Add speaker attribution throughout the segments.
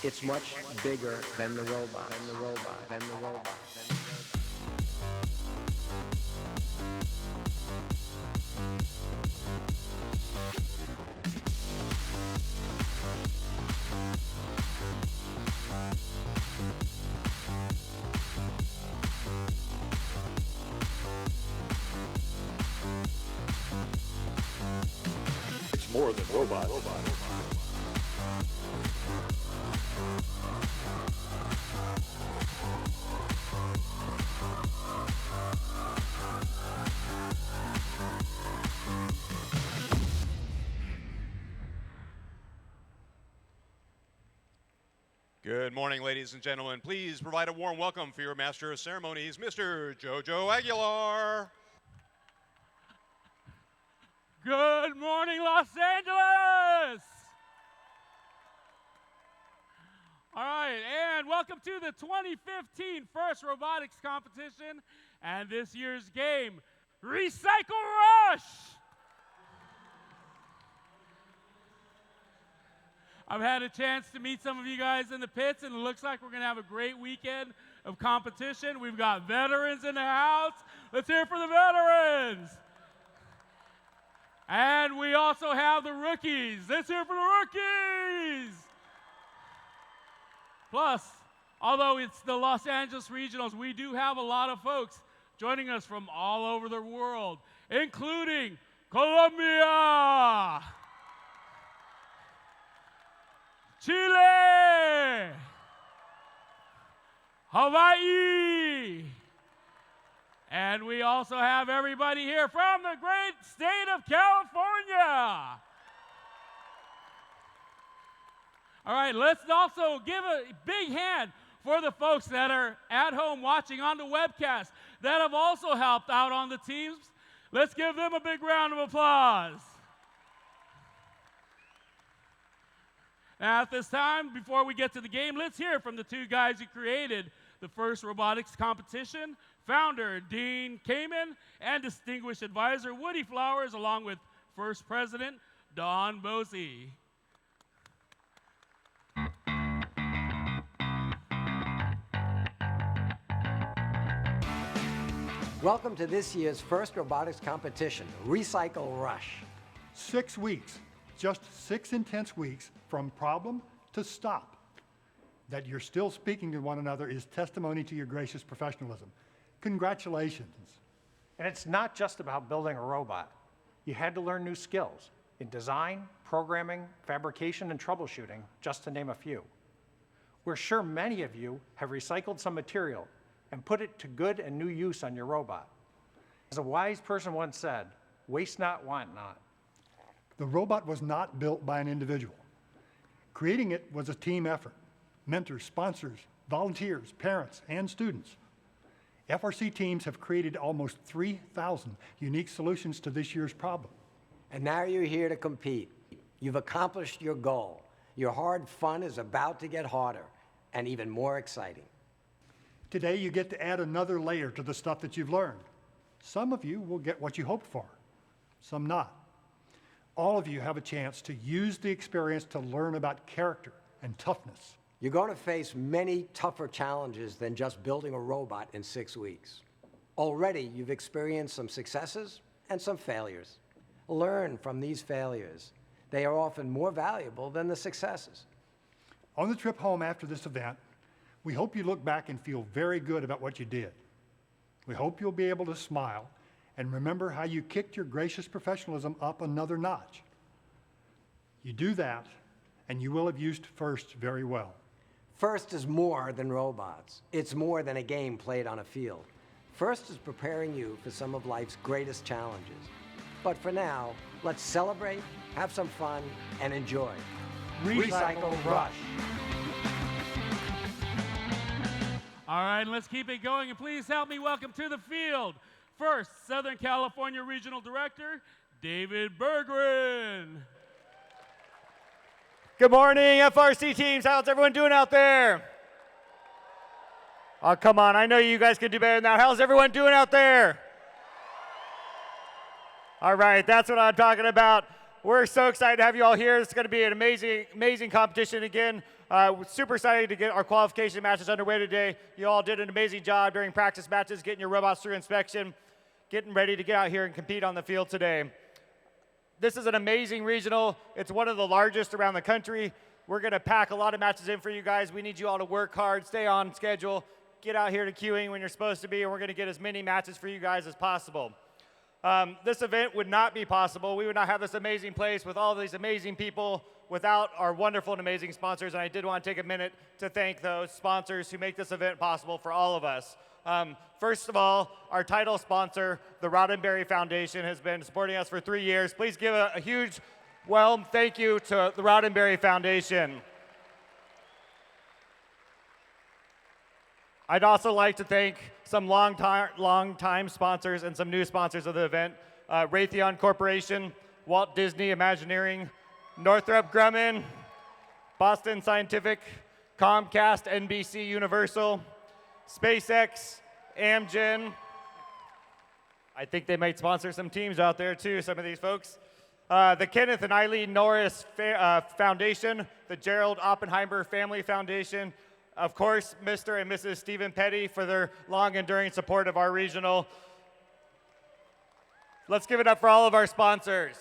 Speaker 1: It's much bigger than the robot, than the robot, than the robot.
Speaker 2: It's more than robots.
Speaker 3: Good morning, ladies and gentlemen. Please provide a warm welcome for your Master of Ceremonies, Mr. Jojo Aguilar.
Speaker 4: Good morning, Los Angeles! All right, and welcome to the 2015 First Robotics Competition and this year's game, Recycle Rush! I've had a chance to meet some of you guys in the pits, and it looks like we're going to have a great weekend of competition. We've got veterans in the house. Let's hear it for the veterans. And we also have the rookies. Let's hear it for the rookies. Plus, although it's the Los Angeles Regionals, we do have a lot of folks joining us from all over the world, including Colombia, Chile, Hawaii, and we also have everybody here from the great state of California. All right, let's also give a big hand for the folks that are at home watching on the webcast that have also helped out on the teams. Let's give them a big round of applause. Now, at this time, before we get to the game, let's hear from the two guys who created the first robotics competition, founder Dean Kamen and distinguished advisor Woody Flowers, along with first president Don Bosey.
Speaker 1: Welcome to this year's first robotics competition, Recycle Rush.
Speaker 5: 6 weeks, just 6 intense weeks from problem to stop. That you're still speaking to one another is testimony to your gracious professionalism. Congratulations.
Speaker 6: And it's not just about building a robot. You had to learn new skills in design, programming, fabrication, and troubleshooting, just to name a few. We're sure many of you have recycled some material and put it to good and new use on your robot. As a wise person once said, waste not, want not.
Speaker 5: The robot was not built by an individual. Creating it was a team effort. Mentors, sponsors, volunteers, parents, and students. FRC teams have created almost 3,000 unique solutions to this year's problem.
Speaker 1: And now you're here to compete. You've accomplished your goal. Your hard fun is about to get harder and even more exciting.
Speaker 5: Today you get to add another layer to the stuff that you've learned. Some of you will get what you hoped for, some not. All of you have a chance to use the experience to learn about character and toughness.
Speaker 1: You're going to face many tougher challenges than just building a robot in 6 weeks. Already, you've experienced some successes and some failures. Learn from these failures. They are often more valuable than the successes.
Speaker 5: On the trip home after this event, we hope you look back and feel very good about what you did. We hope you'll be able to smile and remember how you kicked your gracious professionalism up another notch. You do that, and you will have used FIRST very well.
Speaker 1: FIRST is more than robots. It's more than a game played on a field. FIRST is preparing you for some of life's greatest challenges. But for now, let's celebrate, have some fun, and enjoy. Recycle Rush.
Speaker 4: All right, let's keep it going, and please help me welcome to the field, first Southern California Regional Director, David Bergren.
Speaker 7: Good morning, FRC teams. How's everyone doing out there? Oh, come on. I know you guys can do better than that. How's everyone doing out there? All right, that's what I'm talking about. We're so excited to have you all here. It's going to be an amazing, amazing competition again. We're super excited to get our qualification matches underway today. You all did an amazing job during practice matches, getting your robots through inspection, getting ready to get out here and compete on the field today. This is an amazing regional. It's one of the largest around the country. We're going to pack a lot of matches in for you guys. We need you all to work hard, stay on schedule, get out here to queuing when you're supposed to be, and we're going to get as many matches for you guys as possible. This event would not be possible. We would not have this amazing place with all these amazing people without our wonderful and amazing sponsors, and I did want to take a minute to thank those sponsors who make this event possible for all of us. First of all, our title sponsor, the Roddenberry Foundation, has been supporting us for 3 years. Please give a huge thank you to the Roddenberry Foundation. I'd also like to thank some long-time sponsors and some new sponsors of the event. Raytheon Corporation, Walt Disney Imagineering, Northrop Grumman, Boston Scientific, Comcast, NBC Universal, SpaceX, Amgen. I think they might sponsor some teams out there too, some of these folks. The Kenneth and Eileen Norris Foundation, the Gerald Oppenheimer Family Foundation, of course, Mr. and Mrs. Stephen Petty for their long enduring support of our regional. Let's give it up for all of our sponsors.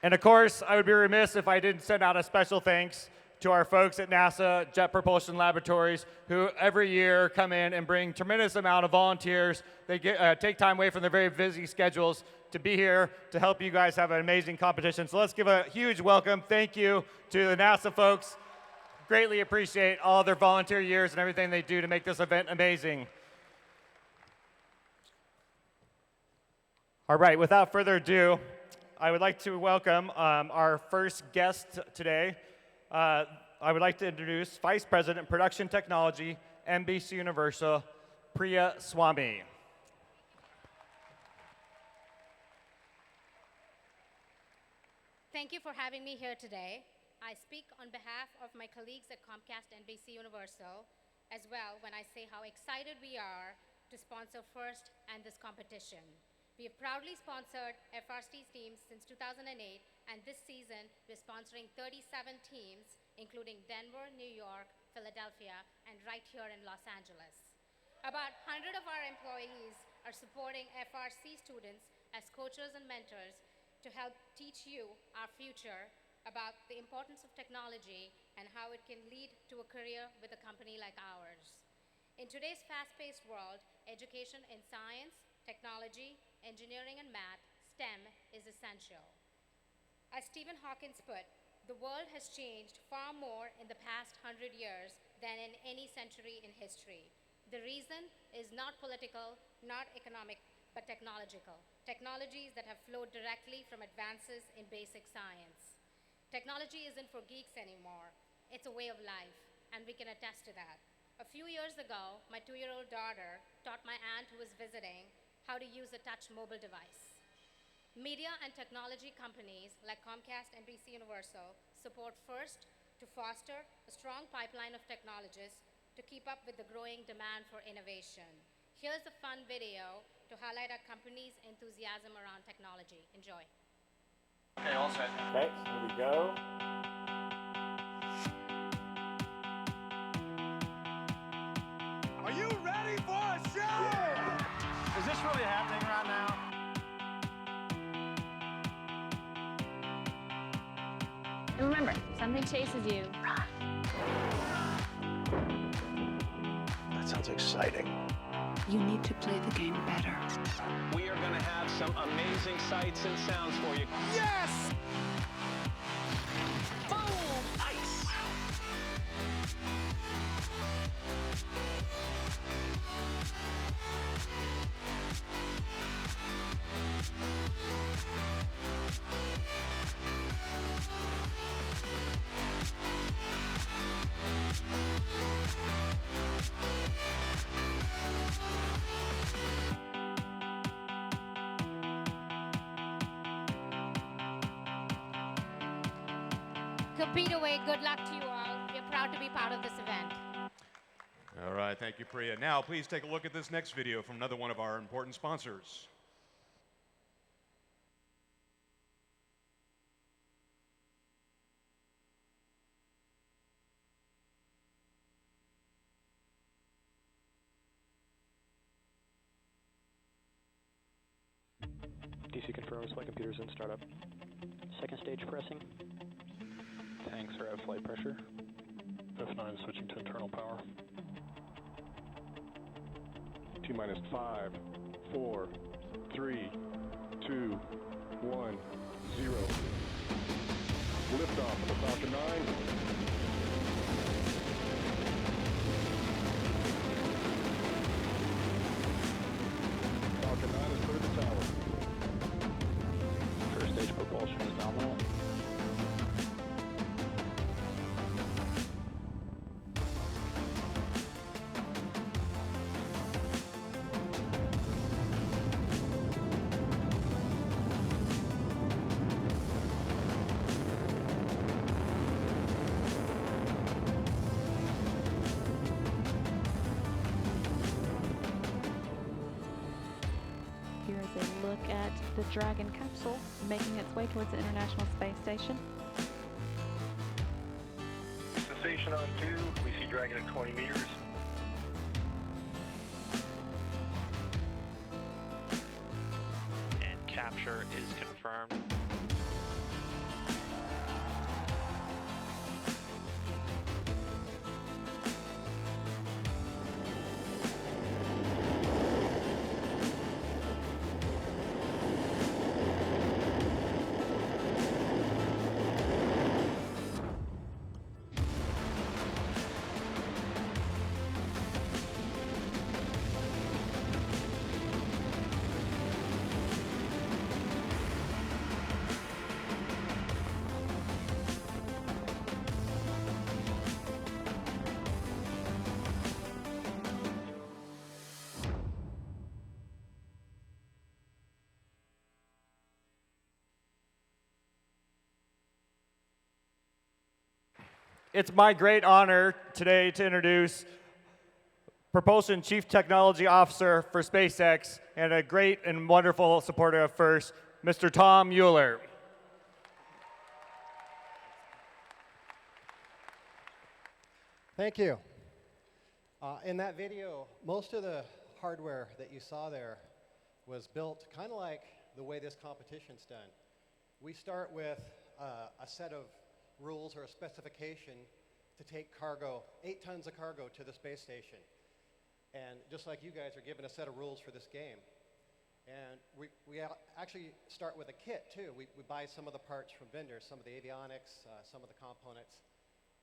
Speaker 7: And of course, I would be remiss if I didn't send out a special thanks to our folks at NASA Jet Propulsion Laboratories, who every year come in and bring tremendous amount of volunteers. They take time away from their very busy schedules to be here to help you guys have an amazing competition. So let's give a huge welcome, thank you to the NASA folks. Greatly appreciate all their volunteer years and everything they do to make this event amazing. All right, without further ado, I would like to welcome our first guest today. I would like to introduce Vice President, Production Technology, NBC Universal, Priya Swami.
Speaker 2: Thank you for having me here today. I speak on behalf of my colleagues at Comcast NBC Universal as well when I say how excited we are to sponsor FIRST and this competition. We have proudly sponsored FRC's teams since 2008, and this season we're sponsoring 37 teams, including Denver, New York, Philadelphia, and right here in Los Angeles. About 100 of our employees are supporting FRC students as coaches and mentors to help teach you, our future, about the importance of technology and how it can lead to a career with a company like ours. In today's fast-paced world, education in science, technology, engineering, and math, STEM, is essential. As Stephen Hawking put, the world has changed far more in the past 100 years than in any century in history. The reason is not political, not economic, but technological. Technologies that have flowed directly from advances in basic science. Technology isn't for geeks anymore. It's a way of life, and we can attest to that. A few years ago, my 2-year-old daughter taught my aunt who was visiting how to use a touch mobile device. Media and technology companies like Comcast NBC Universal support FIRST to foster a strong pipeline of technologists to keep up with the growing demand for innovation. Here's a fun video to highlight our company's enthusiasm around technology. Enjoy.
Speaker 7: Okay, all set. Okay, here we go.
Speaker 8: Are you ready for a show? Yeah. Is this really happening right now?
Speaker 9: And remember, if something chases you, run.
Speaker 8: That sounds exciting.
Speaker 10: You need to play the game better.
Speaker 11: We are going to have some amazing sights and sounds for you.
Speaker 8: Yes!
Speaker 11: Boom! Ice!
Speaker 2: Compete away. Good luck to you all. We're proud to be part of this event.
Speaker 3: All right, thank you, Priya. Now, please take a look at this next video from another one of our important sponsors.
Speaker 11: TC confirms flight computer's in startup.
Speaker 12: Second stage pressing.
Speaker 11: Tanks are at flight pressure. F9 switching to internal power. T-minus 5, 4, 3, 2, 1, 0. Liftoff of the Falcon 9. Falcon 9 is cleared the tower.
Speaker 12: First stage propulsion is nominal.
Speaker 13: Here is a look at the Dragon capsule making its way towards the International Space Station.
Speaker 11: Cessation on 2. We see Dragon at 20 meters.
Speaker 14: And capture is confirmed.
Speaker 7: It's my great honor today to introduce Propulsion Chief Technology Officer for SpaceX and a great and wonderful supporter of FIRST, Mr. Tom Mueller.
Speaker 15: Thank you. In that video, most of the hardware that you saw there was built kind of like the way this competition's done. We start with a set of rules or a specification to take cargo, 8 tons of cargo to the space station. And just like you guys are given a set of rules for this game. And we actually start with a kit too. We buy some of the parts from vendors, some of the avionics, some of the components.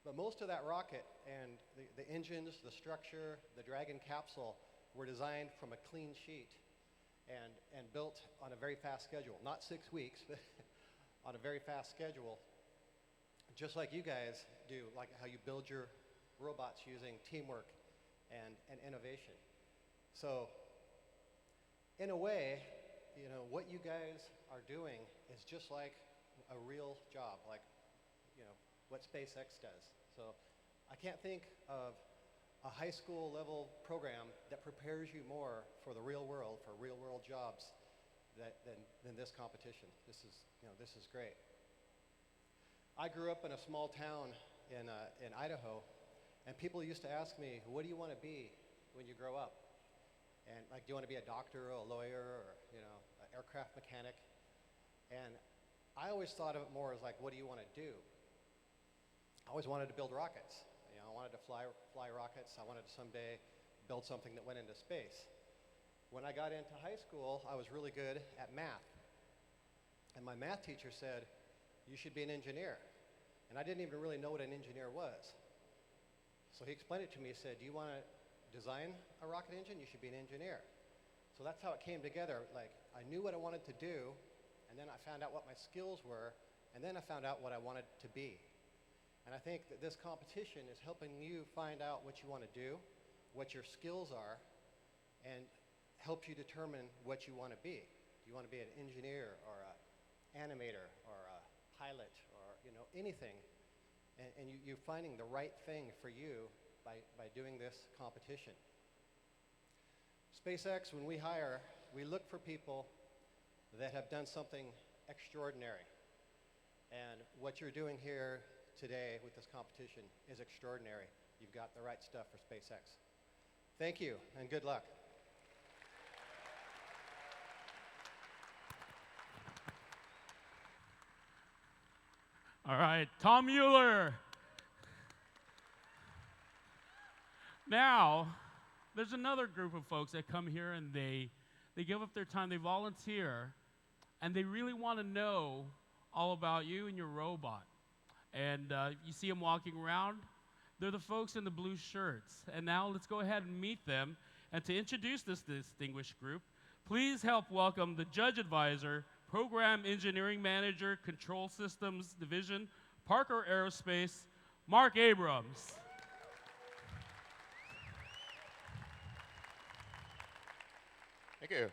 Speaker 15: But most of that rocket and the engines, the structure, the Dragon capsule were designed from a clean sheet and built on a very fast schedule. Not 6 weeks, but on a very fast schedule. Just like you guys do, like how you build your robots using teamwork and innovation. So, in a way, you know, what you guys are doing is just like a real job, like, you know, what SpaceX does. So, I can't think of a high school level program that prepares you more for the real world, for real world jobs than this competition. This is great. I grew up in a small town in Idaho, and people used to ask me, what do you want to be when you grow up? And like, do you want to be a doctor or a lawyer or, you know, an aircraft mechanic? And I always thought of it more as like, what do you want to do? I always wanted to build rockets. You know, I wanted to fly rockets. I wanted to someday build something that went into space. When I got into high school, I was really good at math. And my math teacher said, you should be an engineer. And I didn't even really know what an engineer was. So he explained it to me. He said, do you want to design a rocket engine? You should be an engineer. So that's how it came together. Like, I knew what I wanted to do, and then I found out what my skills were, and then I found out what I wanted to be. And I think that this competition is helping you find out what you want to do, what your skills are, and helps you determine what you want to be. Do you want to be an engineer or an animator or a pilot or, you know, anything? And you're finding the right thing for you by doing this competition. SpaceX, when we hire, we look for people that have done something extraordinary. And what you're doing here today with this competition is extraordinary. You've got the right stuff for SpaceX. Thank you, and good luck.
Speaker 4: All right, Tom Mueller. Now, there's another group of folks that come here and they give up their time, they volunteer, and they really want to know all about you and your robot. And you see them walking around. They're the folks in the blue shirts. And now let's go ahead and meet them. And to introduce this distinguished group, please help welcome the Judge Advisor, Program Engineering Manager, Control Systems Division, Parker Aerospace, Mark Abrams.
Speaker 16: Thank you.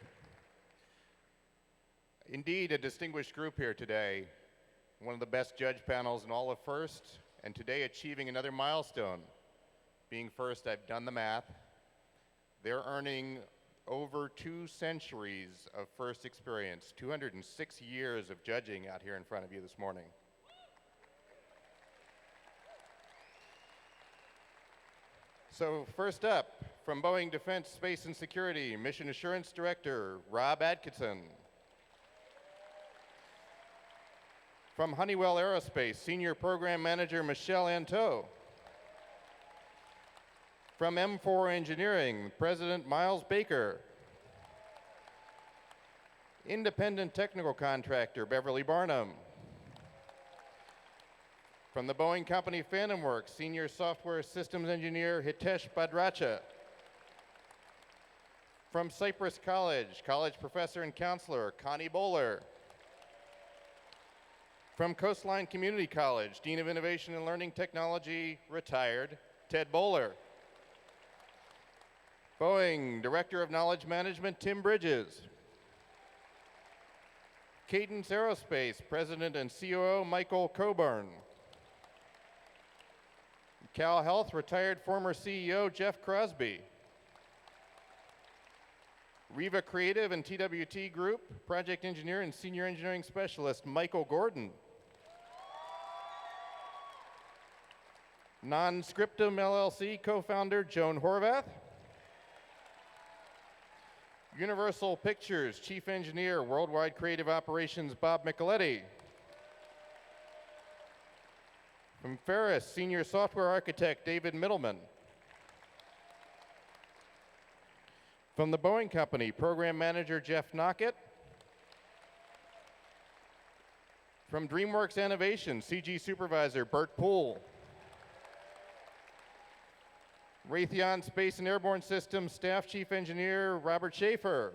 Speaker 16: Indeed, a distinguished group here today. One of the best judge panels in all of FIRST, and today achieving another milestone. Being FIRST, I've done the math. They're earning over 2 centuries of FIRST experience, 206 years of judging out here in front of you this morning. So first up, from Boeing Defense, Space and Security, Mission Assurance Director, Rob Atkinson. From Honeywell Aerospace, Senior Program Manager, Michelle Anteau. From M4 Engineering, President Miles Baker. Independent Technical Contractor, Beverly Barnum. From the Boeing Company Phantom Works, Senior Software Systems Engineer, Hitesh Bhadracha. From Cypress College, College Professor and Counselor, Connie Bowler. From Coastline Community College, Dean of Innovation and Learning Technology, retired, Ted Bowler. Boeing Director of Knowledge Management, Tim Bridges. Cadence Aerospace President and COO, Michael Coburn. Cal Health retired former CEO, Jeff Crosby. Riva Creative and TWT Group, Project Engineer and Senior Engineering Specialist, Michael Gordon. Non-Scriptum LLC co-founder, Joan Horvath. Universal Pictures Chief Engineer, Worldwide Creative Operations, Bob Micheletti. From Ferris, Senior Software Architect, David Middleman. From the Boeing Company, Program Manager, Jeff Knockett. From DreamWorks Innovation, CG Supervisor, Bert Poole. Raytheon Space and Airborne Systems Staff Chief Engineer, Robert Schaefer.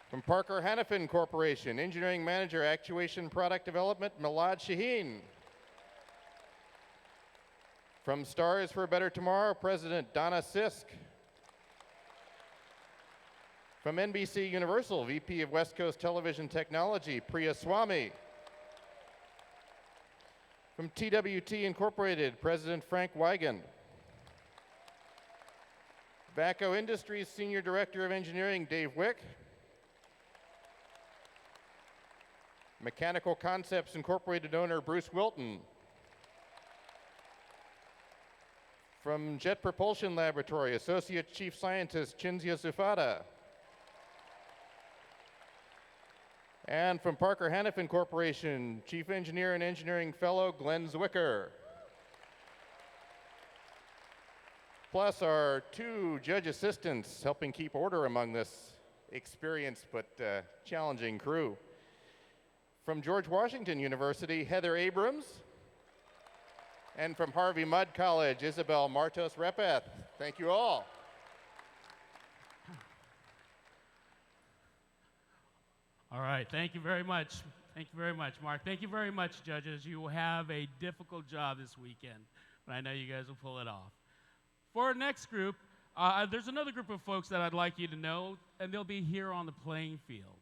Speaker 16: From Parker Hannafin Corporation, Engineering Manager, Actuation Product Development, Milad Shaheen. From Stars for a Better Tomorrow, President Donna Sisk. From NBC Universal, VP of West Coast Television Technology, Priya Swamy. From TWT Incorporated, President Frank Wigan. VACO Industries Senior Director of Engineering, Dave Wick. Mechanical Concepts Incorporated owner, Bruce Wilton. From Jet Propulsion Laboratory, Associate Chief Scientist, Chinzia Zufata. And from Parker Hannafin Corporation, Chief Engineer and Engineering Fellow, Glenn Zwicker. Plus our 2 judge assistants helping keep order among this experienced but challenging crew. From George Washington University, Heather Abrams. And from Harvey Mudd College, Isabel Martos Repeth. Thank you all.
Speaker 4: All right, thank you very much. Thank you very much, Mark. Thank you very much, judges. You will have a difficult job this weekend, but I know you guys will pull it off. For our next group, there's another group of folks that I'd like you to know, and they'll be here on the playing field.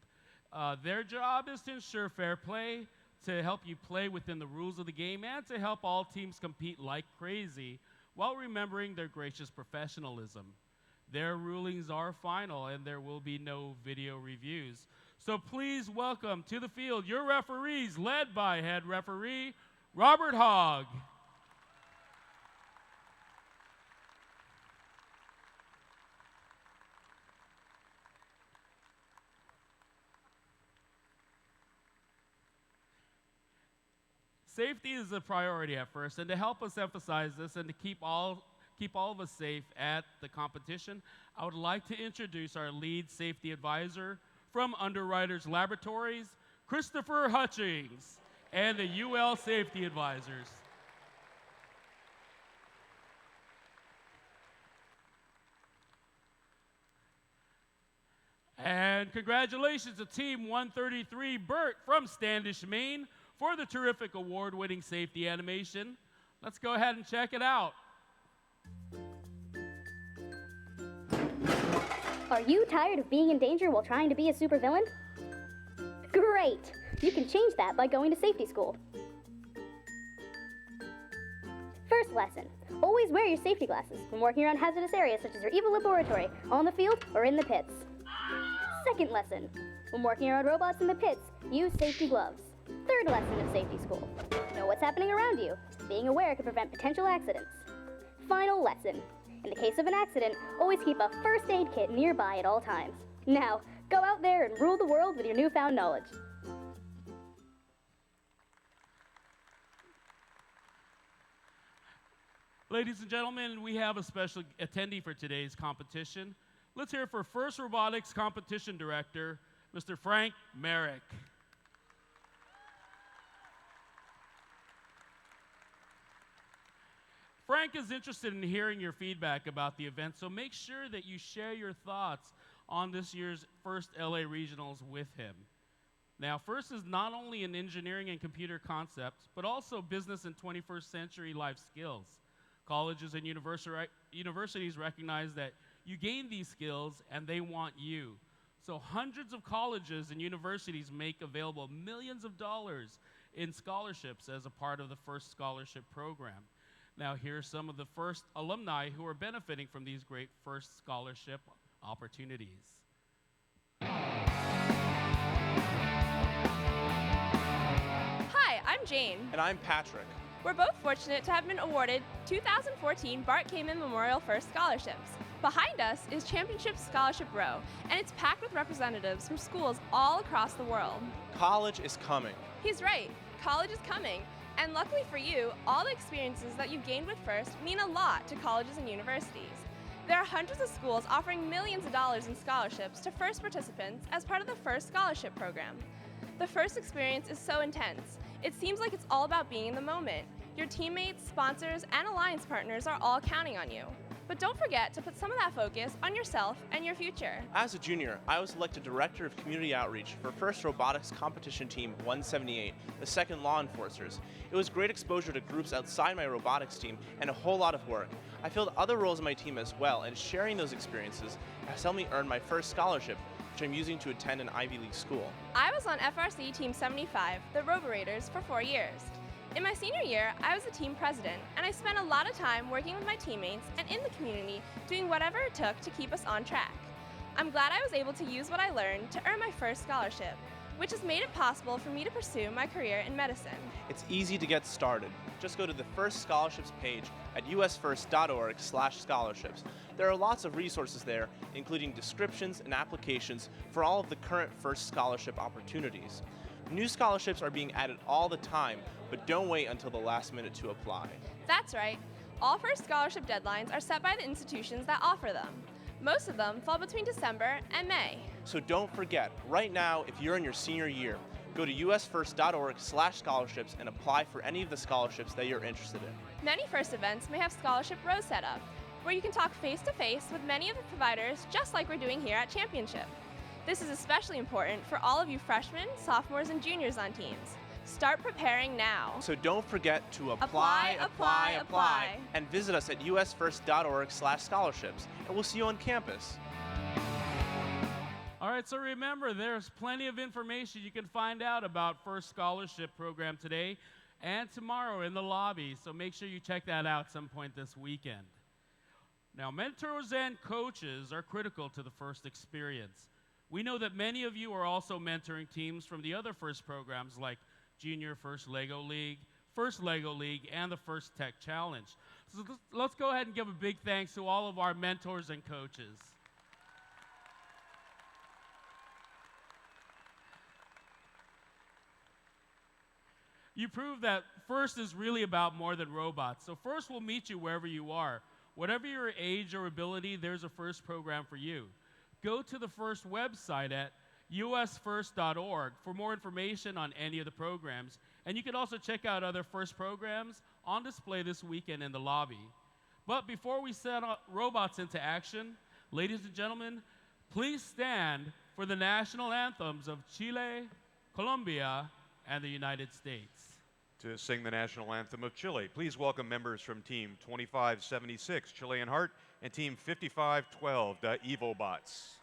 Speaker 4: Their job is to ensure fair play, to help you play within the rules of the game, and to help all teams compete like crazy while remembering their gracious professionalism. Their rulings are final, and there will be no video reviews. So please welcome to the field your referees, led by head referee Robert Hogg. Safety is a priority at first, and to help us emphasize this and to keep all of us safe at the competition, I would like to introduce our lead safety advisor from Underwriters Laboratories, Christopher Hutchings, and the UL Safety Advisors. And congratulations to Team 133 Burt from Standish, Maine, for the terrific award-winning safety animation. Let's go ahead and check it out.
Speaker 17: Are you tired of being in danger while trying to be a supervillain? Great! You can change that by going to safety school. First lesson, always wear your safety glasses when working around hazardous areas such as your EVA laboratory, on the field, or in the pits. Second lesson, when working around robots in the pits, use safety gloves. Third lesson of safety school, know what's happening around you. Being aware can prevent potential accidents. Final lesson, in the case of an accident, always keep a first aid kit nearby at all times. Now, go out there and rule the world with your newfound knowledge.
Speaker 4: Ladies and gentlemen, we have a special attendee for today's competition. Let's hear for First Robotics Competition Director, Mr. Frank Merrick. Frank is interested in hearing your feedback about the event, so make sure that you share your thoughts on this year's First LA Regionals with him. Now, FIRST is not only an engineering and computer concept, but also business and 21st century life skills. Colleges and universities recognize that you gain these skills and they want you. So hundreds of colleges and universities make available millions of dollars in scholarships as a part of the FIRST Scholarship Program. Now, here are some of the FIRST alumni who are benefiting from these great FIRST Scholarship opportunities.
Speaker 18: Hi, I'm Jane.
Speaker 19: And I'm Patrick.
Speaker 18: We're both fortunate to have been awarded 2014 Bart Kamen Memorial FIRST Scholarships. Behind us is Championship Scholarship Row, and it's packed with representatives from schools all across the world.
Speaker 19: College is coming.
Speaker 18: He's right. College is coming. And luckily for you, all the experiences that you've gained with FIRST mean a lot to colleges and universities. There are hundreds of schools offering millions of dollars in scholarships to FIRST participants as part of the FIRST Scholarship Program. The FIRST experience is so intense. It seems like it's all about being in the moment. Your teammates, sponsors, and alliance partners are all counting on you. But don't forget to put some of that focus on yourself and your future.
Speaker 19: As a junior, I was elected Director of Community Outreach for FIRST Robotics Competition Team 178, the 2nd Law Enforcers. It was great exposure to groups outside my robotics team and a whole lot of work. I filled other roles in my team as well, and sharing those experiences has helped me earn my first scholarship, which I'm using to attend an Ivy League school.
Speaker 18: I was on FRC Team 75, the Roborators, for 4 years. In my senior year, I was the team president, and I spent a lot of time working with my teammates and in the community doing whatever it took to keep us on track. I'm glad I was able to use what I learned to earn my first scholarship, which has made it possible for me to pursue my career in medicine.
Speaker 19: It's easy to get started. Just go to the FIRST Scholarships page at usfirst.org/scholarships. There are lots of resources there, including descriptions and applications for all of the current FIRST Scholarship opportunities. New scholarships are being added all the time, but don't wait until the last minute to apply.
Speaker 18: That's right. All FIRST scholarship deadlines are set by the institutions that offer them. Most of them fall between December and May.
Speaker 19: So don't forget, right now, if you're in your senior year, go to usfirst.org/scholarships and apply for any of the scholarships that you're interested in.
Speaker 18: Many FIRST events may have scholarship rows set up, where you can talk face-to-face with many of the providers, just like we're doing here at Championship. This is especially important for all of you freshmen, sophomores, and juniors on teams. Start preparing now.
Speaker 19: So don't forget to apply, and visit us at usfirst.org/scholarships, and we'll see you on campus.
Speaker 4: All right, so remember, there's plenty of information you can find out about FIRST Scholarship Program today and tomorrow in the lobby, so make sure you check that out some point this weekend. Now, mentors and coaches are critical to the FIRST experience. We know that many of you are also mentoring teams from the other FIRST programs like Junior FIRST Lego League, FIRST Lego League, and the FIRST Tech Challenge. So let's go ahead and give a big thanks to all of our mentors and coaches. You proved that FIRST is really about more than robots. So FIRST will meet you wherever you are. Whatever your age or ability, there's a FIRST program for you. Go to the FIRST website at usfirst.org for more information on any of the programs. And you can also check out other FIRST programs on display this weekend in the lobby. But before we set robots into action, ladies and gentlemen, please stand for the national anthems of Chile, Colombia, and the United States.
Speaker 3: To sing the national anthem of Chile, please welcome members from Team 2576, Chilean Heart, and Team 5512, the EvoBots.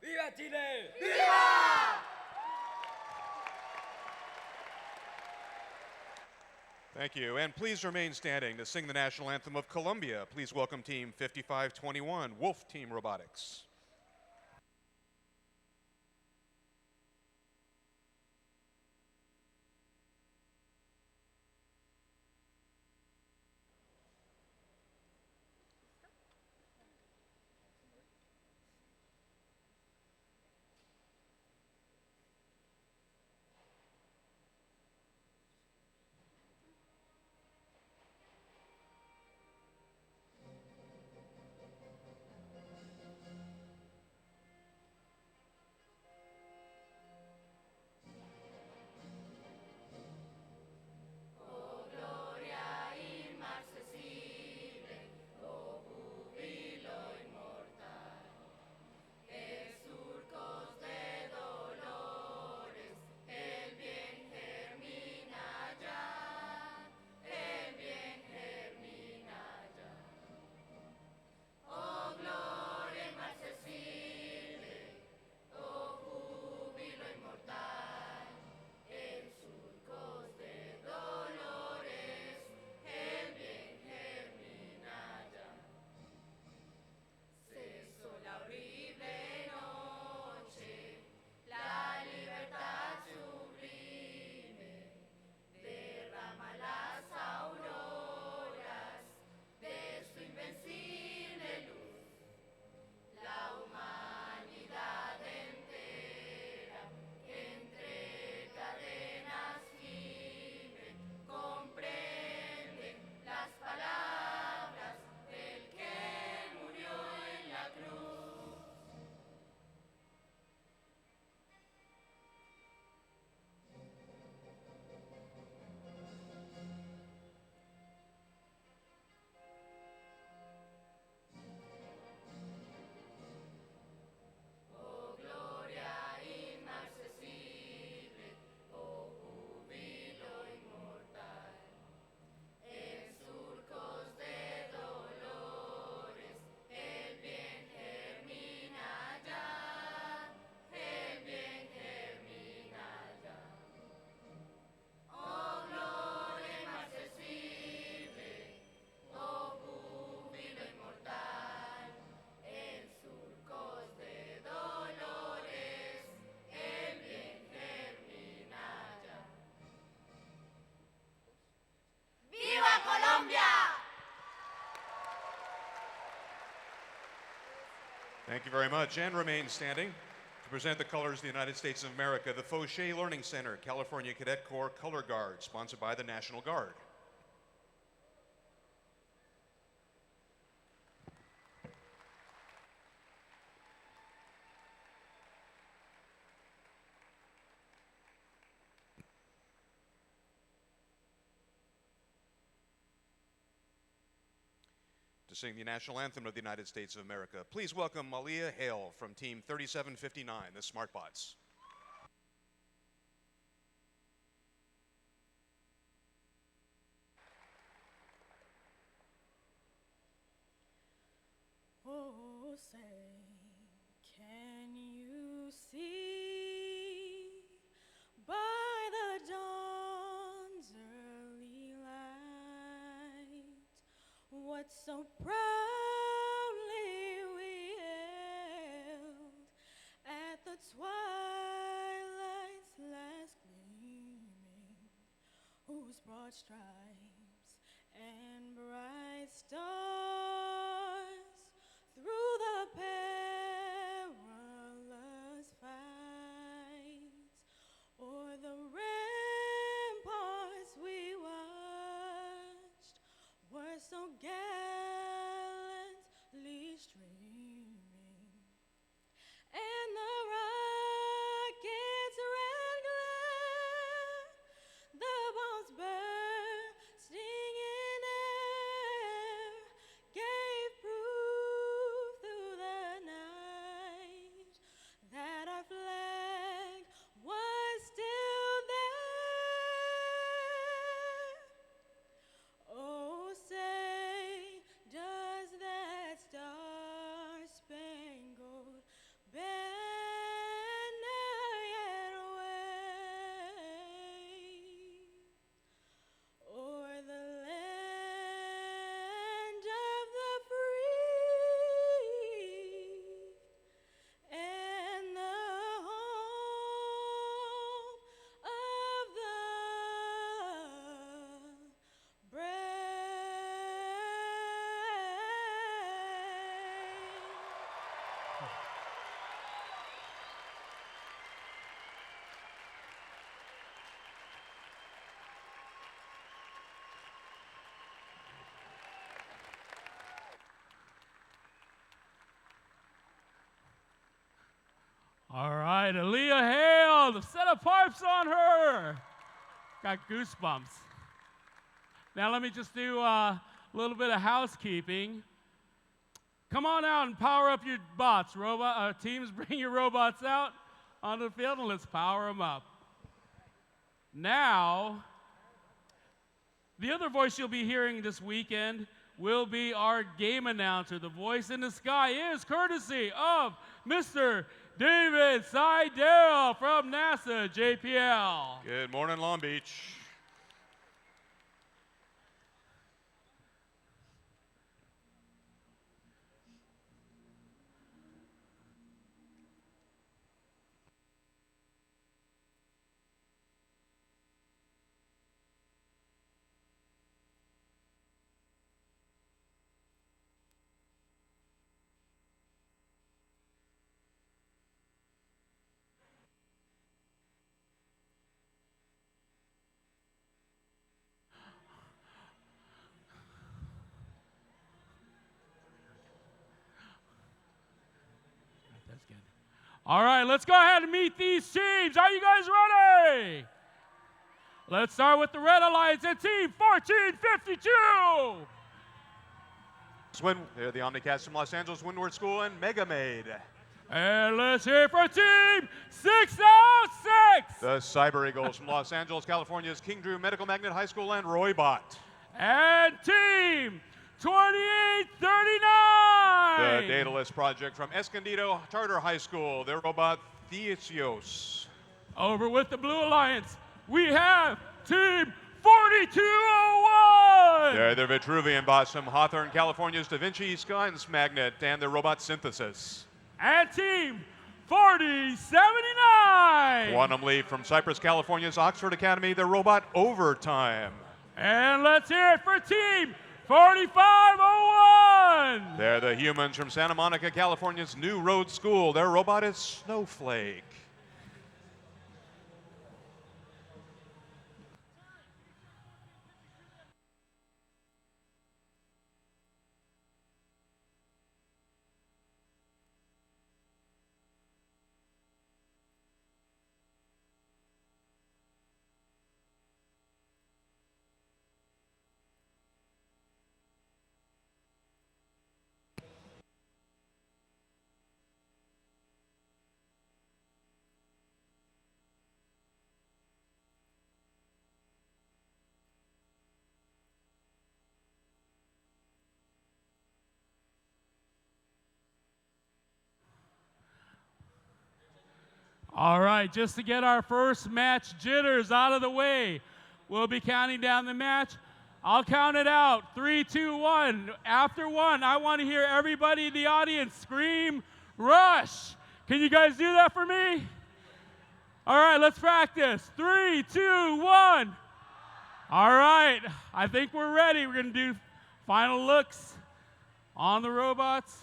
Speaker 20: ¡Viva Chile!
Speaker 3: Thank you, and please remain standing to sing the national anthem of Colombia. Please welcome Team 5521, Wolf Team Robotics. Thank you very much, and remain standing to present the colors of the United States of America, the Fauché Learning Center, California Cadet Corps Color Guard, sponsored by the National Guard. To sing the national anthem of the United States of America, please welcome Malia Hale from Team 3759, the SmartBots.
Speaker 21: Oh, say, can you see by the dawn's early light what so proudly we held at the twilight's last gleaming, whose broad stripes and bright stars through the perilous fights o'er the ramparts we watched were so gallantly streaming, and the rocket's red glare, the bombs bursting in air, gave proof through the night that our flag was still there. Oh, say, does that star-spangled banner yet wave o'er the land of the free and the home of the brave?
Speaker 4: All right, Aaliyah Hale, the set of pipes on her. Got goosebumps. Now let me just do a little bit of housekeeping. Come on out and power up your bots. Teams, bring your robots out onto the field and let's power them up. Now, the other voice you'll be hearing this weekend will be our game announcer. The voice in the sky is courtesy of Mr. David Seidel from NASA JPL.
Speaker 3: Good morning, Long Beach.
Speaker 4: That's good. All right, let's go ahead and meet these teams. Are you guys ready? Let's start with the Red Alliance and Team 1452.
Speaker 3: They're the Omnicast from Los Angeles Windward School and Mega Maid.
Speaker 4: And let's hear it for Team 606.
Speaker 3: The Cyber Eagles from Los Angeles, California's King Drew Medical Magnet High School and Roybot.
Speaker 4: And Team 2839.
Speaker 3: The Daedalus Project from Escondido Charter High School, their robot Theisios.
Speaker 4: Over with the Blue Alliance, we have Team 4201.
Speaker 3: They're the Vitruvian bots from Hawthorne, California's Da Vinci Science Magnet and their robot Synthesis.
Speaker 4: And Team 4079.
Speaker 3: Quantum Leap from Cypress, California's Oxford Academy, their robot Overtime.
Speaker 4: And let's hear it for Team 4501.
Speaker 3: They're They're the humans from Santa Monica, California's New Road School. Their robot is Snowflake.
Speaker 4: All right, just to get our first match jitters out of the way, we'll be counting down the match. I'll count it out. 3, 2, 1. After 1, I want to hear everybody in the audience scream, "Rush!" Can you guys do that for me? All right, let's practice. 3, 2, 1. All right, I think we're ready. We're going to do final looks on the robots.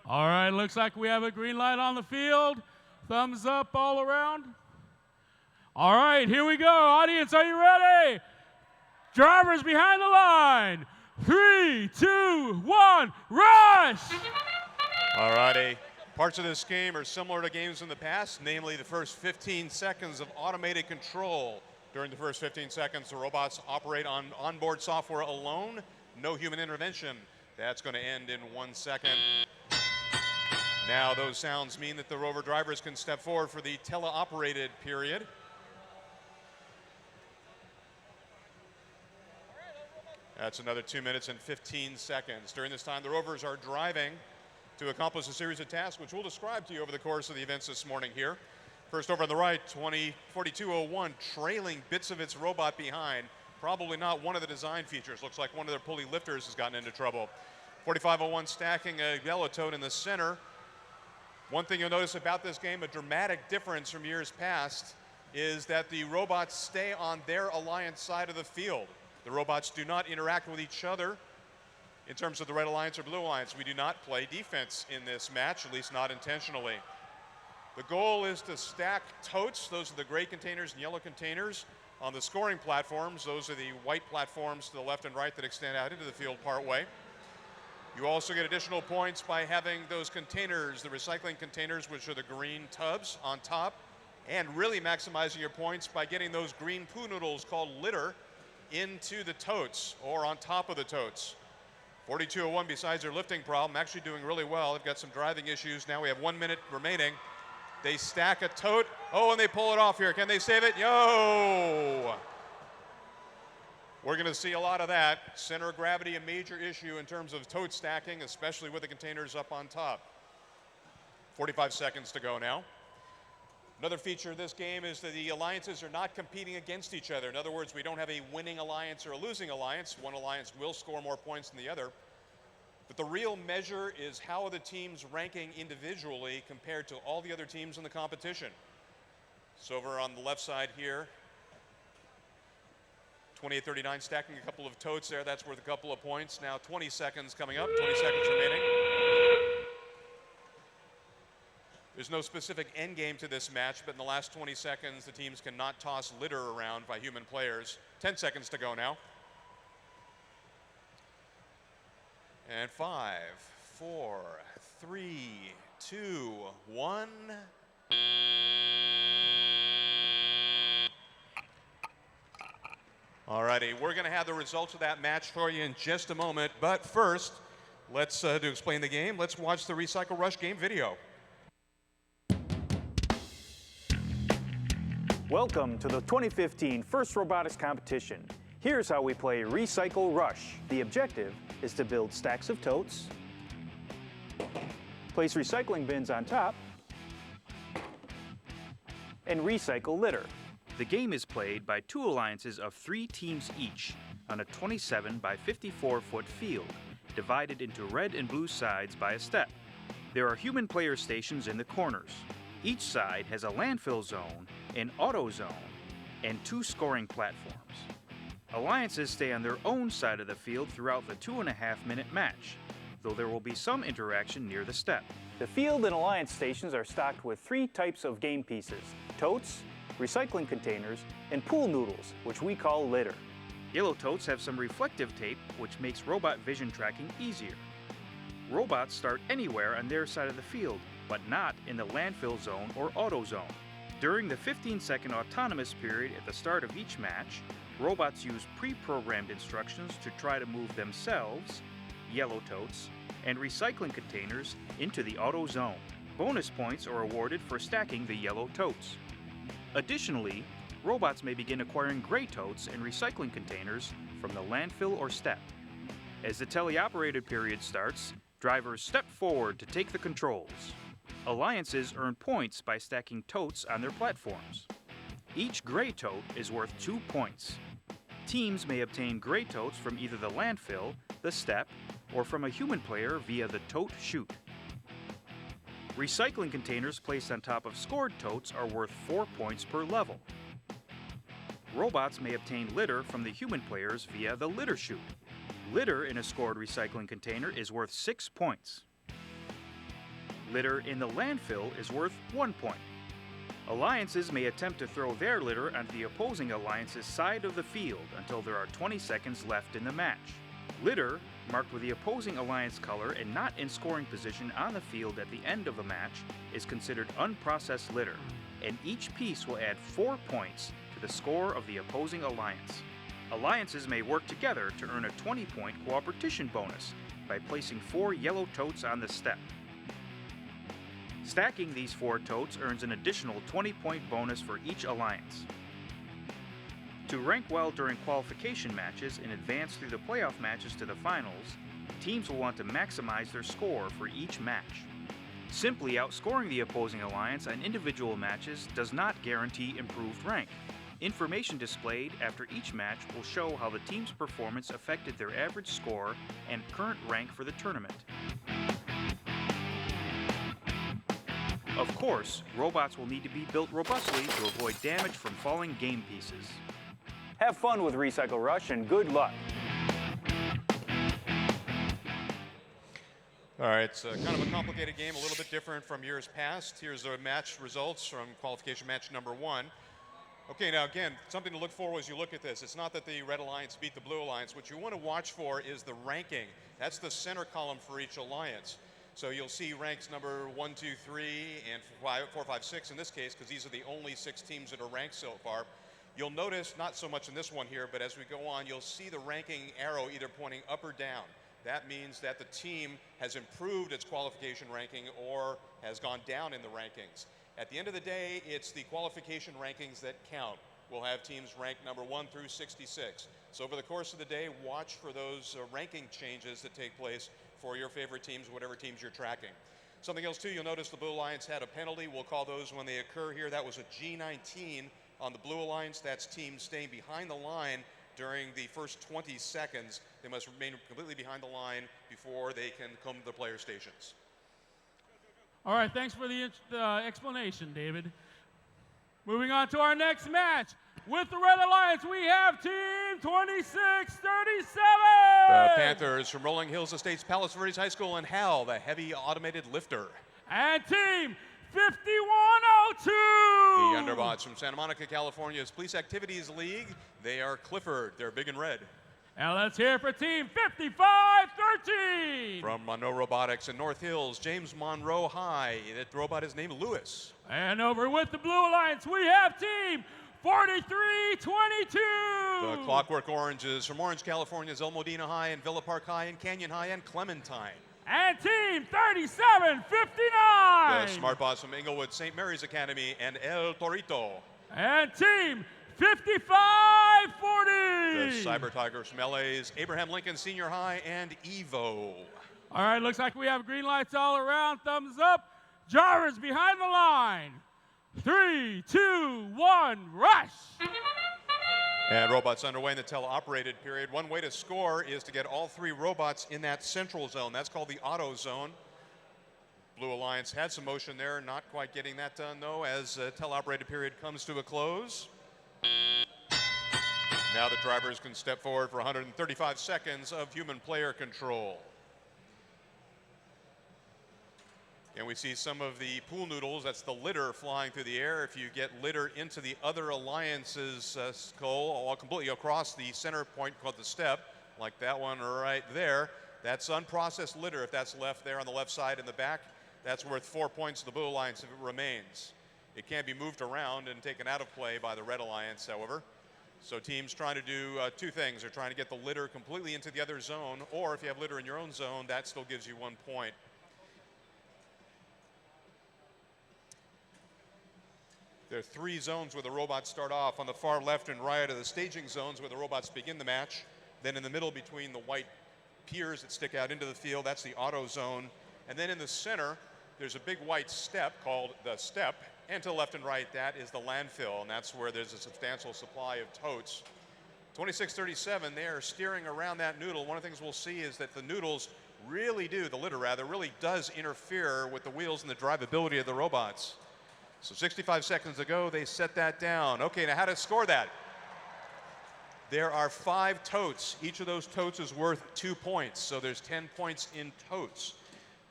Speaker 4: All right, looks like we have a green light on the field. Thumbs up all around. All right, here we go. Audience, are you ready? Drivers behind the line. 3, 2, 1, rush!
Speaker 3: All righty. Parts of this game are similar to games in the past, namely the first 15 seconds of automated control. During the first 15 seconds, the robots operate on onboard software alone, no human intervention. That's going to end in 1 second. Now those sounds mean that the rover drivers can step forward for the teleoperated period. That's another 2 minutes and 15 seconds. During this time, the rovers are driving to accomplish a series of tasks, which we'll describe to you over the course of the events this morning here. First over on the right, 4201, trailing bits of its robot behind. Probably not one of the design features. Looks like one of their pulley lifters has gotten into trouble. 4501 stacking a yellow toad in the center. One thing you'll notice about this game, a dramatic difference from years past, is that the robots stay on their alliance side of the field. The robots do not interact with each other in terms of the red alliance or blue alliance. We do not play defense in this match, at least not intentionally. The goal is to stack totes. Those are the gray containers and yellow containers on the scoring platforms. Those are the white platforms to the left and right that extend out into the field partway. You also get additional points by having those containers, the recycling containers, which are the green tubs on top, and really maximizing your points by getting those green poo noodles called litter into the totes or on top of the totes. 4201, besides their lifting problem, actually doing really well. They've got some driving issues. Now we have 1 minute remaining. They stack a tote. Oh, and they pull it off here. Can they save it? Yo! We're going to see a lot of that. Center of gravity, a major issue in terms of tote stacking, especially with the containers up on top. 45 seconds to go now. Another feature of this game is that the alliances are not competing against each other. In other words, we don't have a winning alliance or a losing alliance. One alliance will score more points than the other. But the real measure is how are the teams ranking individually compared to all the other teams in the competition. So over on the left side here, 28-39 stacking a couple of totes there. That's worth a couple of points. Now 20 seconds coming up, 20 seconds remaining. There's no specific end game to this match, but in the last 20 seconds, the teams cannot toss litter around by human players. 10 seconds to go now. And 5, 4, 3, 2, 1. All righty, we're going to have the results of that match for you in just a moment. But first, let's to explain the game, let's watch the Recycle Rush game video.
Speaker 6: Welcome to the 2015 First Robotics Competition. Here's how we play Recycle Rush. The objective is to build stacks of totes, place recycling bins on top, and recycle litter. The game is played by 2 alliances of 3 teams each on a 27 by 54 foot field, divided into red and blue sides by a step. There are human player stations in the corners. Each side has a landfill zone, an auto zone, and 2 scoring platforms. Alliances stay on their own side of the field throughout the 2.5-minute match, though there will be some interaction near the step. The field and alliance stations are stocked with 3 types of game pieces: totes, recycling containers, and pool noodles, which we call litter. Yellow totes have some reflective tape, which makes robot vision tracking easier. Robots start anywhere on their side of the field, but not in the landfill zone or auto zone. During the 15-second autonomous period at the start of each match, robots use pre-programmed instructions to try to move themselves, yellow totes, and recycling containers into the auto zone. Bonus points are awarded for stacking the yellow totes. Additionally, robots may begin acquiring gray totes and recycling containers from the landfill or step. As the teleoperated period starts, drivers step forward to take the controls. Alliances earn points by stacking totes on their platforms. Each gray tote is worth 2 points. Teams may obtain gray totes from either the landfill, the step, or from a human player via the tote chute. Recycling containers placed on top of scored totes are worth 4 points per level. Robots may obtain litter from the human players via the litter chute. Litter in a scored recycling container is worth 6 points. Litter in the landfill is worth 1 point. Alliances may attempt to throw their litter onto the opposing alliance's side of the field until there are 20 seconds left in the match. Litter, marked with the opposing alliance color and not in scoring position on the field at the end of a match, is considered unprocessed litter, and each piece will add 4 points to the score of the opposing alliance. Alliances may work together to earn a 20-point cooperation bonus by placing 4 yellow totes on the step. Stacking these 4 totes earns an additional 20-point bonus for each alliance. To rank well during qualification matches and advance through the playoff matches to the finals, teams will want to maximize their score for each match. Simply outscoring the opposing alliance on individual matches does not guarantee improved rank. Information displayed after each match will show how the team's performance affected their average score and current rank for the tournament. Of course, robots will need to be built robustly to avoid damage from falling game pieces. Have fun with Recycle Rush and good luck.
Speaker 3: All right, it's kind of a complicated game, a little bit different from years past. Here's the match results from qualification match number 1. Okay, now again, something to look for as you look at this. It's not that the Red Alliance beat the Blue Alliance. What you want to watch for is the ranking. That's the center column for each alliance. So you'll see ranks number 1, 2, 3, and 4, 5, 6 in this case, because these are the only 6 teams that are ranked so far. You'll notice, not so much in this one here, but as we go on, you'll see the ranking arrow either pointing up or down. That means that the team has improved its qualification ranking or has gone down in the rankings. At the end of the day, it's the qualification rankings that count. We'll have teams ranked number 1 through 66. So over the course of the day, watch for those ranking changes that take place for your favorite teams, whatever teams you're tracking. Something else too, you'll notice the Blue Alliance had a penalty. We'll call those when they occur here. That was a G19 on the Blue Alliance. That's teams staying behind the line during the first 20 seconds. They must remain completely behind the line before they can come to the player stations.
Speaker 4: All right, thanks for the explanation, David. Moving on to our next match. With the Red Alliance, we have Team 2637.
Speaker 3: The Panthers from Rolling Hills Estates, Palos Verdes High School, and Hal, the heavy automated lifter.
Speaker 4: And Team 5102.
Speaker 3: The Underbots from Santa Monica, California's Police Activities League. They are Clifford. They're big and red.
Speaker 4: And let's hear for Team 5513.
Speaker 3: From Monroe Robotics in North Hills, James Monroe High. That robot is named Lewis.
Speaker 4: And over with the Blue Alliance, we have Team 4322.
Speaker 3: The Clockwork Oranges from Orange, California's El Modena High and Villa Park High and Canyon High and Clementine.
Speaker 4: And Team 3759.
Speaker 3: The Smart Boss from Inglewood, St. Mary's Academy and El Torito.
Speaker 4: And Team 5540.
Speaker 3: The Cyber Tigers from LA's Abraham Lincoln Senior High and Evo.
Speaker 4: All right, looks like we have green lights all around. Thumbs up. Drivers behind the line. 3, 2, 1, rush.
Speaker 3: And robots underway in the teleoperated period. One way to score is to get all 3 robots in that central zone. That's called the auto zone. Blue Alliance had some motion there, not quite getting that done though as the teleoperated period comes to a close. Now the drivers can step forward for 135 seconds of human player control. And we see some of the pool noodles, that's the litter flying through the air. If you get litter into the other alliance's skull, all completely across the center point called the step, like that one right there, that's unprocessed litter. If that's left there on the left side in the back, that's worth 4 points to the Blue Alliance if it remains. It can't be moved around and taken out of play by the Red Alliance, however. So teams trying to do 2 things. They're trying to get the litter completely into the other zone, or if you have litter in your own zone, that still gives you 1 point. There are 3 zones where the robots start off. On the far left and right are the staging zones where the robots begin the match. Then in the middle between the white piers that stick out into the field, that's the auto zone. And then in the center, there's a big white step called the step. And to the left and right, that is the landfill, and that's where there's a substantial supply of totes. 2637, they are steering around that noodle. One of the things we'll see is that the noodles really do, the litter rather, really does interfere with the wheels and the drivability of the robots. So 65 seconds ago, they set that down. Okay, now how to score that? There are 5 totes. Each of those totes is worth 2 points, so there's 10 points in totes.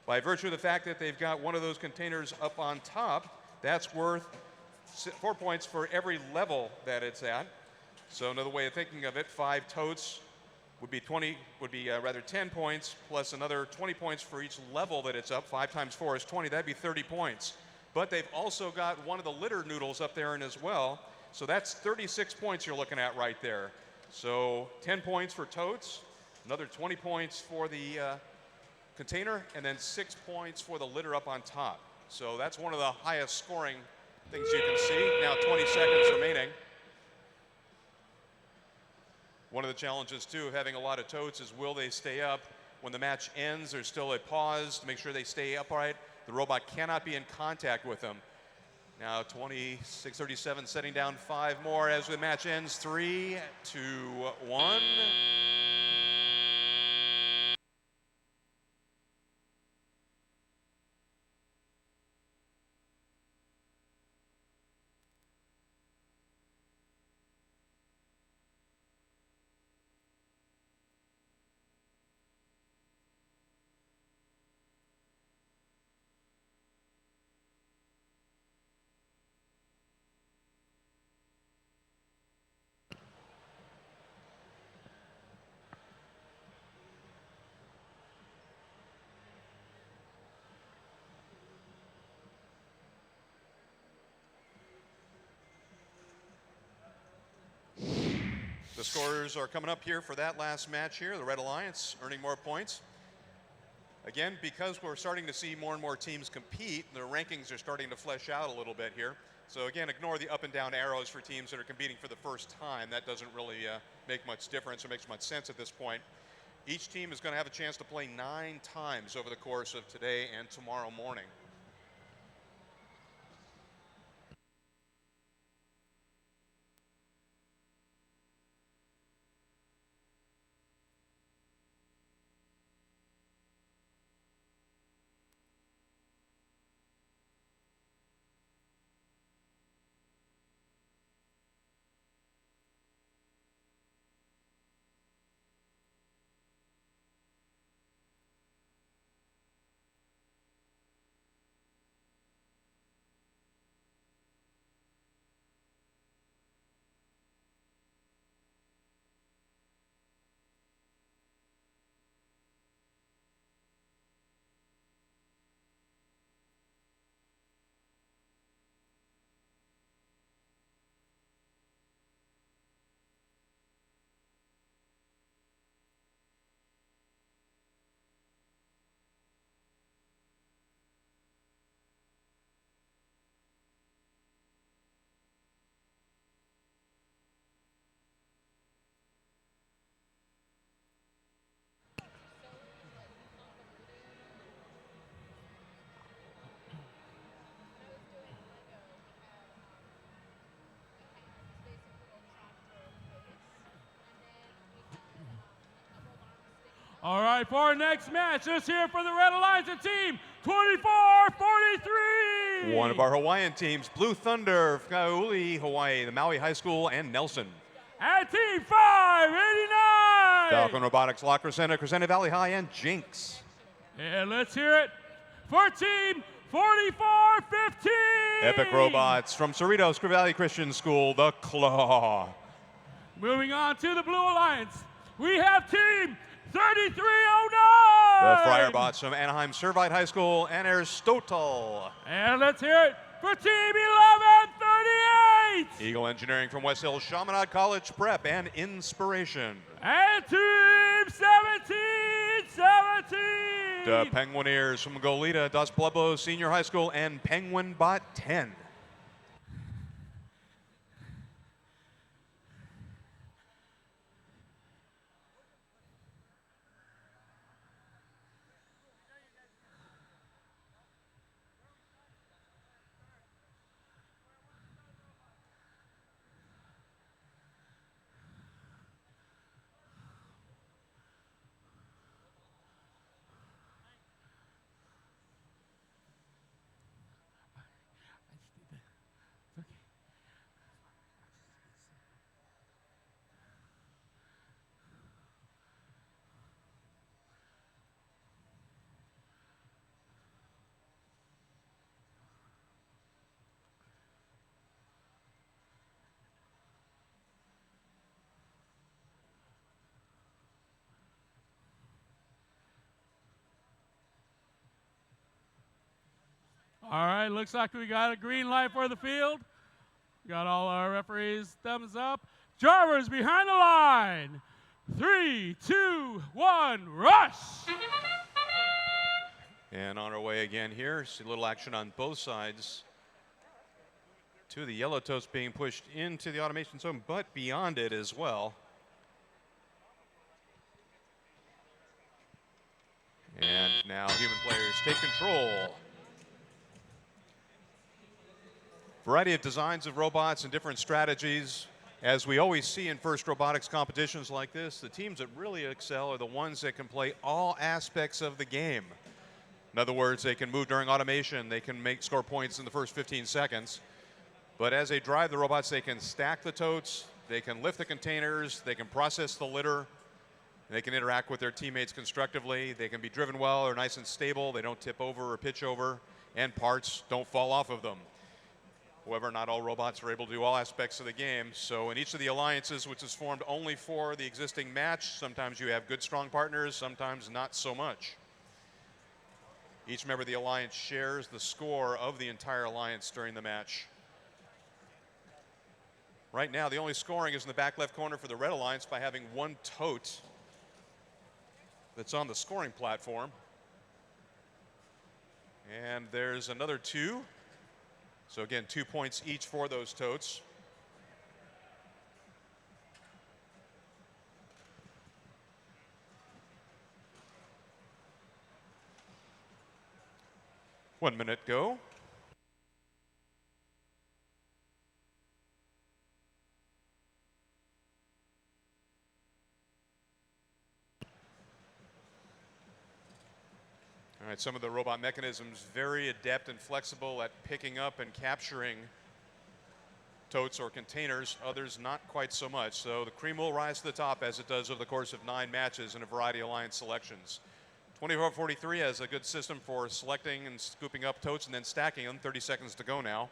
Speaker 3: By virtue of the fact that they've got one of those containers up on top, that's worth 4 points for every level that it's at. So another way of thinking of it, 5 totes would be 10 points, plus another 20 points for each level that it's up. 5 times 4 is 20, that'd be 30 points. But they've also got one of the litter noodles up there in as well. So that's 36 points you're looking at right there. So 10 points for totes, another 20 points for the container, and then 6 points for the litter up on top. So that's one of the highest scoring things you can see. Now 20 seconds remaining. One of the challenges too of having a lot of totes is will they stay up? When the match ends, there's still a pause to make sure they stay upright. The robot cannot be in contact with them. Now 2637 setting down 5 more as the match ends. 3, 2, 1. The scores are coming up here for that last match here. The Red Alliance earning more points. Again, because we're starting to see more and more teams compete, the rankings are starting to flesh out a little bit here. So again, ignore the up and down arrows for teams that are competing for the first time. That doesn't really make much difference or makes much sense at this point. Each team is going to have a chance to play 9 times over the course of today and tomorrow morning.
Speaker 4: All right, for our next match, let's hear for the Red Alliance and team 2443.
Speaker 3: One of our Hawaiian teams, Blue Thunder, Kauli, Hawaii, the Maui High School, and Nelson.
Speaker 4: And team 589.
Speaker 3: Falcon Robotics, La Crescenta Valley High, and Jinx.
Speaker 4: And let's hear it for team 4415.
Speaker 3: Epic Robots from Cerritos Valley Christian School, the Claw.
Speaker 4: Moving on to the Blue Alliance, we have team 3309.
Speaker 3: The Friarbots from Anaheim Servite High School and Aristotle.
Speaker 4: And let's hear it for team 1138.
Speaker 3: Eagle Engineering from West Hills Chaminade College Prep and Inspiration.
Speaker 4: And team 1717.
Speaker 3: The Penguineers from Goleta Dos Pueblos Senior High School and Penguin Bot 10.
Speaker 4: All right, looks like we got a green light for the field. Got all our referees thumbs up. Drivers behind the line. 3, 2, 1, rush!
Speaker 3: And on our way again here, see a little action on both sides. 2 of the yellow toast being pushed into the automation zone, but beyond it as well. And now human players take control. Variety of designs of robots and different strategies. As we always see in FIRST Robotics competitions like this, the teams that really excel are the ones that can play all aspects of the game. In other words, they can move during automation, they can score points in the first 15 seconds. But as they drive the robots, they can stack the totes, they can lift the containers, they can process the litter, they can interact with their teammates constructively, they can be driven well, they're nice and stable, they don't tip over or pitch over, and parts don't fall off of them. However, not all robots are able to do all aspects of the game. So in each of the alliances, which is formed only for the existing match, sometimes you have good, strong partners, sometimes not so much. Each member of the alliance shares the score of the entire alliance during the match. Right now, the only scoring is in the back left corner for the Red Alliance by having 1 tote that's on the scoring platform. And there's another 2 So again, 2 points each for those totes. One minute go. All right, some of the robot mechanisms very adept and flexible at picking up and capturing totes or containers, others not quite so much. So the cream will rise to the top as it does over the course of 9 matches in a variety of alliance selections. 2443 has a good system for selecting and scooping up totes and then stacking them. 30 seconds to go now.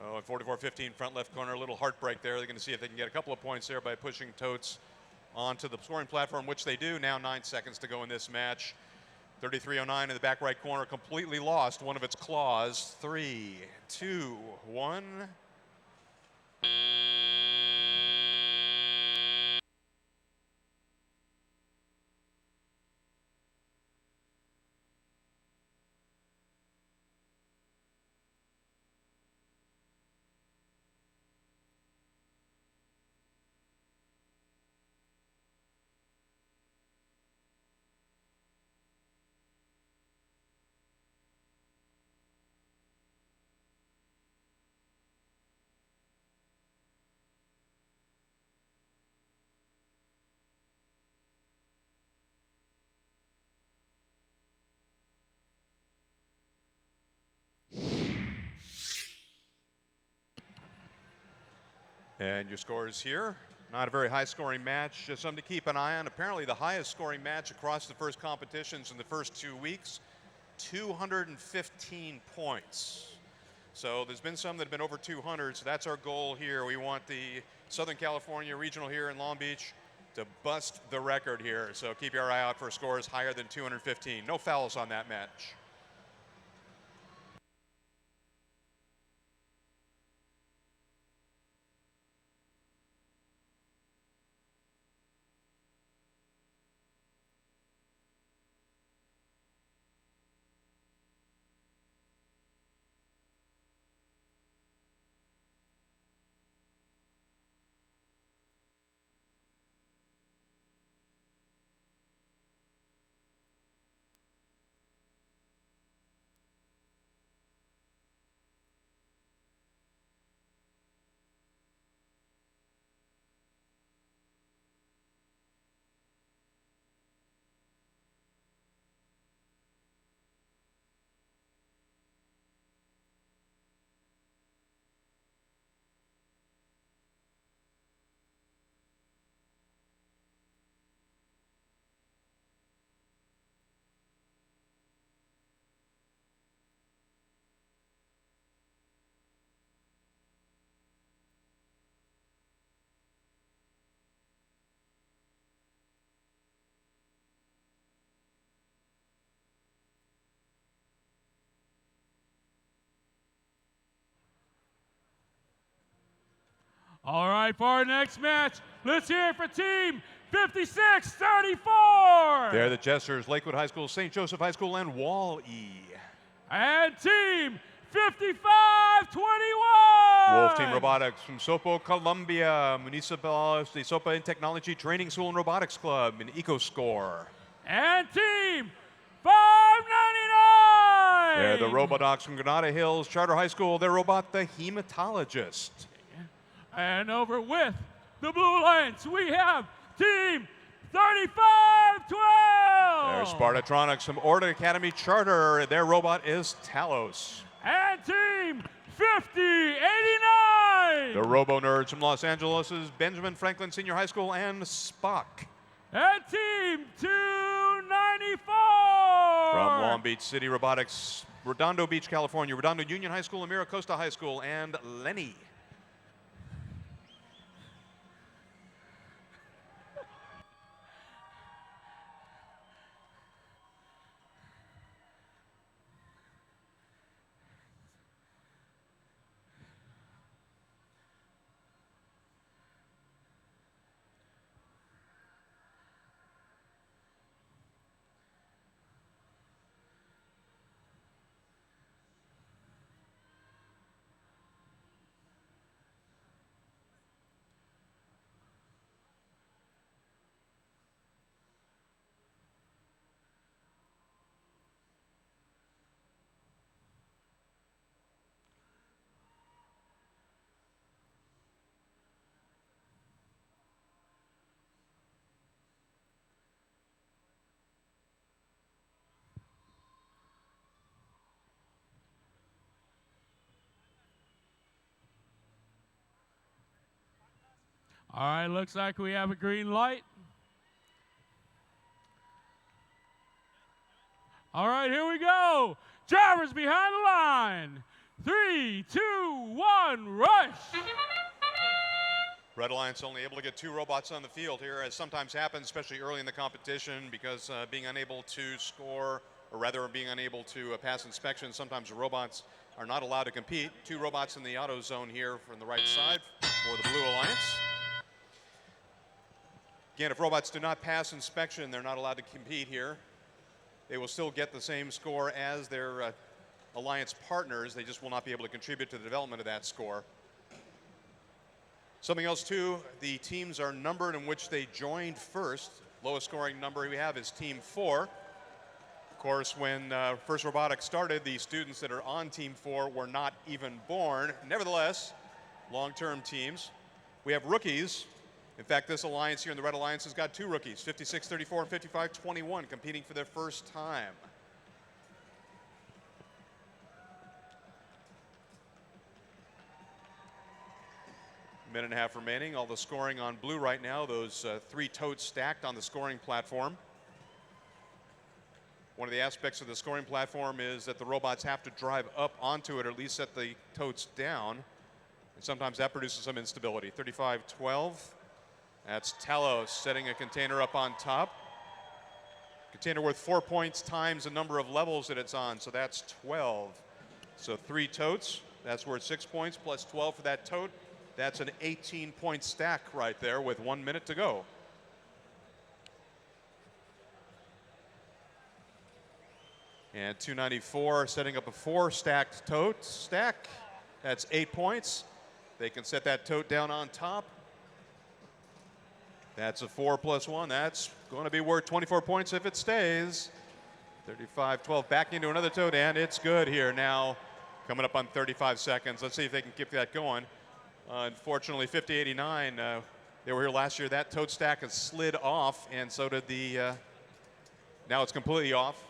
Speaker 3: Oh, and 44-15 front left corner, a little heartbreak there. They're going to see if they can get a couple of points there by pushing totes onto the scoring platform, which they do. Now 9 seconds to go in this match. 3309 in the back right corner, completely lost one of its claws. 3, 2, 1. And your scores here. Not a very high scoring match, just something to keep an eye on. Apparently the highest scoring match across the first competitions in the first 2 weeks, 215 points. So there's been some that have been over 200, so that's our goal here. We want the Southern California Regional here in Long Beach to bust the record here. So keep your eye out for scores higher than 215. No fouls on that match.
Speaker 4: All right, for our next match, let's hear it for Team 5634.
Speaker 3: They're the Jesters, Lakewood High School, St. Joseph High School, and Wall-E.
Speaker 4: And Team 5521.
Speaker 3: Wolf Team Robotics from Sopo, Colombia, Municipal de Sopa and Technology Training School and Robotics Club in EcoScore.
Speaker 4: And Team 599.
Speaker 3: They're the Robodocs from Granada Hills Charter High School. They're Robot the Hematologist.
Speaker 4: And over with the Blue Alliance, we have Team 3512.
Speaker 3: There's Spartatronics from Orta Academy Charter. Their robot is Talos.
Speaker 4: And Team 5089.
Speaker 3: The Robo Nerds from Los Angeles' Benjamin Franklin Senior High School and Spock.
Speaker 4: And Team 294.
Speaker 3: From Long Beach City Robotics, Redondo Beach, California, Redondo Union High School, Amira Costa High School, and Lenny.
Speaker 4: All right, looks like we have a green light. All right, here we go. Drivers behind the line. 3, 2, 1, rush.
Speaker 3: Red Alliance only able to get 2 robots on the field here, as sometimes happens, especially early in the competition, because being unable to score, or rather being unable to pass inspection, sometimes the robots are not allowed to compete. 2 robots in the auto zone here from the right side for the Blue Alliance. Again, if robots do not pass inspection, they're not allowed to compete here. They will still get the same score as their alliance partners. They just will not be able to contribute to the development of that score. Something else too, the teams are numbered in which they joined first. Lowest scoring number we have is Team 4. Of course, when First Robotics started, the students that are on Team 4 were not even born. Nevertheless, long-term teams. We have rookies. In fact, this alliance here in the Red Alliance has got 2 rookies, 56-34 and 55-21, competing for their first time. Minute and a half remaining. All the scoring on blue right now. Those 3 totes stacked on the scoring platform. One of the aspects of the scoring platform is that the robots have to drive up onto it, or at least set the totes down. And sometimes that produces some instability. 35-12. That's Talos setting a container up on top. Container worth 4 points times the number of levels that it's on, so that's 12. So 3 totes, that's worth 6 points, plus 12 for that tote. That's an 18-point stack right there with 1 minute to go. And 294 setting up a 4 stacked tote stack. That's 8 points. They can set that tote down on top. That's a 4 plus 1. That's going to be worth 24 points if it stays. 35-12 back into another tote, and it's good here now. Coming up on 35 seconds. Let's see if they can keep that going. Unfortunately, 50-89, they were here last year. That tote stack has slid off, and so did the, now it's completely off.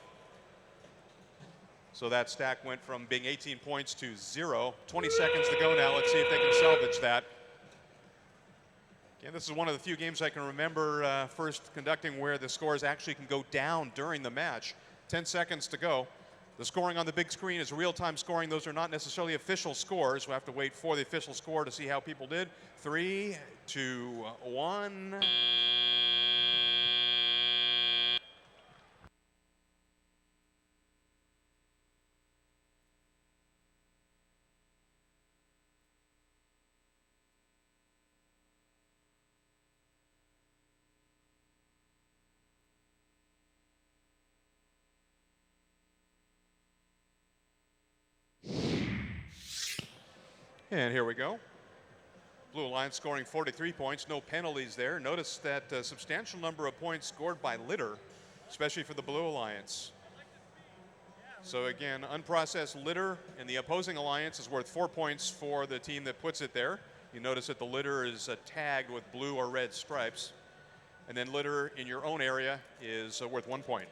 Speaker 3: So that stack went from being 18 points to 0. 20 seconds to go now. Let's see if they can salvage that. Again, this is one of the few games I can remember first conducting where the scores actually can go down during the match. 10 seconds to go. The scoring on the big screen is real-time scoring. Those are not necessarily official scores. We'll have to wait for the official score to see how people did. 3, 2, 1. And here we go. Blue Alliance scoring 43 points, no penalties there. Notice that substantial number of points scored by litter, especially for the Blue Alliance. So again, unprocessed litter in the opposing alliance is worth 4 points for the team that puts it there. You notice that the litter is tagged with blue or red stripes. And then litter in your own area is worth 1 point.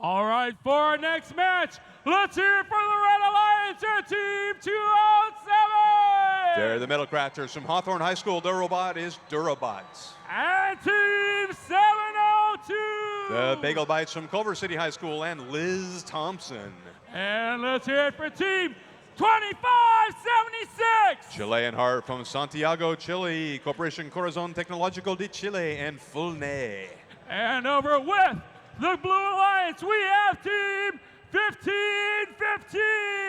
Speaker 4: All right, for our next match, let's hear it for the Red Alliance and Team 207.
Speaker 3: They're the metal crafters from Hawthorne High School. Their robot is Durabots.
Speaker 4: And Team 702.
Speaker 3: The Bagel Bites from Culver City High School and Liz Thompson.
Speaker 4: And let's hear it for Team 2576.
Speaker 3: Chilean Heart from Santiago, Chile. Corporación Corazón Tecnológico de Chile and Fulne.
Speaker 4: And over with the Blue Alliance, we have Team 1515.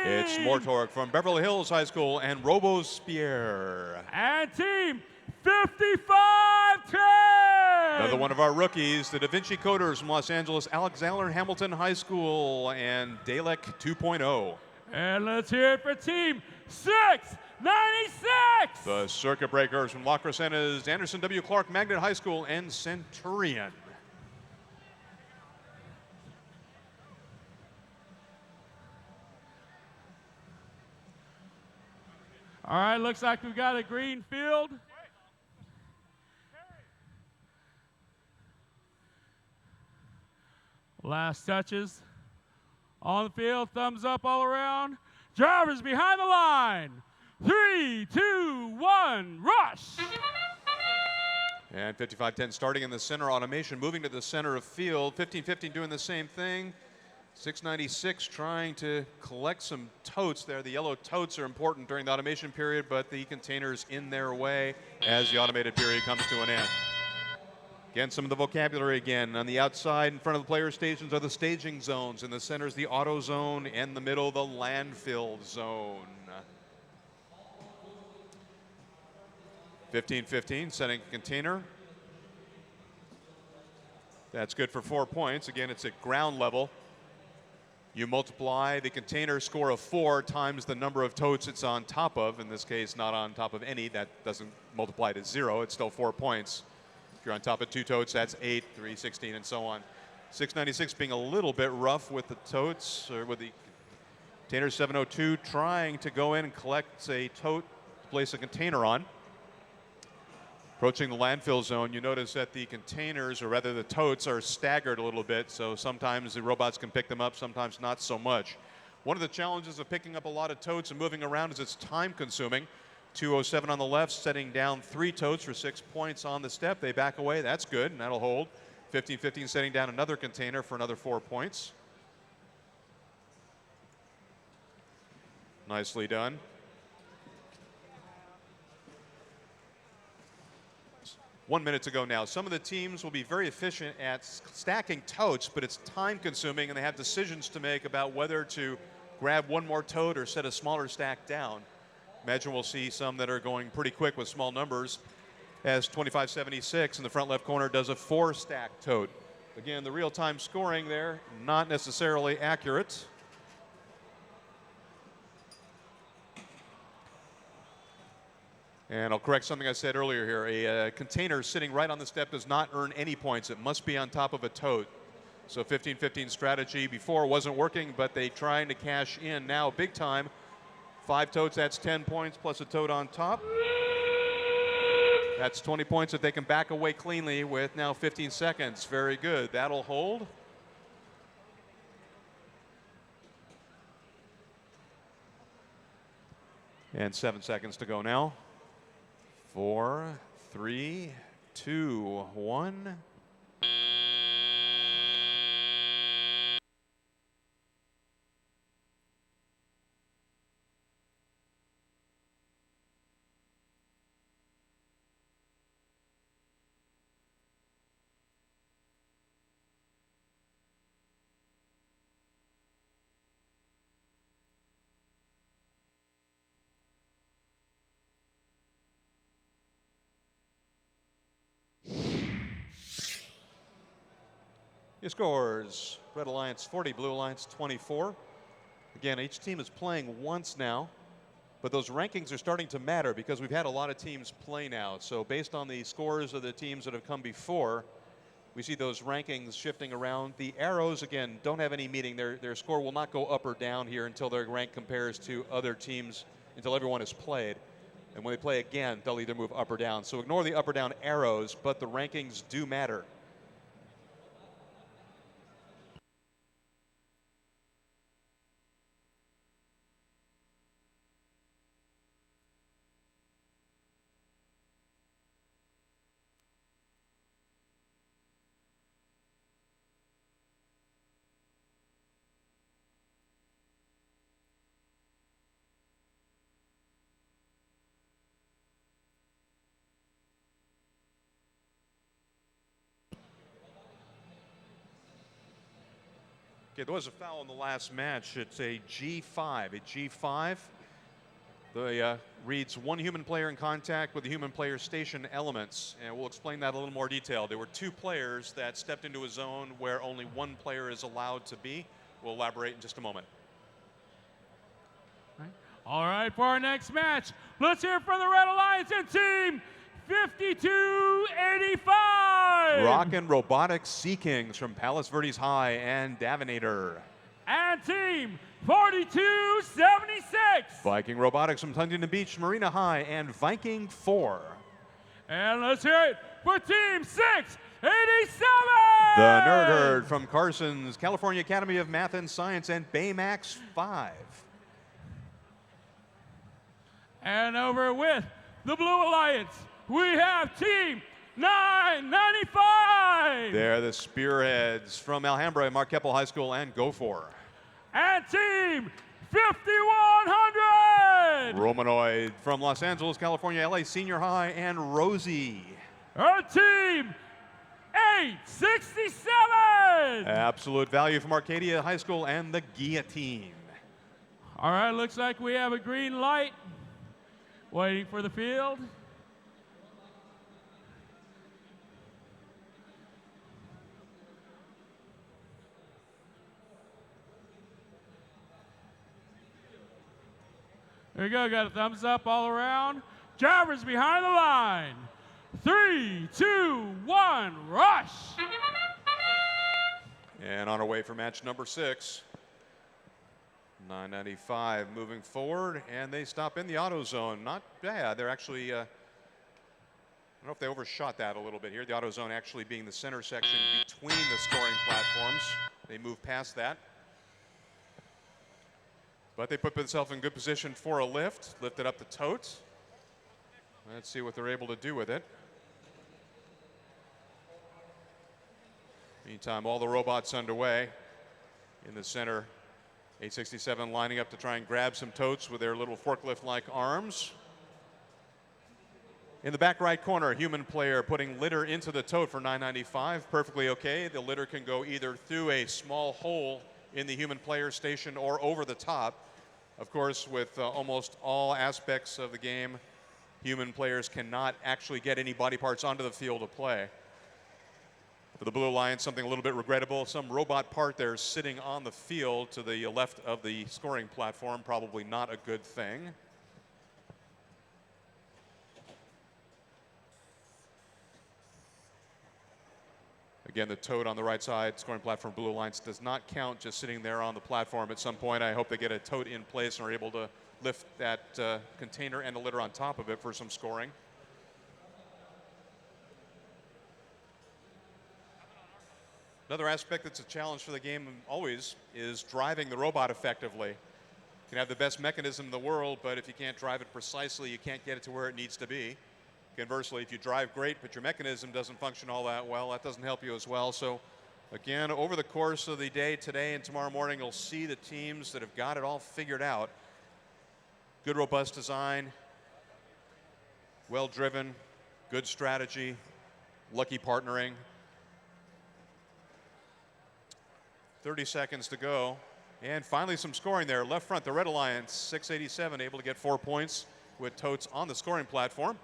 Speaker 3: It's Mortork from Beverly Hills High School and RoboSpear.
Speaker 4: And Team 5510.
Speaker 3: Another one of our rookies, the Da Vinci Coders from Los Angeles, Alexander Hamilton High School and Dalek 2.0.
Speaker 4: And let's hear it for Team 696.
Speaker 3: The Circuit Breakers from La Crescena's Anderson W. Clark Magnet High School and Centurion.
Speaker 4: All right, looks like we've got a green field. Last touches on the field, thumbs up all around. Drivers behind the line. 3, 2, 1, rush.
Speaker 3: And 5510 starting in the center, automation moving to the center of field. 1515 doing the same thing. 696 trying to collect some totes there. The yellow totes are important during the automation period, but the containers in their way as the automated period comes to an end. Again, some of the vocabulary again. On the outside, in front of the player stations are the staging zones. In the center is the auto zone. In the middle, the landfill zone. 1515 setting container. That's good for 4 points. Again, it's at ground level. You multiply the container score of 4 times the number of totes it's on top of. In this case, not on top of any. That doesn't multiply to 0. It's still 4 points. If you're on top of 2 totes, that's 8, 3, 16, and so on. 696 being a little bit rough with the totes, or with the container. 702 trying to go in and collect a tote to place a container on. Approaching the landfill zone, you notice that the containers, or rather the totes, are staggered a little bit, so sometimes the robots can pick them up, sometimes not so much. One of the challenges of picking up a lot of totes and moving around is it's time consuming. 207 on the left, setting down 3 totes for 6 points on the step. They back away, that's good, and that'll hold. 1515 setting down another container for another 4 points. Nicely done. 1 minute to go now. Some of the teams will be very efficient at stacking totes, but it's time consuming and they have decisions to make about whether to grab one more tote or set a smaller stack down. Imagine we'll see some that are going pretty quick with small numbers, as 2576 in the front left corner does a 4-stack tote. Again, the real-time scoring there, not necessarily accurate. And I'll correct something I said earlier here. A container sitting right on the step does not earn any points. It must be on top of a tote. So 1515 strategy before wasn't working, but they trying to cash in now big time. 5 totes, that's 10 points plus a tote on top. That's 20 points that they can back away cleanly with now 15 seconds. Very good. That'll hold. And 7 seconds to go now. 4, 3, 2, 1. Your scores, Red Alliance 40, Blue Alliance 24. Again, each team is playing once now, but those rankings are starting to matter because we've had a lot of teams play now. So based on the scores of the teams that have come before, we see those rankings shifting around. The arrows, again, don't have any meaning. Their score will not go up or down here until their rank compares to other teams, until everyone has played. And when they play again, they'll either move up or down. So ignore the up or down arrows, but the rankings do matter. Okay, there was a foul in the last match. It's a G5. A G5 reads one human player in contact with the human player station elements, and we'll explain that a little more detail. There were two players that stepped into a zone where only one player is allowed to be. We'll elaborate in just a moment.
Speaker 4: All right, for our next match, let's hear from the Red Alliance and Team 5285.
Speaker 3: Rockin' Robotics Sea Kings from Palos Verdes High and Davinator.
Speaker 4: And Team 4276.
Speaker 3: Viking Robotics from Huntington Beach, Marina High, and Viking 4.
Speaker 4: And let's hear it for Team 687.
Speaker 3: The Nerd Herd from Carson's California Academy of Math and Science and Baymax 5.
Speaker 4: And over with the Blue Alliance, we have Team 995.
Speaker 3: They're the Spearheads from Alhambra, Mark Keppel High School, and Go4.
Speaker 4: And Team 5100.
Speaker 3: Romanoid from Los Angeles, California, LA Senior High, and Rosie.
Speaker 4: Our Team 867.
Speaker 3: Absolute Value from Arcadia High School and the Guillotine.
Speaker 4: All right, looks like we have a green light. Waiting for the field. There you go, got a thumbs up all around. Drivers behind the line. 3, 2, 1, rush!
Speaker 3: And on our way for match number 6. 995 moving forward, and they stop in the auto zone. Not bad. They're actually, I don't know if they overshot that a little bit here. The auto zone actually being the center section between the scoring platforms. They move past that. But they put themselves in good position for a lift. Lifted up the tote. Let's see what they're able to do with it. Meantime, all the robots underway in the center. 867 lining up to try and grab some totes with their little forklift-like arms. In the back right corner, human player putting litter into the tote for 995. Perfectly okay. The litter can go either through a small hole in the human player station or over the top. Of course, with almost all aspects of the game, human players cannot actually get any body parts onto the field to play. For the Blue Alliance, something a little bit regrettable. Some robot part there sitting on the field to the left of the scoring platform. Probably not a good thing. Again, the toad on the right side, scoring platform Blue Alliance does not count just sitting there on the platform. At some point, I hope they get a toad in place and are able to lift that container and the litter on top of it for some scoring. Another aspect that's a challenge for the game always is driving the robot effectively. You can have the best mechanism in the world, but if you can't drive it precisely, you can't get it to where it needs to be. Conversely, if you drive great, but your mechanism doesn't function all that well, that doesn't help you as well. So again, over the course of the day today and tomorrow morning, you'll see the teams that have got it all figured out. Good, robust design, well-driven, good strategy, lucky partnering. 30 seconds to go. And finally some scoring there. Left front, the Red Alliance, 687, able to get 4 points with totes on the scoring platform.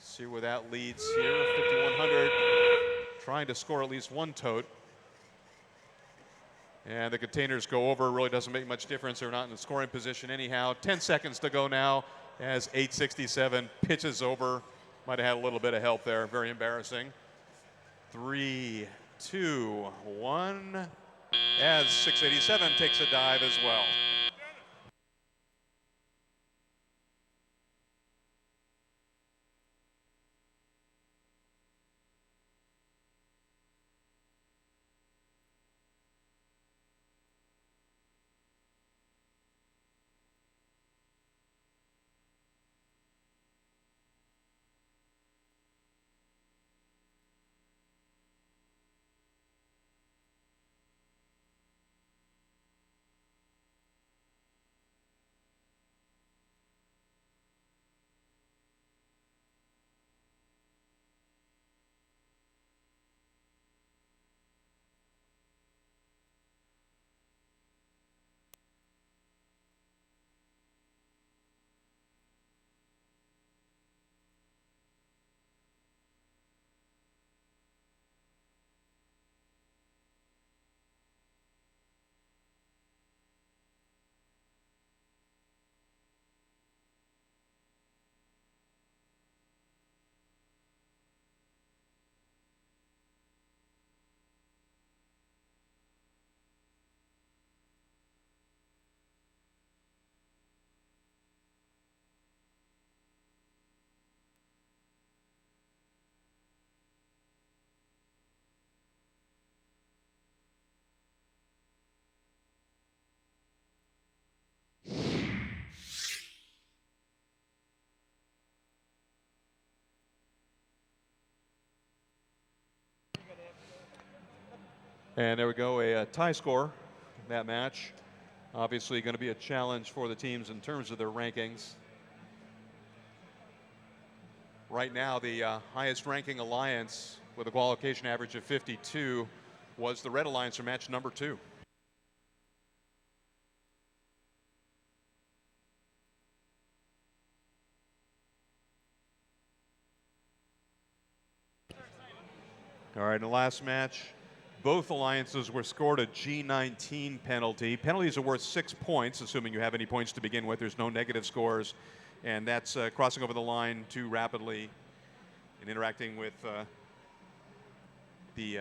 Speaker 3: See where that leads here. 5100 trying to score at least one tote. And the containers go over. Really doesn't make much difference. They're not in the scoring position anyhow. 10 seconds to go now as 867 pitches over. Might have had a little bit of help there. Very embarrassing. 3, 2, 1, as 687 takes a dive as well. And there we go, a tie score in that match. Obviously going to be a challenge for the teams in terms of their rankings. Right now, the highest ranking alliance with a qualification average of 52 was the Red Alliance for match number 2. All right, in the last match, both alliances were scored a G19 penalty. Penalties are worth 6 points, assuming you have any points to begin with. There's no negative scores, and that's crossing over the line too rapidly and interacting with the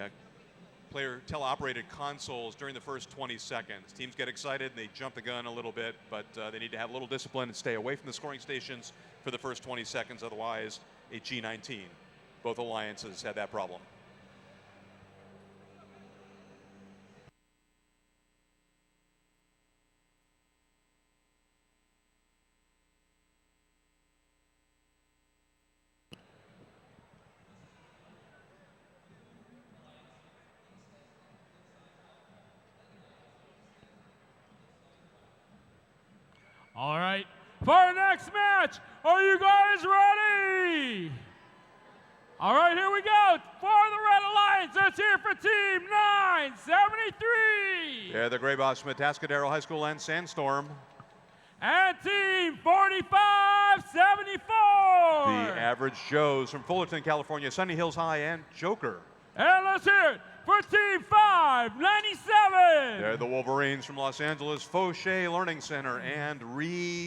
Speaker 3: player teleoperated consoles during the first 20 seconds. Teams get excited and they jump the gun a little bit, but they need to have a little discipline and stay away from the scoring stations for the first 20 seconds, otherwise a G19. Both alliances had that problem.
Speaker 4: All right, for our next match, are you guys ready? All right, here we go. For the Red Alliance, let's hear for Team 973.
Speaker 3: Yeah, the Gray Boss from Atascadero High School and Sandstorm.
Speaker 4: And Team 4574.
Speaker 3: The Average Joes from Fullerton, California, Sunny Hills High, and Joker.
Speaker 4: And let's hear it for Team 597.
Speaker 3: They're the Wolverines from Los Angeles, Fauché Learning Center, and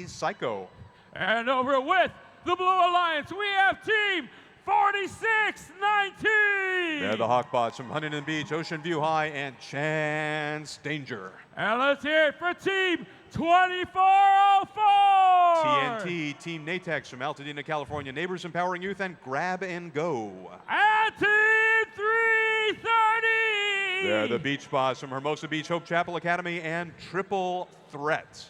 Speaker 3: Psycho.
Speaker 4: And over with the Blue Alliance, we have Team 4619.
Speaker 3: They're the Hawkbots from Huntington Beach, Ocean View High, and Chance Danger.
Speaker 4: And let's hear it for Team 2404.
Speaker 3: TNT, Team Natex from Altadena, California, Neighbors Empowering Youth, and Grab and Go.
Speaker 4: And Team 330.
Speaker 3: They're the Beach Boss from Hermosa Beach, Hope Chapel Academy, and Triple Threat.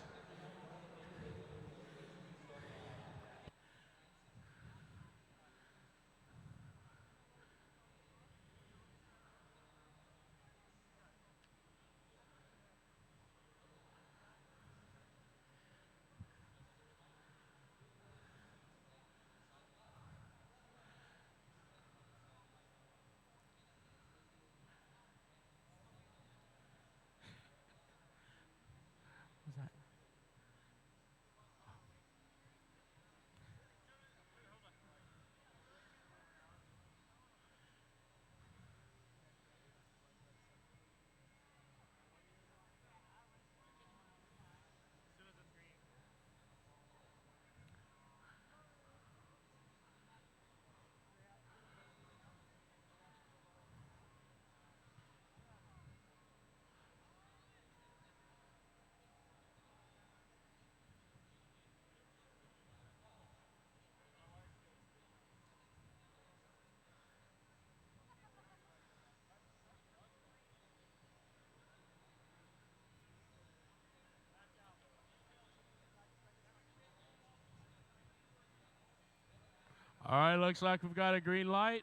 Speaker 4: All right, looks like we've got a green light.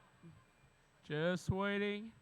Speaker 4: Just waiting.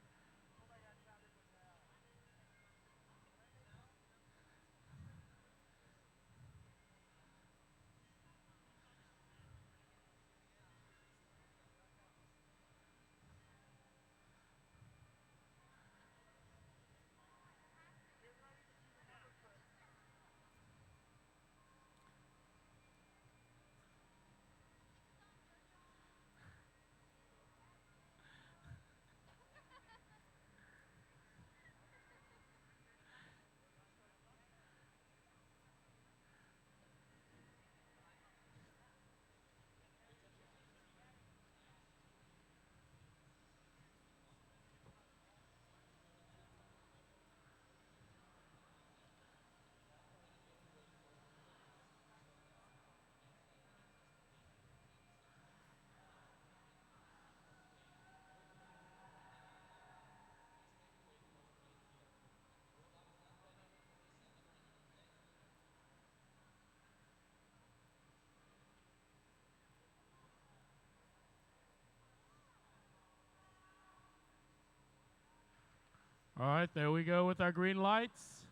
Speaker 4: All right, there we go with our green lights.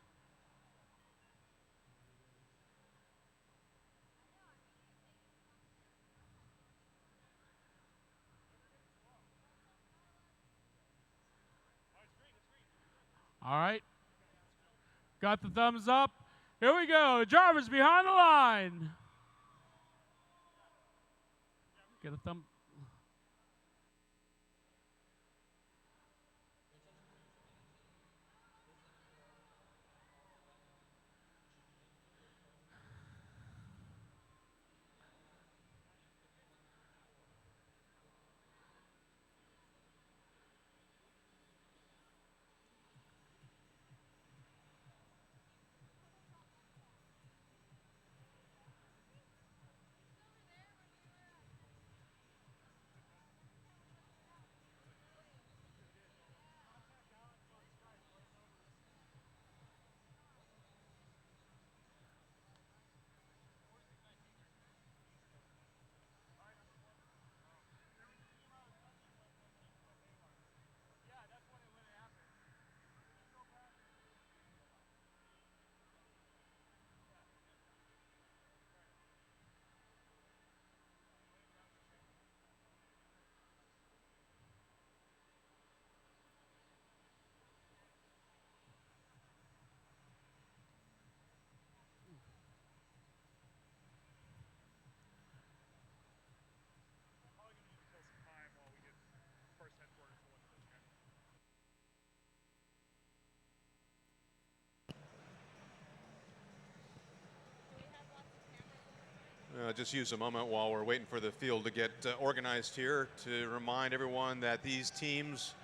Speaker 4: All right. Got the thumbs up. Here we go. Drivers behind the line. Get a thumb.
Speaker 3: Just use a moment while we're waiting for the field to get organized here to remind everyone that these teams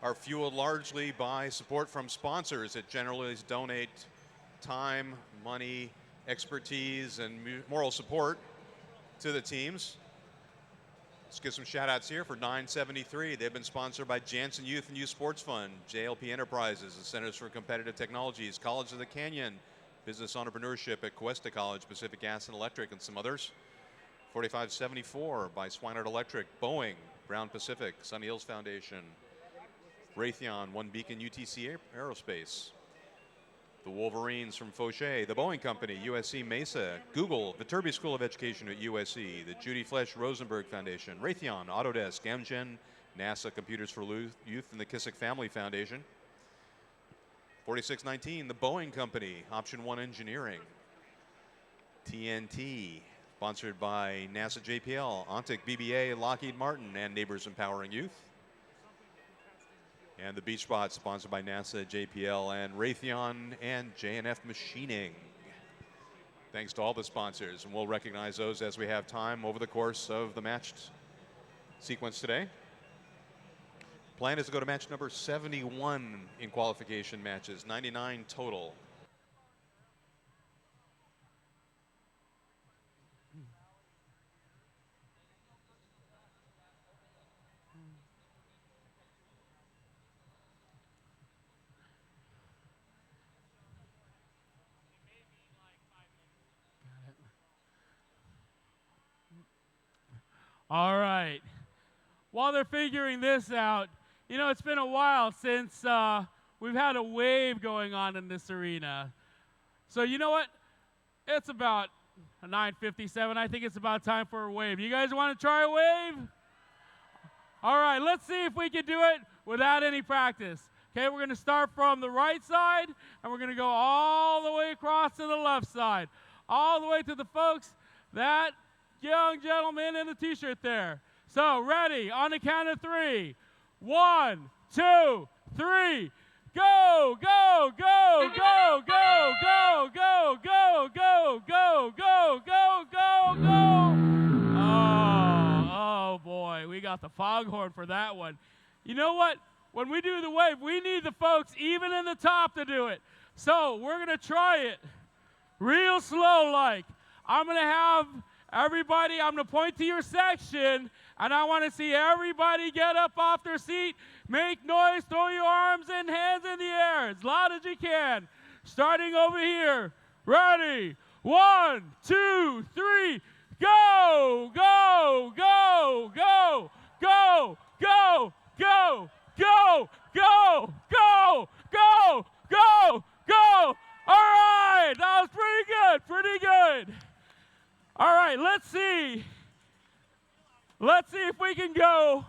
Speaker 3: are fueled largely by support from sponsors that generally donate time, money, expertise, and moral support to the teams. Let's give some shout outs here for 973. They've been sponsored by Janssen Youth and Youth Sports Fund, JLP Enterprises, the Centers for Competitive Technologies, College of the Canyon, Business Entrepreneurship at Cuesta College, Pacific Gas and Electric, and some others. 4574 by Swinehart Electric, Boeing, Brown Pacific, Sunny Hills Foundation, Raytheon, One Beacon, UTC Aerospace, the Wolverines from Fauché, the Boeing Company, USC Mesa, Google, Viterbi School of Education at USC, the Judy Flesch Rosenberg Foundation, Raytheon, Autodesk, Amgen, NASA Computers for Youth, and the Kissick Family Foundation. 4619, the Boeing Company, Option One Engineering, TNT, sponsored by NASA JPL, Ontic BBA, Lockheed Martin, and Neighbors Empowering Youth. And the Beach Spot, sponsored by NASA, JPL, and Raytheon and J&F Machining. Thanks to all the sponsors, and we'll recognize those as we have time over the course of the match sequence today. Plan is to go to match number 71 in qualification matches, 99 total.
Speaker 4: All right. While they're figuring this out, you know, it's been a while since we've had a wave going on in this arena. So you know what? It's about 9:57. I think it's about time for a wave. You guys want to try a wave? All right, let's see if we can do it without any practice. Okay, we're going to start from the right side, and we're going to go all the way across to the left side, all the way to the folks, that young gentleman in the t-shirt there. So, ready, on the count of 3. 1, 2, 3. Go, go, go, go, go, go, go, go, go, go, go, go, go, go. Oh, boy, we got the foghorn for that one. You know what? When we do the wave, we need the folks even in the top to do it. So, we're going to try it real slow like. I'm going to have everybody, I'm going to point to your section, and I want to see everybody get up off their seat, make noise, throw your arms and hands in the air as loud as you can. Starting over here. Ready? 1, 2, 3. Go, go, go, go, go, go, go, go, go, go, go, right, that was pretty good, pretty good. All right, let's see. Let's see if we can go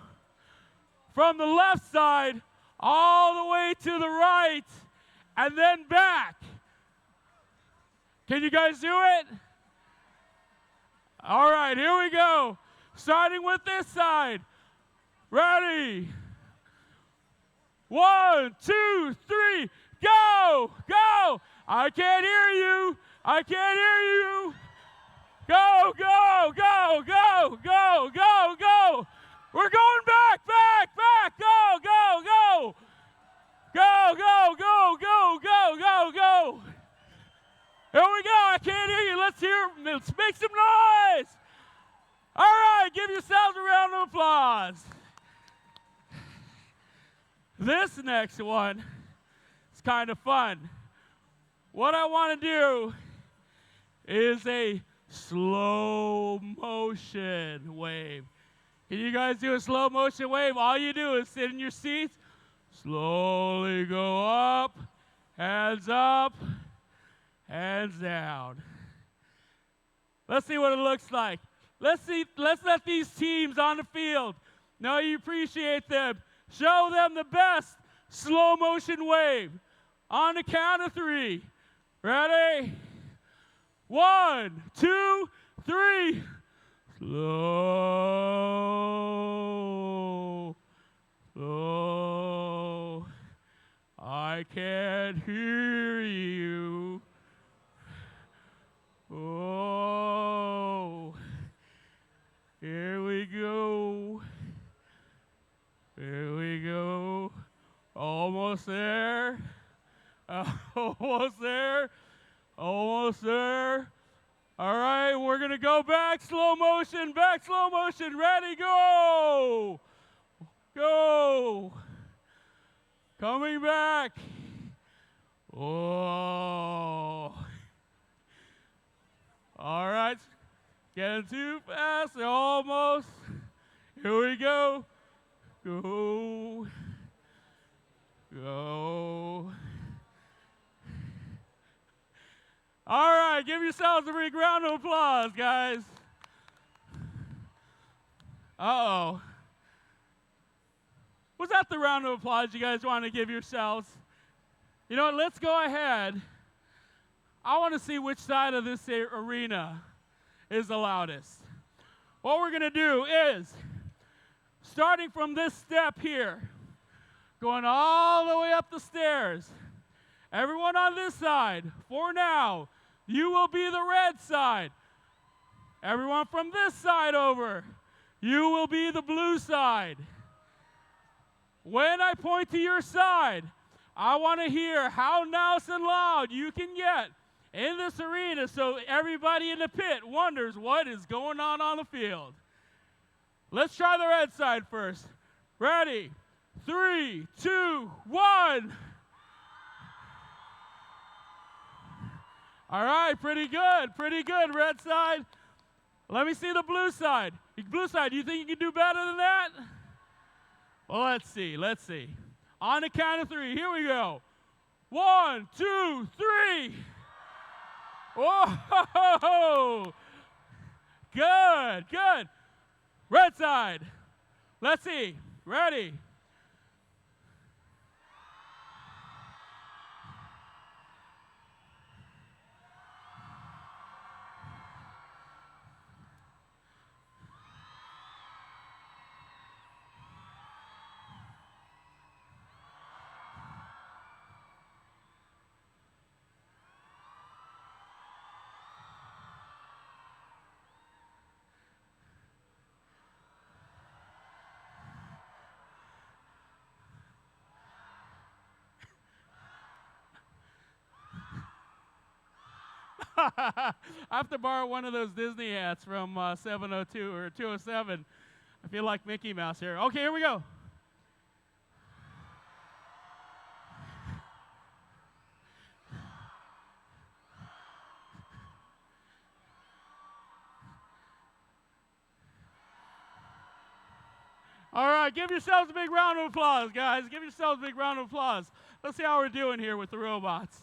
Speaker 4: from the left side all the way to the right and then back. Can you guys do it? All right, here we go. Starting with this side. Ready? 1, 2, 3, go! Go! I can't hear you. I can't hear you. Go, go, go, go, go, go, go. We're going back, back, back. Go, go, go. Go, go, go, go, go, go, go. Here we go. I can't hear you. Let's make some noise. All right, give yourselves a round of applause. This next one is kind of fun. What I want to do is a slow motion wave. Can you guys do a slow motion wave? All you do is sit in your seats, slowly go up, hands down. Let's see what it looks like. Let's let these teams on the field know you appreciate them. Show them the best slow motion wave. On the count of 3. Ready? 1, 2, 3. Slow. Slow. I can't hear you. Oh. Here we go. Here we go. Almost there. Almost there. Almost there. All right, we're going to go back slow motion. Back slow motion. Ready, go. Go. Coming back. Oh. All right. Getting too fast. Almost. Here we go. Go. Go. All right, give yourselves a big round of applause, guys. Uh-oh. Was that the round of applause you guys want to give yourselves? You know what, let's go ahead. I want to see which side of this arena is the loudest. What we're going to do is, starting from this step here, going all the way up the stairs, everyone on this side, for now, you will be the red side. Everyone from this side over, you will be the blue side. When I point to your side, I want to hear how nice and loud you can get in this arena so everybody in the pit wonders what is going on the field. Let's try the red side first. Ready? 3, 2, 1. All right, pretty good, red side. Let me see the blue side. Blue side, do you think you can do better than that? Well, let's see. On the count of 3, here we go. 1, 2, 3. Whoa! Good. Red side. Let's see. Ready? I have to borrow one of those Disney hats from 702 or 207. I feel like Mickey Mouse here. Okay, here we go. All right, give yourselves a big round of applause, guys. Give yourselves a big round of applause. Let's see how we're doing here with the robots.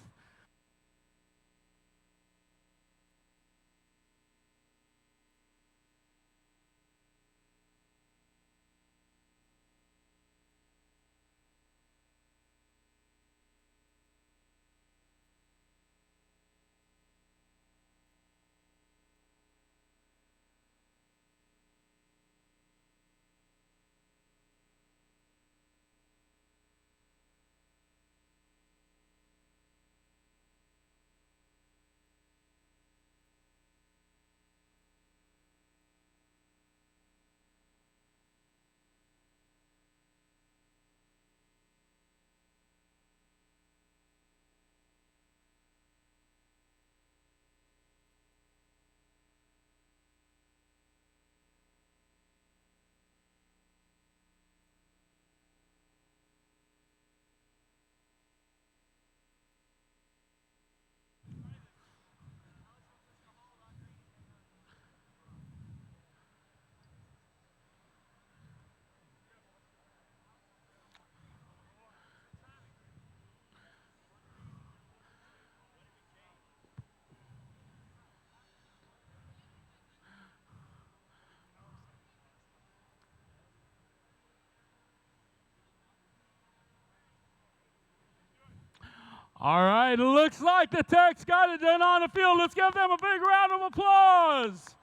Speaker 4: All right, looks like the Techs got it done on the field. Let's give them a big round of applause.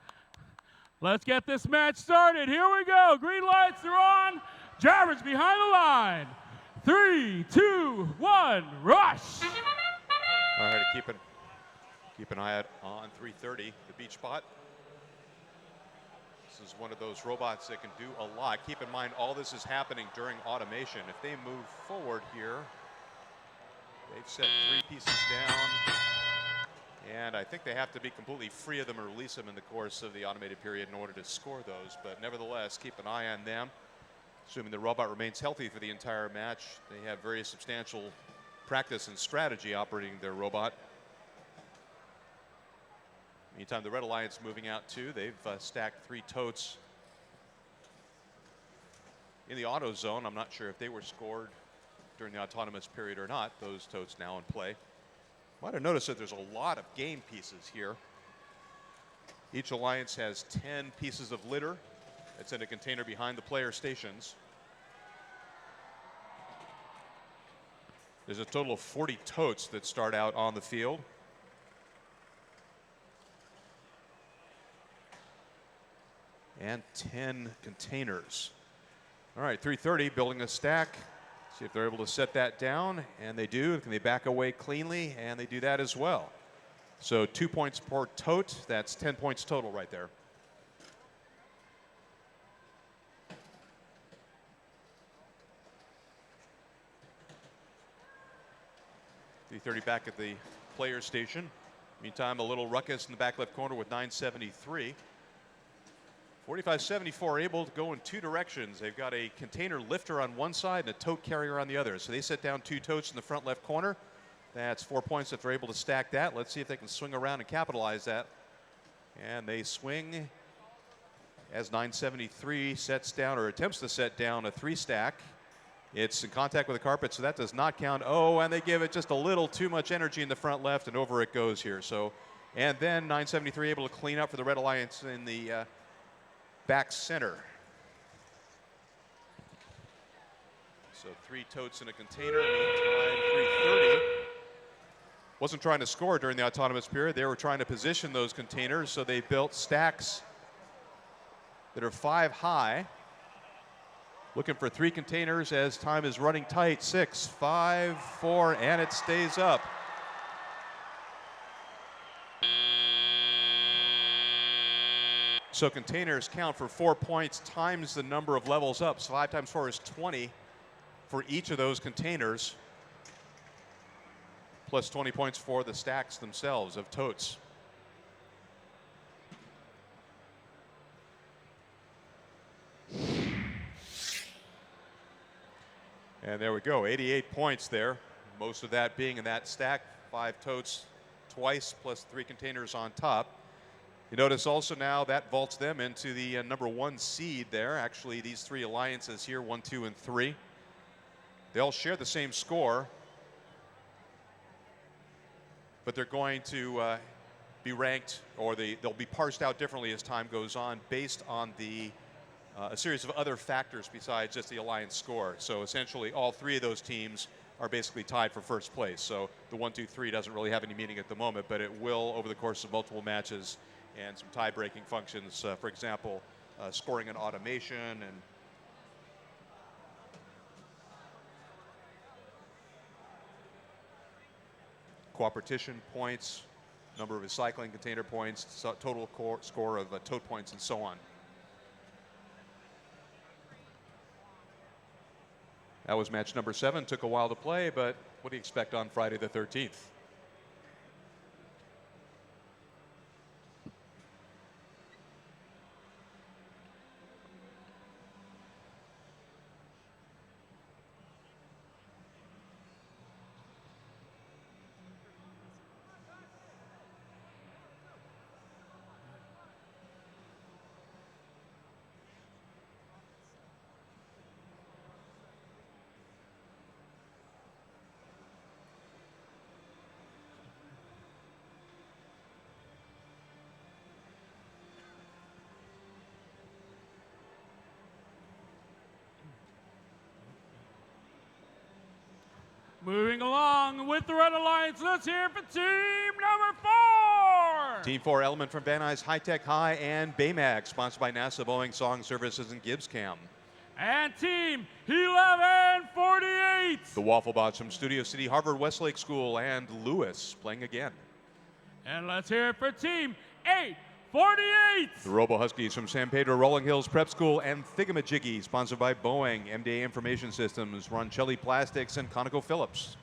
Speaker 4: Let's get this match started. Here we go. Green lights are on. Jabbers behind the line. 3, 2, 1, rush.
Speaker 3: All right, keep an eye out on 330, the beach spot. This is one of those robots that can do a lot. Keep in mind, all this is happening during automation. If they move forward here, they've set 3 pieces down. And I think they have to be completely free of them or release them in the course of the automated period in order to score those. But nevertheless, keep an eye on them. Assuming the robot remains healthy for the entire match, they have very substantial practice and strategy operating their robot. Meantime, the Red Alliance moving out too. They've stacked 3 totes in the auto zone. I'm not sure if they were scored during the autonomous period or not. Those totes now in play. Might have noticed that there's a lot of game pieces here. Each alliance has 10 pieces of litter that's in a container behind the player stations. There's a total of 40 totes that start out on the field. And 10 containers. All right, 330 building a stack. See if they're able to set that down, and they do. Can they back away cleanly? And they do that as well. So 2 points per tote. That's 10 points total right there. .330 back at the player station. Meantime, a little ruckus in the back left corner with 973. 4574 able to go in 2 directions. They've got a container lifter on one side and a tote carrier on the other. So they set down 2 totes in the front left corner. That's 4 points if they're able to stack that. Let's see if they can swing around and capitalize that. And they swing as 973 sets down or attempts to set down a 3 stack. It's in contact with the carpet, so that does not count. Oh, and they give it just a little too much energy in the front left, and over it goes here. So, and then 973 able to clean up for the Red Alliance in the back center. So 3 totes in a container. Meantime, 330 wasn't trying to score during the autonomous period. They were trying to position those containers, so they built stacks that are 5 high. Looking for 3 containers as time is running tight. 6, 5, 4, and it stays up. So containers count for 4 points times the number of levels up. So 5 times 4 is 20 for each of those containers. Plus 20 points for the stacks themselves of totes. And there we go, 88 points there. Most of that being in that stack, 5 totes twice, plus 3 containers on top. You notice also now that vaults them into the number 1 seed there. Actually, these 3 alliances here, 1, 2, and 3. They all share the same score, but they're going to be ranked, or they'll be parsed out differently as time goes on based on the a series of other factors besides just the alliance score. So essentially all 3 of those teams are basically tied for first place. So the 1, 2, 3 doesn't really have any meaning at the moment, but it will over the course of multiple matches and some tie-breaking functions. For example, scoring an automation and cooperation points, number of recycling container points, total score of tote points, and so on. That was match number 7. Took a while to play, but what do you expect on Friday the 13th?
Speaker 4: Moving along with with the Red Alliance, let's hear it for team number 4.
Speaker 3: Team 4 Element from Van Nuys High Tech High and Baymax, sponsored by NASA, Boeing, Song Services, and Gibbs Cam.
Speaker 4: And team 1148.
Speaker 3: The Wafflebots from Studio City, Harvard Westlake School, and Lewis playing again.
Speaker 4: And let's hear it for team 848.
Speaker 3: The Robo Huskies from San Pedro Rolling Hills Prep School and Thigamajiggy, sponsored by Boeing, MDA Information Systems, Roncelli Plastics, and ConocoPhillips.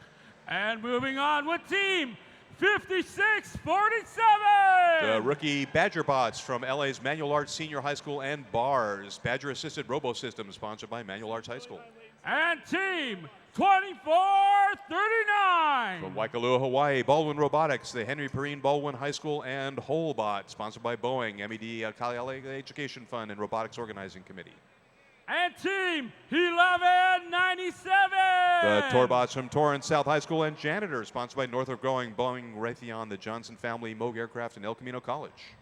Speaker 4: And moving on with team 5647.
Speaker 3: The rookie Badger Bots from LA's Manual Arts Senior High School and Bars, Badger Assisted Robo Systems, sponsored by Manual Arts High School.
Speaker 4: And team 2439.
Speaker 3: From Waikalua, Hawaii, Baldwin Robotics, the Henry Perrine Baldwin High School and Holbot, sponsored by Boeing, MED, Kaliale Education Fund, and Robotics Organizing Committee.
Speaker 4: And team 1197.
Speaker 3: The Torbots from Torrance South High School and Janitors, sponsored by Northrop Grumman, Boeing, Raytheon, the Johnson Family, Moog Aircraft, and El Camino College.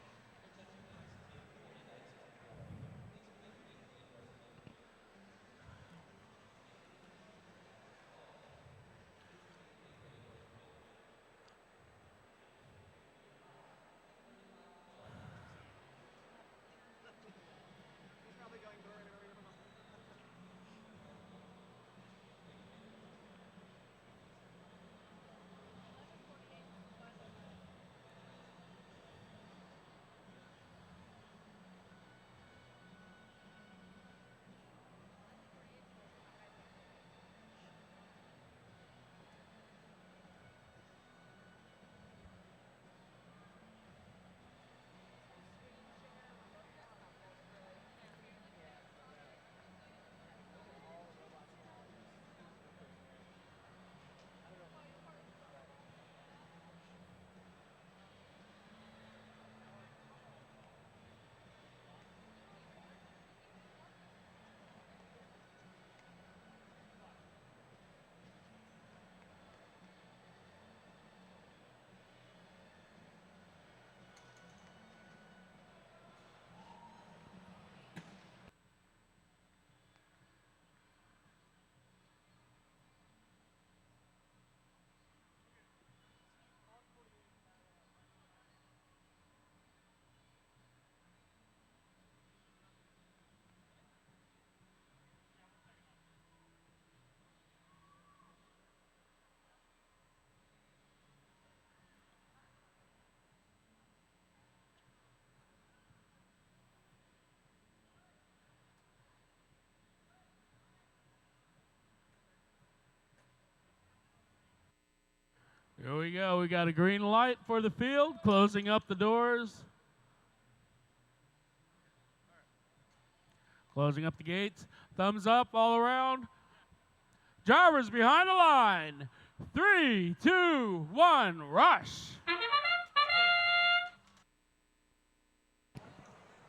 Speaker 4: Here we go. We got a green light for the field, closing up the doors. Closing up the gates. Thumbs up all around. Drivers behind the line. 3, 2, 1, rush.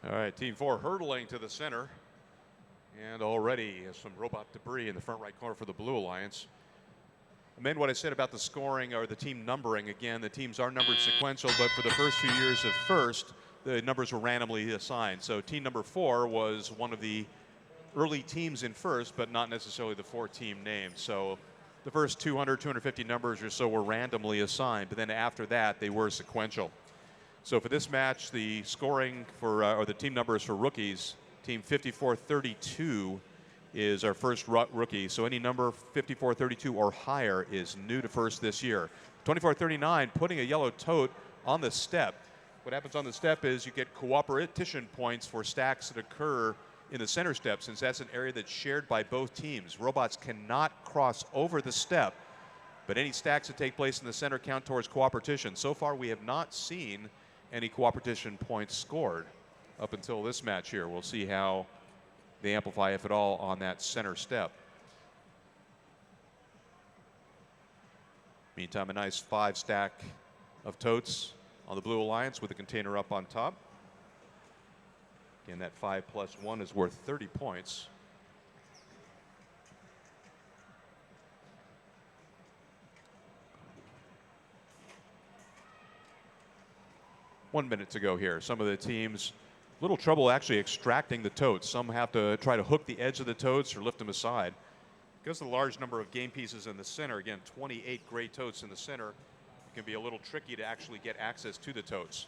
Speaker 3: All right, Team 4 hurtling to the center. And already some robot debris in the front right corner for the Blue Alliance. I meant what I said about the scoring or the team numbering. Again, the teams are numbered sequential, but for the first few years of first, the numbers were randomly assigned. So team number 4 was one of the early teams in first, but not necessarily the 4-team name. So the first 200, 250 numbers or so were randomly assigned, but then after that, they were sequential. So for this match, the scoring for, or the team numbers for rookies, team 5432 is our first rookie. So any number 5432 or higher is new to first this year. 2439 putting a yellow tote on the step. What happens on the step is you get cooperation points for stacks that occur in the center step, since that's an area that's shared by both teams. Robots cannot cross over the step, but any stacks that take place in the center count towards cooperation. So far, we have not seen any cooperation points scored up until this match here. We'll see how they amplify, if at all, on that center step. Meantime, a nice 5-stack of totes on the Blue Alliance with a container up on top. Again, that 5+1 is worth 30 points. One minute to go here. Some of the teams, little trouble actually extracting the totes. Some have to try to hook the edge of the totes or lift them aside. Because of the large number of game pieces in the center, again, 28 gray totes in the center, it can be a little tricky to actually get access to the totes.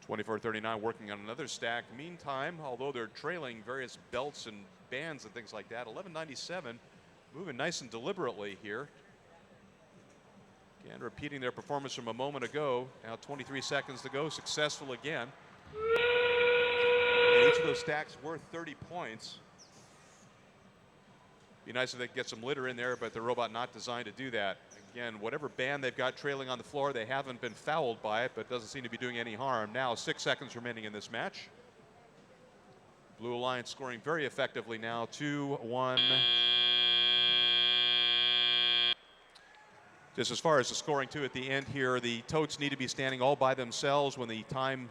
Speaker 3: (24:39) working on another stack. Meantime, although they're trailing various belts and bands and things like that, 11:97 moving nice and deliberately here. Again, repeating their performance from a moment ago. Now 23 seconds to go, successful again. And each of those stacks worth 30 points. Be nice if they could get some litter in there, but the robot not designed to do that. Again, whatever band they've got trailing on the floor, they haven't been fouled by it, but doesn't seem to be doing any harm. Now 6 seconds remaining in this match. Blue Alliance scoring very effectively now, 2-1. Just as far as the scoring too at the end here, the totes need to be standing all by themselves. When the time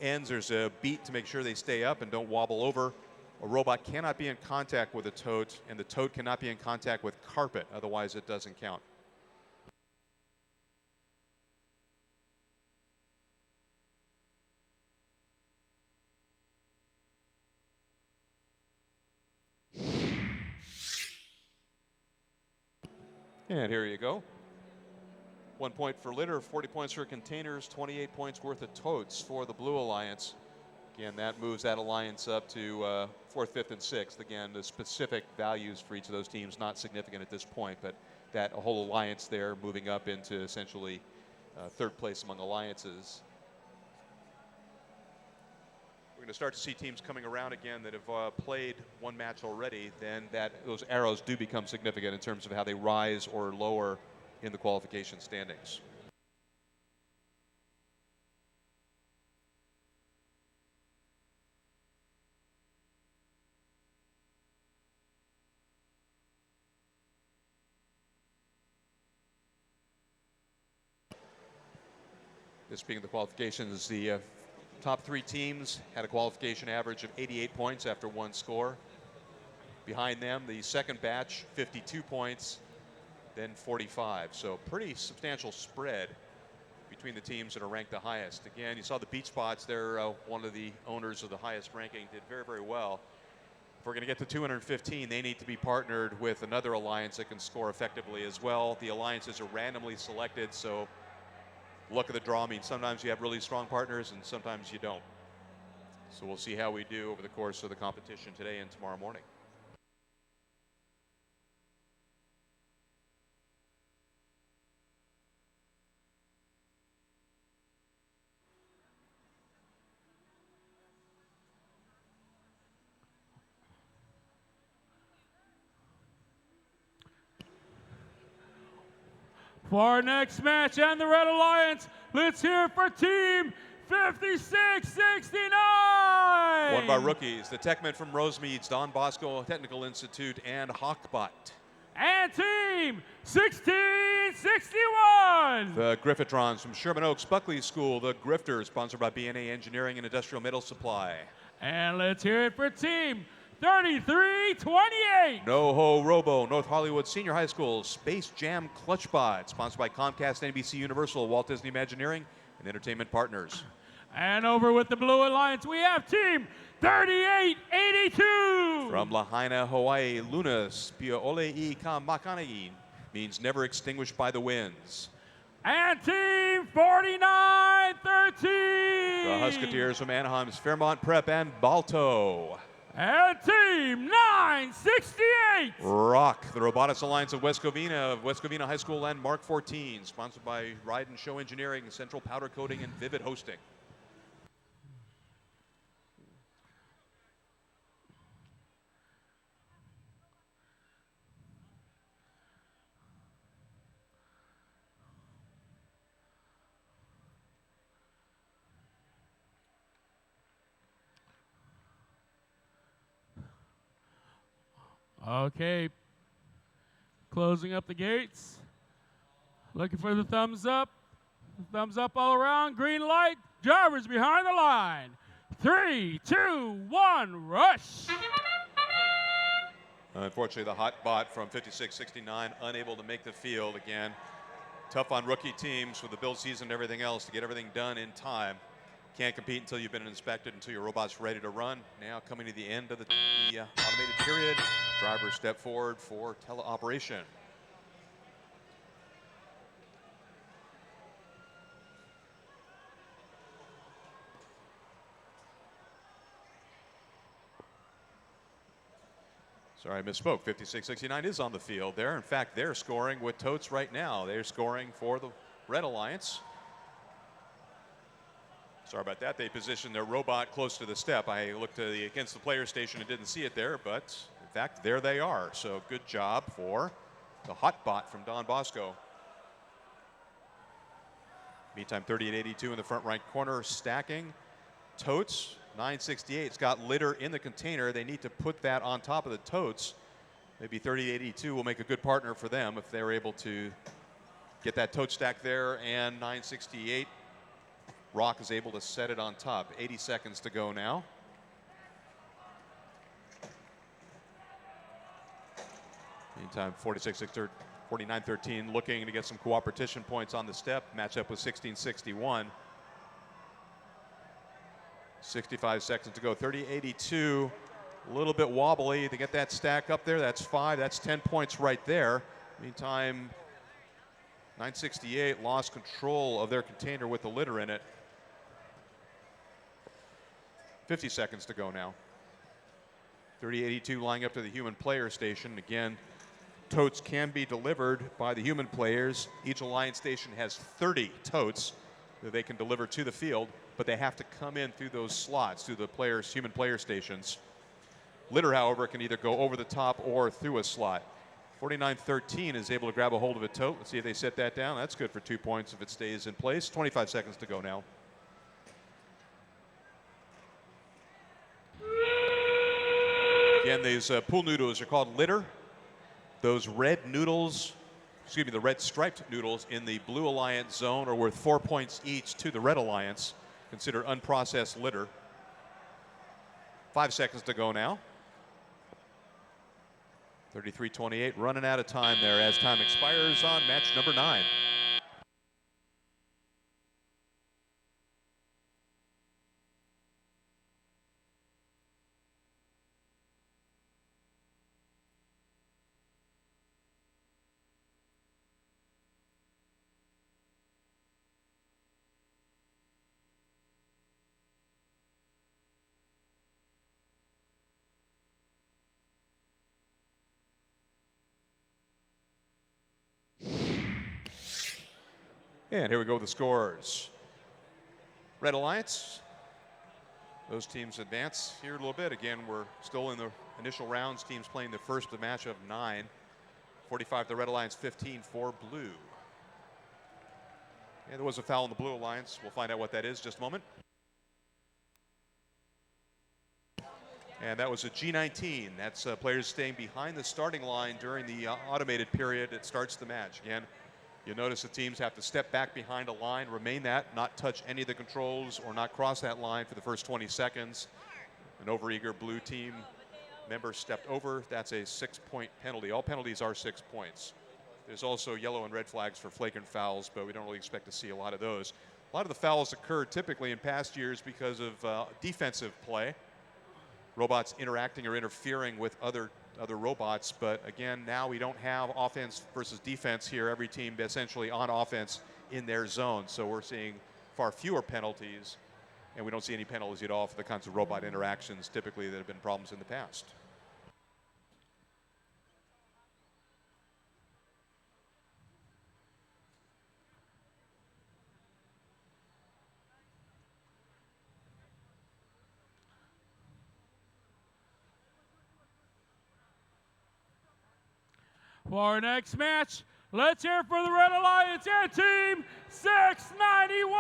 Speaker 3: ends, there's a beat to make sure they stay up and don't wobble over. A robot cannot be in contact with a tote, and the tote cannot be in contact with carpet, otherwise it doesn't count. And here you go. 1 point for litter, 40 points for containers, 28 points worth of totes for the Blue Alliance. Again, that moves that alliance up to 4th, 5th, and 6th. Again, the specific values for each of those teams not significant at this point, but that whole alliance there moving up into essentially 3rd place among alliances. We're going to start to see teams coming around again that have played one match already. Then those arrows do become significant in terms of how they rise or lower in the qualification standings. This being the qualifications, the top 3 teams had a qualification average of 88 points after 1 score. Behind them, the second batch, 52 points, then 45. So pretty substantial spread between the teams that are ranked the highest. Again, you saw the Beach Spots. They're one of the owners of the highest ranking, did very, very well. If we're going to get to 215, they need to be partnered with another alliance that can score effectively as well. The alliances are randomly selected, so luck of the draw means sometimes you have really strong partners and sometimes you don't. So we'll see how we do over the course of the competition today and tomorrow morning.
Speaker 4: For our next match and the Red Alliance, let's hear it for Team 5669!
Speaker 3: One of our rookies, the Techman from Rosemead's Don Bosco Technical Institute and Hawkbot.
Speaker 4: And Team 1661!
Speaker 3: The Griffitrons from Sherman Oaks Buckley School, the Grifters, sponsored by BNA Engineering and Industrial Metal Supply.
Speaker 4: And let's hear it for Team 3328.
Speaker 3: NoHo Robo, North Hollywood Senior High School, Space Jam Clutchbot, sponsored by Comcast, NBC Universal, Walt Disney Imagineering, and Entertainment Partners.
Speaker 4: And over with the Blue Alliance, we have Team 3882.
Speaker 3: From Lahaina, Hawaii, Lunas, Pia'olei ka Makanagi, means never extinguished by the winds.
Speaker 4: And Team 4913.
Speaker 3: The Husketeers from Anaheim's Fairmont Prep and Balto.
Speaker 4: And Team 968.
Speaker 3: Rock, the Robotics Alliance of West Covina High School and Mark 14, sponsored by Ride and Show Engineering, Central Powder Coating, and Vivid Hosting.
Speaker 4: Okay, closing up the gates. Looking for the thumbs up. Thumbs up all around. Green light. Drivers behind the line. 3, 2, 1, rush.
Speaker 3: Unfortunately, the hot bot from 5669 unable to make the field again. Tough on rookie teams with the build season and everything else to get everything done in time. Can't compete until you've been inspected, until your robot's ready to run. Now coming to the end of the automated period, drivers step forward for teleoperation. Sorry, I misspoke. 56-69 is on the field there. In fact, they're scoring with totes right now. They're scoring for the Red Alliance. Sorry about that. They positioned their robot close to the step. I looked against the player station and didn't see it there, but in fact, there they are. So good job for the hot bot from Don Bosco. Meantime, 38-82 in the front right corner, stacking. Totes, 968's got litter in the container. They need to put that on top of the totes. Maybe 38-82 will make a good partner for them if they're able to get that tote stack there, and 968 Rock is able to set it on top. 80 seconds to go now. Meantime, 49-13 looking to get some cooperation points on the step. Match up with 16-61. 65 seconds to go. 30-82. A little bit wobbly to get that stack up there. That's 5. That's 10 points right there. Meantime, 968 lost control of their container with the litter in it. 50 seconds to go now. 30-82 lying up to the human player station. Again, totes can be delivered by the human players. Each Alliance station has 30 totes that they can deliver to the field, but they have to come in through those slots, through the human player stations. Litter, however, can either go over the top or through a slot. 49-13 is able to grab a hold of a tote. Let's see if they set that down. That's good for 2 points if it stays in place. 25 seconds to go now. Again, these pool noodles are called litter. Those red noodles, excuse me, the red striped noodles in the Blue Alliance zone are worth 4 points each to the Red Alliance. Consider unprocessed litter. 5 seconds to go now. 33-28, running out of time there as time expires on match number 9. And here we go with the scores. Red Alliance, those teams advance here a little bit. Again, we're still in the initial rounds. Teams playing the first of the match of 9. 45 the Red Alliance, 15 for Blue. And there was a foul in the Blue Alliance. We'll find out what that is in just a moment. And that was a G19. That's players staying behind the starting line during the automated period that starts the match. Again, you'll notice the teams have to step back behind a line, remain that, not touch any of the controls or not cross that line for the first 20 seconds. An overeager Blue team member stepped over. That's a 6-point penalty. All penalties are 6 points. There's also yellow and red flags for flagrant fouls, but we don't really expect to see a lot of those. A lot of the fouls occurred typically in past years because of defensive play. Robots interacting or interfering with other robots, but again, now we don't have offense versus defense here. Every team essentially on offense in their zone, so we're seeing far fewer penalties, and we don't see any penalties at all for the kinds of robot interactions typically that have been problems in the past.
Speaker 4: For our next match, let's hear it for the Red Alliance and Team 691.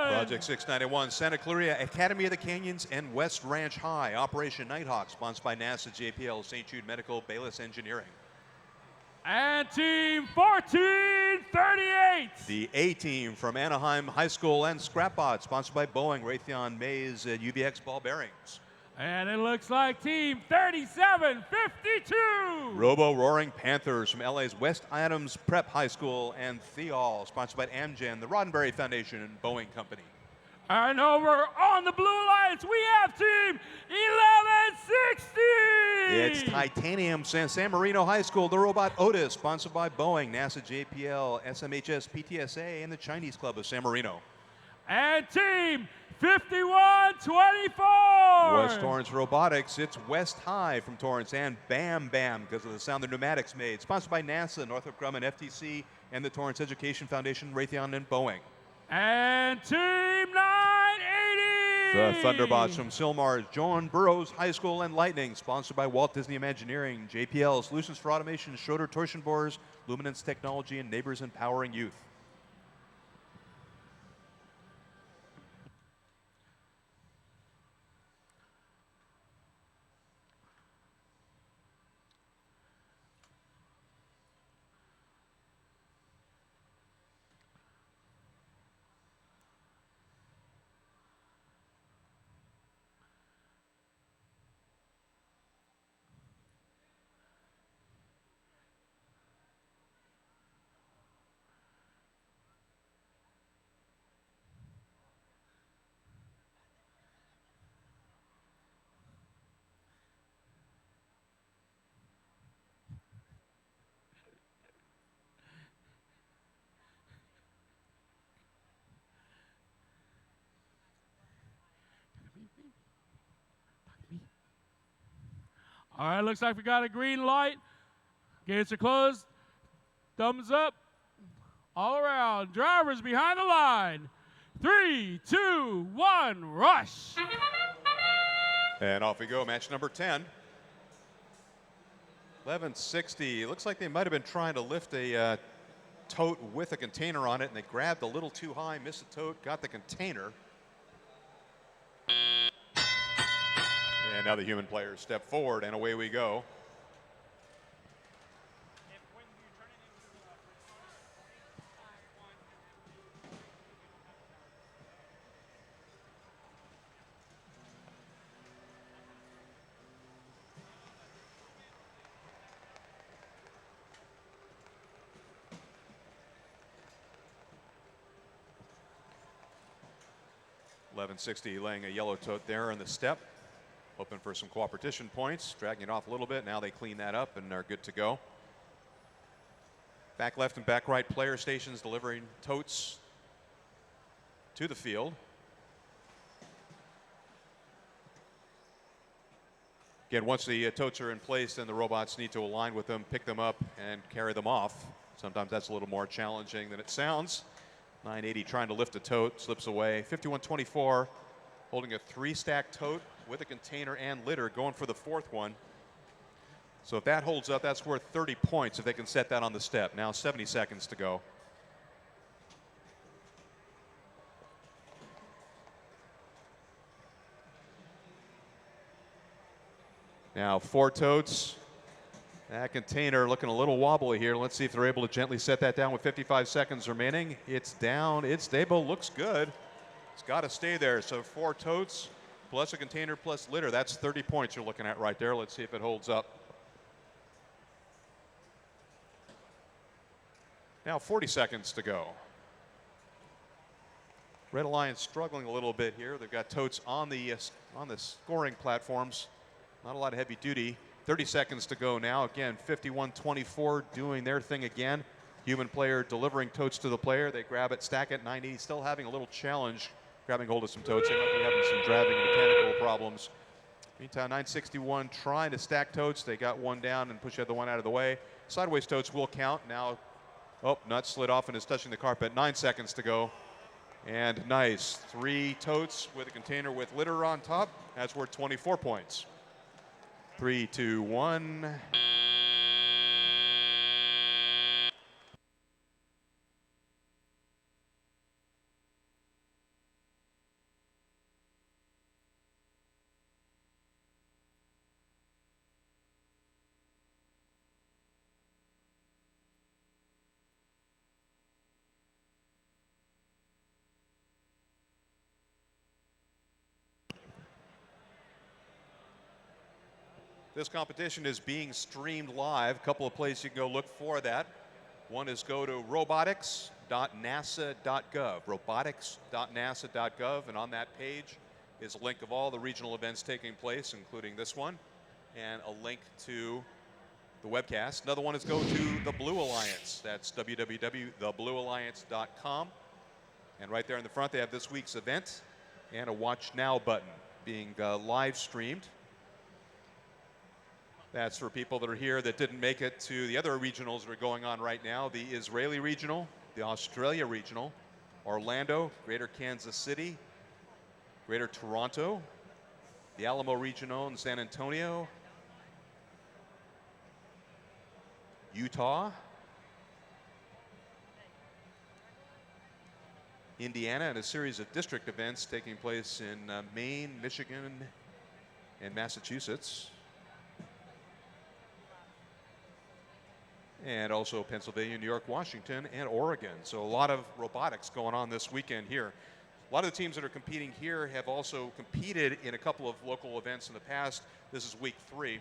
Speaker 3: Project 691, Santa Clarita Academy of the Canyons and West Ranch High. Operation Nighthawk, sponsored by NASA, JPL, St. Jude Medical, Bayless Engineering.
Speaker 4: And Team 1438.
Speaker 3: The A-Team from Anaheim High School and Scrapbot, sponsored by Boeing, Raytheon, Mays, and UVX Ball Bearings.
Speaker 4: And it looks like Team 3752.
Speaker 3: Robo Roaring Panthers from LA's West Adams Prep High School and Theol, sponsored by Amgen, the Roddenberry Foundation, and Boeing Company.
Speaker 4: And over on the blue lights, we have Team 1160.
Speaker 3: It's Titanium San Marino High School, the robot Otis, sponsored by Boeing, NASA JPL, SMHS PTSA, and the Chinese Club of San Marino.
Speaker 4: And Team 5124.
Speaker 3: West Torrance Robotics, it's West High from Torrance, and Bam Bam because of the sound the pneumatics made. Sponsored by NASA, Northrop Grumman, FTC, and the Torrance Education Foundation, Raytheon, and Boeing.
Speaker 4: And Team 980.
Speaker 3: The Thunderbots from Sylmar, Joan Burroughs High School, and Lightning, sponsored by Walt Disney Imagineering, JPL, Solutions for Automation, Schroeder Torsion Borers, Luminance Technology, and Neighbors Empowering Youth.
Speaker 4: All right, looks like we got a green light. Gates are closed. Thumbs up. All around. Drivers behind the line. 3, 2, 1, rush.
Speaker 3: And off we go, match number 10. 1160. Looks like they might have been trying to lift a tote with a container on it, and they grabbed a little too high, missed the tote, got the container. And now the human players step forward, and away we go. .1160 laying a yellow tote there in the step. Hoping for some cooperation points, dragging it off a little bit. Now they clean that up and are good to go. Back left and back right player stations delivering totes to the field. Again, once the totes are in place, then the robots need to align with them, pick them up, and carry them off. Sometimes that's a little more challenging than it sounds. 980 trying to lift a tote, slips away. 5124 holding a 3-stack tote with a container and litter, going for the 4th one. So if that holds up, that's worth 30 points if they can set that on the step. Now 70 seconds to go. Now 4 totes. That container looking a little wobbly here. Let's see if they're able to gently set that down with 55 seconds remaining. It's down, it's stable, looks good. It's got to stay there. So 4 totes plus a container plus litter. That's 30 points you're looking at right there. Let's see if it holds up. Now 40 seconds to go. Red Alliance struggling a little bit here. They've got totes on the scoring platforms. Not a lot of heavy duty. 30 seconds to go now. Again, 5124 doing their thing again. Human player delivering totes to the player. They grab it, stack it. 980 still having a little challenge grabbing hold of some totes. They might be having some driving and mechanical problems. Meantime, 961 trying to stack totes. They got one down and push the other one out of the way. Sideways totes will count. Now, oh, nut slid off and is touching the carpet. 9 seconds to go. And nice. 3 totes with a container with litter on top. That's worth 24 points. 3, 2, 1. This competition is being streamed live. A couple of places you can go look for that. One is go to robotics.nasa.gov, robotics.nasa.gov, and on that page is a link of all the regional events taking place, including this one, and a link to the webcast. Another one is go to the Blue Alliance. That's www.thebluealliance.com. And right there in the front, they have this week's event and a Watch Now button being live streamed. That's for people that are here that didn't make it to the other regionals that are going on right now. The Israeli regional, the Australia regional, Orlando, Greater Kansas City, Greater Toronto, the Alamo regional in San Antonio, Utah, Indiana, and a series of district events taking place in Maine, Michigan, and Massachusetts. And also Pennsylvania, New York, Washington, and Oregon. So a lot of robotics going on this weekend here. A lot of the teams that are competing here have also competed in a couple of local events in the past. This is week 3.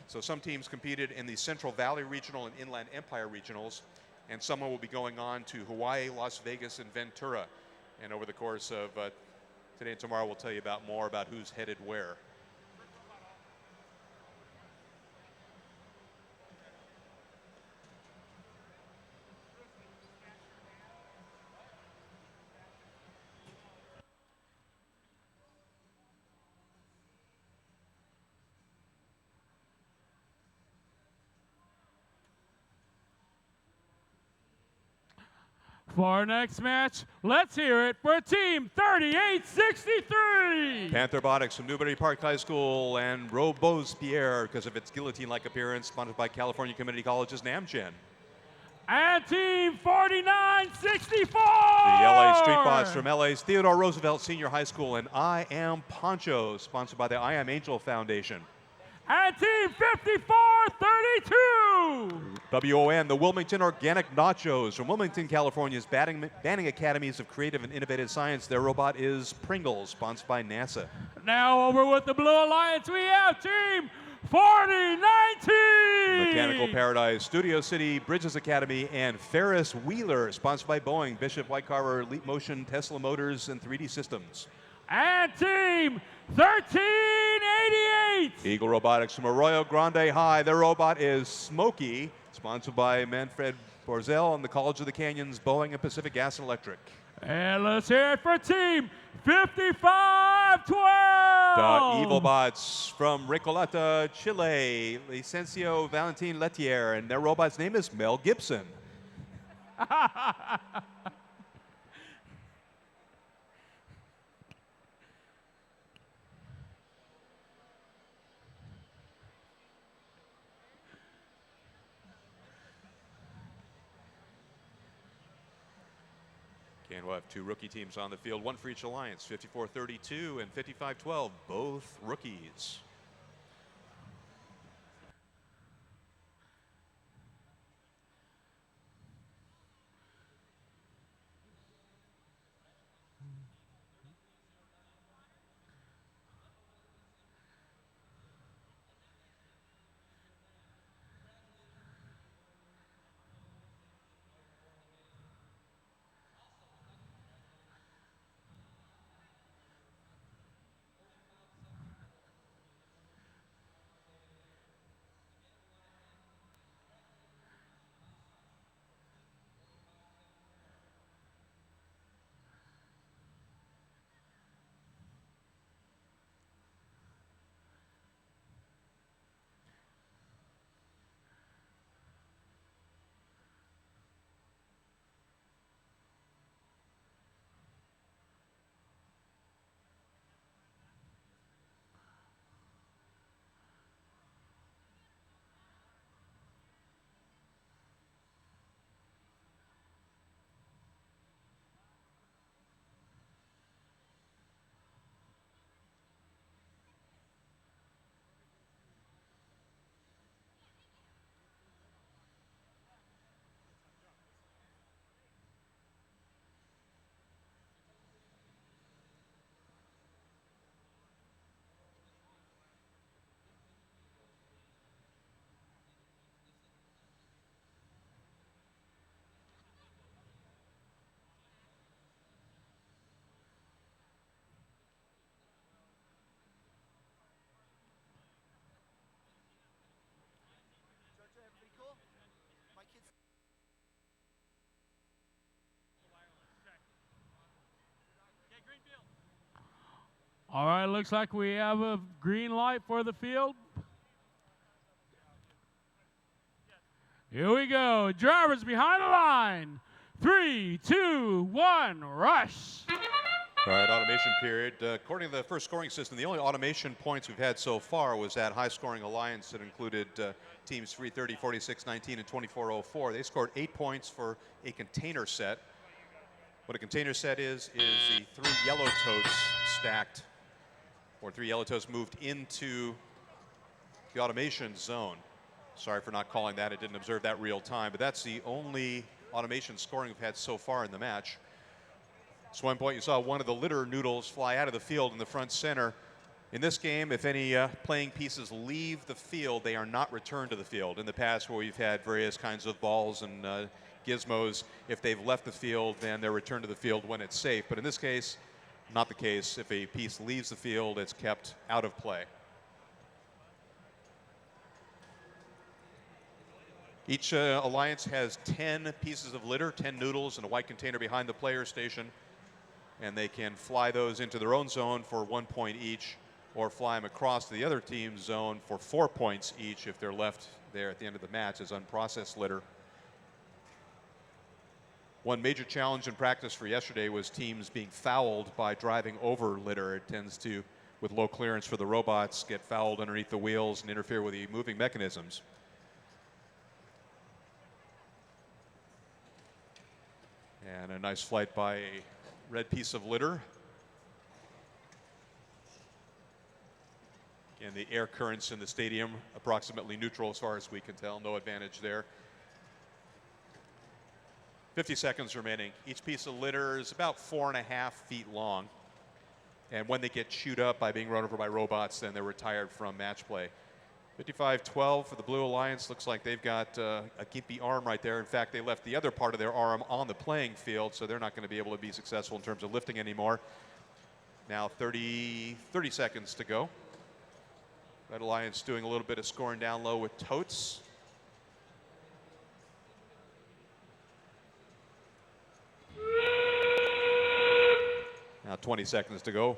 Speaker 3: So some teams competed in the Central Valley Regional and Inland Empire Regionals, and some will be going on to Hawaii, Las Vegas, and Ventura. And over the course of today and tomorrow, we'll tell you more about who's headed where.
Speaker 4: For our next match, let's hear it for Team 3863.
Speaker 3: Pantherbotics from Newbury Park High School and Robespierre because of its guillotine-like appearance, sponsored by California Community College's NAMGen.
Speaker 4: And Team 4964.
Speaker 3: The LA Street Bots from LA's Theodore Roosevelt Senior High School and I Am Poncho, sponsored by the I Am Angel Foundation.
Speaker 4: And Team 5432.
Speaker 3: WON, the Wilmington Organic Nachos from Wilmington, California's Banning Academies of Creative and Innovative Science. Their robot is Pringles, sponsored by NASA.
Speaker 4: Now over with the Blue Alliance, we have Team 4019.
Speaker 3: Mechanical Paradise, Studio City, Bridges Academy, and Ferris Wheeler, sponsored by Boeing, Bishop White Carver, Leap Motion, Tesla Motors, and 3D Systems.
Speaker 4: And Team 1388.
Speaker 3: Eagle Robotics from Arroyo Grande High. Their robot is Smokey, sponsored by Manfred Borzel and the College of the Canyons, Boeing, and Pacific Gas and Electric.
Speaker 4: And let's hear it for Team 5512.
Speaker 3: The Evil Bots from Recoleta, Chile, Licencio Valentin Letier, and their robot's name is Mel Gibson. And we'll have 2 rookie teams on the field, one for each alliance, 5432 and 5512, both rookies.
Speaker 4: All right, looks like we have a green light for the field. Here we go. Drivers behind the line. 3, 2, 1, rush.
Speaker 3: All right, automation period. According to the first scoring system, the only automation points we've had so far was that high-scoring alliance that included teams 330, 46, 19, and 2404. They scored 8 points for a container set. What a container set is the 3 yellow totes stacked, or 3 yellow totes moved into the automation zone. Sorry for not calling that. I didn't observe that real time, but that's the only automation scoring we've had so far in the match. At one point, you saw one of the litter noodles fly out of the field in the front center. In this game, if any playing pieces leave the field, they are not returned to the field. In the past, where we've had various kinds of balls and gizmos, if they've left the field, then they're returned to the field when it's safe. But in this case, not the case. If a piece leaves the field, it's kept out of play. Each alliance has 10 pieces of litter, 10 noodles in a white container behind the player station, and they can fly those into their own zone for 1 point each, or fly them across to the other team's zone for 4 points each if they're left there at the end of the match as unprocessed litter. One major challenge in practice for yesterday was teams being fouled by driving over litter. It tends to, with low clearance for the robots, get fouled underneath the wheels and interfere with the moving mechanisms. And a nice flight by a red piece of litter. And the air currents in the stadium approximately neutral as far as we can tell. No advantage there. 50 seconds remaining. Each piece of litter is about 4.5 feet long. And when they get chewed up by being run over by robots, then they're retired from match play. 55-12 for the Blue Alliance. Looks like they've got a gimpy arm right there. In fact, they left the other part of their arm on the playing field, so they're not going to be able to be successful in terms of lifting anymore. Now 30 seconds to go. Red Alliance doing a little bit of scoring down low with totes. Now 20 seconds to go.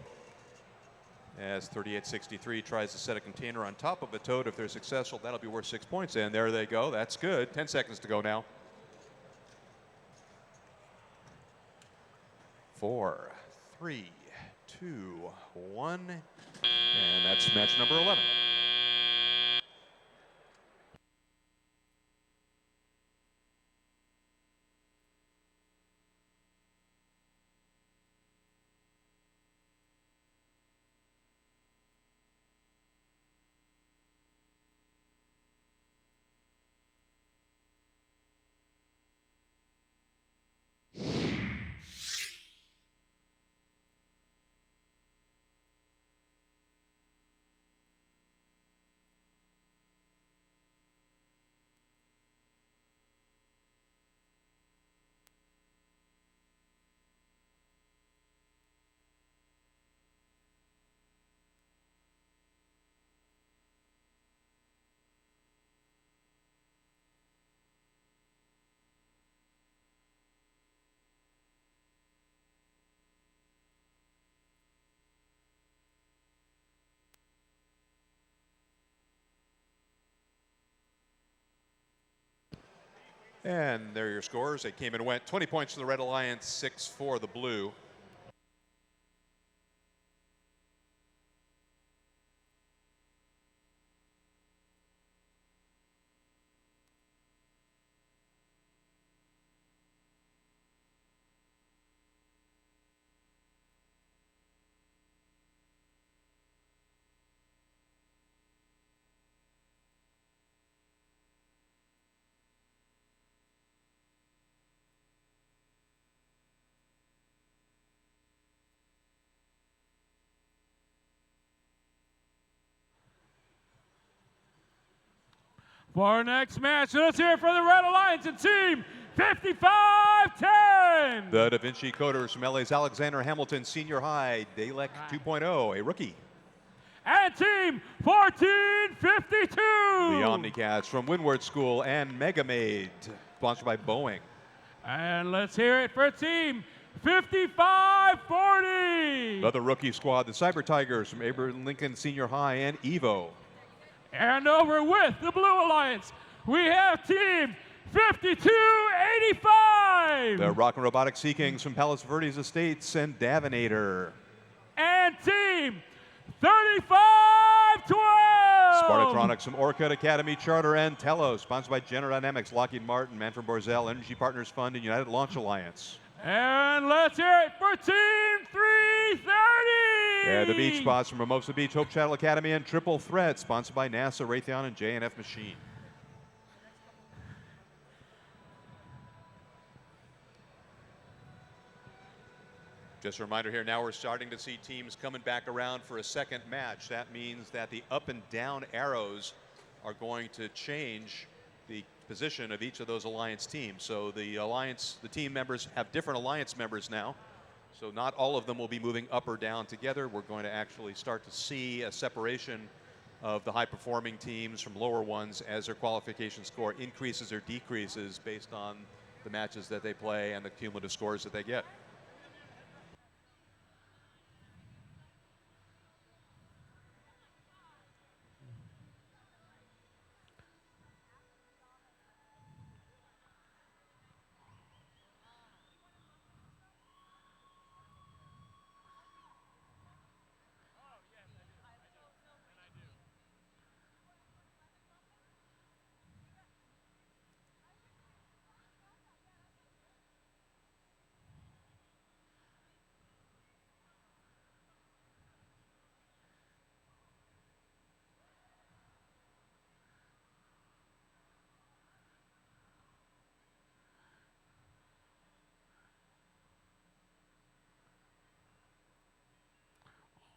Speaker 3: As 38-63 tries to set a container on top of a tote. If they're successful, that'll be worth 6 points. And there they go. That's good. 10 seconds to go now. 4, 3, 2, 1. And that's match number 11. And there are your scores. They came and went. 20 points for the Red Alliance, 6 for the Blue.
Speaker 4: For our next match, let's hear it for the Red Alliance and team 55-10.
Speaker 3: The Da Vinci Coders from LA's Alexander Hamilton Senior High, Dalek 2.0, a rookie.
Speaker 4: And team 1452.
Speaker 3: The Omnicats from Windward School and Megamade, sponsored by Boeing.
Speaker 4: And let's hear it for team 55-40.
Speaker 3: Another rookie squad, the Cyber Tigers from Abraham Lincoln Senior High and Evo.
Speaker 4: And over with the Blue Alliance, we have team 5285.
Speaker 3: The Rock and Robotics Sea Kings from Palos Verdes Estates and Davinator.
Speaker 4: And team 3512.
Speaker 3: Spartatronics from Orchid Academy, Charter, and Telos. Sponsored by General Dynamics, Lockheed Martin, Manfred Borzell, Energy Partners Fund, and United Launch Alliance.
Speaker 4: And let's hear it for team 330.
Speaker 3: Yeah, the beach spots from Hermosa Beach, Hope Channel Academy, and Triple Threat. Sponsored by NASA, Raytheon, and J&F Machine. Just a reminder here, now we're starting to see teams coming back around for a second match. That means that the up and down arrows are going to change the position of each of those alliance teams. So the team members have different alliance members now. So not all of them will be moving up or down together. We're going to actually start to see a separation of the high-performing teams from lower ones as their qualification score increases or decreases based on the matches that they play and the cumulative scores that they get.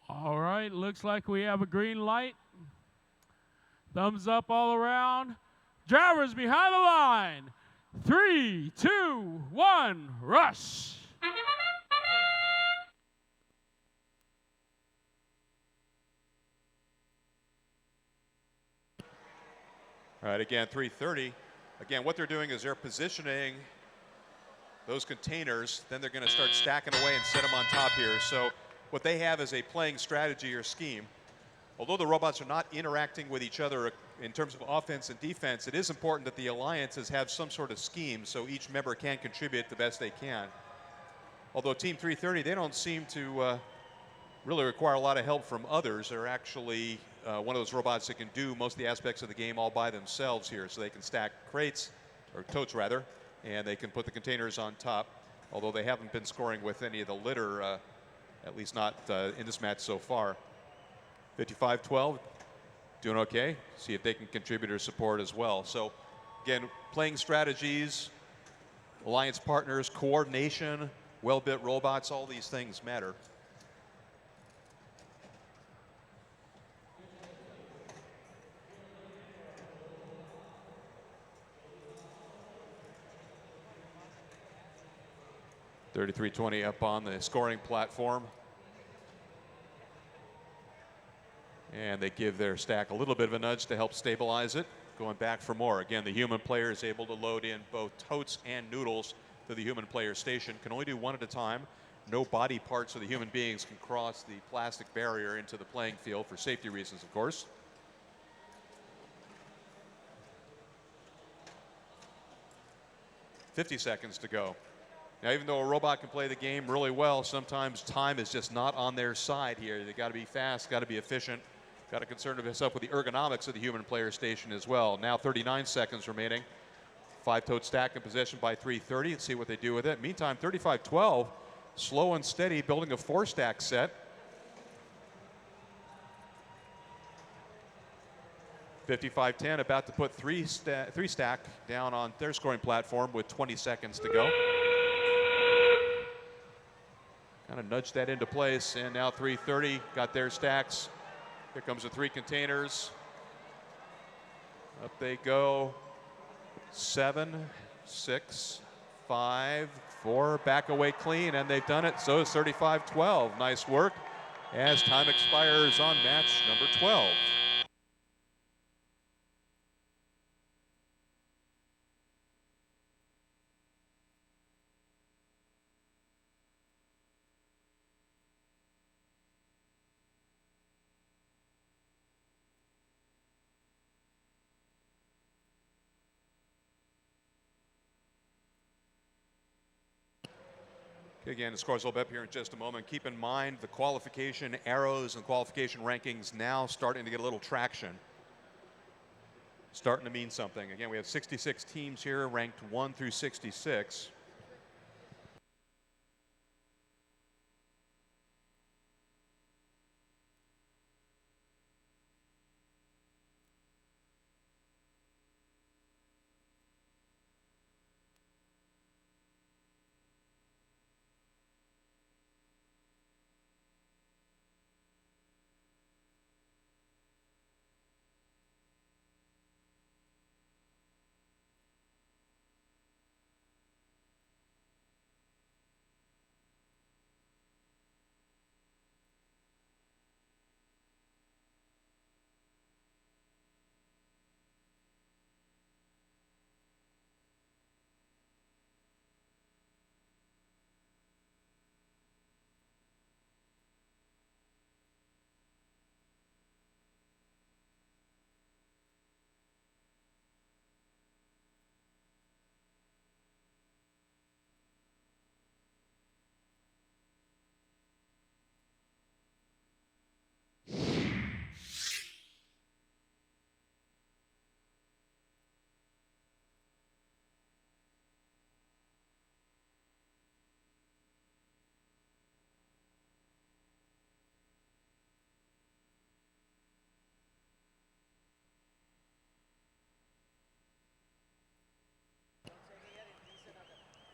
Speaker 4: All right, looks like we have a green light. Thumbs up all around. Drivers behind the line. 3, 2, 1, rush.
Speaker 3: All right, again, 330. Again, what they're doing is they're positioning those containers. Then they're going to start stacking away and set them on top here. So what they have is a playing strategy or scheme. Although the robots are not interacting with each other in terms of offense and defense, it is important that the alliances have some sort of scheme so each member can contribute the best they can. Although Team 330, they don't seem to really require a lot of help from others. They're actually one of those robots that can do most of the aspects of the game all by themselves here. So they can stack crates, or totes rather, and they can put the containers on top. Although they haven't been scoring with any of the litter, at least not in this match so far. 55-12, doing okay. See if they can contribute or support as well. So again, playing strategies, alliance partners, coordination, well-built robots, all these things matter. $33-20 up on the scoring platform. And they give their stack a little bit of a nudge to help stabilize it. Going back for more. Again, the human player is able to load in both totes and noodles to the human player station. Can only do one at a time. No body parts of the human beings can cross the plastic barrier into the playing field for safety reasons, of course. $50 seconds to go. Now, even though a robot can play the game really well, sometimes time is just not on their side here. They got to be fast, got to be efficient, got to concern themselves with the ergonomics of the human player station as well. Now 39 seconds remaining. 5-tote stack in possession by 330. Let's see what they do with it. Meantime, 35-12, slow and steady, building a 4-stack set. 55-10, about to put three stack down on their scoring platform with 20 seconds to go. Kind of nudged that into place, and now 330 got their stacks. Here comes the 3 containers. Up they go. 7, 6, 5, 4, back away clean, and they've done it. So is 35-12. Nice work as time expires on match number 12. Again, the scores will be up here in just a moment. Keep in mind the qualification arrows and qualification rankings now starting to get a little traction. Starting to mean something. Again, we have 66 teams here ranked 1 through 66.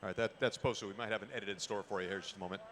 Speaker 3: All right, that's posted. We might have an edited store for you here in just a moment.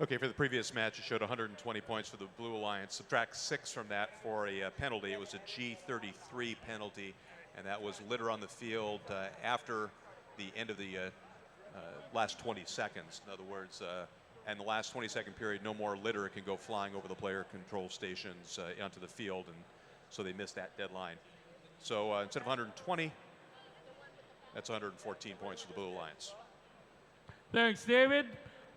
Speaker 3: Okay, for the previous match, it showed 120 points for the Blue Alliance. Subtract 6 from that for a penalty. It was a G33 penalty, and that was litter on the field after the end of the last 20 seconds. In other words, in the last 20-second period, no more litter can go flying over the player control stations onto the field, and so they missed that deadline. So instead of 120, that's 114 points for the Blue Alliance.
Speaker 4: Thanks, David.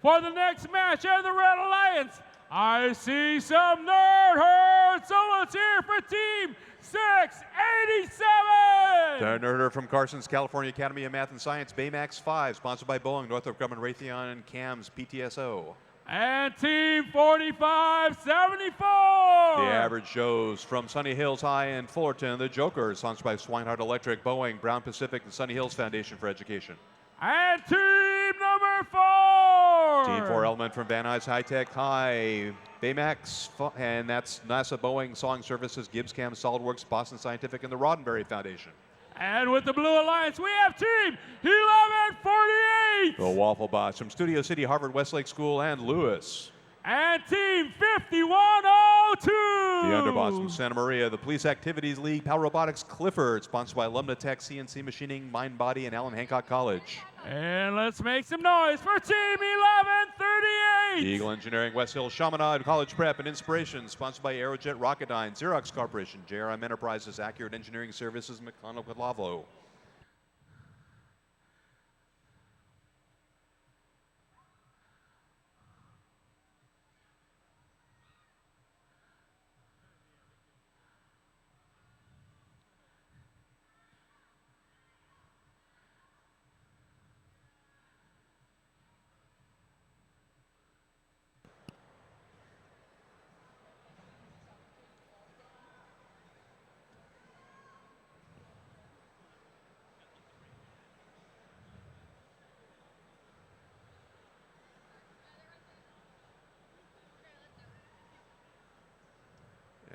Speaker 4: For the next match out of the Red Alliance, I see some nerd herd. So let's hear for Team 687.
Speaker 3: The nerder from Carson's California Academy of Math and Science, Baymax 5, sponsored by Boeing, Northrop Grumman, Raytheon, and CAMS PTSO.
Speaker 4: And Team 4574.
Speaker 3: The Average Joes from Sunny Hills High in Fullerton, the Jokers, sponsored by Swinehart Electric, Boeing, Brown Pacific, and Sunny Hills Foundation for Education.
Speaker 4: And team number 4.
Speaker 3: Team 4 Element from Van Nuys High Tech High, Baymax, and that's NASA, Boeing, Song Services, Gibbs Cam, SolidWorks, Boston Scientific, and the Roddenberry Foundation.
Speaker 4: And with the Blue Alliance, we have Team 1148.
Speaker 3: The Waffle Bots from Studio City, Harvard Westlake School, and Lewis.
Speaker 4: And Team 5102.
Speaker 3: The Underbots from Santa Maria, the Police Activities League, Power Robotics, Clifford, sponsored by Alumna Tech, CNC Machining, Mind Body, and Allen Hancock College.
Speaker 4: And let's make some noise for Team 1138.
Speaker 3: Eagle Engineering, West Hills, Chaminade, College Prep, and Inspiration, sponsored by Aerojet Rocketdyne, Xerox Corporation, JRM Enterprises, Accurate Engineering Services, McConnell Lavlo.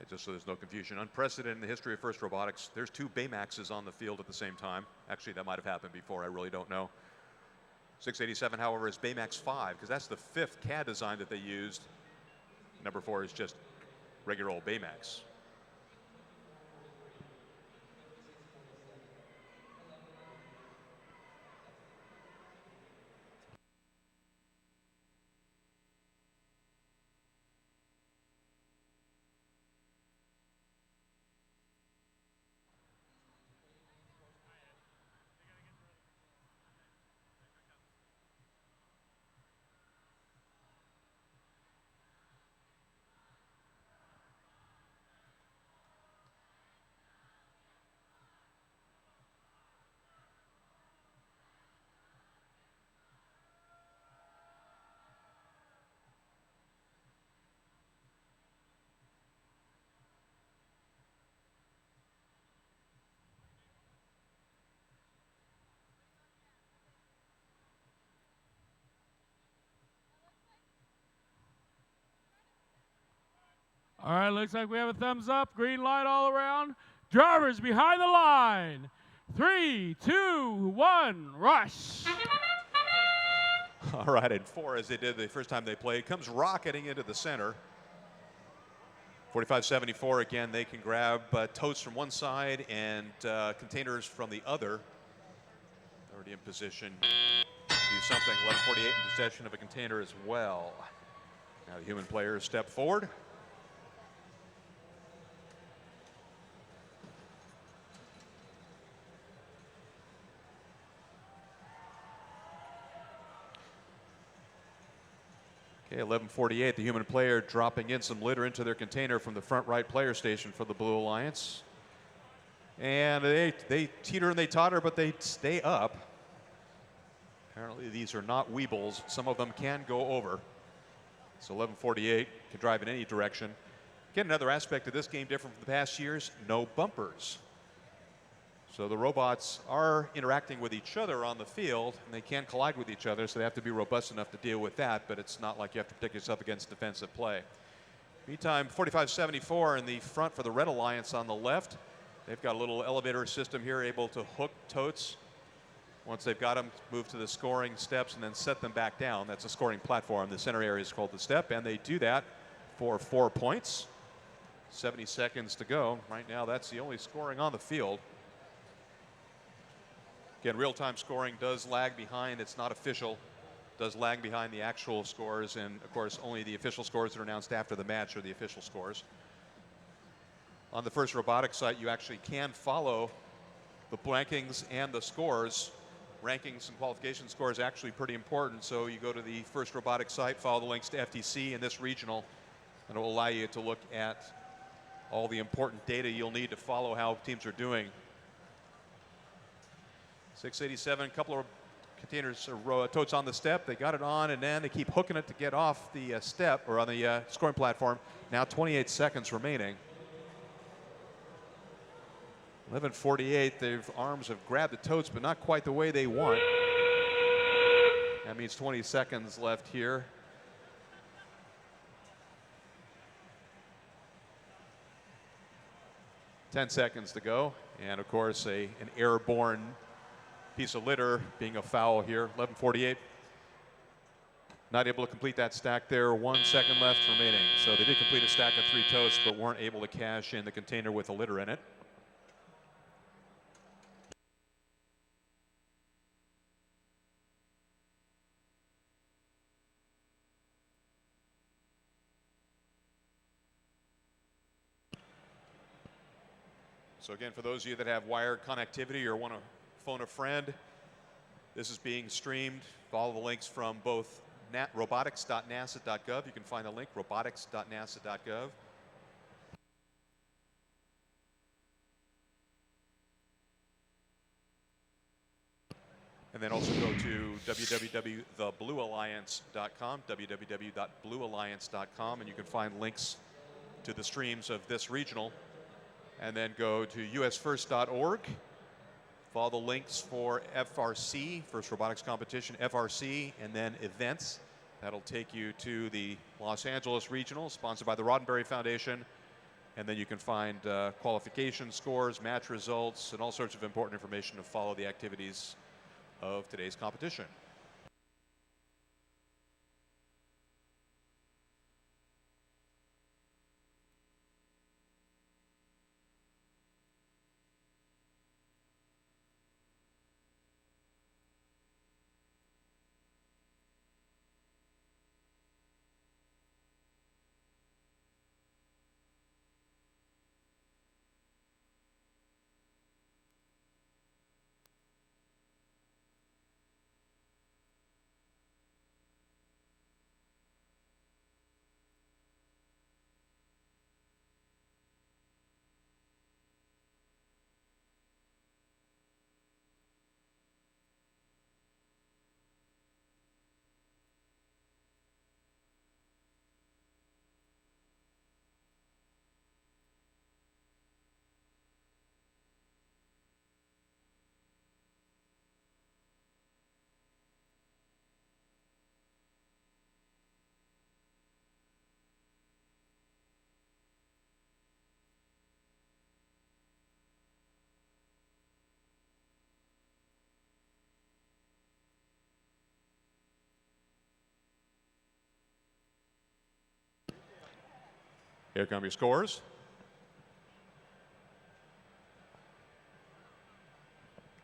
Speaker 3: Just so there's no confusion, unprecedented in the history of FIRST Robotics. There's 2 Baymaxes on the field at the same time. Actually, that might have happened before. I really don't know. 687, however, is Baymax 5, because that's the 5th CAD design that they used. Number 4 is just regular old Baymax.
Speaker 4: All right, looks like we have a thumbs up. Green light all around. Drivers behind the line. 3, 2, 1, rush.
Speaker 3: All right, and 4, as they did the first time they played, comes rocketing into the center. 4574, again, they can grab totes from one side and containers from the other. Already in position. Do something. 1148 in possession of a container as well. Now the human players step forward. Okay, 1148, the human player dropping in some litter into their container from the front right player station for the Blue Alliance. And they teeter and they totter, but they stay up. Apparently these are not weebles. Some of them can go over. So 1148 can drive in any direction. Again, another aspect of this game different from the past years, no bumpers. So the robots are interacting with each other on the field, and they can collide with each other, so they have to be robust enough to deal with that, but it's not like you have to protect yourself against defensive play. Meantime, 4574 in the front for the Red Alliance on the left. They've got a little elevator system here, able to hook totes. Once they've got them, move to the scoring steps and then set them back down. That's a scoring platform. The center area is called the step, and they do that for 4 points. 70 seconds to go. Right now, that's the only scoring on the field. Again, real-time scoring does lag behind. It's not official. Does lag behind the actual scores, and of course, only the official scores that are announced after the match are the official scores. On the FIRST Robotics site, you actually can follow the rankings and the scores. Rankings and qualification scores actually pretty important. So you go to the FIRST Robotics site, follow the links to FTC and this regional, and it will allow you to look at all the important data you'll need to follow how teams are doing. 687, a couple of containers or totes on the step. They got it on, and then they keep hooking it to get off the step or on the scoring platform. Now 28 seconds remaining. 1148, their arms have grabbed the totes, but not quite the way they want. That means 20 seconds left here. Ten seconds to go, and of course an airborne piece of litter being a foul here. 1148, not able to complete that stack there. 1 second left remaining. So they did complete a stack of 3 toasts, but weren't able to cash in the container with the litter in it. So again, for those of you that have wired connectivity or want to phone a friend, this is being streamed. Follow the links from both robotics.nasa.gov. You can find the link, robotics.nasa.gov. And then also go to www.thebluealliance.com, www.bluealliance.com, and you can find links to the streams of this regional. And then go to usfirst.org. Follow the links for FRC, First Robotics Competition, FRC, and then events. That'll take you to the Los Angeles Regional, sponsored by the Roddenberry Foundation. And then you can find qualification scores, match results, and all sorts of important information to follow the activities of today's competition. Here come your scores.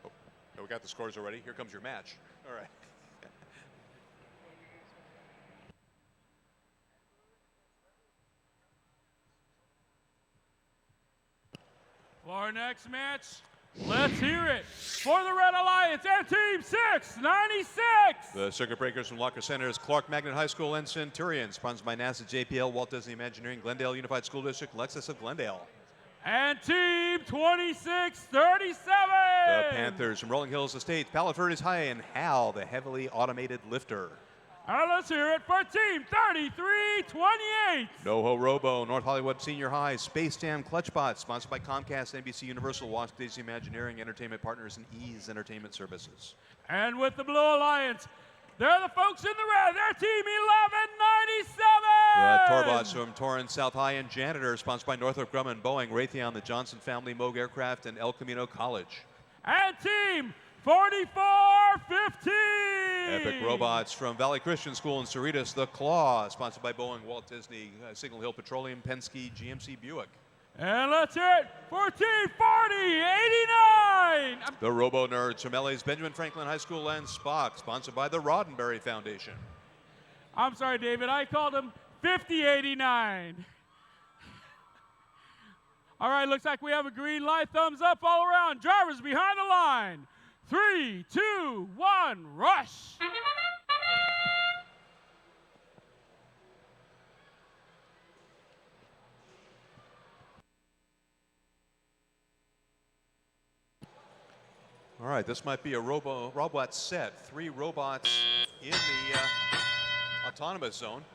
Speaker 3: Oh, we got the scores already. Here comes your match. All right.
Speaker 4: For our next match, let's hear it for the Red Alliance and Team 696.
Speaker 3: The circuit breakers from Locker Center's Clark Magnet High School and Centurion, sponsored by NASA, JPL, Walt Disney Imagineering, Glendale Unified School District, Lexus of Glendale.
Speaker 4: And Team 2637.
Speaker 3: The Panthers from Rolling Hills Estates, Palo Verdes High, and Hal, the heavily automated lifter.
Speaker 4: And let's hear it for Team 3328.
Speaker 3: NoHo Robo, North Hollywood Senior High, Space Jam Clutchbot, sponsored by Comcast, NBC Universal, Walt Disney Imagineering, Entertainment Partners, and Ease Entertainment Services.
Speaker 4: And with the Blue Alliance, they're the folks in the red. They're Team 1197.
Speaker 3: The Torbots from Torrance South High and Janitor, sponsored by Northrop Grumman, Boeing, Raytheon, the Johnson Family, Moog Aircraft, and El Camino College.
Speaker 4: And Team 4415.
Speaker 3: Epic Robots from Valley Christian School in Cerritos, The Claw, sponsored by Boeing, Walt Disney, Signal Hill Petroleum, Penske, GMC Buick.
Speaker 4: And let's hear it for Team 4089.
Speaker 3: The Robo Nerds from LA's Benjamin Franklin High School and Spock, sponsored by the Roddenberry Foundation.
Speaker 4: I'm sorry, David, I called him 5089. All right, looks like we have a green light. Thumbs up all around. Drivers behind the line. 3, 2, 1, rush.
Speaker 3: All right, this might be a robot set. 3 robots in the autonomous zone.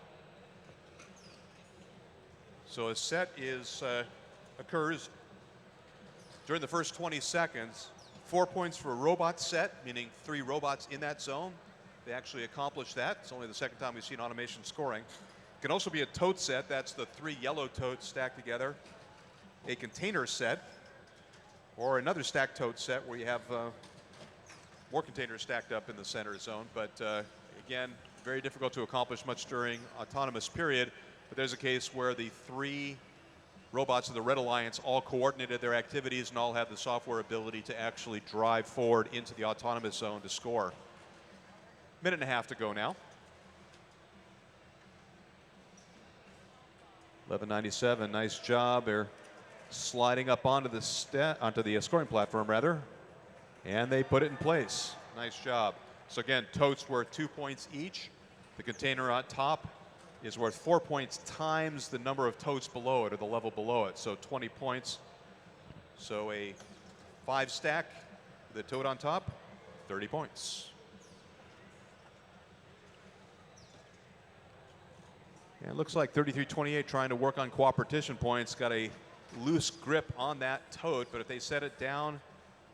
Speaker 3: So a set occurs during the first 20 seconds. 4 points for a robot set, meaning 3 robots in that zone. They actually accomplished that. It's only the second time we've seen automation scoring. It can also be a tote set. That's the 3 yellow totes stacked together. A container set, or another stacked tote set where you have more containers stacked up in the center zone. But again, very difficult to accomplish much during autonomous period. But there's a case where the 3 robots of the Red Alliance all coordinated their activities and all have the software ability to actually drive forward into the autonomous zone to score. Minute and a half to go now. 1197, nice job. They're sliding up onto the scoring platform rather, and they put it in place. Nice job. So again, totes worth 2 points each. The container on top is worth 4 points times the number of totes below it or the level below it. So 20 points. So a 5 stack, the tote on top, 30 points. And it looks like 3328 trying to work on cooperation points. Got a loose grip on that tote, but if they set it down,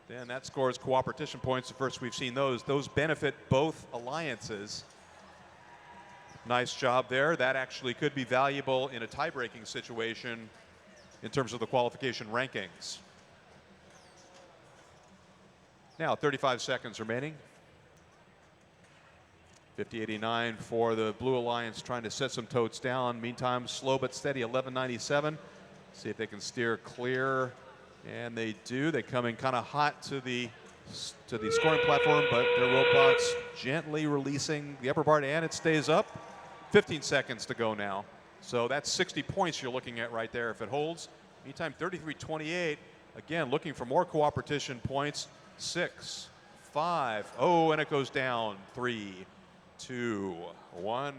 Speaker 3: then that scores cooperation points. The first we've seen those. Those benefit both alliances. Nice job there. That actually could be valuable in a tie-breaking situation in terms of the qualification rankings. Now 35 seconds remaining. 50-89 for the Blue Alliance, trying to set some totes down. Meantime, slow but steady, 11.97. See if they can steer clear, and they do. They come in kind of hot to the scoring platform, but their robots gently releasing the upper part, and it stays up. 15 seconds to go now. So that's 60 points you're looking at right there if it holds. Meantime, 33-28. Again, looking for more cooperation points. 6, 5. Oh, and it goes down. 3, 2, 1.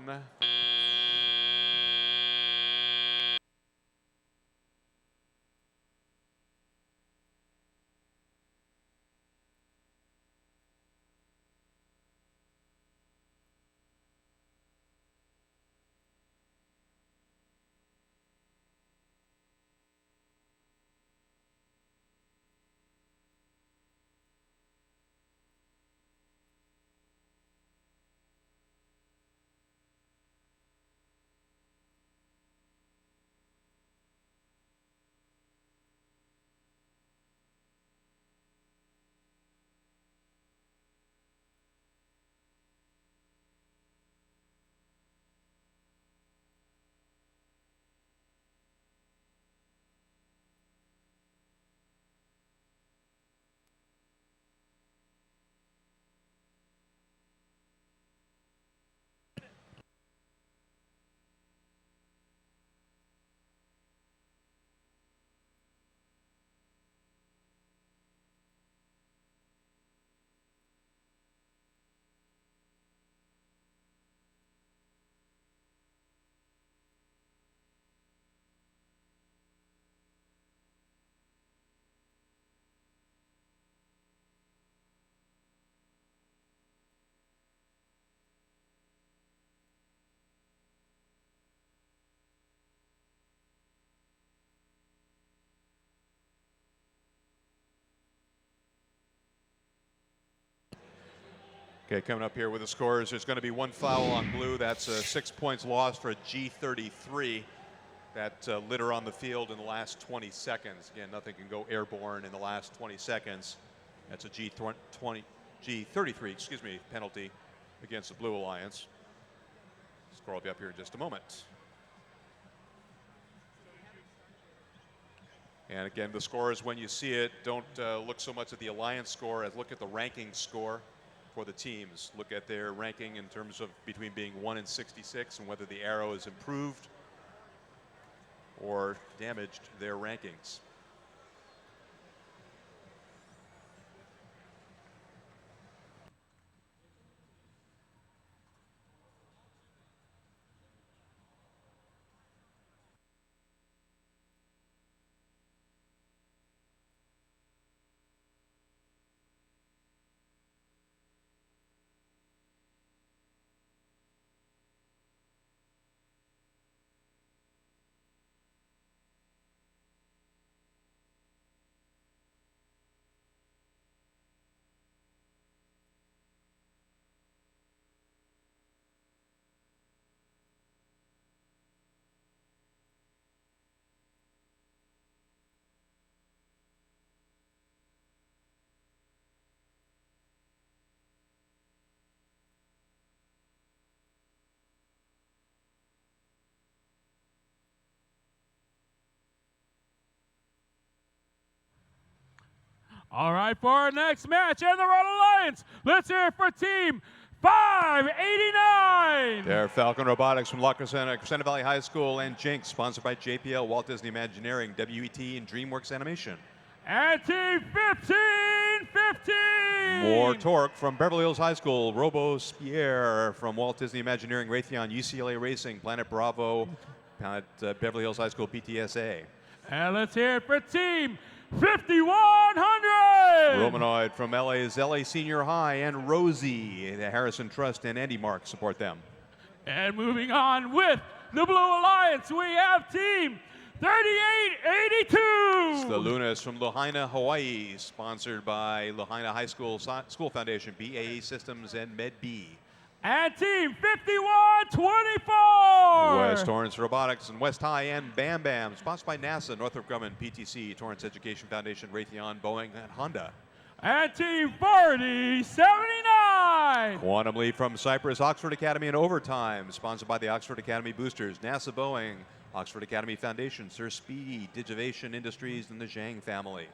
Speaker 3: Okay, coming up here with the scores, there's going to be one foul on blue. That's 6 points lost for a G33. That litter on the field in the last 20 seconds. Again, nothing can go airborne in the last 20 seconds. That's a G33, excuse me, penalty against the Blue Alliance. Score will be up here in just a moment. And again, the scores, when you see it, don't look so much at the Alliance score as look at the ranking score for the teams. Look at their ranking in terms of between being 1 and 66 and whether the arrow is improved or damaged their rankings.
Speaker 4: All right, for our next match and the Red Alliance, let's hear it for Team 589.
Speaker 3: They're Falcon Robotics from La Crescenta, Crescenta Valley High School, and Jinx, sponsored by JPL, Walt Disney Imagineering, WET, and DreamWorks Animation.
Speaker 4: And Team 1515.
Speaker 3: More torque from Beverly Hills High School, Robespierre from Walt Disney Imagineering, Raytheon, UCLA Racing, Planet Bravo, Planet Beverly Hills High School, PTSA.
Speaker 4: And let's hear it for Team 5100.
Speaker 3: Romanoid from LA's LA Senior High, and Rosie, the Harrison Trust, and Andy Mark support them.
Speaker 4: And moving on with the Blue Alliance, we have Team 3882.
Speaker 3: It's the Lunas from Lahaina, Hawaii, sponsored by Lahaina High School Foundation, BAE Systems, and MedB.
Speaker 4: And Team 51-24.
Speaker 3: West Torrance Robotics and West High and Bam Bam. Sponsored by NASA, Northrop Grumman, PTC, Torrance Education Foundation, Raytheon, Boeing, and Honda.
Speaker 4: And Team 40-79.
Speaker 3: Quantum Leap from Cyprus, Oxford Academy in overtime. Sponsored by the Oxford Academy Boosters, NASA, Boeing, Oxford Academy Foundation, Sir Speedy, Digivation Industries, and the Zhang family.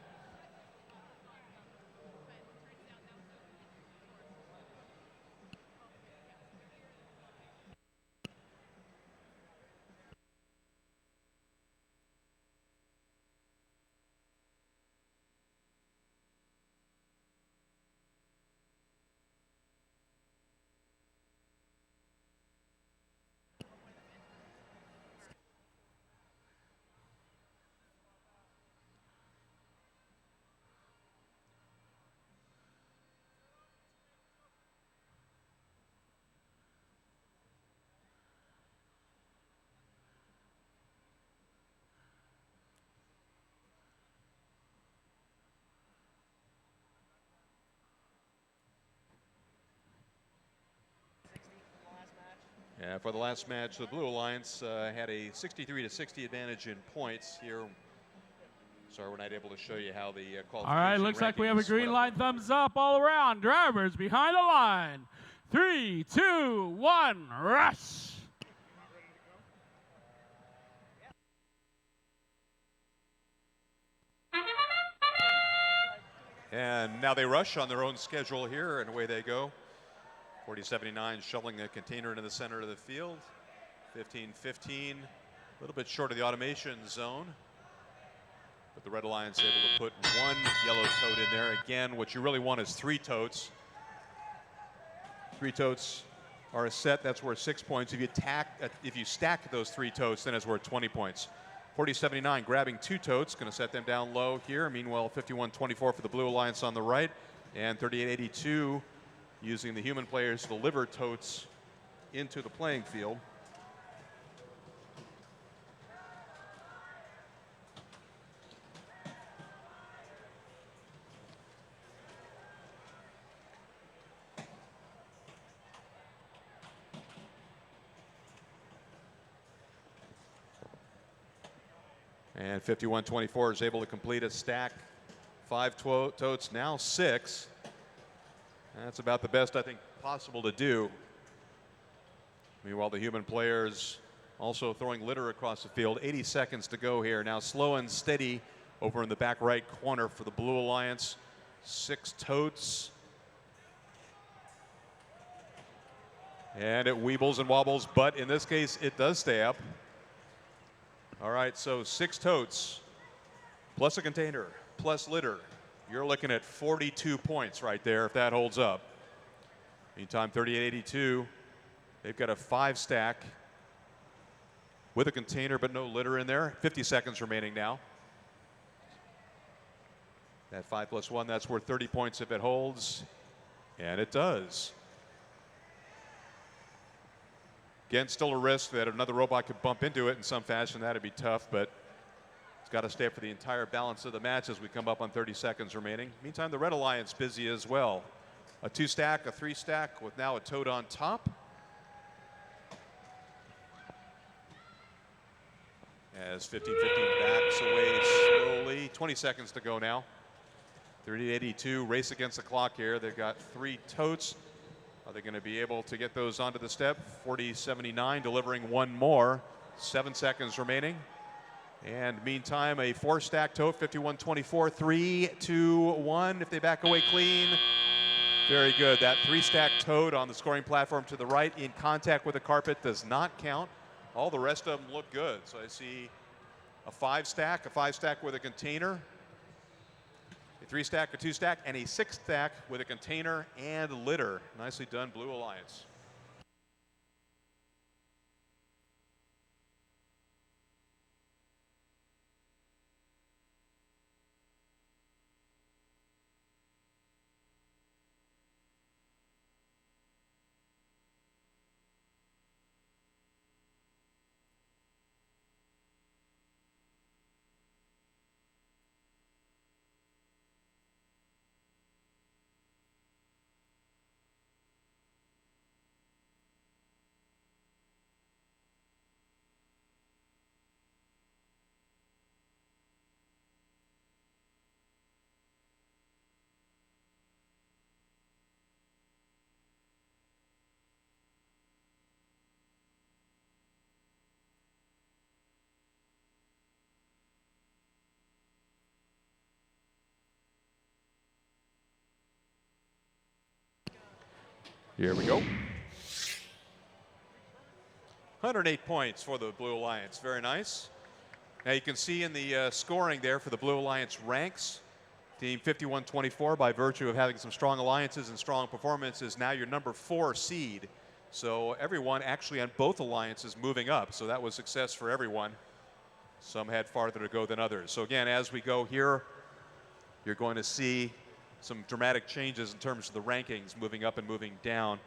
Speaker 3: Yeah, for the last match, the Blue Alliance had a 63-60 advantage in points here. Sorry, we're not able to show you how the qualification.
Speaker 4: All right, looks like we have a green light, thumbs up all around. Drivers behind the line. 3, 2, 1, rush.
Speaker 3: And now they rush on their own schedule here, and away they go. 40-79 shoveling the container into the center of the field. 15-15, a little bit short of the automation zone. But the Red Alliance able to put one yellow tote in there. Again, what you really want is 3 totes. 3 totes are a set, that's worth 6 points. If you stack those 3 totes, then it's worth 20 points. 40-79 grabbing 2 totes, going to set them down low here. Meanwhile, 51-24 for the Blue Alliance on the right, and 38-82 using the human players to deliver totes into the playing field. And 51-24 is able to complete a stack. 5 totes, now 6. That's about the best I think possible to do. Meanwhile, the human players also throwing litter across the field. 80 seconds to go here. Now slow and steady over in the back right corner for the Blue Alliance. 6 totes. And it weebles and wobbles, but in this case, it does stay up. All right, so 6 totes, plus a container, plus litter. You're looking at 42 points right there if that holds up. Meantime, 38-82, they've got a 5 stack with a container but no litter in there. 50 seconds remaining now. That 5 plus 1, that's worth 30 points if it holds, and it does. Again, still a risk that another robot could bump into it in some fashion. That'd be tough, but it's got to stay for the entire balance of the match as we come up on 30 seconds remaining. Meantime, the Red Alliance busy as well. A 2 stack, a 3 stack with now a tote on top. As 15-15 backs away slowly. 20 seconds to go now. 38-82, race against the clock here. They've got 3 totes. Are they going to be able to get those onto the step? 40-79, delivering 1 more. 7 seconds remaining. And meantime, a 4 stack tote, 51-24, 3, 2, 1. If they back away clean, very good. That 3 stack tote on the scoring platform to the right in contact with the carpet does not count. All the rest of them look good. So I see a 5 stack with a container, a 3 stack, a 2 stack, and a 6 stack with a container and litter. Nicely done, Blue Alliance. Here we go. 108 points for the Blue Alliance. Very nice. Now you can see in the scoring there for the Blue Alliance ranks, Team 5124, by virtue of having some strong alliances and strong performances, now your number 4 seed. So everyone actually on both alliances moving up. So that was success for everyone. Some had farther to go than others. So again, as we go here, you're going to see some dramatic changes in terms of the rankings, moving up and moving down.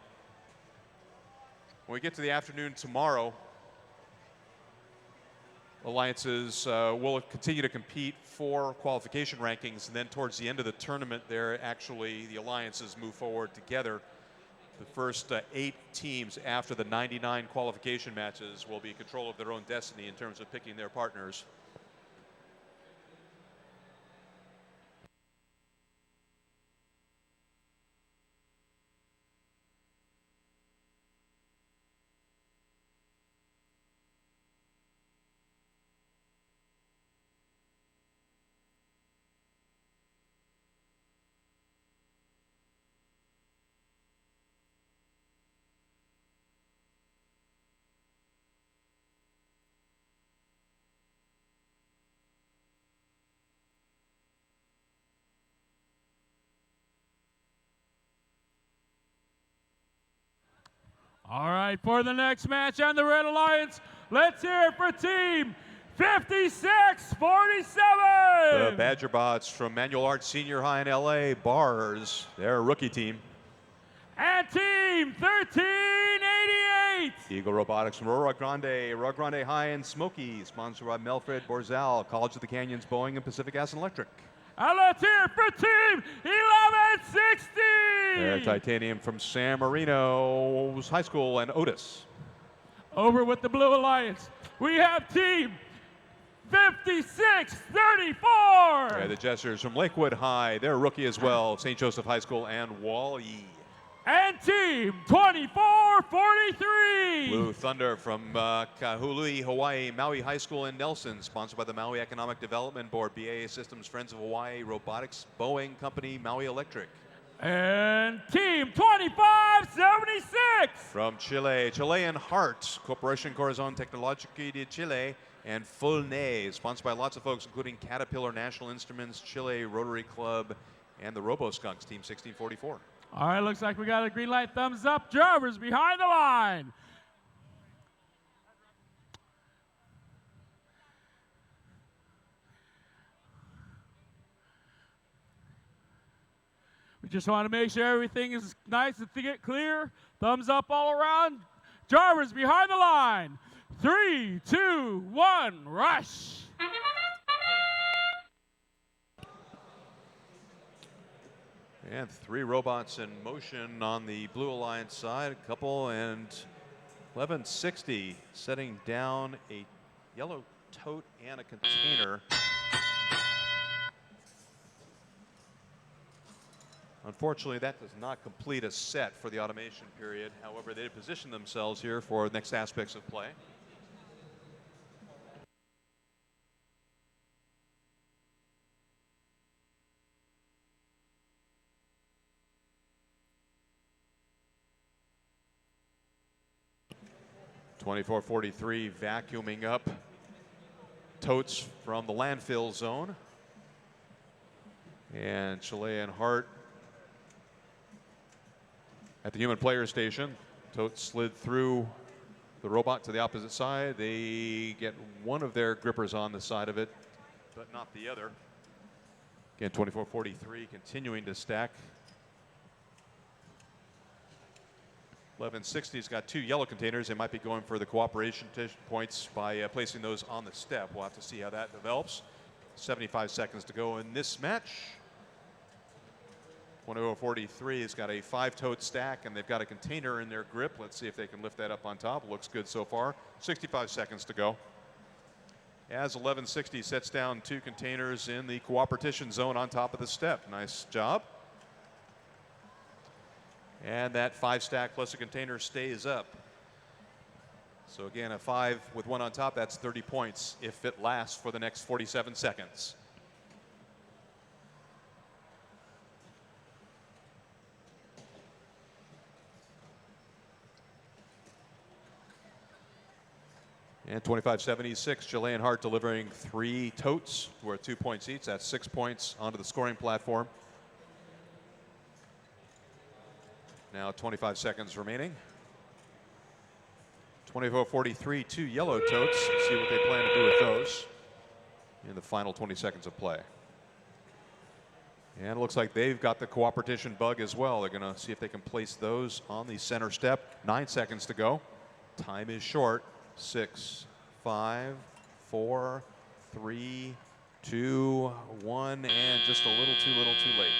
Speaker 3: When we get to the afternoon tomorrow, alliances will continue to compete for qualification rankings, and then towards the end of the tournament there, actually the alliances move forward together. The first 8 teams after the 99 qualification matches will be in control of their own destiny in terms of picking their partners.
Speaker 4: All right, for the next match on the Red Alliance, let's hear it for Team 5647.
Speaker 3: The Badger Bots from Manual Arts Senior High in LA, Bars, their rookie team.
Speaker 4: And Team 1388.
Speaker 3: Eagle Robotics from Rio Grande High and Smoky, sponsored by Melfred Borzal, College of the Canyons, Boeing, and Pacific Gas and Electric.
Speaker 4: And let's hear it for Team 1160.
Speaker 3: They're Titanium from San Marino's High School and Otis.
Speaker 4: Over with the Blue Alliance, we have Team 5634.
Speaker 3: The Jesters from Lakewood High, they're rookie as well, St. Joseph High School and Wall-E.
Speaker 4: And Team 2443.
Speaker 3: Blue Thunder from Kahului, Hawaii, Maui High School in Nelson, sponsored by the Maui Economic Development Board, BAA Systems, Friends of Hawaii, Robotics, Boeing Company, Maui Electric.
Speaker 4: And Team 2576.
Speaker 3: From Chile, Chilean Heart, Corporación Corazón Tecnológico de Chile, and Fulne, sponsored by lots of folks, including Caterpillar, National Instruments, Chile, Rotary Club, and the RoboSkunks, Team 1644.
Speaker 4: All right, looks like we got a green light, thumbs up. Drivers behind the line. We just want to make sure everything is nice and clear. Thumbs up all around. Drivers behind the line. 3, 2, 1, rush.
Speaker 3: And 3 robots in motion on the Blue Alliance side, a couple, and 1160 setting down a yellow tote and a container. Unfortunately, that does not complete a set for the automation period. However, they position themselves here for the next aspects of play. .2443 vacuuming up totes from the landfill zone. And Chilean Heart at the human player station. Totes slid through the robot to the opposite side. They get one of their grippers on the side of it, but not the other. Again, 2443 continuing to stack. 1160's got 2 yellow containers. They might be going for the cooperation points by placing those on the step. We'll have to see how that develops. 75 seconds to go in this match. 2443 has got a 5-tote stack, and they've got a container in their grip. Let's see if they can lift that up on top. Looks good so far. 65 seconds to go. As 1160 sets down 2 containers in the cooperation zone on top of the step. Nice job. And that 5-stack plus a container stays up. So again, a 5 with 1 on top, that's 30 points if it lasts for the next 47 seconds. And 25-76, Jillian Hart delivering 3 totes worth 2 points each. That's 6 points onto the scoring platform. Now 25 seconds remaining. 24-43, 2 yellow totes. See what they plan to do with those in the final 20 seconds of play. And it looks like they've got the cooperation bug as well. They're going to see if they can place those on the center step. 9 seconds to go. Time is short. 6, 5, 4, 3, 2, 1, and just a little too late.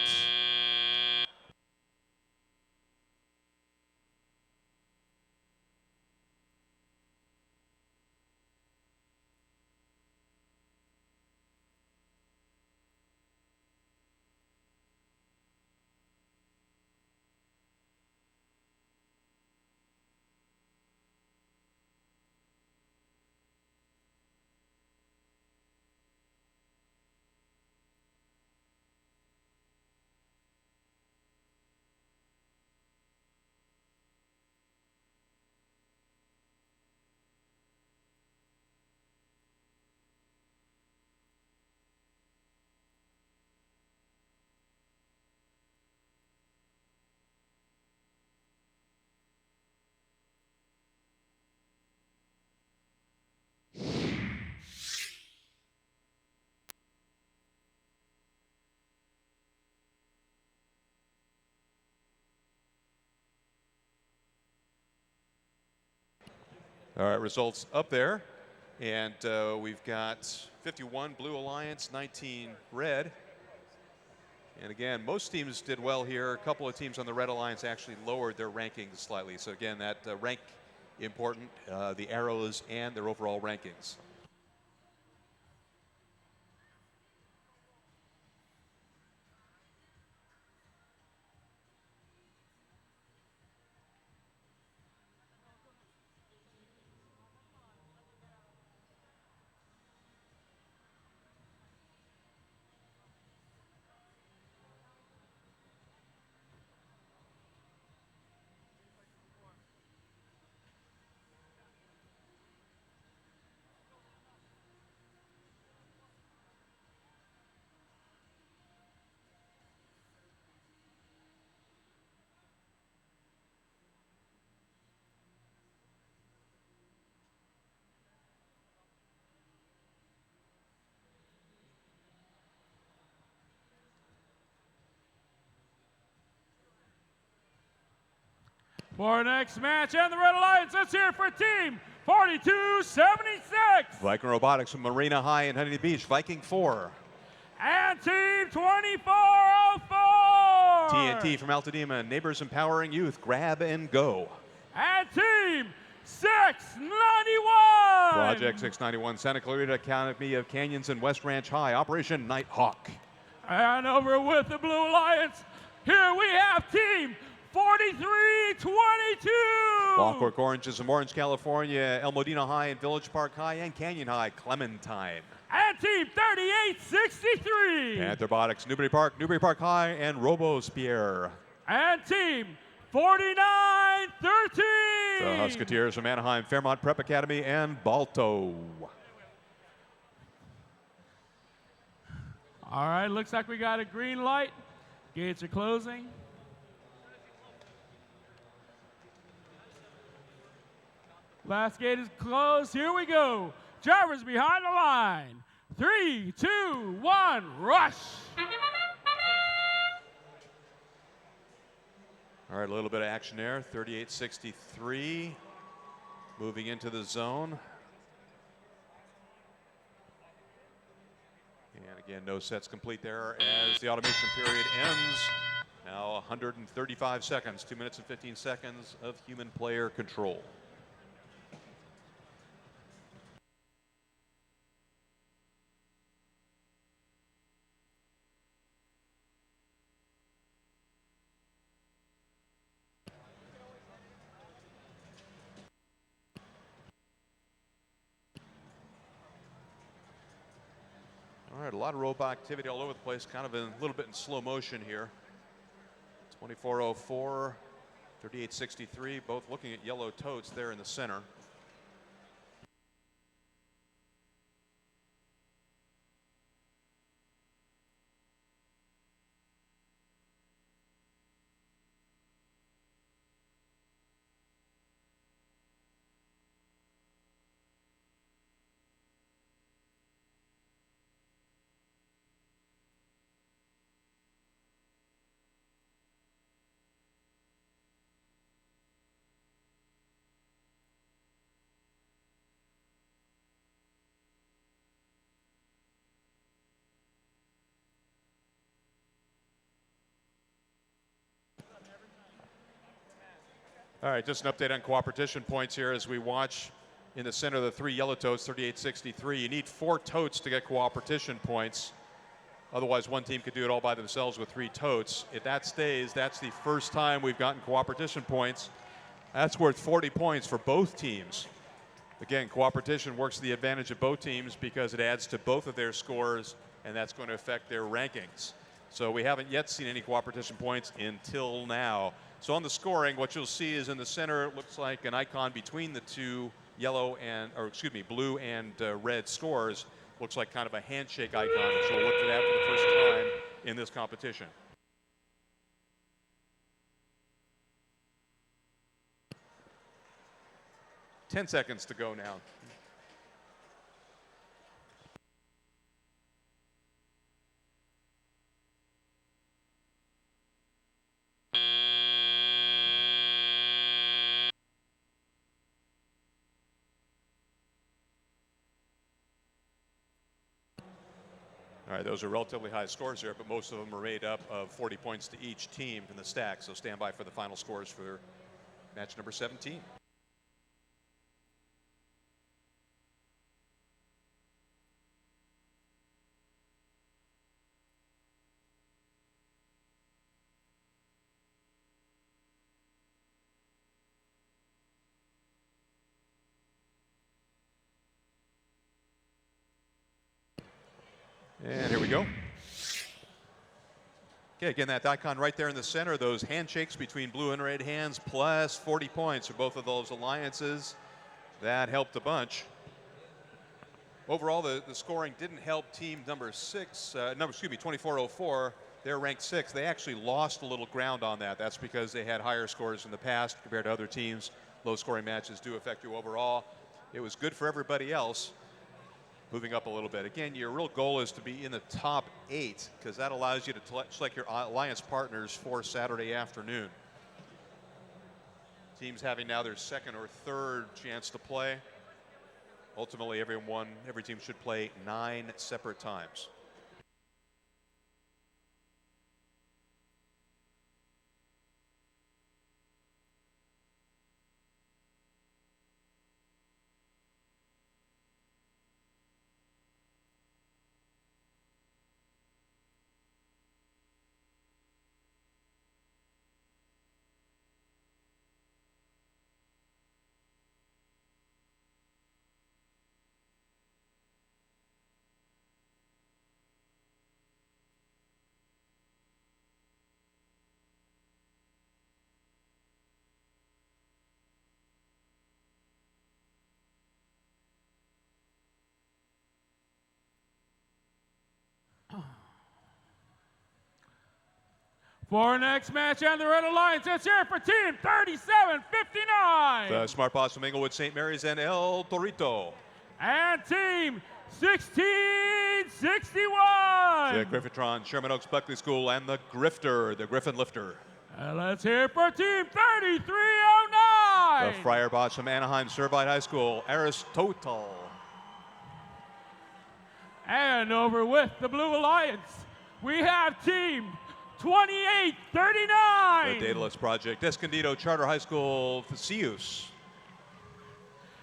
Speaker 3: All right, results up there. And we've got 51 Blue Alliance, 19 Red. And again, most teams did well here. A couple of teams on the Red Alliance actually lowered their rankings slightly. So again, that rank important, the arrows and their overall rankings.
Speaker 4: For our next match and the Red Alliance, let's hear it for Team 4276.
Speaker 3: Viking Robotics from Marina High in Huntington Beach, Viking 4.
Speaker 4: And Team 2404.
Speaker 3: TNT from Altadena, Neighbors Empowering Youth, Grab and Go.
Speaker 4: And Team 691.
Speaker 3: Project 691, Santa Clarita Academy of Canyons and West Ranch High, Operation Nighthawk.
Speaker 4: And over with the Blue Alliance, here we have Team 4322.
Speaker 3: Clockwork Oranges from Orange, California, El Modena High and Village Park High, and Canyon High, Clementine.
Speaker 4: And Team 3863.
Speaker 3: Panther Robotics, Newbury Park High, and Robospierre.
Speaker 4: And Team 4913.
Speaker 3: The Husketeers from Anaheim, Fairmont Prep Academy, and Balto.
Speaker 4: All right, looks like we got a green light. Gates are closing. Last gate is closed. Here we go. Drivers behind the line. 3, 2, 1, rush.
Speaker 3: All right, a little bit of action there. 38-63, moving into the zone. And again, no sets complete there as the automation period ends. Now 135 seconds, 2 minutes and 15 seconds of human player control. All right, a lot of robot activity all over the place, kind of a little bit in slow motion here. 2404, 3863, both looking at yellow totes there in the center. All right, just an update on cooperation points here as we watch in the center of the 3 yellow totes, 38-63. You need 4 totes to get cooperation points. Otherwise, one team could do it all by themselves with 3 totes. If that stays, that's the first time we've gotten cooperation points. That's worth 40 points for both teams. Again, cooperation works to the advantage of both teams because it adds to both of their scores, and that's going to affect their rankings. So we haven't yet seen any cooperation points until now. So on the scoring, what you'll see is in the center, it looks like an icon between the 2 blue and red scores. Looks like kind of a handshake icon, so we'll look for that for the first time in this competition. Ten seconds to go now. All right, those are relatively high scores here, but most of them are made up of 40 points to each team in the stack. So stand by for the final scores for match number 17. And here we go. Okay, again, that icon right there in the center, those handshakes between blue and red hands, plus 40 points for both of those alliances. That helped a bunch. Overall, the scoring didn't help team number 2404. They're ranked 6th. They actually lost a little ground on that. That's because they had higher scores in the past compared to other teams. Low scoring matches do affect you overall. It was good for everybody else. Moving up a little bit. Again, your real goal is to be in the top 8 because that allows you to select your alliance partners for Saturday afternoon. Teams having now their 2nd or 3rd chance to play. Ultimately, every team should play 9 separate times.
Speaker 4: For our next match and the Red Alliance, let's hear it for Team 3759.
Speaker 3: The Smart Boss from Inglewood, St. Mary's, and El Torito.
Speaker 4: And Team 1661.
Speaker 3: The Griffitron, Sherman Oaks Buckley School, and the Grifter, the Griffin Lifter.
Speaker 4: And let's hear it for Team 3309.
Speaker 3: The Friar Boss from Anaheim Servite High School, Aristotle.
Speaker 4: And over with the Blue Alliance, we have Team 2839.
Speaker 3: The Daedalus Project, Escondido Charter High School, Theseus.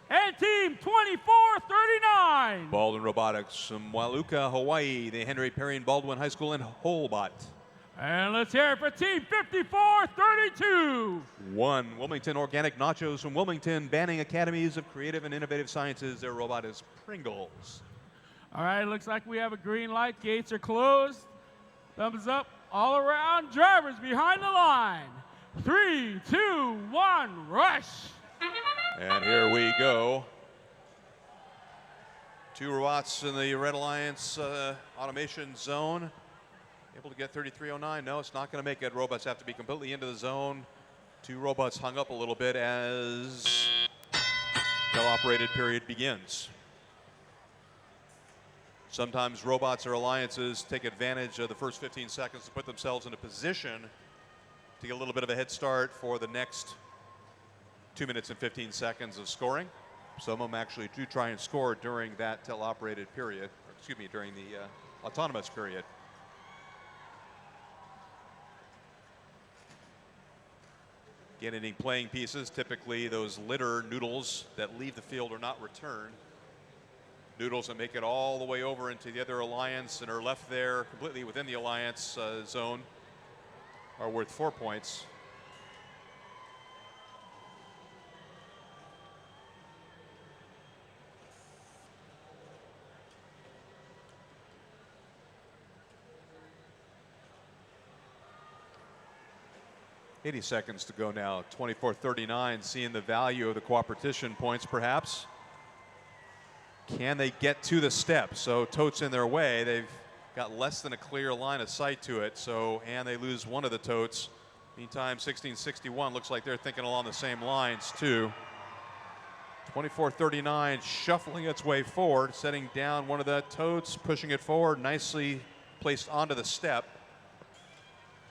Speaker 4: And Team 2439.
Speaker 3: Baldwin Robotics from Waluka, Hawaii, the Henry Perry and Baldwin High School in Holbot.
Speaker 4: And let's hear it for Team 5432.
Speaker 3: Wilmington Organic Nachos from Wilmington, Banning Academies of Creative and Innovative Sciences. Their robot is Pringles.
Speaker 4: All right, looks like we have a green light. Gates are closed. Thumbs up all around. Drivers behind the line. 3, 2, 1, rush.
Speaker 3: And here we go. 2 robots in the Red Alliance automation zone. Able to get 3309. No, it's not going to make it. Robots have to be completely into the zone. 2 robots hung up a little bit as teleoperated period begins. Sometimes robots or alliances take advantage of the first 15 seconds to put themselves in a position to get a little bit of a head start for the next 2 minutes and 15 seconds of scoring. Some of them actually do try and score during that teleoperated period, or excuse me, during the autonomous period. Again, any playing pieces, typically those litter noodles that leave the field are not returned. Noodles that make it all the way over into the other alliance and are left there completely within the alliance zone are worth 4 points. $80 seconds to go now. 24-39, seeing the value of the cooperation points perhaps. Can they get to the step? So totes in their way. They've got less than a clear line of sight to it. So, and they lose one of the totes. Meantime, 1661 looks like they're thinking along the same lines too. 24-39, shuffling its way forward, setting down one of the totes, pushing it forward, nicely placed onto the step.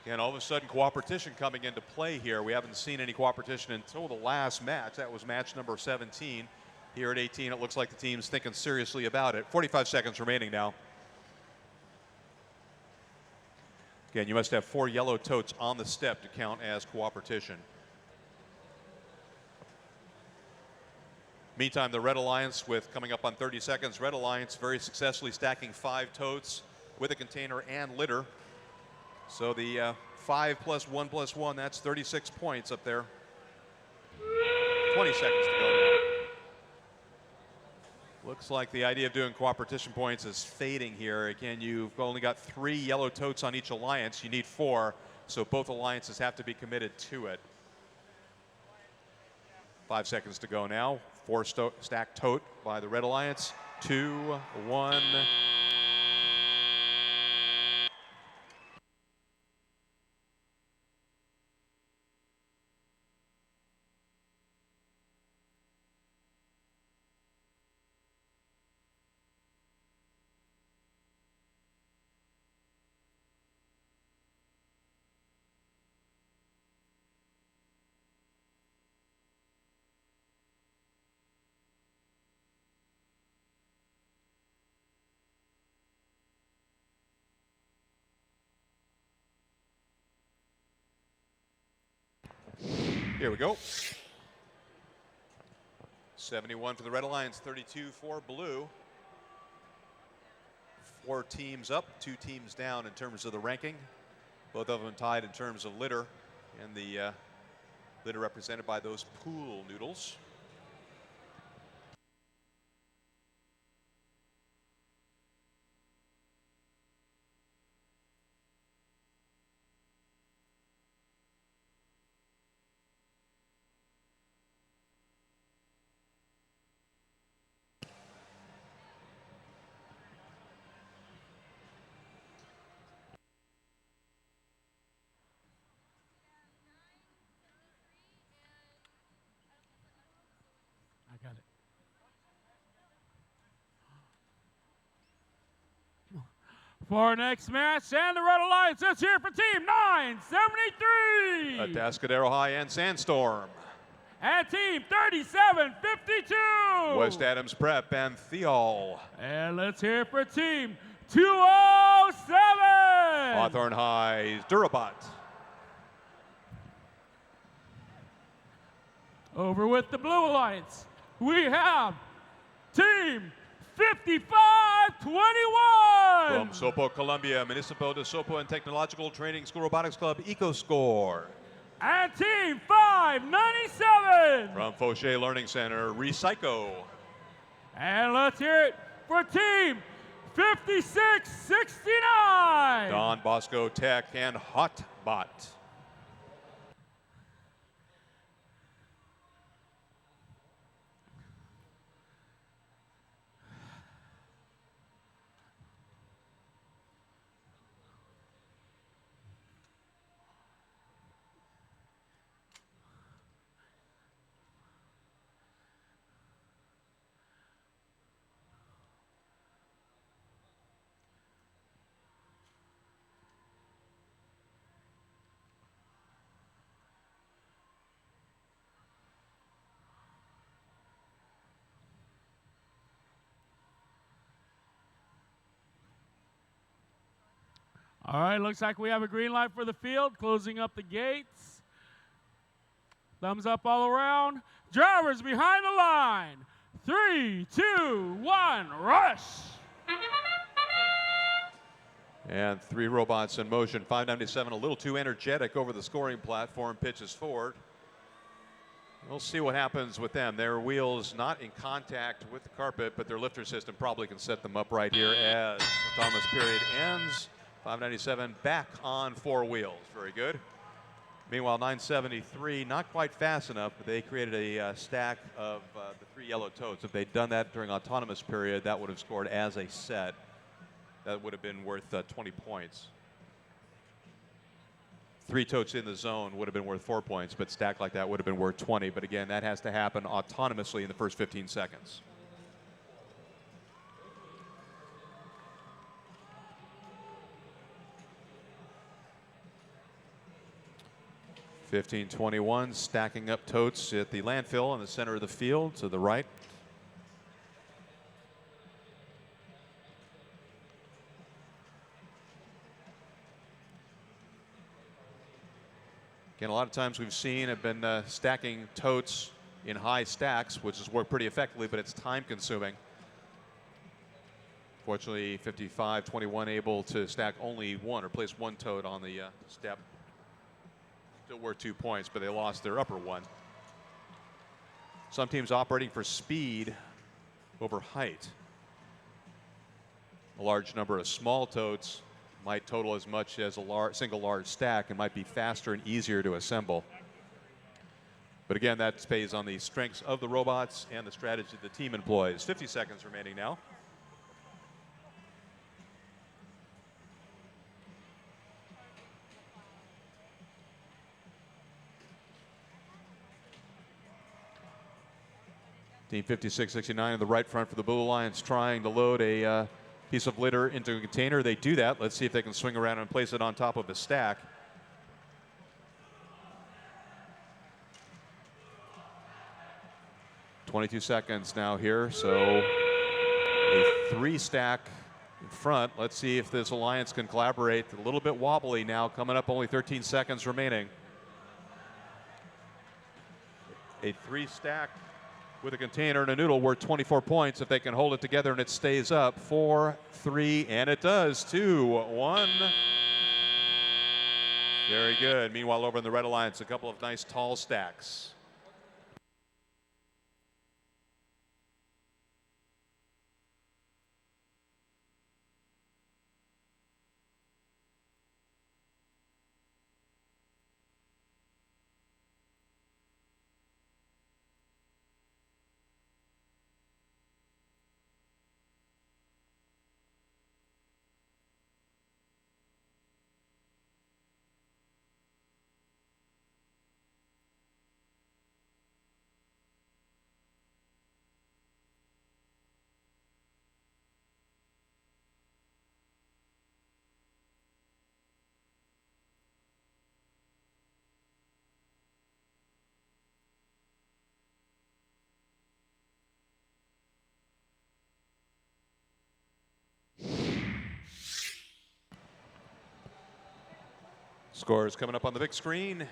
Speaker 3: And all of a sudden, cooperation coming into play here. We haven't seen any cooperation until the last match. That was match number 17. Here at 18, it looks like the team's thinking seriously about it. 45 seconds remaining now. Again, you must have 4 yellow totes on the step to count as cooperation. Meantime, the Red Alliance with coming up on 30 seconds. Red Alliance very successfully stacking 5 totes with a container and litter. So the 5 + 1 + 1, that's 36 points up there. 20 seconds to go now. Looks like the idea of doing cooperation points is fading here. Again, you've only got 3 yellow totes on each alliance. You need 4, so both alliances have to be committed to it. 5 seconds to go now. 4 stacked tote by the Red Alliance. 2, 1. Here we go. 71 for the Red Alliance, 32 for blue. 4 teams up, 2 teams down in terms of the ranking. Both of them tied in terms of litter, and the litter represented by those pool noodles.
Speaker 4: I got it. For our next match, and the Red Alliance, let's hear for Team 973.
Speaker 3: Atascadero High and Sandstorm.
Speaker 4: And Team 3752.
Speaker 3: West Adams Prep and Theol.
Speaker 4: And let's hear for Team 207.
Speaker 3: Hawthorne High's Durabot.
Speaker 4: Over with the Blue Alliance, we have Team 5521.
Speaker 3: From Sopo, Colombia, Municipal de Sopo and Technological Training School Robotics Club, EcoScore.
Speaker 4: And Team 597.
Speaker 3: From Fauché Learning Center, Recyco.
Speaker 4: And let's hear it for Team 5669.
Speaker 3: Don Bosco Tech and Hotbot.
Speaker 4: All right, looks like we have a green light for the field, closing up the gates. Thumbs up all around. Drivers behind the line. 3, 2, 1, rush!
Speaker 3: And 3 robots in motion. 597 a little too energetic over the scoring platform, pitches forward. We'll see what happens with them. Their wheels not in contact with the carpet, but their lifter system probably can set them up right here as autonomous period ends. 597 back on 4 wheels. Very good. Meanwhile, 973, not quite fast enough, but they created a stack of the 3 yellow totes. If they'd done that during autonomous period, that would have scored as a set. That would have been worth 20 points. 3 totes in the zone would have been worth 4 points, but stacked like that would have been worth 20. But again, that has to happen autonomously in the first 15 seconds. (15:21) stacking up totes at the landfill in the center of the field to the right. Again, a lot of times we've seen have been stacking totes in high stacks, which has worked pretty effectively, but it's time consuming. Fortunately, 55-21 able to stack only 1 or place 1 tote on the step. Still worth 2 points, but they lost their upper one. Some teams operating for speed over height. A large number of small totes might total as much as a single large stack and might be faster and easier to assemble. But again, that pays on the strengths of the robots and the strategy the team employs. 50 seconds remaining now. Team 5669 in the right front for the Blue Lions trying to load a piece of litter into a container. They do that. Let's see if they can swing around and place it on top of a stack. (22 seconds now here, so a 3 stack in front. Let's see if this alliance can collaborate. A little bit wobbly now, coming up, only 13 seconds remaining. A 3 stack with a container and a noodle worth 24 points if they can hold it together and it stays up. 4, 3, and it does. 2, 1. Very good. Meanwhile, over in the Red Alliance, a couple of nice tall stacks. Scores coming up on the big screen.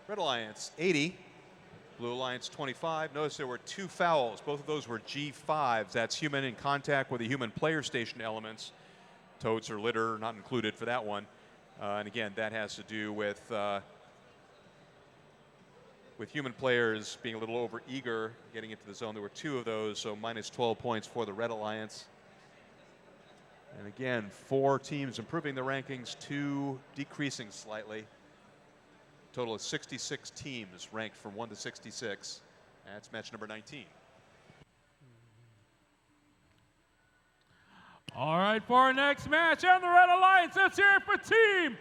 Speaker 3: Red Alliance 80, Blue Alliance 25. Notice there were 2 fouls. Both of those were G5s. That's human in contact with the human player station elements. Totes or litter not included for that one. And again, that has to do with human players being a little over eager getting into the zone. There were 2 of those, so minus 12 points for the Red Alliance. And again, 4 teams improving the rankings, 2 decreasing slightly. Total of 66 teams ranked from 1 to 66. That's match number 19.
Speaker 4: All right, for our next match and the Red Alliance, let's hear it for Team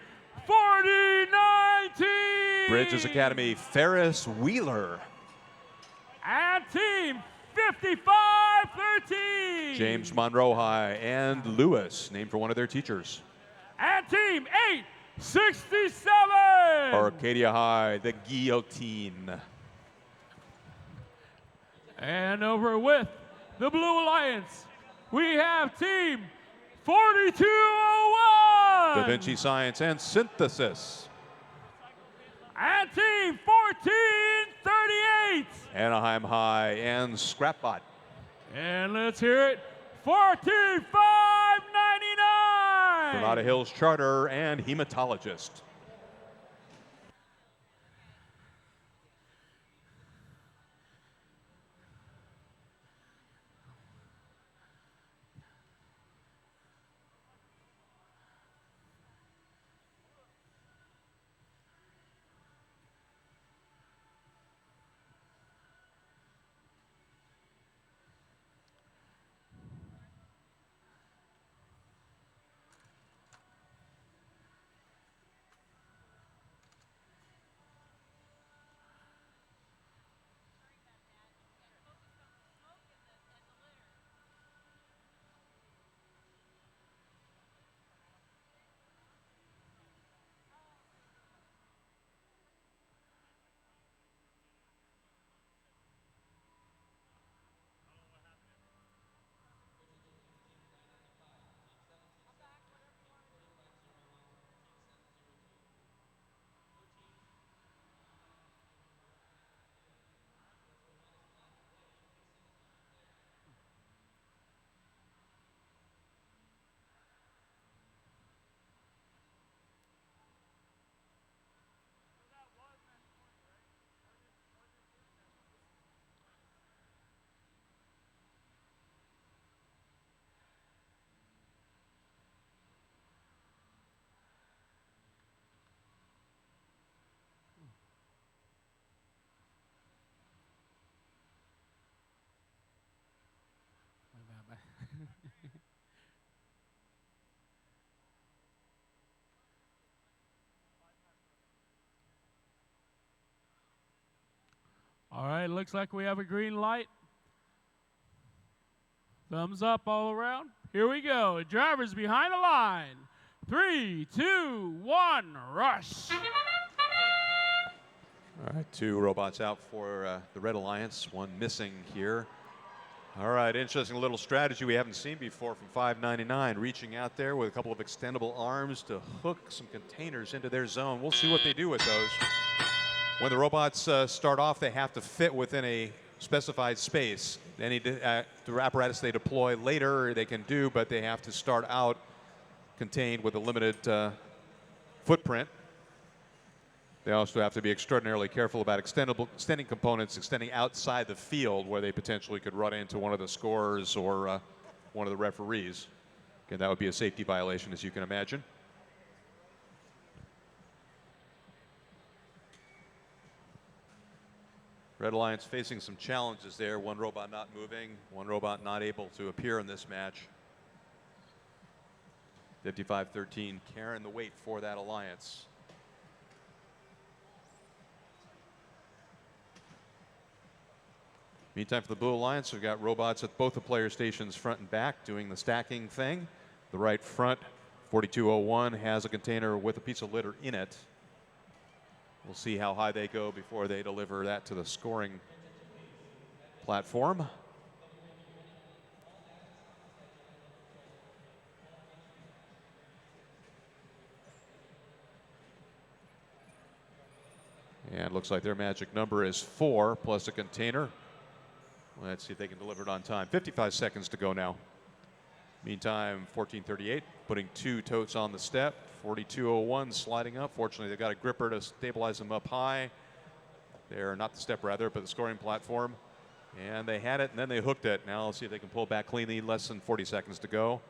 Speaker 4: 4019.
Speaker 3: Bridges Academy, Ferris Wheeler.
Speaker 4: And Team 5513.
Speaker 3: James Monroe High and Lewis, named for one of their teachers.
Speaker 4: And Team 867.
Speaker 3: Arcadia High, the Guillotine.
Speaker 4: And over with the Blue Alliance, we have Team 4201.
Speaker 3: Da Vinci Science and Synthesis.
Speaker 4: And Team 1438. 8.
Speaker 3: Anaheim High and Scrapbot.
Speaker 4: And let's hear it, $45.99.
Speaker 3: Granada Hills Charter and Hematologist.
Speaker 4: All right, looks like we have a green light. Thumbs up all around. Here we go. Drivers behind the line. 3, 2, 1, rush.
Speaker 3: All right, 2 robots out for the Red Alliance, 1 missing here. All right, interesting little strategy we haven't seen before from 599, reaching out there with a couple of extendable arms to hook some containers into their zone. We'll see what they do with those. When the robots start off, they have to fit within a specified space. Any the apparatus they deploy later they can do, but they have to start out contained with a limited footprint. They also have to be extraordinarily careful about extending components, extending outside the field where they potentially could run into one of the scorers or one of the referees. Again, that would be a safety violation, as you can imagine. Red Alliance facing some challenges there. 1 robot not moving, 1 robot not able to appear in this match. 55-13, carrying the weight for that alliance. Meantime, for the Blue Alliance, we've got robots at both the player stations front and back doing the stacking thing. The right front, 4201, has a container with a piece of litter in it. We'll see how high they go before they deliver that to the scoring platform. And it looks like their magic number is 4 plus a container. Let's see if they can deliver it on time. 55 seconds to go now. Meantime, 1438, putting 2 totes on the step. 4201 sliding up. Fortunately, they've got a gripper to stabilize them up high. They're not the step rather, but the scoring platform. And they had it, and then they hooked it. Now let's see if they can pull back cleanly. Less than 40 seconds to go.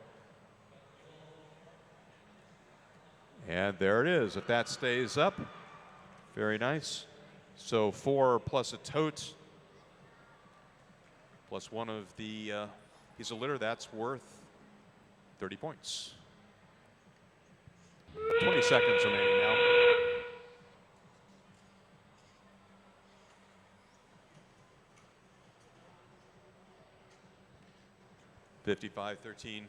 Speaker 3: And there it is. If that stays up, very nice. So 4 plus a tote, plus 1 of the piece of litter, that's worth 30 points. 20 seconds remaining now. $55-13,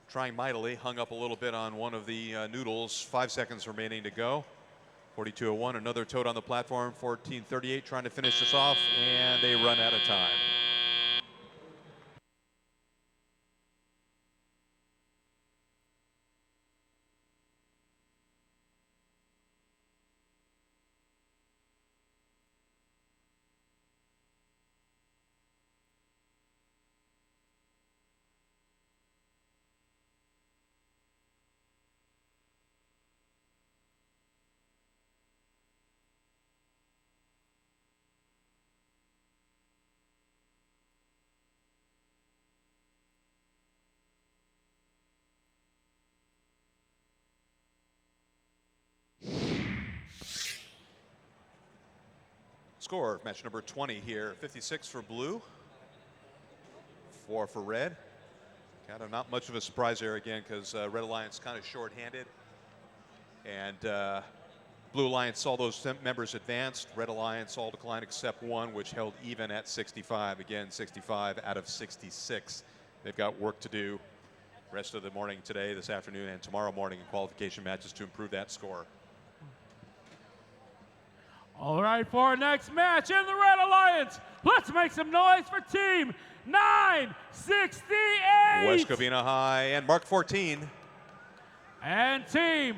Speaker 3: trying mightily, hung up a little bit on one of the noodles. 5 seconds remaining to go. 4201, another tote on the platform. 1438, trying to finish this off, and they run out of time. Score, match number 20 here. 56 for blue, 4 for red. Kind of not much of a surprise there again because Red Alliance kind of short-handed. And Blue Alliance saw those members advanced. Red Alliance all declined except one, which held even at 65. Again, 65 out of 66. They've got work to do rest of the morning today, this afternoon, and tomorrow morning in qualification matches to improve that score.
Speaker 4: All right, for our next match in the Red Alliance, let's make some noise for Team 968.
Speaker 3: West Covina High and Mark 14.
Speaker 4: And Team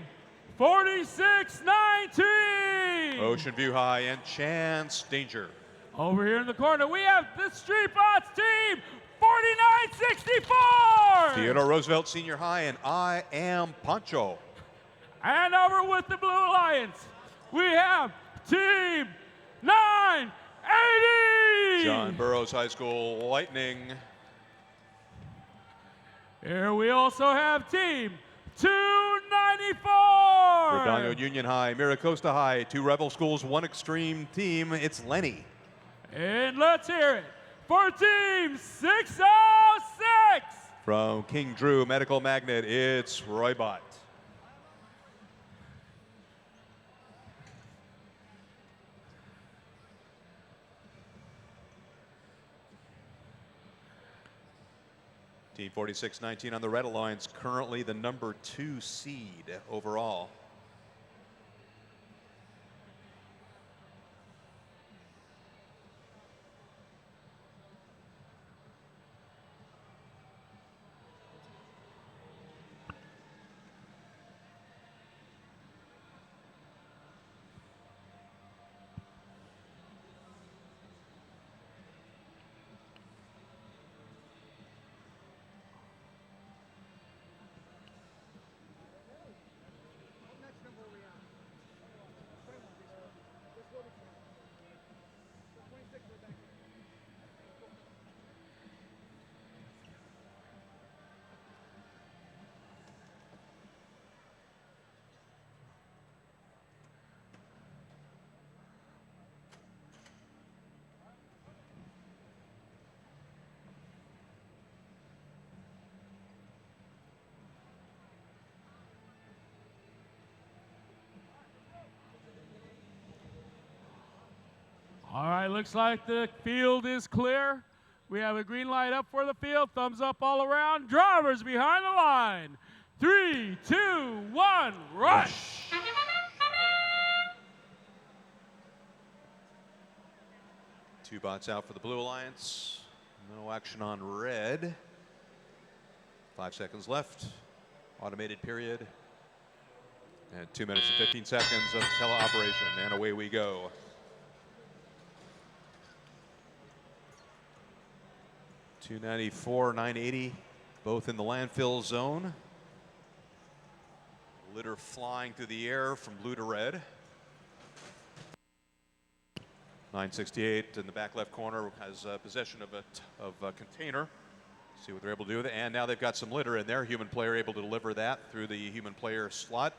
Speaker 4: 4619.
Speaker 3: Ocean View High and Chance Danger.
Speaker 4: Over here in the corner, we have the Street Bots Team 4964.
Speaker 3: Theodore Roosevelt Senior High and I Am Pancho.
Speaker 4: And over with the Blue Alliance, we have Team 980.
Speaker 3: John Burroughs High School Lightning.
Speaker 4: Here we also have Team 294.
Speaker 3: Redondo Union High, Miracosta High, 2 Rebel Schools, 1 Extreme team. It's Lenny.
Speaker 4: And let's hear it for Team 606.
Speaker 3: From King Drew Medical Magnet, it's Roybot. Team 4619 on the Red Alliance, currently the number 2 seed overall.
Speaker 4: All right, looks like the field is clear. We have a green light up for the field, thumbs up all around. Drivers behind the line. 3, 2, 1, rush.
Speaker 3: Two bots out for the Blue Alliance. No action on red. 5 seconds left. Automated period. And 2 minutes and 15 seconds of teleoperation. And away we go. .294, 980, both in the landfill zone. Litter flying through the air from blue to red. 968 in the back left corner has possession of a container. See what they're able to do with it. And now they've got some litter in there. Human player able to deliver that through the human player slot.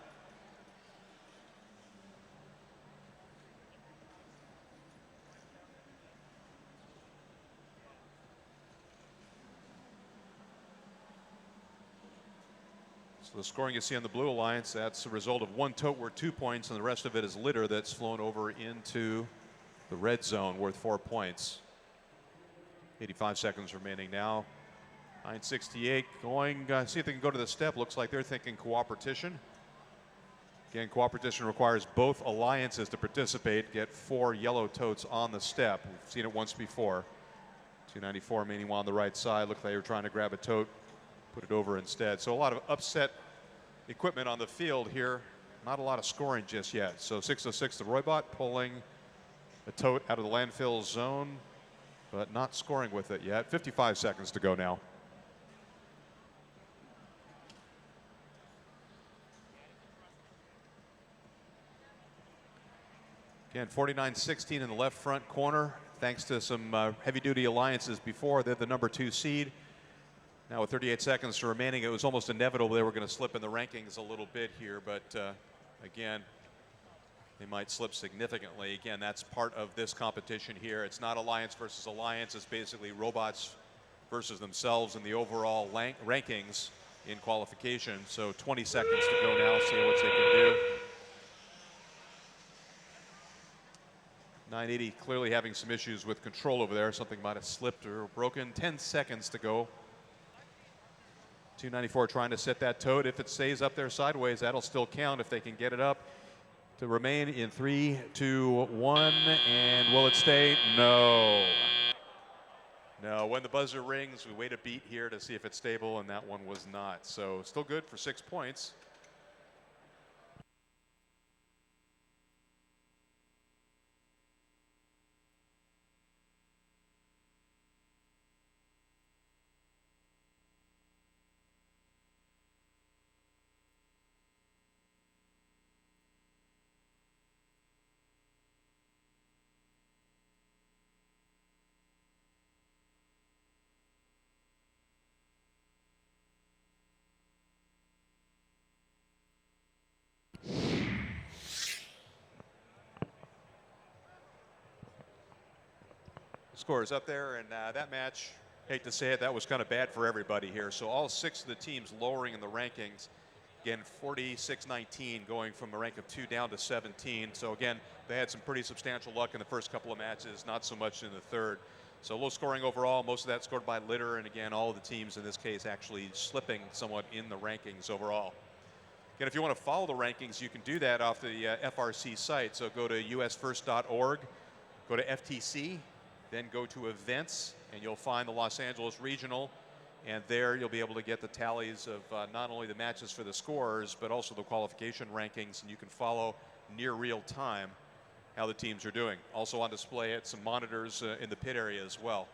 Speaker 3: So the scoring you see on the Blue Alliance, that's a result of 1 tote worth 2 points, and the rest of it is litter that's flown over into the red zone worth 4 points. 85 seconds remaining now. 968 going, see if they can go to the step. Looks like they're thinking cooperation. Again, cooperation requires both alliances to participate, get 4 yellow totes on the step. We've seen it once before. 294 meanwhile on the right side. Looked like they were trying to grab a tote, put it over instead. So a lot of upset equipment on the field here. Not a lot of scoring just yet. So 606 the Roybot pulling a tote out of the landfill zone, but not scoring with it yet. 55 seconds to go now. Again, 49-16 in the left front corner. Thanks to some heavy-duty alliances before, they're the number 2 seed. Now with 38 seconds remaining, it was almost inevitable they were going to slip in the rankings a little bit here, but again, they might slip significantly. Again, that's part of this competition here. It's not alliance versus alliance. It's basically robots versus themselves in the overall rankings in qualification. So 20 seconds to go now, see what they can do. 980 clearly having some issues with control over there. Something might have slipped or broken. 10 seconds to go. 294 trying to set that toad. If it stays up there sideways, that'll still count if they can get it up to remain in 3, 2, 1. And will it stay? No. No, when the buzzer rings, we wait a beat here to see if it's stable, and that one was not. So still good for 6 points. Scores up there, and that match, hate to say it, that was kind of bad for everybody here. So all 6 of the teams lowering in the rankings. Again, 46-19 going from a rank of 2 down to 17. So again, they had some pretty substantial luck in the first couple of matches, not so much in the third. So low scoring overall, most of that scored by litter, and again, all of the teams in this case actually slipping somewhat in the rankings overall. Again, if you want to follow the rankings, you can do that off the FRC site. So go to usfirst.org, go to FTC, then go to events, and you'll find the Los Angeles Regional, and there you'll be able to get the tallies of not only the matches for the scores, but also the qualification rankings, and you can follow near real time how the teams are doing. Also on display at some monitors in the pit area as well.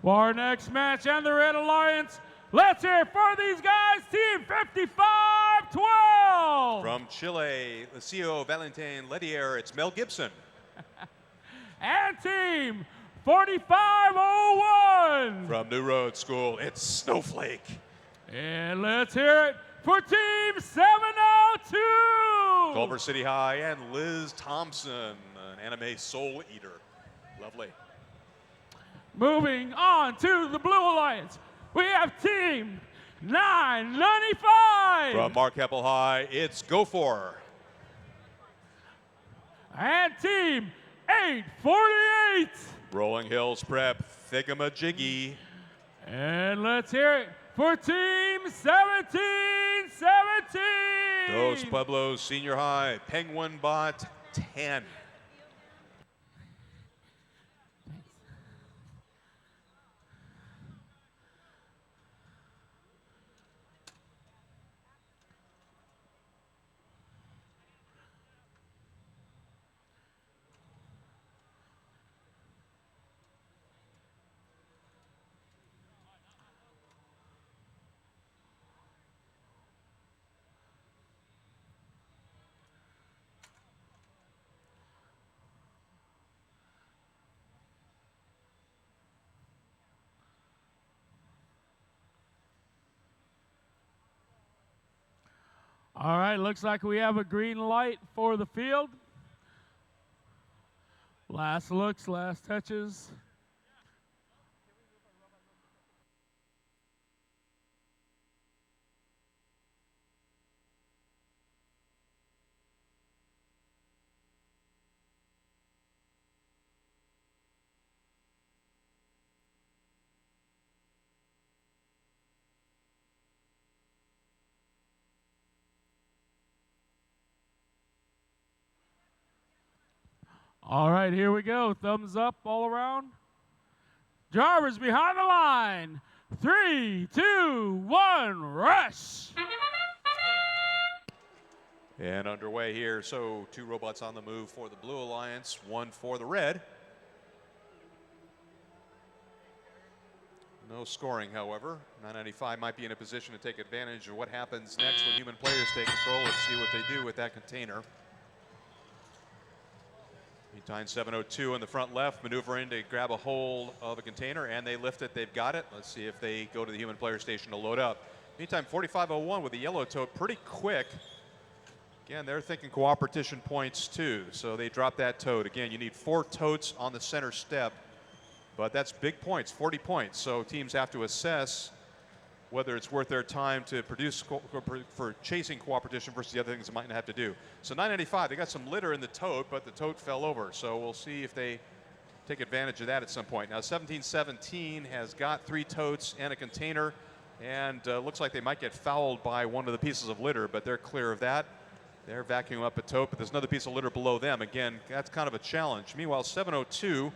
Speaker 4: For our next match and the Red Alliance, let's hear it for these guys, Team 55-12.
Speaker 3: From Chile, Lucio Valentin Ledier, it's Mel Gibson.
Speaker 4: And Team 45-01.
Speaker 3: From New Road School, it's Snowflake.
Speaker 4: And let's hear it for Team 702.
Speaker 3: Culver City High and Liz Thompson, an anime soul eater. Lovely.
Speaker 4: Moving on to the Blue Alliance, we have Team 995.
Speaker 3: From Mark Heppel High, it's Go For.
Speaker 4: And Team 848.
Speaker 3: Rolling Hills Prep, Thigamajiggy.
Speaker 4: And let's hear it for Team 1717.
Speaker 3: Dos Pueblos Senior High, Penguin Bot 10.
Speaker 4: All right, looks like we have a green light for the field. Last looks, last touches. All right, here we go. Thumbs up all around. Drivers behind the line. 3, 2, 1, rush.
Speaker 3: And underway here. So 2 robots on the move for the Blue Alliance, 1 for the Red. No scoring, however. 995 might be in a position to take advantage of what happens next when human players take control. Let's see what they do with that container. Meantime, 702 in the front left, maneuvering to grab a hold of a container, and they lift it. They've got it. Let's see if they go to the human player station to load up. Meantime, 4501 with the yellow tote, pretty quick. Again, they're thinking cooperation points too, so they drop that tote. Again, you need 4 totes on the center step, but that's big points, 40 points. So teams have to assess whether it's worth their time to produce for chasing cooperation versus the other things they might not have to do. So 995, they got some litter in the tote, but the tote fell over. So we'll see if they take advantage of that at some point. Now 1717 has got 3 totes and a container, and looks like they might get fouled by one of the pieces of litter, but they're clear of that. They're vacuuming up a tote, but there's another piece of litter below them. Again, that's kind of a challenge. Meanwhile, 702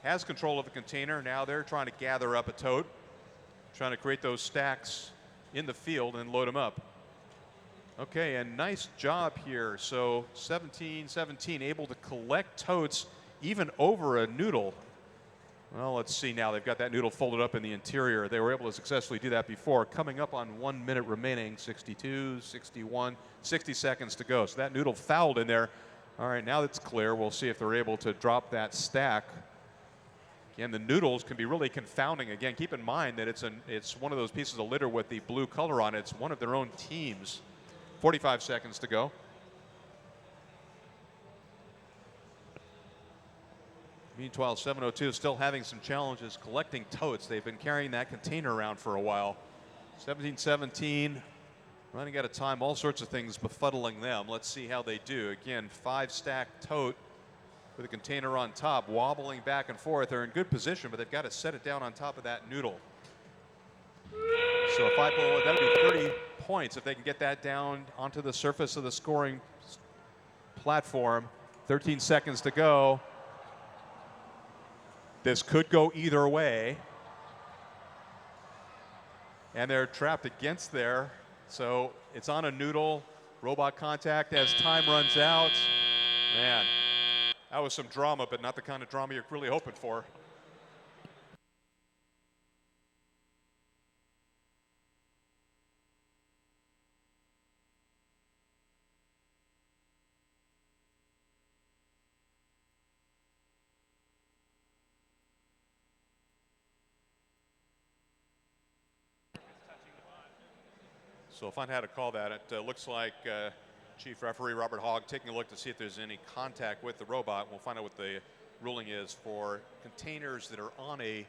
Speaker 3: has control of the container. Now they're trying to gather up a tote, trying to create those stacks in the field and load them up. Okay, and nice job here. So 1717 able to collect totes even over a noodle. Well, let's see now. They've got that noodle folded up in the interior. They were able to successfully do that before. Coming up on 1 minute remaining, 62, 61, 60 seconds to go. So that noodle fouled in there. All right, now that's clear. We'll see if they're able to drop that stack. Again, the noodles can be really confounding. Again, keep in mind that it's one of those pieces of litter with the blue color on it. It's one of their own teams. 45 seconds to go. Meanwhile, 702 is still having some challenges collecting totes. They've been carrying that container around for a while. 1717 running out of time, all sorts of things befuddling them. Let's see how they do. Again, 5-stack tote with a container on top, wobbling back and forth. They're in good position, but they've got to set it down on top of that noodle. So a 5.1, that'll be 30 points if they can get that down onto the surface of the scoring platform. 13 seconds to go. This could go either way. And they're trapped against there. So it's on a noodle. Robot contact as time runs out. Man, that was some drama, but not the kind of drama you're really hoping for. So if I had to call that, it looks like Chief Referee Robert Hogg taking a look to see if there's any contact with the robot. We'll find out what the ruling is for containers that are on a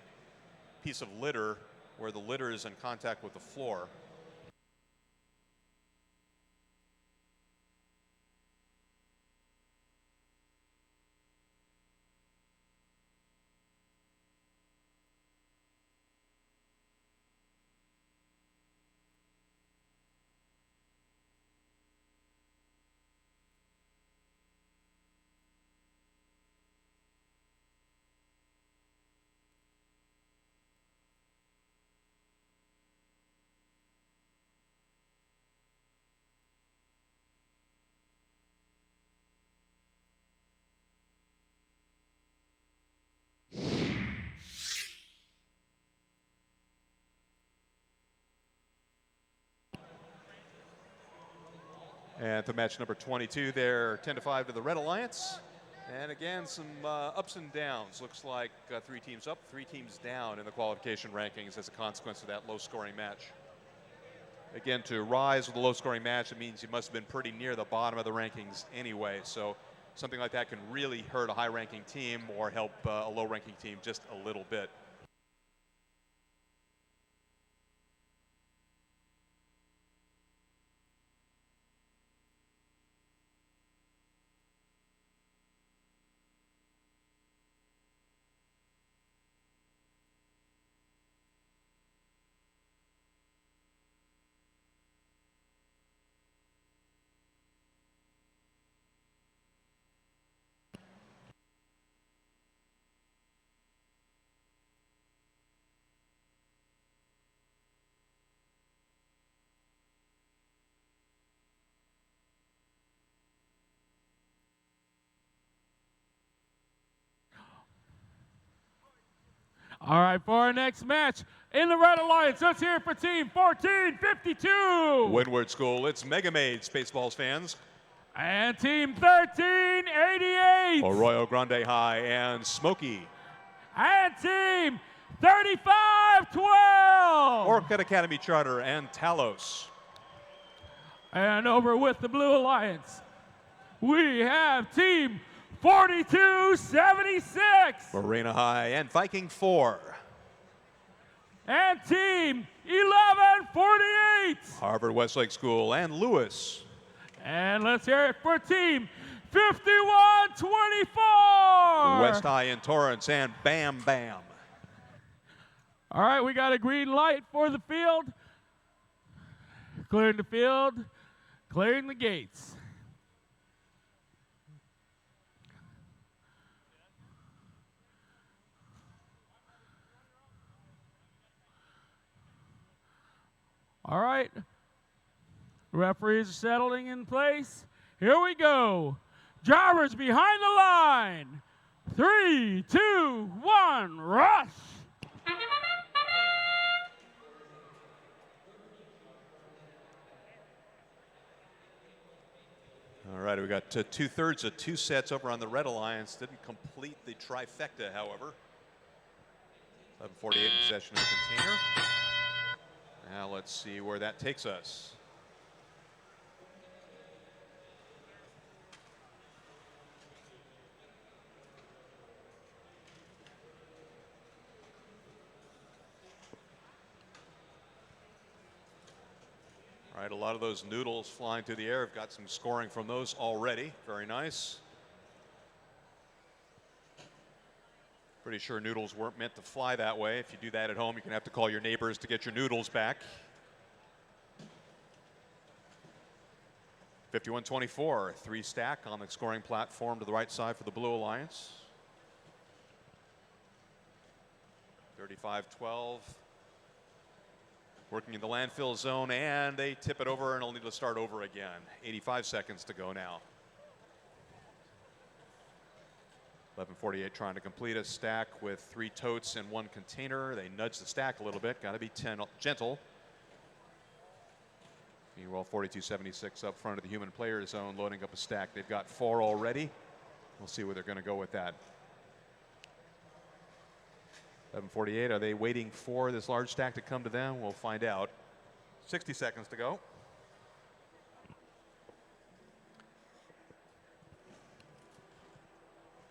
Speaker 3: piece of litter where the litter is in contact with the floor. And for match number 22, they're 10-5 to the Red Alliance. And again, some ups and downs. Looks like 3 teams up, 3 teams down in the qualification rankings as a consequence of that low-scoring match. Again, to rise with a low-scoring match, it means you must have been pretty near the bottom of the rankings anyway. So something like that can really hurt a high-ranking team or help a low-ranking team just a little bit.
Speaker 4: All right, for our next match in the Red Alliance, let's hear it for Team 1452.
Speaker 3: Windward School, it's Mega Made, Spaceballs fans.
Speaker 4: And team 1388.
Speaker 3: Arroyo Grande High and Smoky.
Speaker 4: And team 3512.
Speaker 3: Orchid Academy Charter and Talos.
Speaker 4: And over with the Blue Alliance, we have team 4276.
Speaker 3: Marina High and Viking 4.
Speaker 4: And team 1148.
Speaker 3: Harvard Westlake School and Lewis.
Speaker 4: And let's hear it for team 5124.
Speaker 3: West High and Torrance and Bam Bam.
Speaker 4: All right, we got a green light for the field. Clearing the field, clearing the gates. All right, referees are settling in place. Here we go. Drivers behind the line. 3, 2, 1, rush.
Speaker 3: All right, we got 2/3 of 2 sets over on the Red Alliance. Didn't complete the trifecta, however. 11:48 in possession of the container. Now let's see where that takes us. All right, a lot of those noodles flying through the air. I've got some scoring from those already. Very nice. Pretty sure noodles weren't meant to fly that way. If you do that at home, you're going to have to call your neighbors to get your noodles back. 51-24, 3 stack on the scoring platform to the right side for the Blue Alliance. 35-12. Working in the landfill zone, and they tip it over and only to start over again. 85 seconds to go now. 11:48 trying to complete a stack with 3 totes and 1 container. They nudge the stack a little bit. Got to be gentle. Meanwhile, 4276 up front of the human player zone, loading up a stack. They've got 4 already. We'll see where they're going to go with that. 11:48. Are they waiting for this large stack to come to them? We'll find out. 60 seconds to go.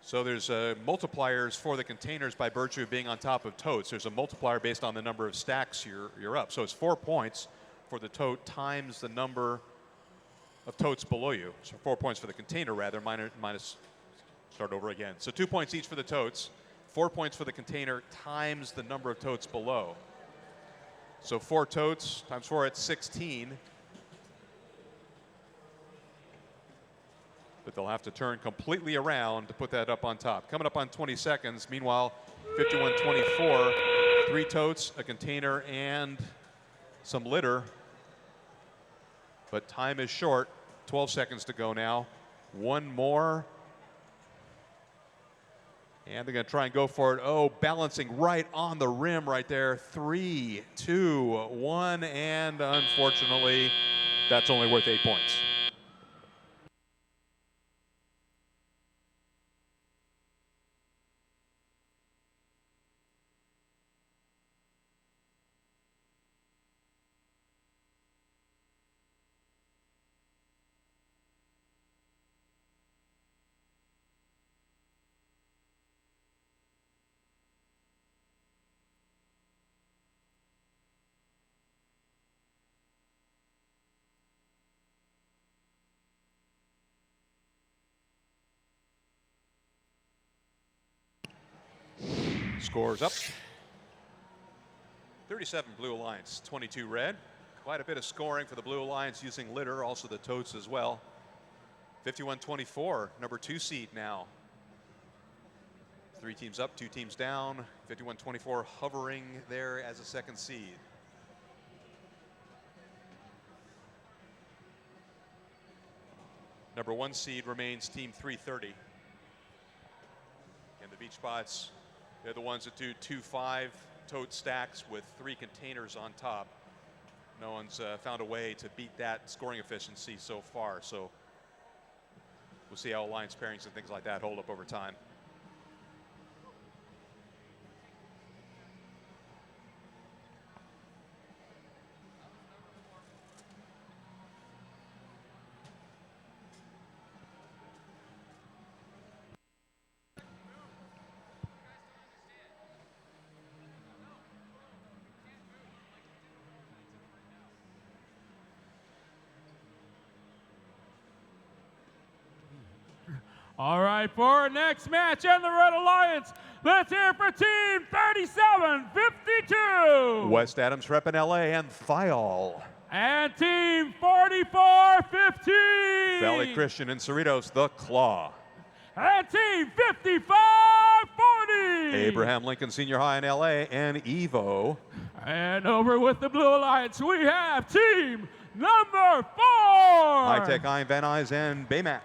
Speaker 3: So there's multipliers for the containers by virtue of being on top of totes. There's a multiplier based on the number of stacks you're up. So it's 4 points for the tote times the number of totes below you. So 4 points for the container, rather, minus start over again. So 2 points each for the totes, 4 points for the container times the number of totes below. So 4 totes times 4 at 16. But they'll have to turn completely around to put that up on top. Coming up on 20 seconds. Meanwhile, 51-24, 3 totes, a container, and some litter. But time is short. 12 seconds to go now. 1 more. And they're going to try and go for it. Oh, balancing right on the rim right there. 3, 2, 1, and unfortunately, that's only worth 8 points. Scores up. 37 Blue Alliance, 22 Red. Quite a bit of scoring for the Blue Alliance using litter, also the totes as well. 51-24, number 2 seed now. 3 teams up, 2 teams down. 51-24 hovering there as a 2nd seed. Number 1 seed remains team 330. And the beach spots, they're the ones that do 2-5 tote stacks with 3 containers on top. No one's found a way to beat that scoring efficiency so far. So We'll see how alliance pairings and things like that hold up over time.
Speaker 4: All right, for our next match in the Red Alliance, let's hear for Team 3752.
Speaker 3: West Adams repping LA and Thial.
Speaker 4: And Team 4415.
Speaker 3: Valley Christian and Cerritos, the Claw.
Speaker 4: And Team 5540.
Speaker 3: Abraham Lincoln Senior High in LA and Evo.
Speaker 4: And over with the Blue Alliance, we have Team number 4.
Speaker 3: High Tech Iron Van Nuys and Baymax.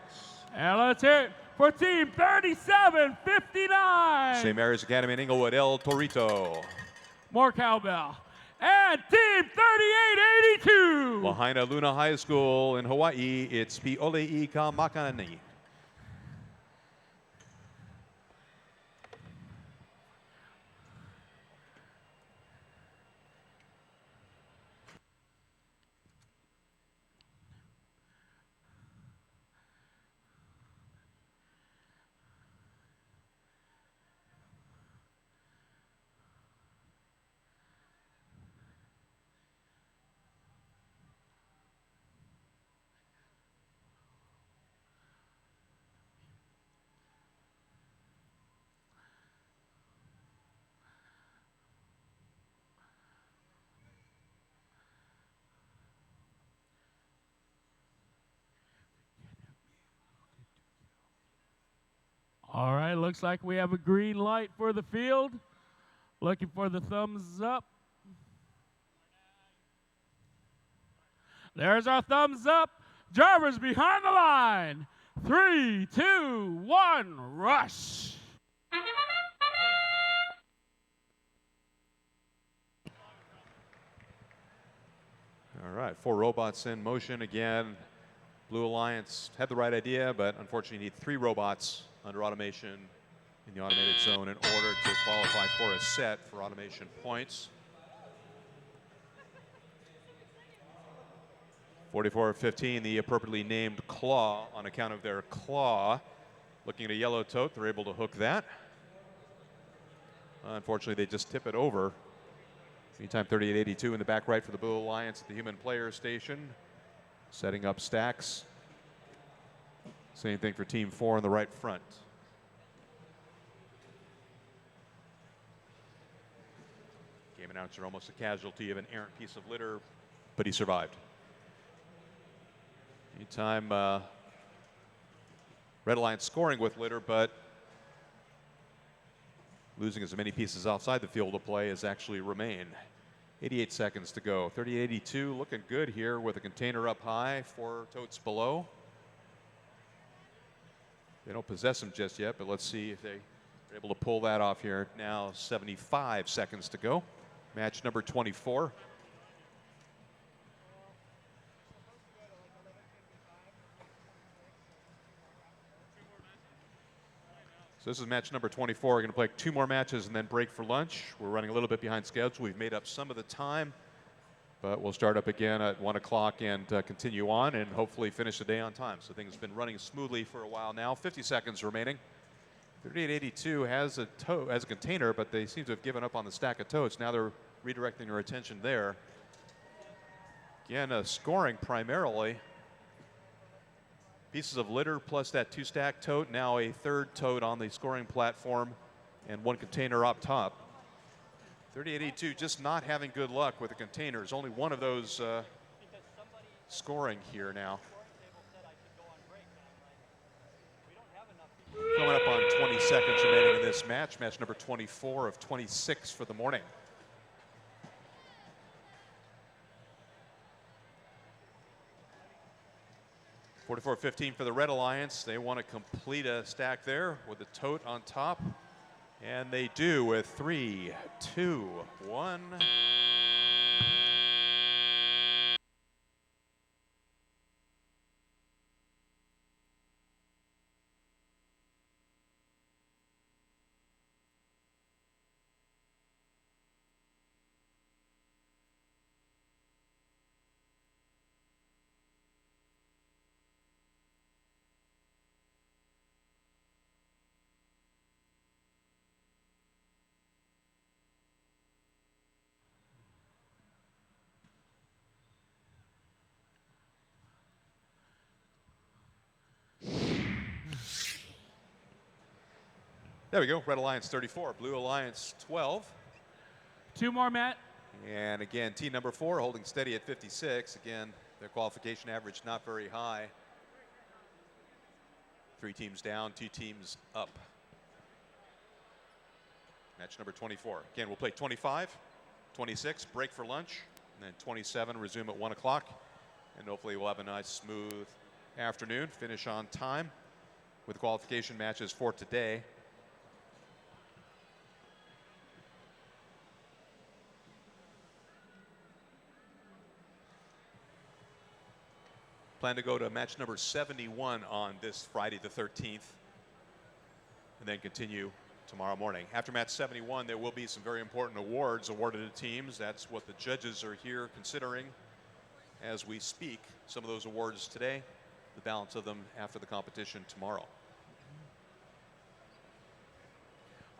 Speaker 4: And let's hear it for Team 3759.
Speaker 3: St. Mary's Academy in Inglewood, El Torito.
Speaker 4: More cowbell. And Team 3882.
Speaker 3: Lahaina Luna High School in Hawaii, it's Pi'olei Ka Makani.
Speaker 4: All right, looks like we have a green light for the field. Looking for the thumbs up. There's our thumbs up. Drivers behind the line. 3, 2, 1, rush.
Speaker 3: All right, 4 robots in motion again. Blue Alliance had the right idea, but unfortunately you need 3 robots under automation in the automated zone in order to qualify for a set for automation points. 44-15, the appropriately named Claw on account of their claw. Looking at a yellow tote, they're able to hook that. Unfortunately, they just tip it over. Meantime, 38-82 in the back right for the Blue Alliance at the human player station. Setting up stacks. Same thing for Team 4 in the right front. Game announcer almost a casualty of an errant piece of litter, but he survived. Meantime, Red Alliance scoring with litter, but losing as many pieces outside the field of play as actually remain. 88 seconds to go. 38-82 looking good here with a container up high, 4 totes below. They don't possess them just yet, but let's see if they are able to pull that off here. Now 75 seconds to go. Match number 24. So this is match number 24. We're going to play 2 more matches and then break for lunch. We're running a little bit behind schedule. We've made up some of the time, but we'll start up again at 1 o'clock and continue on and hopefully finish the day on time. So things have been running smoothly for a while now. 50 seconds remaining. 38-82 has a container, but they seem to have given up on the stack of totes. Now they're redirecting their attention there. Again, scoring primarily. Pieces of litter plus that 2-stack tote, now a 3rd tote on the scoring platform and 1 container up top. 38-82 just not having good luck with the containers. Only one of those scoring here now. Coming up on 20 seconds remaining in this match. Match number 24 of 26 for the morning. $44-15 for the Red Alliance. They want to complete a stack there with a tote on top. And they do with 3, 2, 1. There we go. Red Alliance 34, Blue Alliance 12.
Speaker 4: 2 more, Matt.
Speaker 3: And again, team number 4 holding steady at 56. Again, their qualification average not very high. 3 teams down, 2 teams up. Match number 24. Again, we'll play 25, 26, break for lunch, and then 27, resume at 1 o'clock. And hopefully we'll have a nice, smooth afternoon, finish on time with qualification matches for today. Plan to go to match number 71 on this Friday the 13th, and then continue tomorrow morning. After match 71, there will be some very important awards awarded to teams. That's what the judges are here considering as we speak. Some of those awards today, the balance of them after the competition tomorrow.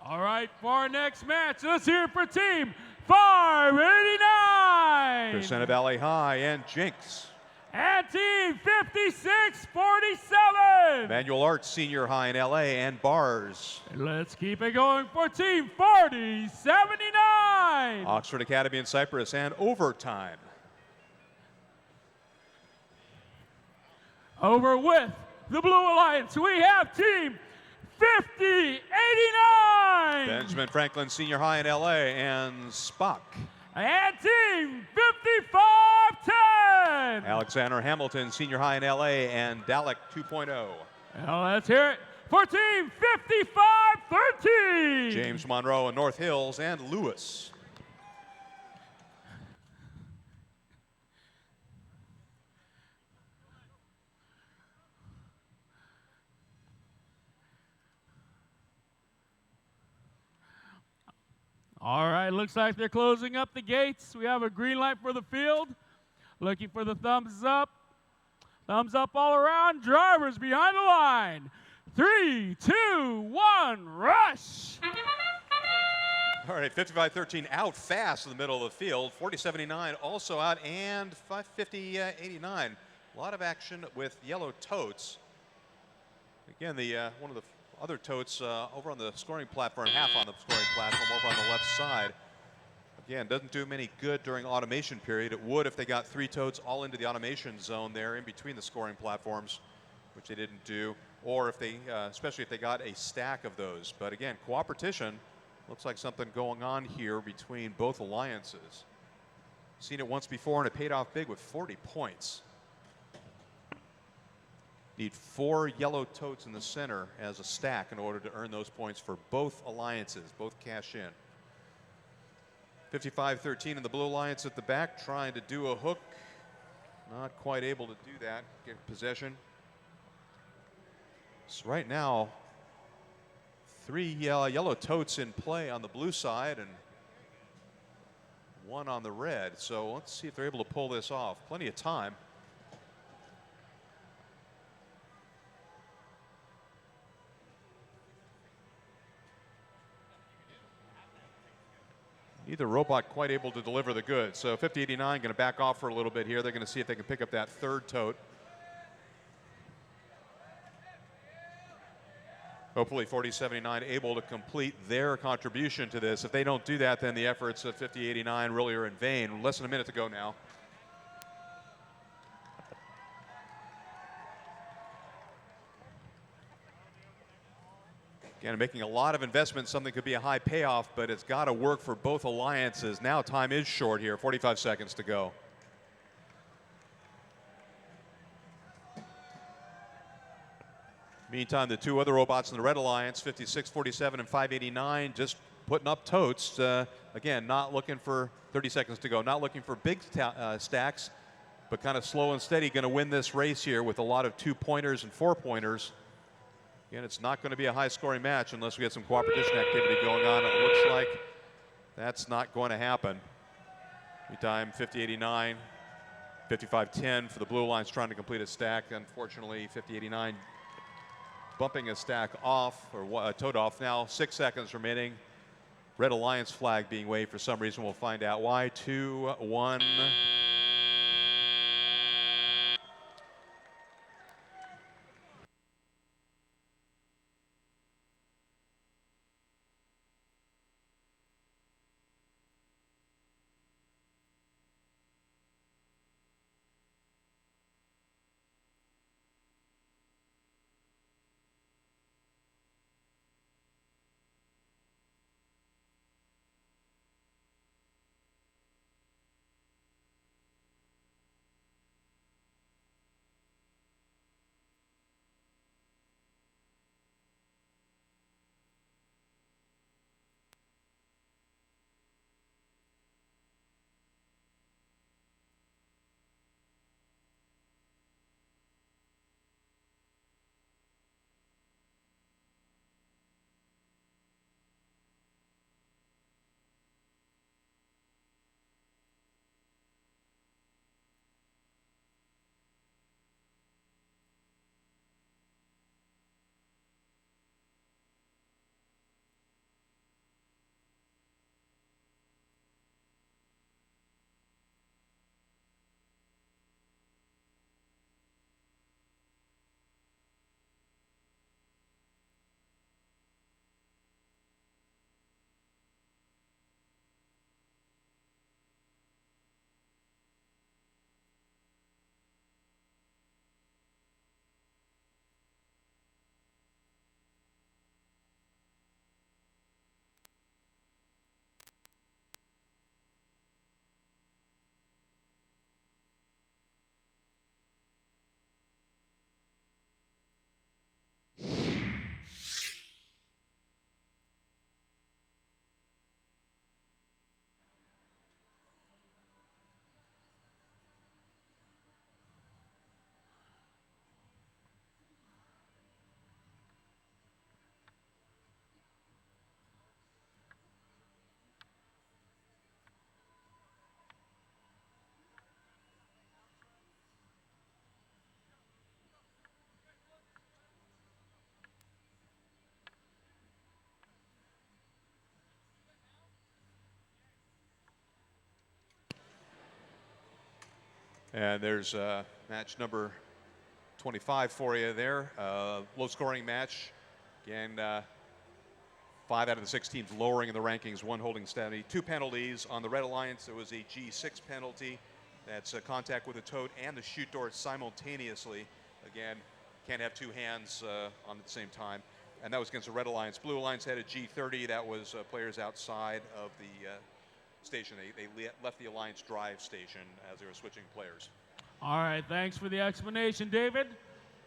Speaker 4: All right, for our next match, let's hear it for team 589.
Speaker 3: Crescenta Valley High and Jinx.
Speaker 4: And team 5647.
Speaker 3: Manual Arts Senior High in LA and Bars.
Speaker 4: Let's keep it going for team 4079.
Speaker 3: Oxford Academy in Cyprus and Overtime.
Speaker 4: Over with the Blue Alliance, we have team 5089.
Speaker 3: Benjamin Franklin Senior High in LA and Spock.
Speaker 4: And team 5510.
Speaker 3: Alexander Hamilton Senior High in LA and Dalek 2.0.
Speaker 4: Now let's hear it for team 5513.
Speaker 3: James Monroe in North Hills and Lewis.
Speaker 4: All right, looks like they're closing up the gates. We have a green light for the field. Looking for the thumbs up. Thumbs up all around. Drivers behind the line. 3, 2, 1, rush!
Speaker 3: All right, 55-13 out fast in the middle of the field. 40-79 also out, and 50-89. A lot of action with yellow totes. Again, the one of the other totes over on the scoring platform, half on the scoring platform over on the left side. Again, doesn't do them any good during automation period. It would if they got 3 totes all into the automation zone there in between the scoring platforms, which they didn't do, or if they, especially if they got a stack of those. But again, cooperation, looks like something going on here between both alliances. Seen it once before and it paid off big with 40 points. Need 4 yellow totes in the center as a stack in order to earn those points for both alliances, both cash in. 55-13 in the Blue Alliance at the back, trying to do a hook. Not quite able to do that, get possession. So right now, 3 yellow totes in play on the blue side and 1 on the red. So let's see if they're able to pull this off. Plenty of time. Neither robot quite able to deliver the goods. So 50-89 going to back off for a little bit here. They're going to see if they can pick up that 3rd tote. Hopefully 40-79 able to complete their contribution to this. If they don't do that, then the efforts of 50-89 really are in vain. Less than a minute to go now. Again, making a lot of investments, something could be a high payoff, but it's got to work for both alliances. Now time is short here, 45 seconds to go. Meantime, the 2 other robots in the Red Alliance, 56-47 and 589, just putting up totes. Again, not looking for 30 seconds to go, not looking for big stacks, but kind of slow and steady, going to win this race here with a lot of 2-pointers and 4-pointers. Again, it's not going to be a high-scoring match unless we get some cooperation activity going on. It looks like that's not going to happen. Meantime, 50-89, 55-10 for the Blue Alliance trying to complete a stack. Unfortunately, 50-89 bumping a stack off, or a tote off. Now 6 seconds remaining. Red Alliance flag being waved for some reason. We'll find out why. 2, 1. And there's match number 25 for you there. Low-scoring match. Again, 5 out of the 6 teams lowering in the rankings, 1 holding steady. 2 penalties on the Red Alliance. It was a G6 penalty. That's contact with the toad and the chute door simultaneously. Again, can't have 2 hands on at the same time. And that was against the Red Alliance. Blue Alliance had a G30. That was players outside of the station. They left the Alliance drive station as they were switching players.
Speaker 4: All right, thanks for the explanation, David.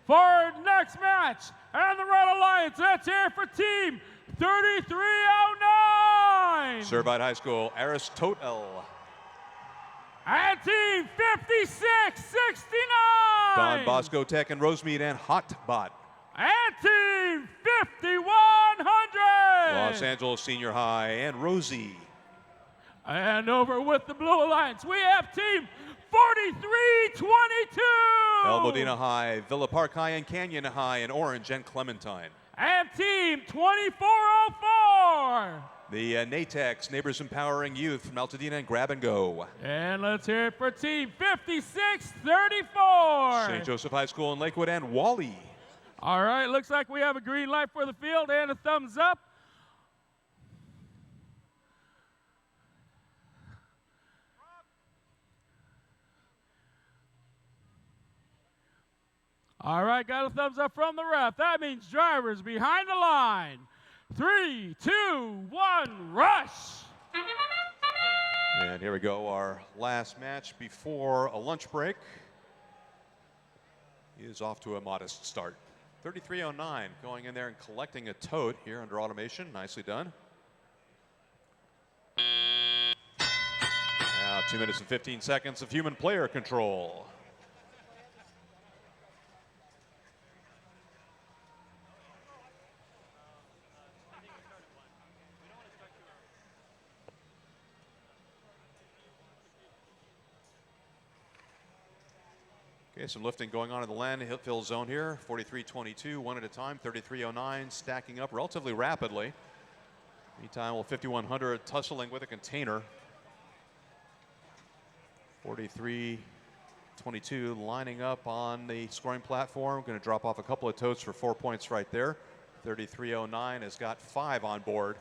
Speaker 4: For next match, and the Red Alliance, let's hear for team 3309.
Speaker 3: Servite High School, Aristotle.
Speaker 4: And team 5669.
Speaker 3: Don Bosco Tech and Rosemead and Hotbot.
Speaker 4: And team 5100.
Speaker 3: Los Angeles Senior High and Rosie.
Speaker 4: And over with the Blue Alliance, we have team 4322.
Speaker 3: El Modena High, Villa Park High and Canyon High and Orange and Clementine.
Speaker 4: And team 2404.
Speaker 3: The NATEX, Neighbors Empowering Youth from Altadena and Grab and Go.
Speaker 4: And let's hear it for team 5634.
Speaker 3: St. Joseph High School in Lakewood and Wally.
Speaker 4: All right, looks like we have a green light for the field and a thumbs up. All right, got a thumbs up from the ref. That means drivers behind the line. 3, 2, 1, rush!
Speaker 3: And here we go, our last match before a lunch break is off to a modest start. 3309 going in there and collecting a tote here under automation. Nicely done. Now 2 minutes and 15 seconds of human player control. Okay, some lifting going on in the land fill zone here. 43-22, 1 at a time. 33-09, stacking up relatively rapidly. Meantime, 5100 tussling with a container. 43-22 lining up on the scoring platform. Going to drop off a couple of totes for 4 points right there. 33-09 has got 5 on board.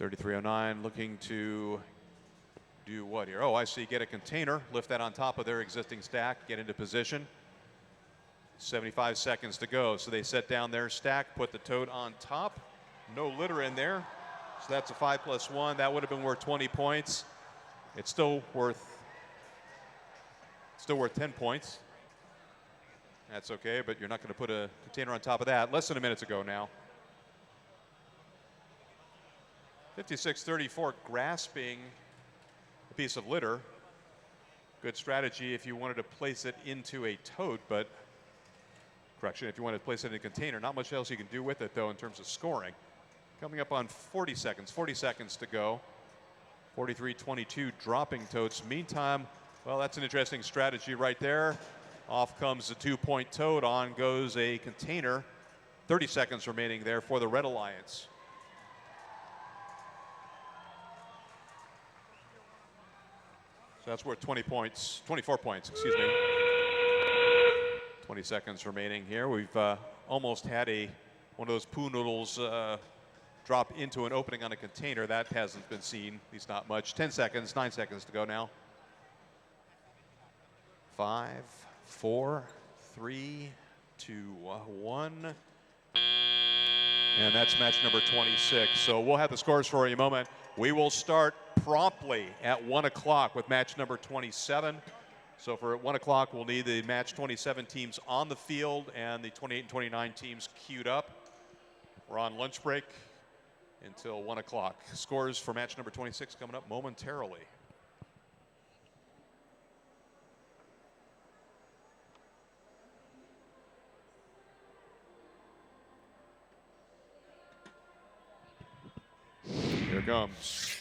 Speaker 3: .3309 looking to do what here? Oh, I see. Get a container, lift that on top of their existing stack, get into position. 75 seconds to go. So they set down their stack, put the tote on top. No litter in there. So that's a 5+1. That would have been worth 20 points. It's still worth 10 points. That's okay, but you're not going to put a container on top of that. Less than a minute to go now. 56-34, grasping a piece of litter. Good strategy if you wanted to place it into a tote, but correction, if you wanted to place it in a container. Not much else you can do with it, though, in terms of scoring. Coming up on 40 seconds to go. 43-22, dropping totes. Meantime, well, that's an interesting strategy right there. Off comes the 2-point tote, on goes a container. 30 seconds remaining there for the Red Alliance. So that's worth 24 points, excuse me. 20 seconds remaining here. We've almost had one of those poo noodles drop into an opening on a container. That hasn't been seen, at least not much. 10 seconds, 9 seconds to go now. 5, 4, 3, 2, 1. And that's match number 26. So we'll have the scores for you in a moment. We will start promptly at 1 o'clock with match number 27. So for 1 o'clock, we'll need the match 27 teams on the field and the 28 and 29 teams queued up. We're on lunch break until 1 o'clock. Scores for match number 26 coming up momentarily. Here it comes.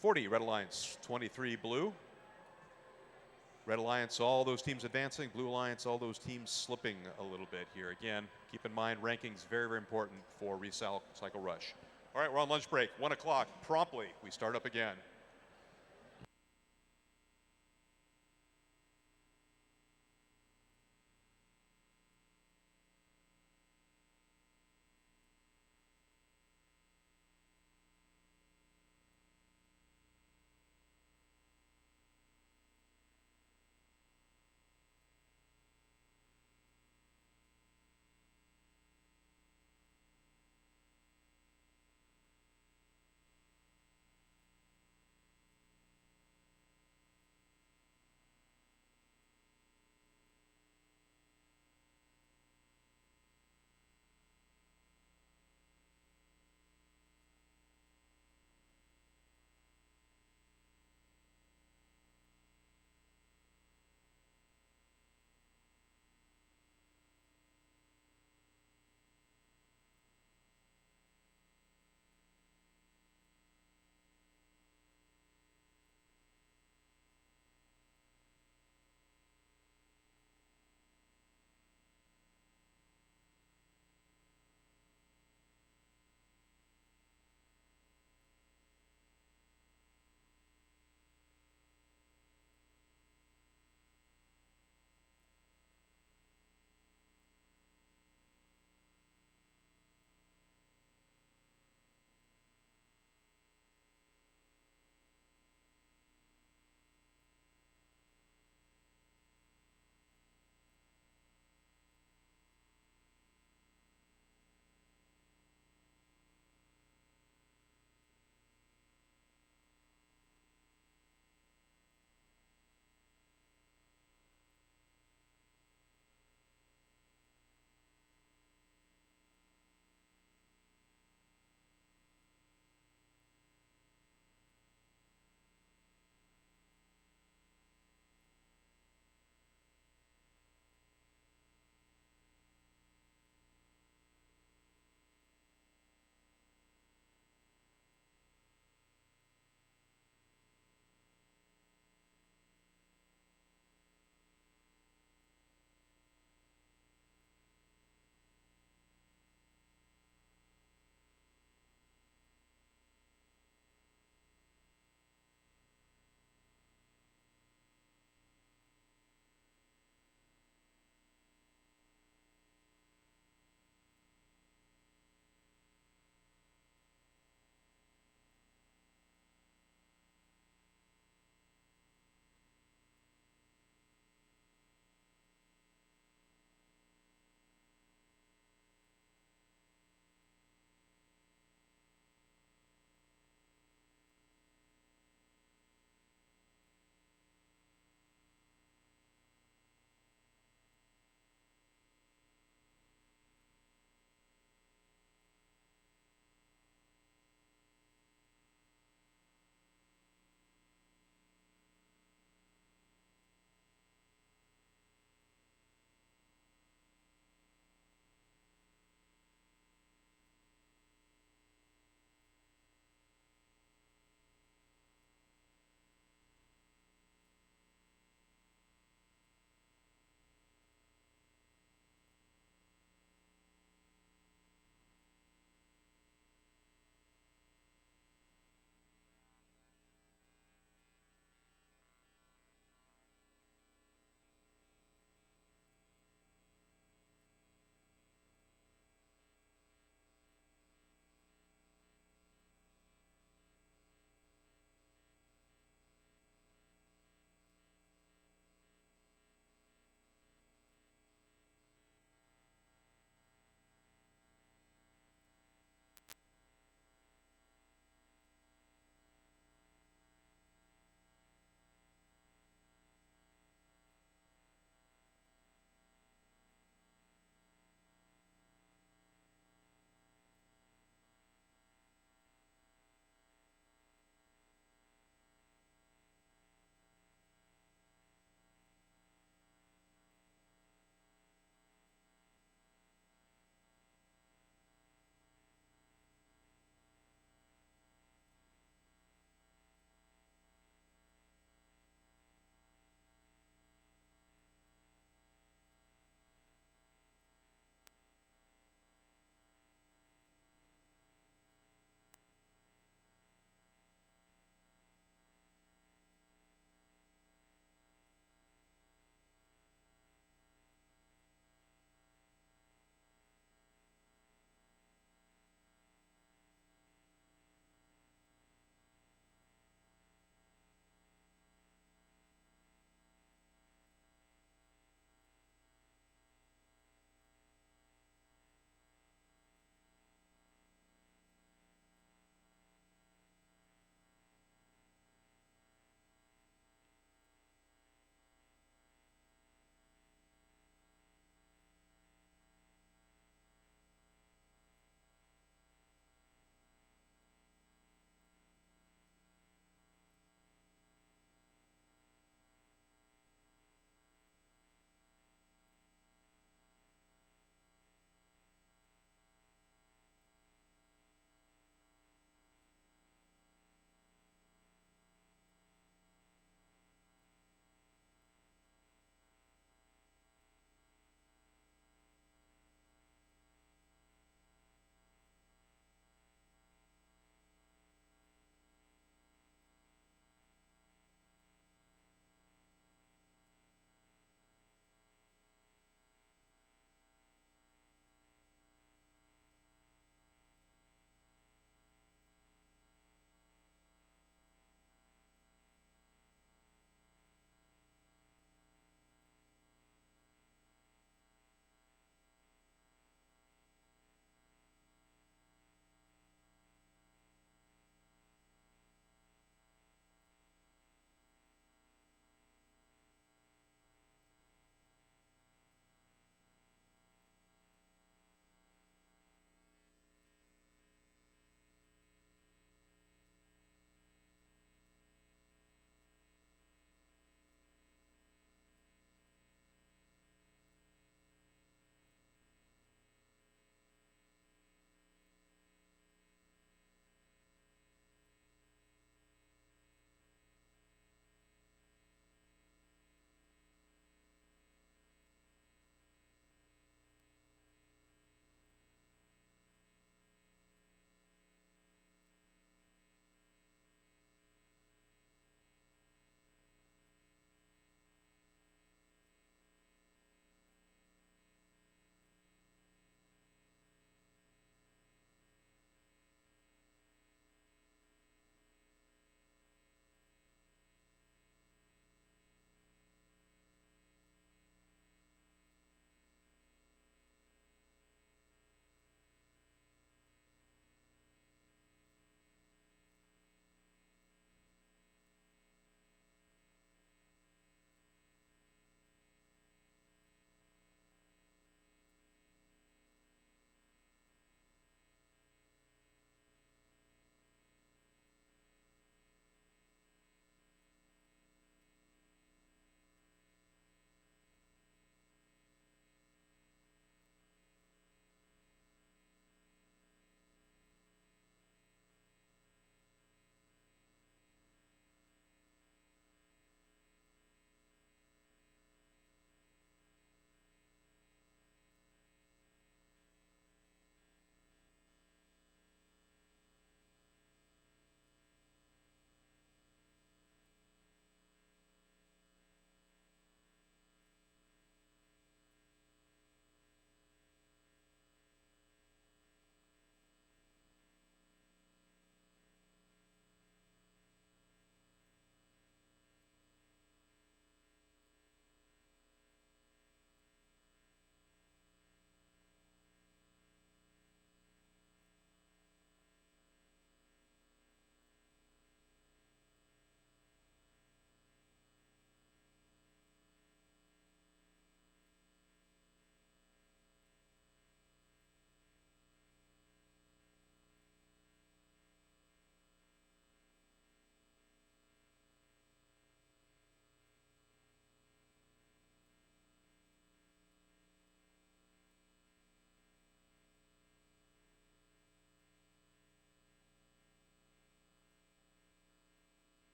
Speaker 3: 40 Red Alliance, 23 Blue. Red Alliance, all those teams advancing. Blue Alliance, all those teams slipping a little bit here. Again, keep in mind rankings very, very important for Recycle Rush. All right, we're on lunch break. 1 o'clock promptly. We start up again.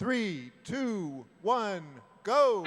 Speaker 5: 3, 2, 1, go!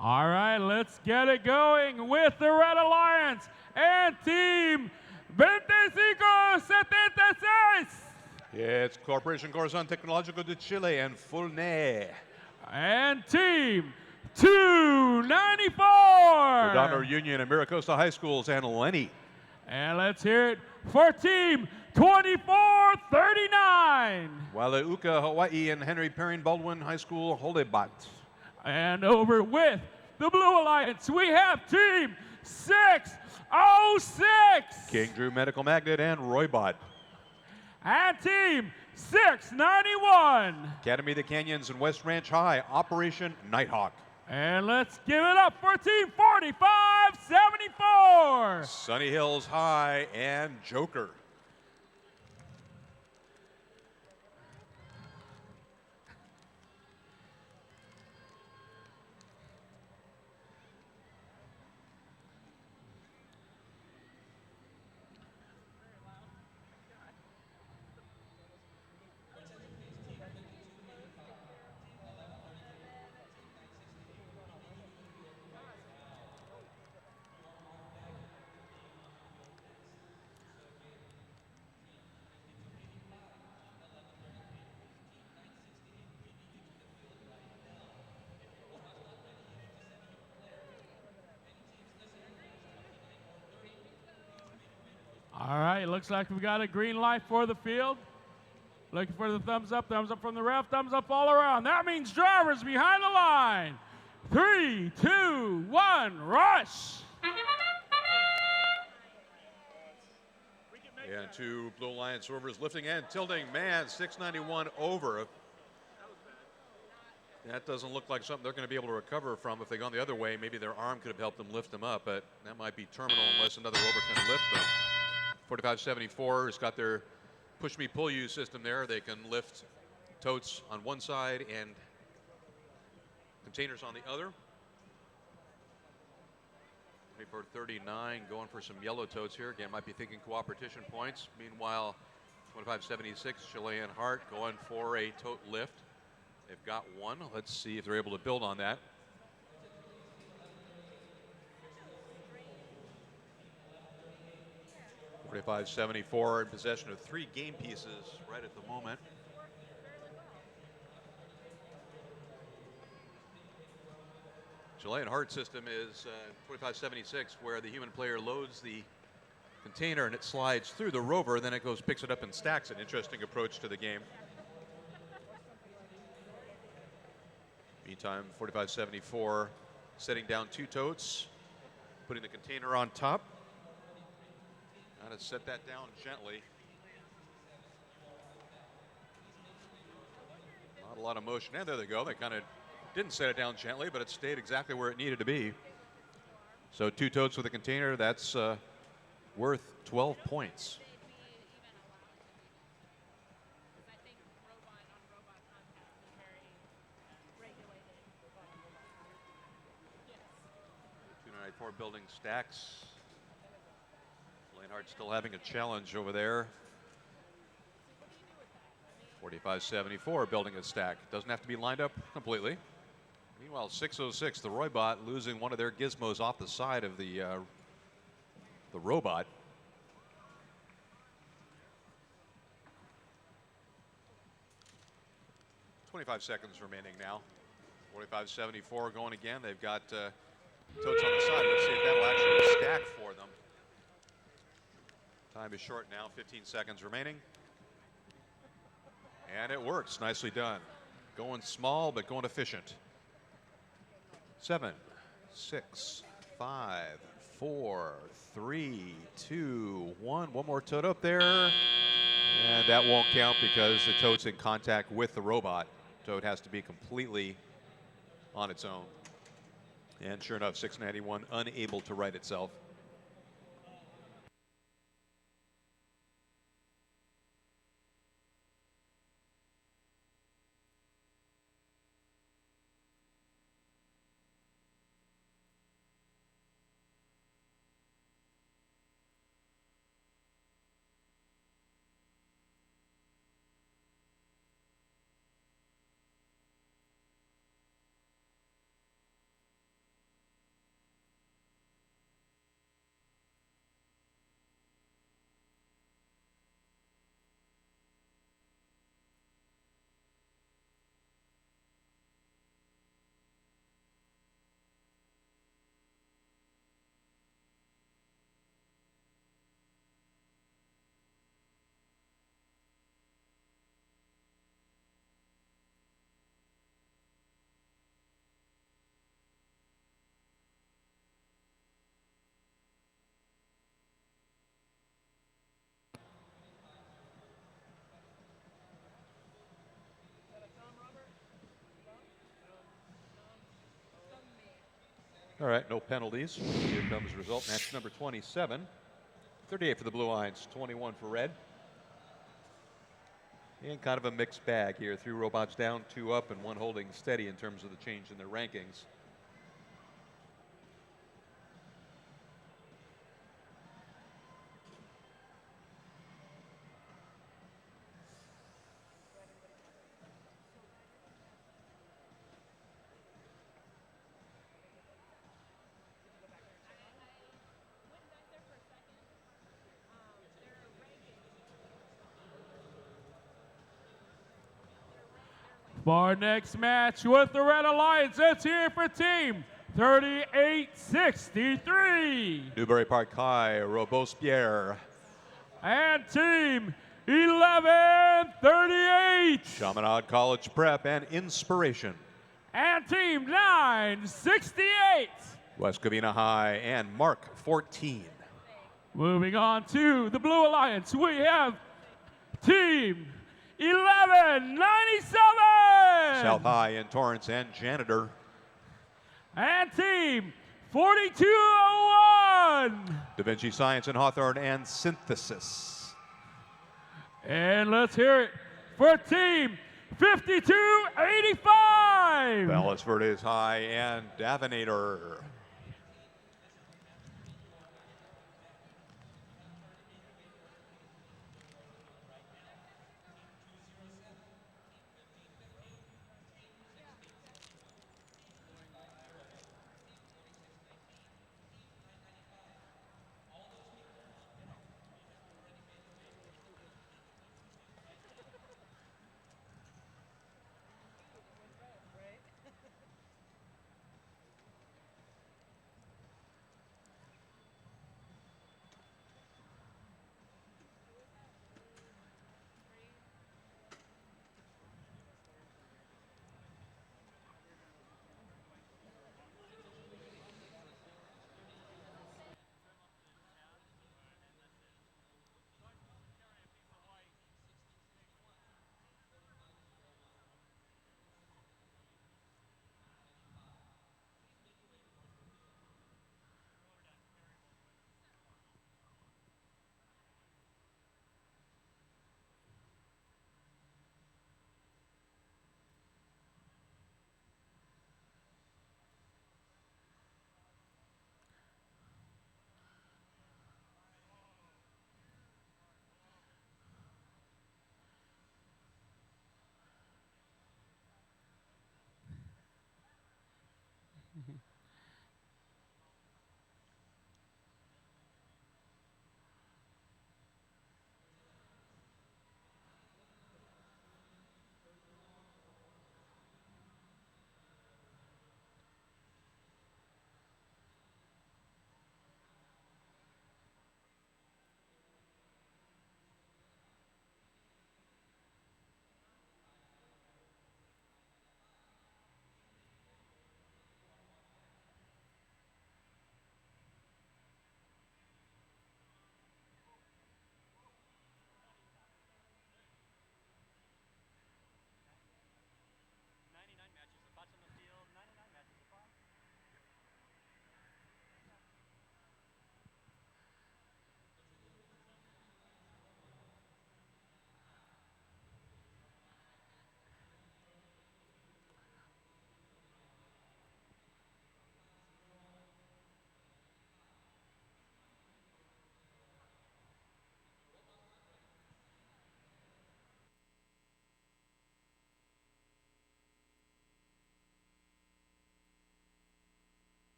Speaker 4: All right, let's get it going with the Red Alliance and Team 2576.
Speaker 3: It's Corporación Corazón Tecnológico de Chile and Fulne.
Speaker 4: And Team 294.
Speaker 3: Donor Union and Miracosta High Schools and Lenny.
Speaker 4: And let's hear it for Team 2439.
Speaker 3: Waleuka, Hawaii and Henry Perrin Baldwin High School, Holebat.
Speaker 4: And over with the Blue Alliance, we have Team 606.
Speaker 3: King Drew Medical Magnet and Roybot.
Speaker 4: And Team 691.
Speaker 3: Academy of the Canyons and West Ranch High, Operation Nighthawk.
Speaker 4: And let's give it up for Team 4574.
Speaker 3: Sunny Hills High and Joker.
Speaker 4: All right, looks like we got a green light for the field. Looking for the thumbs up from the ref, thumbs up all around. That means drivers behind the line. 3, 2, 1, rush.
Speaker 3: And two Blue Alliance rovers lifting and tilting. Man, 691 over. That doesn't look like something they're going to be able to recover from. If they'd gone the other way, maybe their arm could have helped them lift them up, but that might be terminal unless another rover can lift them. 4574 has got their push me pull you system there. They can lift totes on one side and containers on the other. 2439 going for some yellow totes here. Again, might be thinking cooperation points. Meanwhile, 2576 Chilean Hart going for a tote lift. They've got one. Let's see if they're able to build on that. .4574 in possession of 3 game pieces right at the moment. Chilean Hart system is 4576, where the human player loads the container and it slides through the rover, and then it goes, picks it up and stacks it. Interesting approach to the game. Meantime, 4574 setting down 2 totes, putting the container on top. Got to set that down gently. Not a lot of motion. And there they go. They kind of didn't set it down gently, but it stayed exactly where it needed to be. So 2 totes with a container, that's worth 12 points. .294 building stacks. Lanehart still having a challenge over there. 4574 building a stack. Doesn't have to be lined up completely. Meanwhile, 606, the Roybot, losing one of their gizmos off the side of the robot. .25 seconds remaining now. 4574 going again. They've got totes on the side. Let's see if that'll actually stack for them. Time is short now, 15 seconds remaining. And it works, nicely done. Going small, but going efficient. 7, 6, 5, 4, 3, 2, 1. One more tote up there. And that won't count because the tote's in contact with the robot. Tote has to be completely on its own. And sure enough, 691 unable to right itself. All right, no penalties. Here comes the result. Match number 27. 38 for the Blue Lions, 21 for Red. And kind of a mixed bag here. 3 robots down, 2 up, and 1 holding steady in terms of the change in their rankings.
Speaker 4: For our next match with the Red Alliance, let's hear for team 3863.
Speaker 3: Newbury Park High, Robespierre.
Speaker 4: And team 1138.
Speaker 3: Chaminade College Prep and Inspiration.
Speaker 4: And team 968.
Speaker 3: West Covina High and Mark 14.
Speaker 4: Moving on to the Blue Alliance, we have team 1197.
Speaker 3: South High in Torrance and Janitor.
Speaker 4: And team 4201.
Speaker 3: Da Vinci Science in Hawthorne and Synthesis.
Speaker 4: And let's hear it for team 5285.
Speaker 3: Palos Verdes High and Davinator.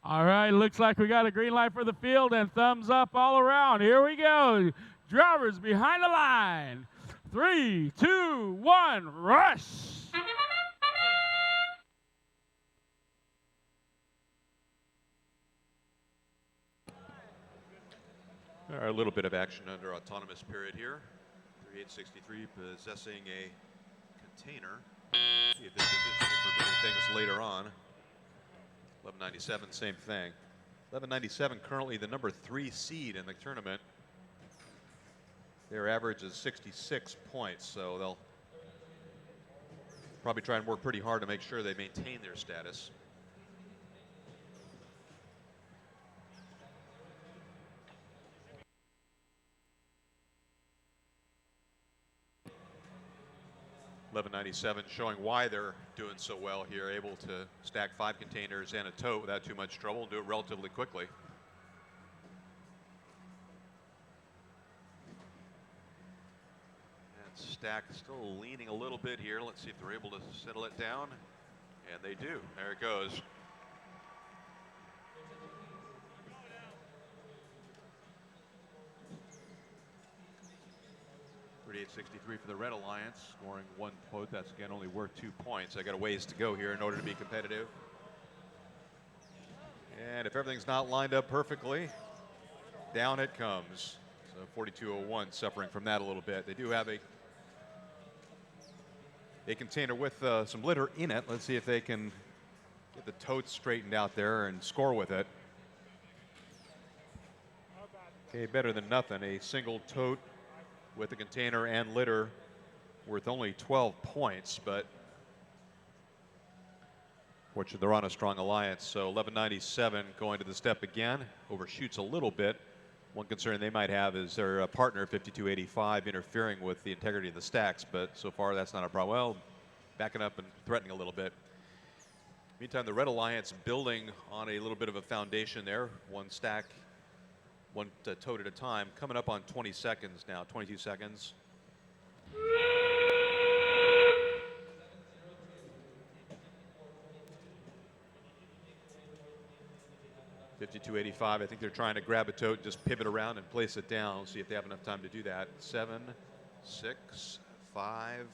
Speaker 4: All right, looks like we got a green light for the field and thumbs up all around. Here we go. Drivers behind the line. 3, 2, 1, rush.
Speaker 3: All right, a little bit of action under autonomous period here. 3863 possessing a container. See if they're positioning for bigger things later on. 1197, same thing. 1197 currently the number 3 seed in the tournament. Their average is 66 points, so they'll probably try and work pretty hard to make sure they maintain their status. $11.97 showing why they're doing so well here, able to stack 5 containers and a tote without too much trouble and do it relatively quickly. And stack still leaning a little bit here. Let's see if they're able to settle it down. And they do. There it goes. $38.63 for the Red Alliance, scoring 1 tote. That's again only worth 2 points. I got a ways to go here in order to be competitive. And if everything's not lined up perfectly, down it comes. So 4201 suffering from that a little bit. They do have a container with some litter in it. Let's see if they can get the totes straightened out there and score with it. Okay, better than nothing. A single tote with a container and litter worth only 12 points, but fortunately they're on a strong alliance. So 1197 going to the step again, overshoots a little bit. One concern they might have is their partner 5285 interfering with the integrity of the stacks, but so far that's not a problem. Well, backing up and threatening a little bit. Meantime, the Red Alliance building on a little bit of a foundation there. One stack, one tote at a time, coming up on 20 seconds now, 22 seconds. $52.85. I think they're trying to grab a tote, just pivot around and place it down. See if they have enough time to do that. 7, 6, 5,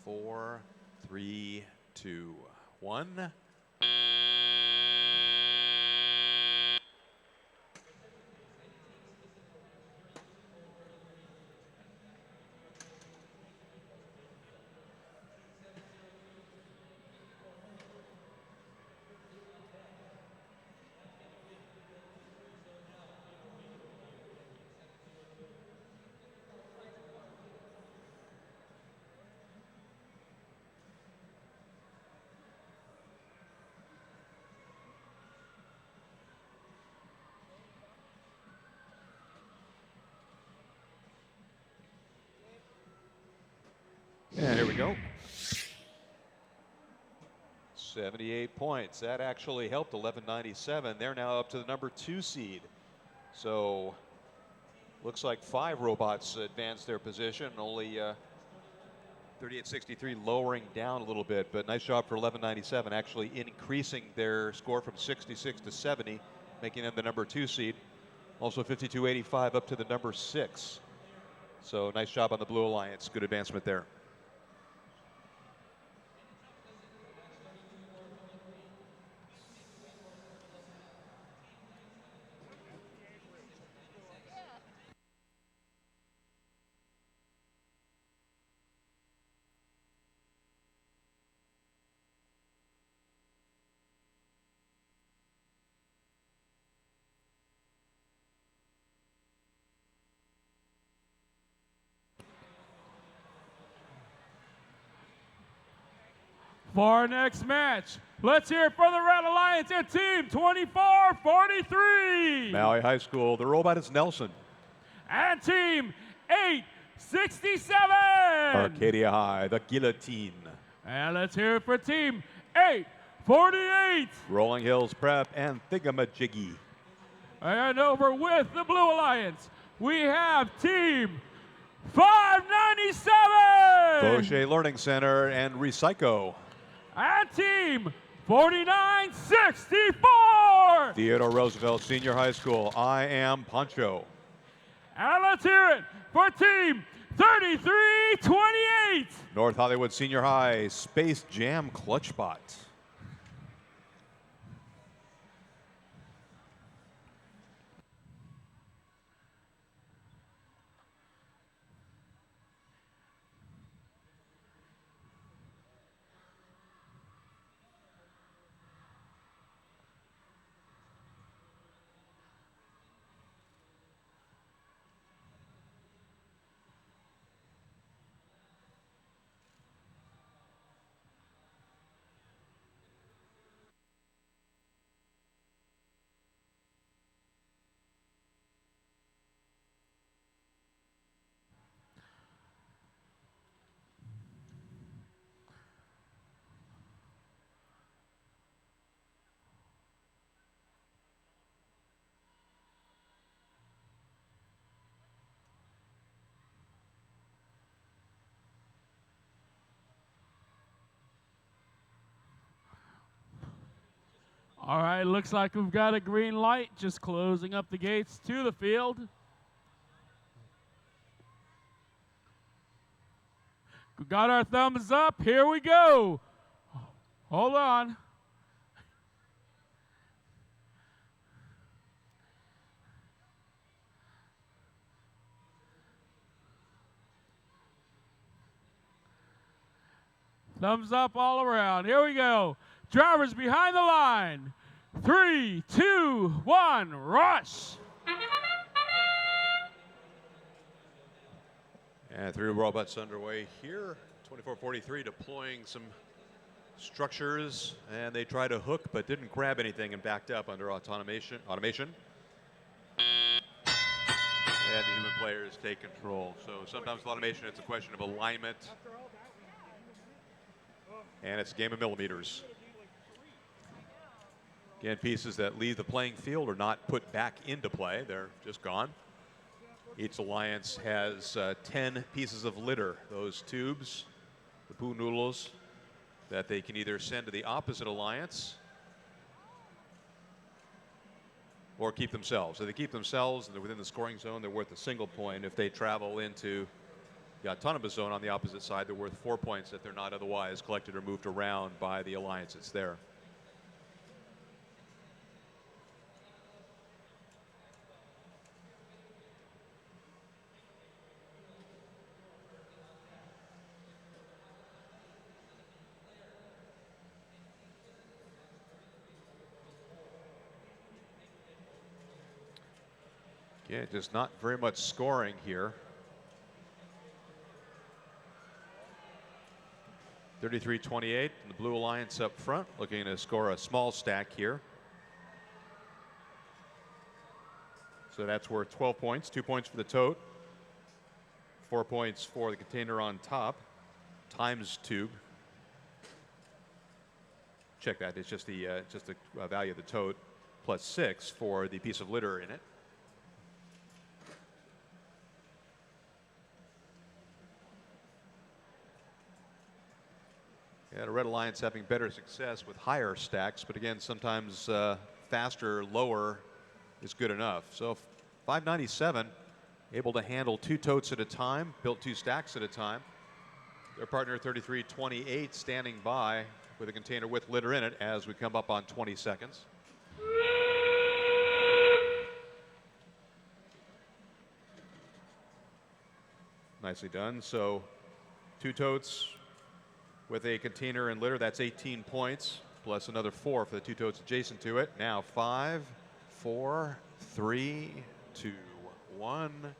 Speaker 3: 4, 3, 2, 1. And here we go. 78 points. That actually helped 1197. They're now up to the number 2 seed. So looks like 5 robots advanced their position. Only 3863 lowering down a little bit, but nice job for 1197, actually increasing their score from 66 to 70, making them the number 2 seed. Also 5285 up to the number 6. So nice job on the Blue Alliance. Good advancement there.
Speaker 4: For our next match, let's hear it for the Red Alliance and Team 2443.
Speaker 3: Maui High School, the robot is Nelson.
Speaker 4: And Team 867.
Speaker 3: Arcadia High, the Guillotine.
Speaker 4: And let's hear it for Team 848.
Speaker 3: Rolling Hills Prep and Thingamajiggy.
Speaker 4: And over with the Blue Alliance, we have Team 597.
Speaker 3: Boucher Learning Center and Recyco.
Speaker 4: And Team 4964. 4.
Speaker 3: Theodore Roosevelt Senior High School, I Am Poncho.
Speaker 4: And let's hear it for Team 3328.
Speaker 3: North Hollywood Senior High, Space Jam Clutchbot.
Speaker 4: All right, looks like we've got a green light, just closing up the gates to the field. We got our thumbs up. Here we go. Hold on. Thumbs up all around. Here we go. Drivers behind the line. 3, 2, 1, rush.
Speaker 3: And 3 robots underway here. 2443 deploying some structures, and they tried to hook but didn't grab anything and backed up under automation. And the human players take control. So sometimes with automation, it's a question of alignment. And it's a game of millimeters. Again, pieces that leave the playing field are not put back into play. They're just gone. Each alliance has 10 pieces of litter, those tubes, the poo noodles, that they can either send to the opposite alliance or keep themselves. If they keep themselves and they're within the scoring zone, they're worth a single point. If they travel into the autonomous zone on the opposite side, they're worth 4 points if they're not otherwise collected or moved around by the alliance that's there. Yeah, just not very much scoring here. 33-28, and the Blue Alliance up front, looking to score a small stack here. So that's worth 12 points, 2 points for the tote, 4 points for the container on top, times tube. Check that, it's just the value of the tote, plus 6 for the piece of litter in it. Yeah, the Red Alliance having better success with higher stacks, but again, sometimes faster, lower is good enough. So 597, able to handle 2 totes at a time, built 2 stacks at a time. Their partner 33-28 standing by with a container with litter in it as we come up on 20 seconds. Nicely done. So 2 totes with a container and litter, that's 18 points, plus another 4 for the 2 totes adjacent to it. Now 5, 4, 3, 2, 1.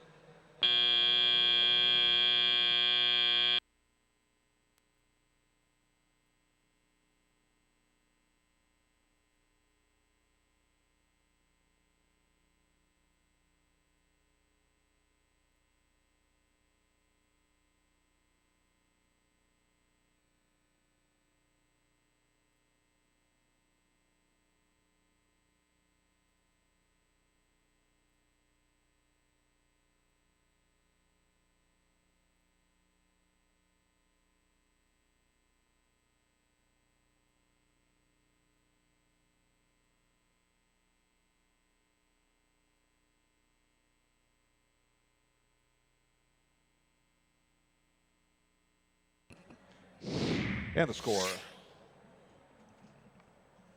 Speaker 3: And the score.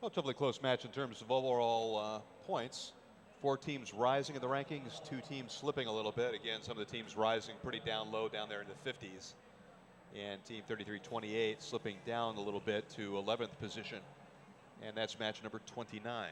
Speaker 3: Relatively close match in terms of overall points. 4 teams rising in the rankings, 2 teams slipping a little bit. Again, some of the teams rising pretty down low down there in the 50s. And Team 3328 slipping down a little bit to 11th position. And that's match number 29.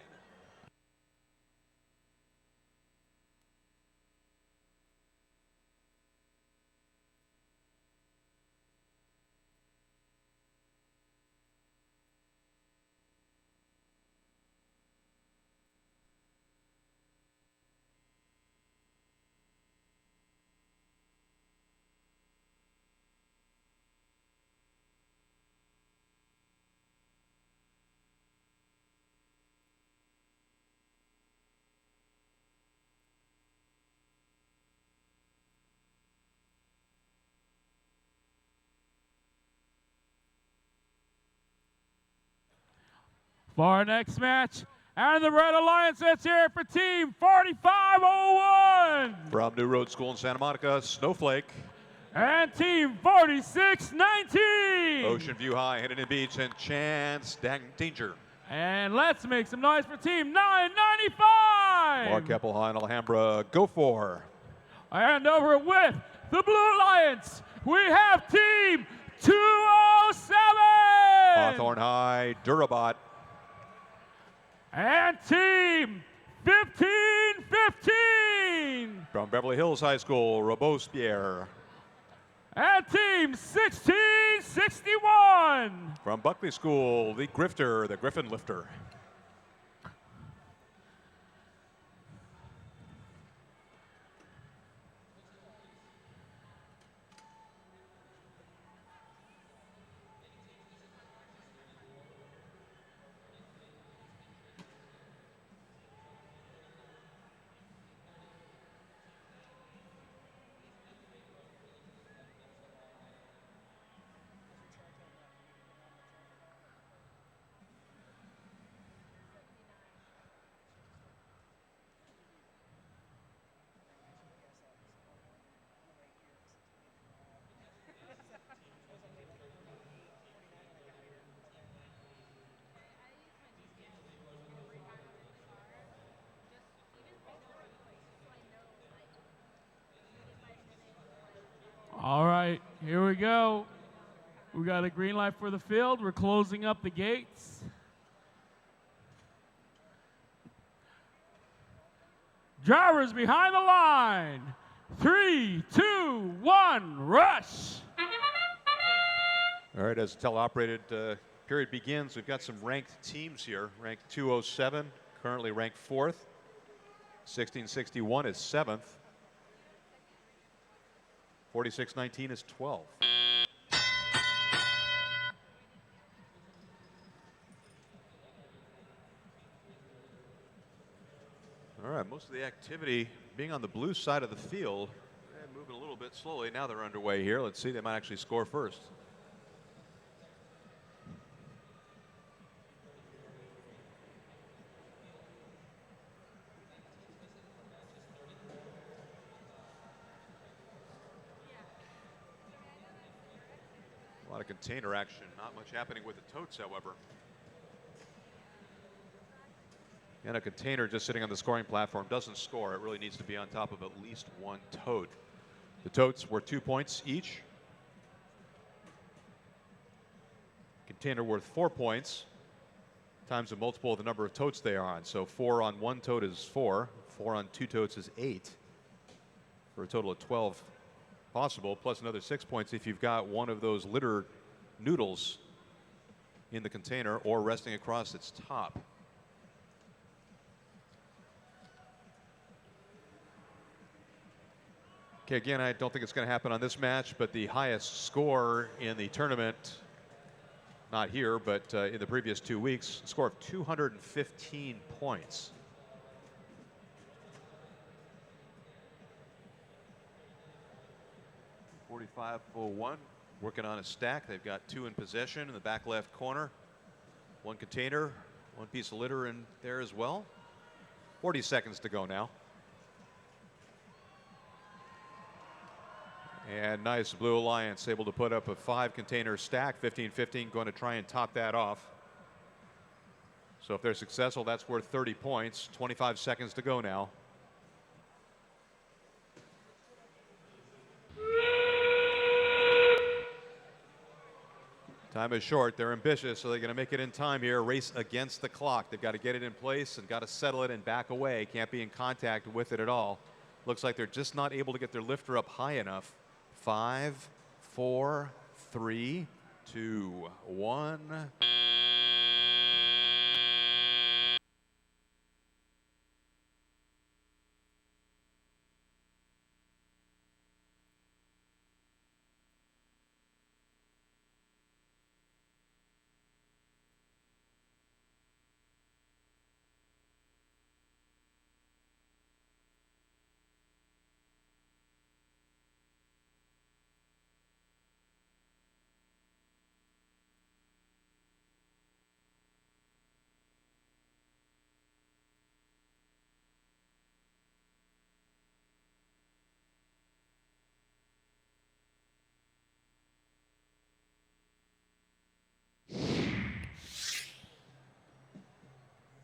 Speaker 4: For our next match, and the Red Alliance, let's hear it for Team 4501.
Speaker 3: From New Road School in Santa Monica, Snowflake.
Speaker 4: And Team 4619.
Speaker 3: Ocean View High, Hidden Beach, and Chance Danger.
Speaker 4: And let's make some noise for Team 995.
Speaker 3: Mark Keppel High and Alhambra, go for.
Speaker 4: And over with the Blue Alliance, we have Team 207.
Speaker 3: Hawthorne High, Durabot.
Speaker 4: And Team 1515.
Speaker 3: From Beverly Hills High School, Robespierre.
Speaker 4: And Team 1661.
Speaker 3: From Buckley School, the Grifter, the Griffin Lifter.
Speaker 4: All right, here we go. We got a green light for the field. We're closing up the gates. Drivers behind the line. 3, 2, 1, rush.
Speaker 3: All right, as the teleoperated period begins, we've got some ranked teams here. Ranked 207, currently ranked 4th. 1661 is 7th. 4619 is 12th. All right, most of the activity being on the blue side of the field and moving a little bit slowly. Now they're underway here. Let's see, they might actually score first. A lot of container action, not much happening with the totes, however. And a container just sitting on the scoring platform doesn't score. It really needs to be on top of at least one tote. The totes were 2 points each. Container worth 4 points times a multiple of the number of totes they are on. So 4 on 1 tote is 4. 4 on 2 totes is 8. For a total of 12 possible, plus another 6 points if you've got one of those litter noodles in the container or resting across its top. Okay, again, I don't think it's going to happen on this match, but the highest score in the tournament, not here, but in the previous 2 weeks, a score of 215 points. .4501, working on a stack. They've got 2 in possession in the back left corner. 1 container, 1 piece of litter in there as well. 40 seconds to go now. And nice Blue Alliance able to put up a 5-container stack, 15-15, going to try and top that off. So if they're successful, that's worth 30 points. 25 seconds to go now. Time is short. They're ambitious, so they're going to make it in time here. Race against the clock. They've got to get it in place and got to settle it and back away. Can't be in contact with it at all. Looks like they're just not able to get their lifter up high enough. 5, 4, 3, 2, 1.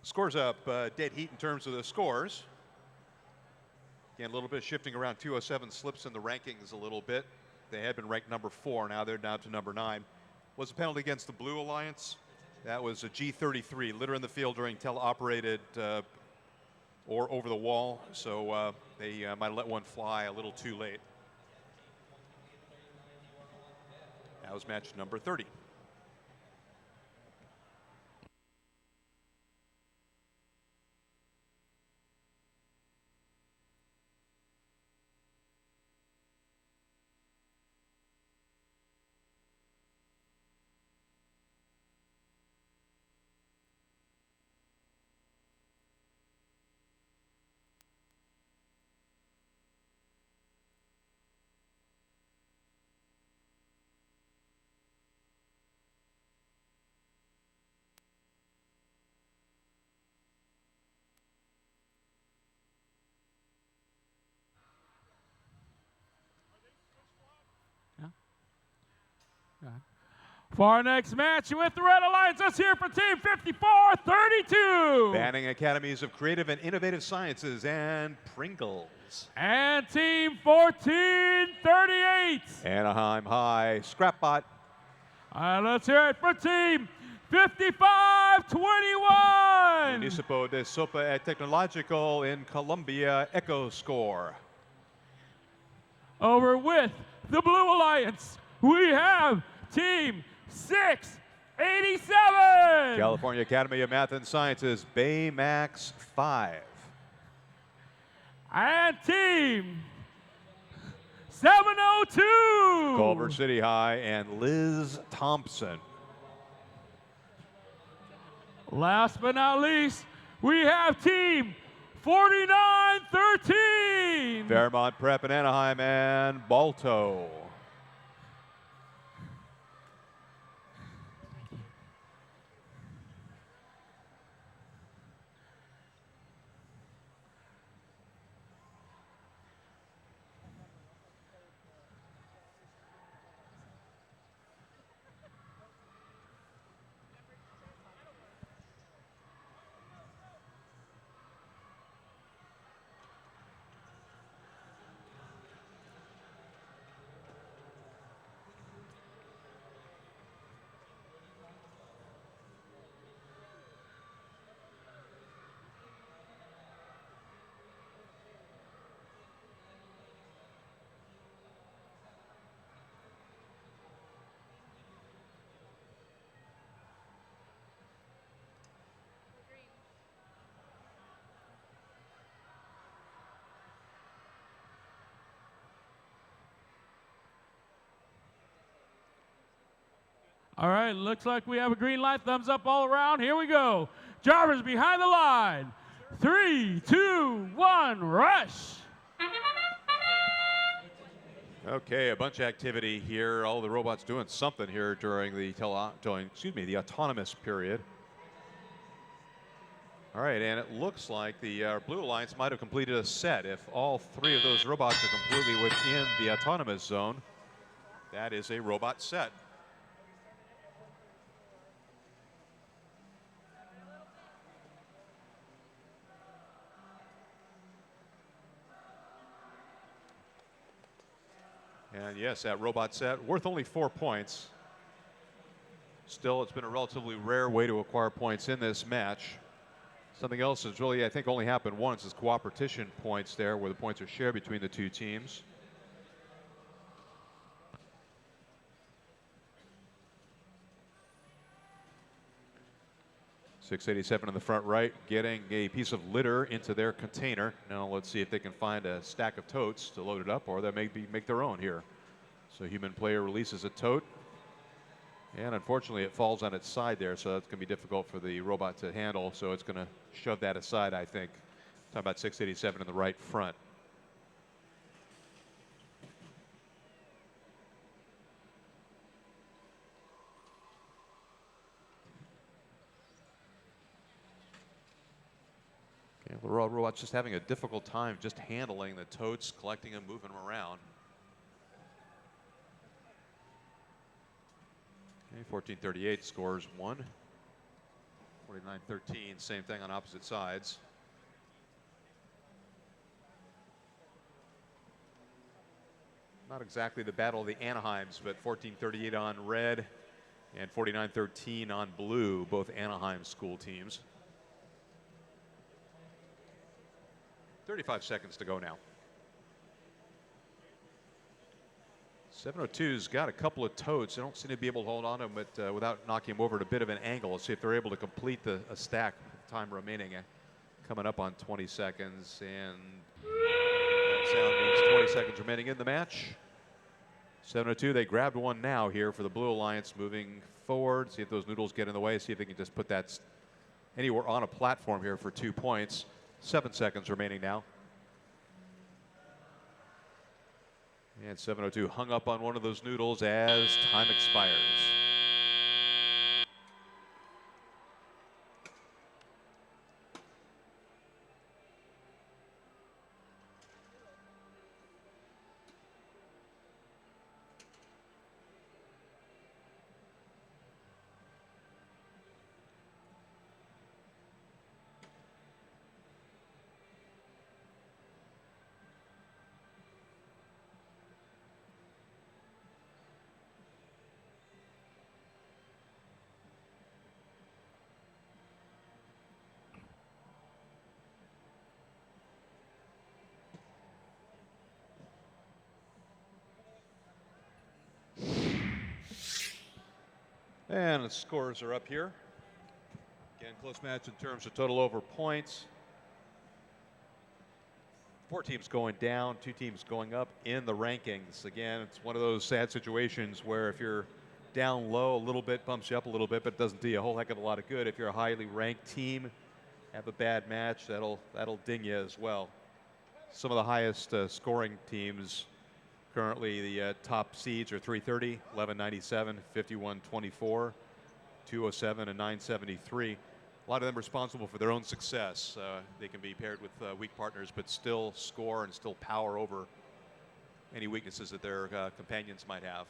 Speaker 3: Scores up dead heat in terms of the scores. Again, a little bit shifting around. 207 slips in the rankings a little bit. They had been ranked number 4. Now they're down to number 9. Was a penalty against the Blue Alliance. That was a G33, litter in the field during teleoperated or over the wall. So they might have let one fly a little too late. That was match number 30.
Speaker 4: For our next match with the Red Alliance, let's hear for Team 5432.
Speaker 3: Banning Academies of Creative and Innovative Sciences and Pringles.
Speaker 4: And Team 1438.
Speaker 3: Anaheim High, Scrapbot.
Speaker 4: Let's hear it for Team 5521.
Speaker 3: Municipio de Sopa et Tecnological in Colombia, Echo Score.
Speaker 4: Over with the Blue Alliance, we have Team 687.
Speaker 3: California Academy of Math and Sciences, Baymax 5.
Speaker 4: And Team 702.
Speaker 3: Culver City High and Liz Thompson.
Speaker 4: Last but not least, we have Team 4913.
Speaker 3: Fairmont Prep in Anaheim and Balto.
Speaker 4: All right, looks like we have a green light. Thumbs up all around. Here we go. Drivers behind the line. 3, 2, 1, rush.
Speaker 3: Okay, a bunch of activity here. All the robots doing something here during the autonomous period. All right, and it looks like the Blue Alliance might have completed a set. If all 3 of those robots are completely within the autonomous zone, that is a robot set. And yes, that robot set worth only 4 points. Still, it's been a relatively rare way to acquire points in this match. Something else has really, I think, only happened once is cooperation points there, where the points are shared between the 2 teams. .687 in the front right, getting a piece of litter into their container. Now let's see if they can find a stack of totes to load it up, or they maybe make their own here. So human player releases a tote, and unfortunately it falls on its side there, so that's going to be difficult for the robot to handle, so it's going to shove that aside, I think. Talking about .687 in the right front. Okay, the robot's just having a difficult time just handling the totes, collecting them, moving them around. Okay, 1438 scores 1. 4913, same thing on opposite sides. Not exactly the battle of the Anaheims, but 1438 on red and 4913 on blue, both Anaheim school teams. 35 seconds to go now. 702's got a couple of totes. They don't seem to be able to hold on to them but, without knocking them over at a bit of an angle. Let's see if they're able to complete a stack with time remaining. Coming up on 20 seconds. And that sound means 20 seconds remaining in the match. 702, they grabbed one now here for the Blue Alliance, moving forward. See if those noodles get in the way. See if they can just put that anywhere on a platform here for 2 points. 7 seconds remaining now. And 702 hung up on one of those noodles as time expires. And the scores are up here. Again, close match in terms of total over points. 4 teams going down, 2 teams going up in the rankings. Again, it's one of those sad situations where if you're down low a little bit, bumps you up a little bit, but doesn't do you a whole heck of a lot of good. If you're a highly ranked team, have a bad match, that'll ding you as well. Some of the highest scoring teams currently, the top seeds are 330, 1197, 5124, 207, and 973. A lot of them responsible for their own success. They can be paired with weak partners, but still score and still power over any weaknesses that their companions might have.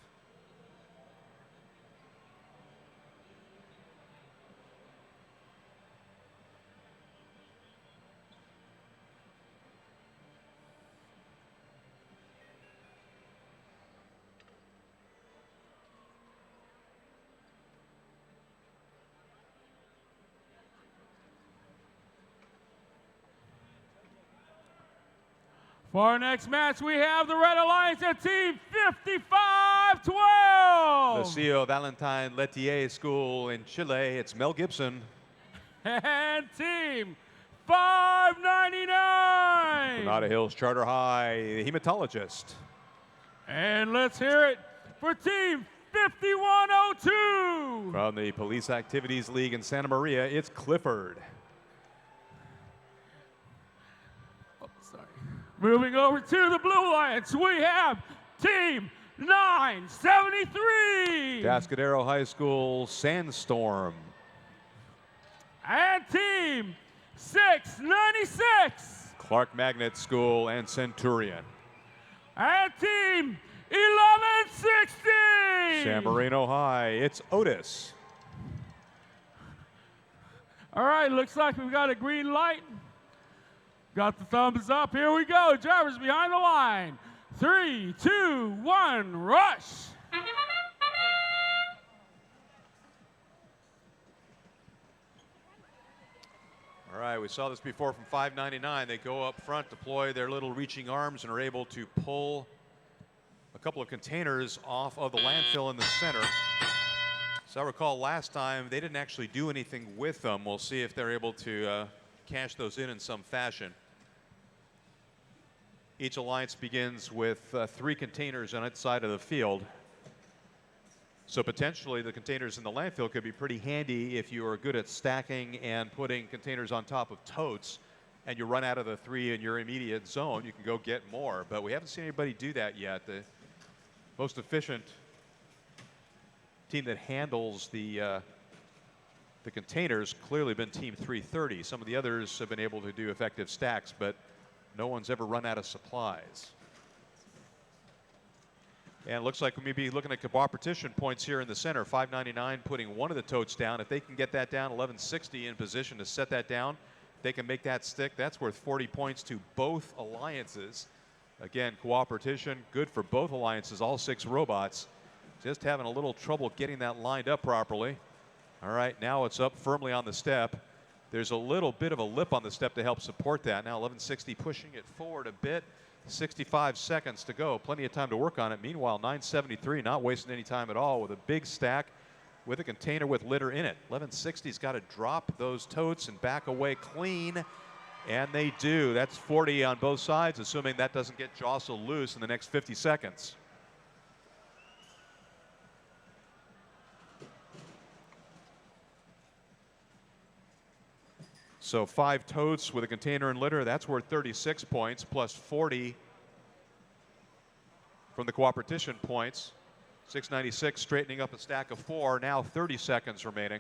Speaker 4: For our next match, we have the Red Alliance at Team 5512.
Speaker 3: The CEO Valentine Letier School in Chile, it's Mel Gibson.
Speaker 4: And Team 599.
Speaker 3: Granada Hills Charter High, the hematologist.
Speaker 4: And let's hear it for Team 5102.
Speaker 3: From the Police Activities League in Santa Maria, it's Clifford.
Speaker 4: Moving over to the Blue Alliance, we have Team 973.
Speaker 3: Cascadero High School Sandstorm.
Speaker 4: And Team 696.
Speaker 3: Clark Magnet School and Centurion.
Speaker 4: And team 1160.
Speaker 3: San Marino High, it's Otis.
Speaker 4: All right, looks like we've got a green light. Got the thumbs up. Here we go. Drivers behind the line. 3, 2, 1, rush.
Speaker 3: All right, we saw this before from 599. They go up front, deploy their little reaching arms, and are able to pull a couple of containers off of the landfill in the center. So I recall last time they didn't actually do anything with them. We'll see if they're able to cash those in some fashion. Each alliance begins with 3 containers on its side of the field. So potentially the containers in the landfill could be pretty handy if you are good at stacking and putting containers on top of totes, and you run out of the 3 in your immediate zone, you can go get more. But we haven't seen anybody do that yet. The most efficient team that handles the containers clearly been Team 330. Some of the others have been able to do effective stacks, but no one's ever run out of supplies. And it looks like we may be looking at cooperation points here in the center. 599 putting one of the totes down. If they can get that down, 1160 in position to set that down. If they can make that stick, that's worth 40 points to both alliances. Again, cooperation, good for both alliances, all 6 robots. Just having a little trouble getting that lined up properly. All right, now it's up firmly on the step. There's a little bit of a lip on the step to help support that. Now 1160 pushing it forward a bit. 65 seconds to go. Plenty of time to work on it. Meanwhile, 973 not wasting any time at all with a big stack with a container with litter in it. 1160's got to drop those totes and back away clean. And they do. That's 40 on both sides, assuming that doesn't get jostled loose in the next 50 seconds. So 5 totes with a container and litter, that's worth 36 points, plus 40 from the cooperation points. 696 straightening up a stack of 4, now 30 seconds remaining.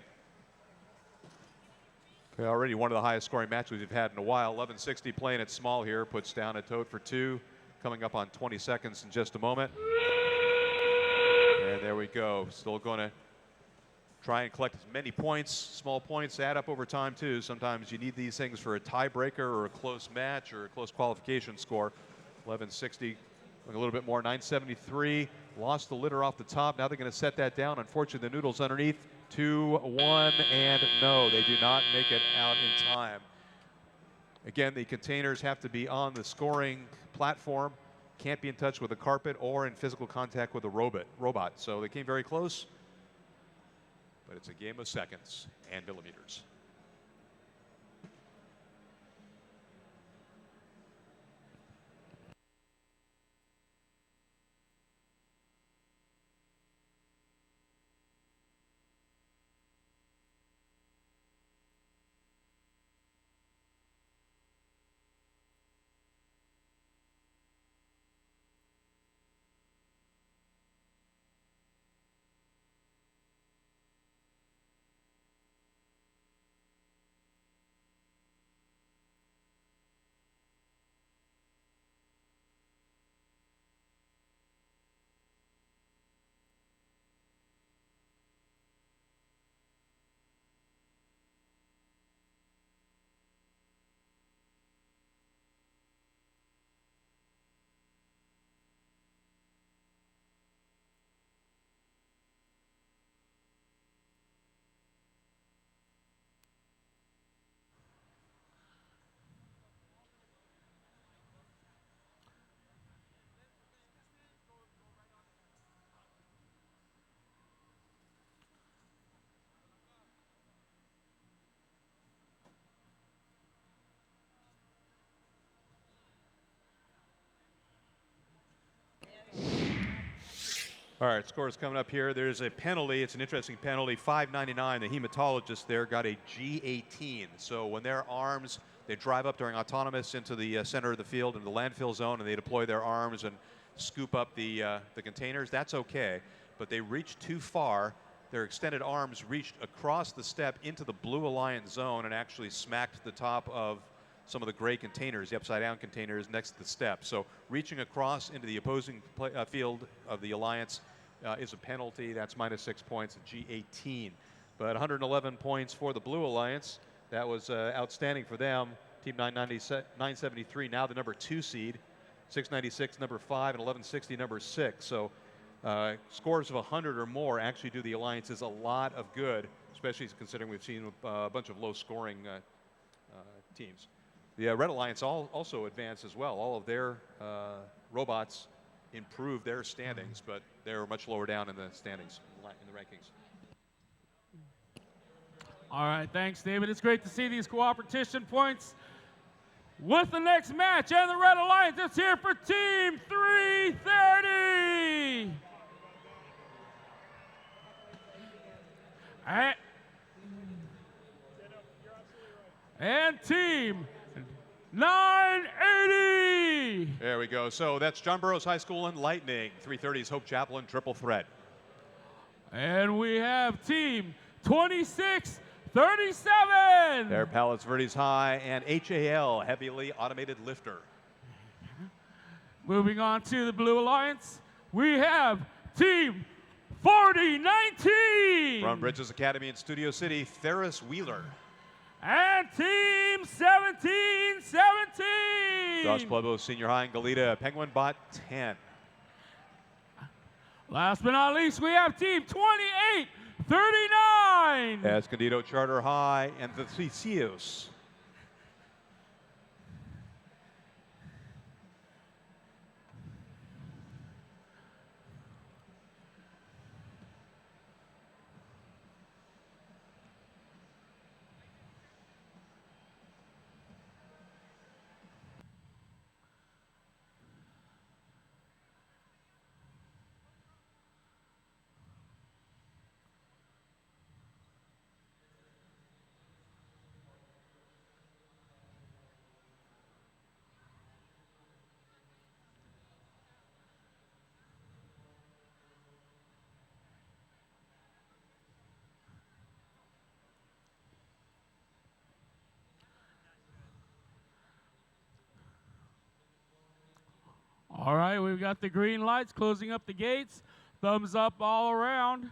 Speaker 3: Okay, already one of the highest scoring matches we've had in a while. 1160 playing it small here, puts down a tote for 2, coming up on 20 seconds in just a moment. And there we go, still going to try and collect as many points. Small points add up over time too. Sometimes you need these things for a tiebreaker or a close match or a close qualification score. 1160 going a little bit more. 973 lost the litter off the top. Now they're going to set that down. Unfortunately, the noodles underneath. 2-1, and no, they do not make it out in time. Again, the containers have to be on the scoring platform. Can't be in touch with a carpet or in physical contact with a robot. So they came very close. But it's a game of seconds and millimeters. All right, scores coming up here. There's a penalty. It's an interesting penalty. 599, the hematologist there got a G18. So when their arms, they drive up during autonomous into the center of the field, into the landfill zone, and they deploy their arms and scoop up the containers, that's okay. But they reach too far their extended arms reached across the step into the Blue Alliance zone and actually smacked the top of some of the gray containers, the upside-down containers next to the step. So reaching across into the opposing field of the Alliance is a penalty. That's -6 points at G18. But 111 points for the Blue Alliance. That was outstanding for them. Team 973, now the number 2 seed. 696, number 5, and 1160, number 6. So scores of 100 or more actually do the Alliances a lot of good, especially considering we've seen a bunch of low-scoring teams. The Red Alliance also advanced as well. All of their robots improved their standings, but they're much lower down in the standings, in the rankings.
Speaker 4: All right, thanks, David. It's great to see these cooperation points with the next match. And the Red Alliance is here for Team 330. And Team 980.
Speaker 3: There we go. So that's John Burroughs High School and Lightning. 330's Hope Chaplain triple threat.
Speaker 4: And we have Team 2637.
Speaker 3: They're Palos Verdes High and HAL, Heavily Automated Lifter.
Speaker 4: Moving on to the Blue Alliance, we have Team 4019.
Speaker 3: From Bridges Academy in Studio City, Ferris Wheeler.
Speaker 4: And Team 1717.
Speaker 3: Dos Pueblos Senior High in Goleta, Penguin Bot 10.
Speaker 4: Last but not least, we have Team 2839.
Speaker 3: Escondido Charter High and the Thicios.
Speaker 4: All right, we've got the green lights closing up the gates. Thumbs up all around.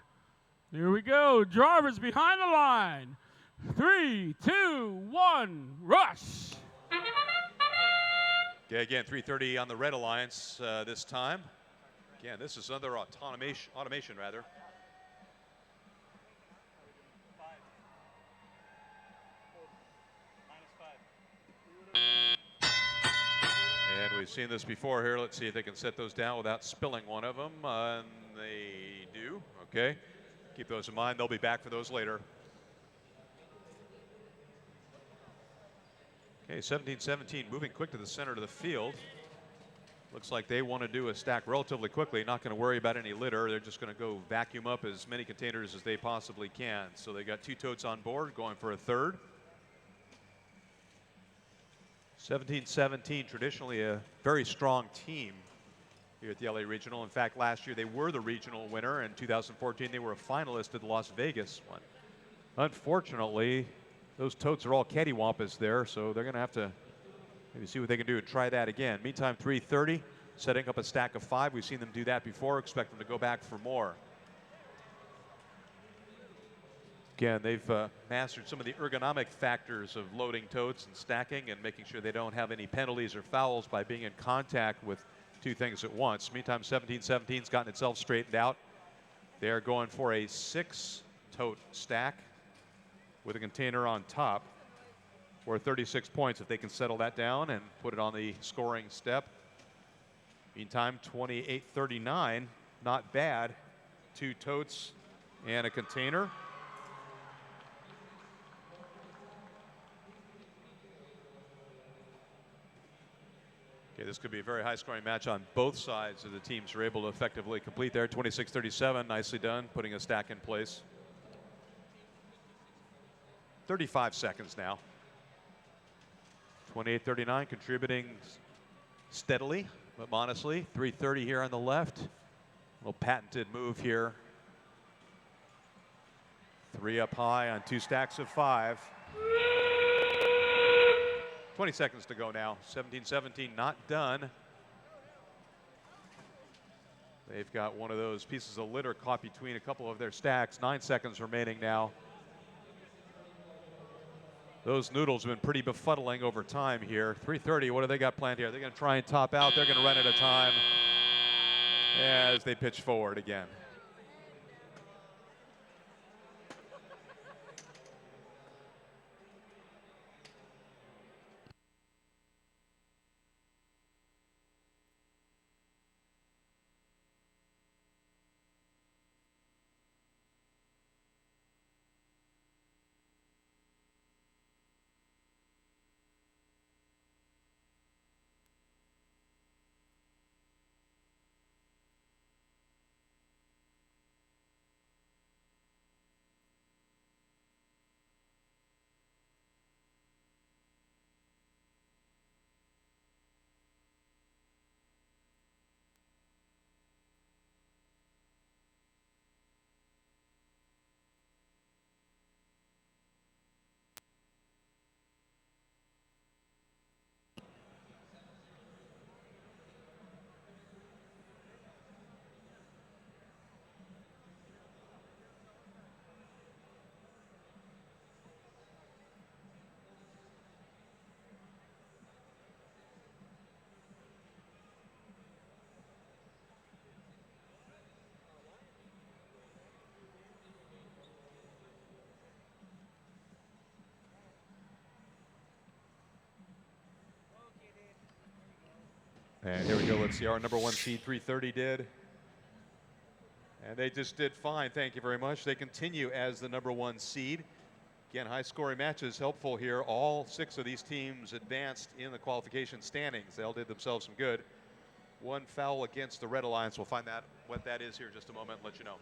Speaker 4: Here we go. Drivers behind the line. 3, 2, 1, rush.
Speaker 3: Okay, again, 330 on the Red Alliance this time. Again, this is another automation rather. And we've seen this before here. Let's see if they can set those down without spilling one of them. And they do. Okay. Keep those in mind. They'll be back for those later. Okay, 17-17 moving quick to the center of the field. Looks like they want to do a stack relatively quickly. Not going to worry about any litter. They're just going to go vacuum up as many containers as they possibly can. So they got 2 totes on board, going for a third. 17-17, traditionally a very strong team here at the LA Regional. In fact, last year they were the regional winner. In 2014, they were a finalist at the Las Vegas one. Unfortunately, those totes are all cattywampus there, so they're going to have to maybe see what they can do to try that again. Meantime, 330, setting up a stack of 5. We've seen them do that before. Expect them to go back for more. Again, they've mastered some of the ergonomic factors of loading totes and stacking and making sure they don't have any penalties or fouls by being in contact with 2 things at once. Meantime, 17-17's gotten itself straightened out. They're going for a 6-tote stack with a container on top for 36 points if they can settle that down and put it on the scoring step. Meantime, 28-39, not bad. 2 totes and a container. Okay, this could be a very high-scoring match on both sides of the teams are able to effectively complete there. 26-37, nicely done, putting a stack in place. 35 seconds now. 28-39, contributing steadily, but modestly. 330 here on the left. A little patented move here 3 up high on 2 stacks of 5. 20 seconds to go now. 17-17, not done. They've got one of those pieces of litter caught between a couple of their stacks. 9 seconds remaining now. Those noodles have been pretty befuddling over time here. 3:30, what do they got planned here? They're going to try and top out. They're going to run out of time as they pitch forward again. And here we go. Let's see how our number 1 seed 3:30 did. And they just did fine. Thank you very much. They continue as the number 1 seed. Again, high scoring matches helpful here. All 6 of these teams advanced in the qualification standings. They all did themselves some good. 1 foul against the Red Alliance. We'll find out what that is here in just a moment and let you know.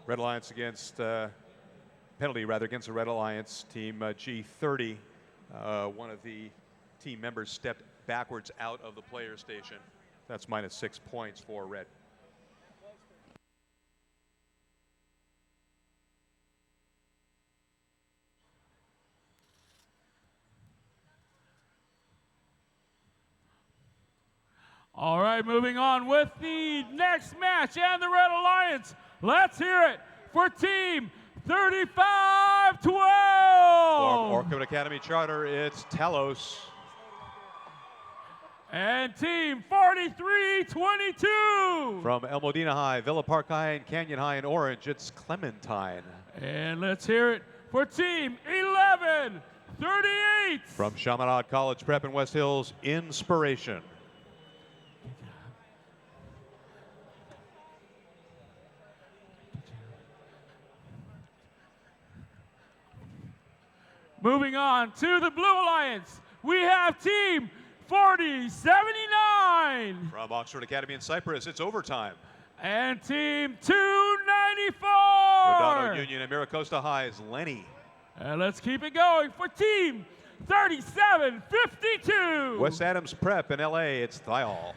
Speaker 3: Red Alliance against, penalty rather, against the Red Alliance team G30. One of the team members stepped backwards out of the player station. That's minus 6 points for Red.
Speaker 4: All right, moving on with the next match and the Red Alliance. Let's hear it for Team 35-12.
Speaker 3: From Orchid Academy Charter, it's Talos.
Speaker 4: And Team 43-22.
Speaker 3: From El Modena High, Villa Park High, and Canyon High in Orange, it's Clementine.
Speaker 4: And let's hear it for Team 11-38.
Speaker 3: From Chaminade College Prep in West Hills, Inspiration.
Speaker 4: Moving on to the Blue Alliance, we have Team 4079.
Speaker 3: From Oxford Academy in Cyprus, it's overtime.
Speaker 4: And Team 294.
Speaker 3: Rodano Union and Miracosta High's Lenny.
Speaker 4: And let's keep it going for Team 3752.
Speaker 3: West Adams Prep in LA, it's Thiol.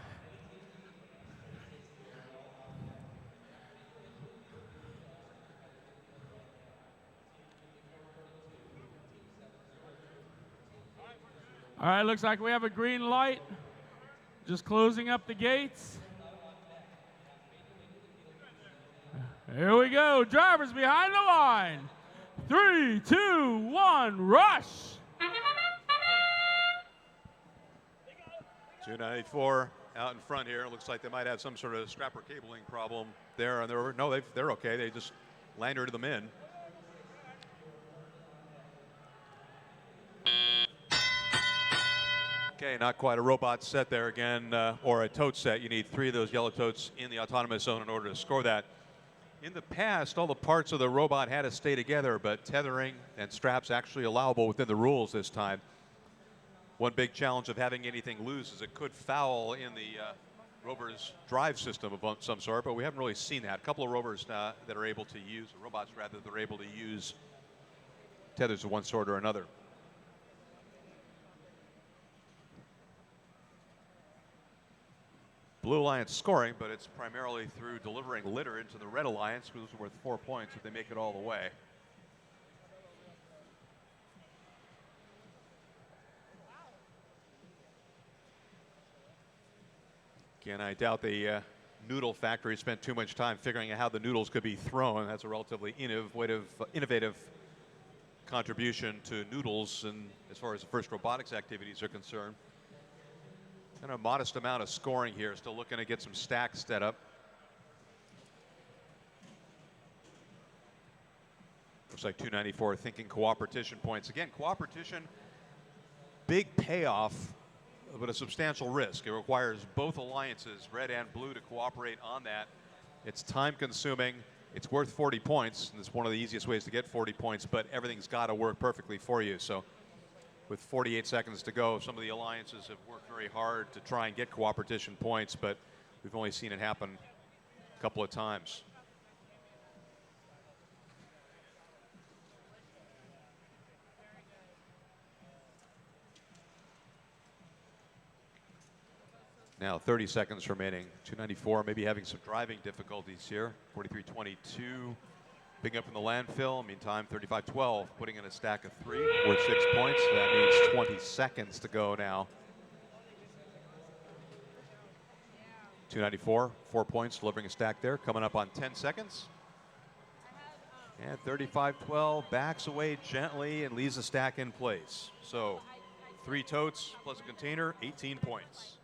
Speaker 4: All right, looks like we have a green light. Just closing up the gates. Here we go. Drivers behind the line. 3, 2, 1, rush.
Speaker 3: 294 out in front here. It looks like they might have some sort of strapper cabling problem there. And they're okay. They just landed them in. Okay, not quite a robot set there again, or a tote set. You need 3 of those yellow totes in the autonomous zone in order to score that. In the past, all the parts of the robot had to stay together, but tethering and straps actually allowable within the rules this time. One big challenge of having anything loose is it could foul in the rover's drive system of some sort, but we haven't really seen that. A couple of rovers that are able to use, robots rather, that are able to use tethers of one sort or another. Blue Alliance scoring, but it's primarily through delivering litter into the Red Alliance, which is worth 4 points if they make it all the way. Again, I doubt the noodle factory spent too much time figuring out how the noodles could be thrown. That's a relatively innovative contribution to noodles, and as far as the first robotics activities are concerned. And a modest amount of scoring here. Still looking to get some stacks set up. Looks like 294 thinking cooperation points. Again, cooperation, big payoff, but a substantial risk. It requires both alliances, red and blue, to cooperate on that. It's time consuming. It's worth 40 points. And it's one of the easiest ways to get 40 points, but everything's got to work perfectly for you. So with 48 seconds to go, some of the alliances have worked very hard to try and get cooperation points, but we've only seen it happen a couple of times. Now 30 seconds remaining. 294 maybe having some driving difficulties here. 43-22. Picking up in the landfill. Meantime, 35-12. Putting in a stack of 3 worth 6 points. That means 20 seconds to go now. 294, 4 points, delivering a stack there. Coming up on 10 seconds. And 35-12 backs away gently and leaves the stack in place. So 3 totes plus a container, 18 points.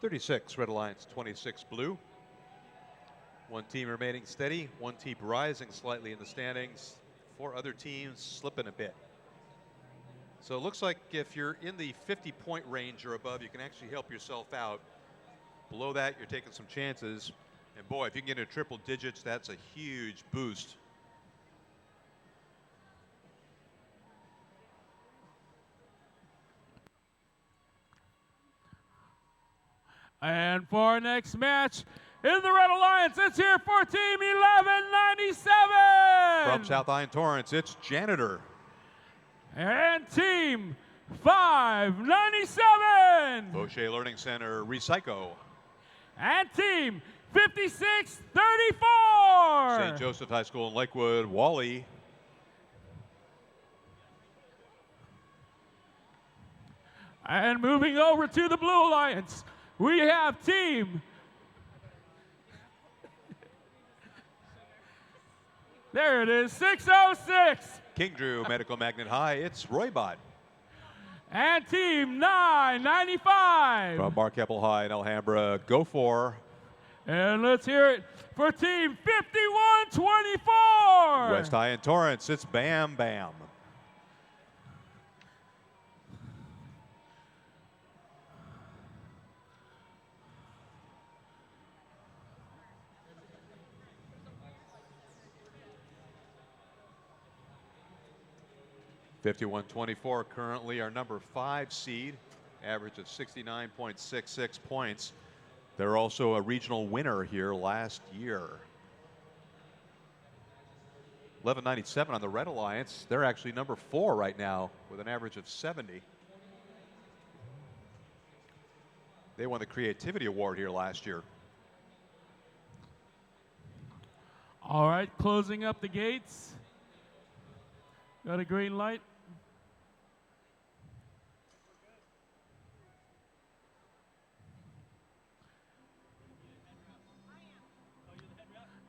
Speaker 3: $36 Red Alliance, 26 blue. One team remaining steady, one team rising slightly in the standings, 4 other teams slipping a bit. So it looks like if you're in the 50-point range or above, you can actually help yourself out. Below that, you're taking some chances. And boy, if you can get into triple digits, that's a huge boost.
Speaker 4: And for our next match in the Red Alliance, it's here for Team 1197.
Speaker 3: From South Iron Torrance, it's Janitor.
Speaker 4: And Team 597.
Speaker 3: Boucher Learning Center, Recyco.
Speaker 4: And Team 5634.
Speaker 3: St. Joseph High School in Lakewood, Wally.
Speaker 4: And moving over to the Blue Alliance, we have Team. There it is, 606.
Speaker 3: King Drew Medical Magnet High, it's Roybot.
Speaker 4: And Team 995.
Speaker 3: From Mark Keppel High in Alhambra, go for.
Speaker 4: And let's hear it for Team 5124.
Speaker 3: West High in Torrance, it's Bam Bam. 51-24 currently our number 5 seed, average of 69.66 points. They're also a regional winner here last year. 1197 on the Red Alliance. They're actually number 4 right now with an average of 70. They won the Creativity Award here last year.
Speaker 4: All right, closing up the gates. Got a green light.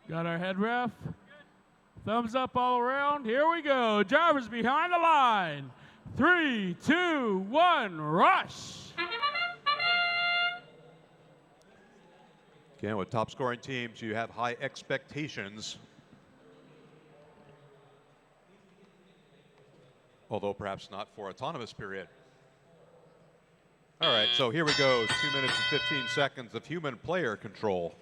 Speaker 4: Got our head ref. Thumbs up all around. Here we go. Drivers behind the line. 3, 2, 1, rush.
Speaker 3: Again, with top scoring teams, you have high expectations. Although perhaps not for autonomous period. All right, so here we go. 2 minutes and 15 seconds of human player control.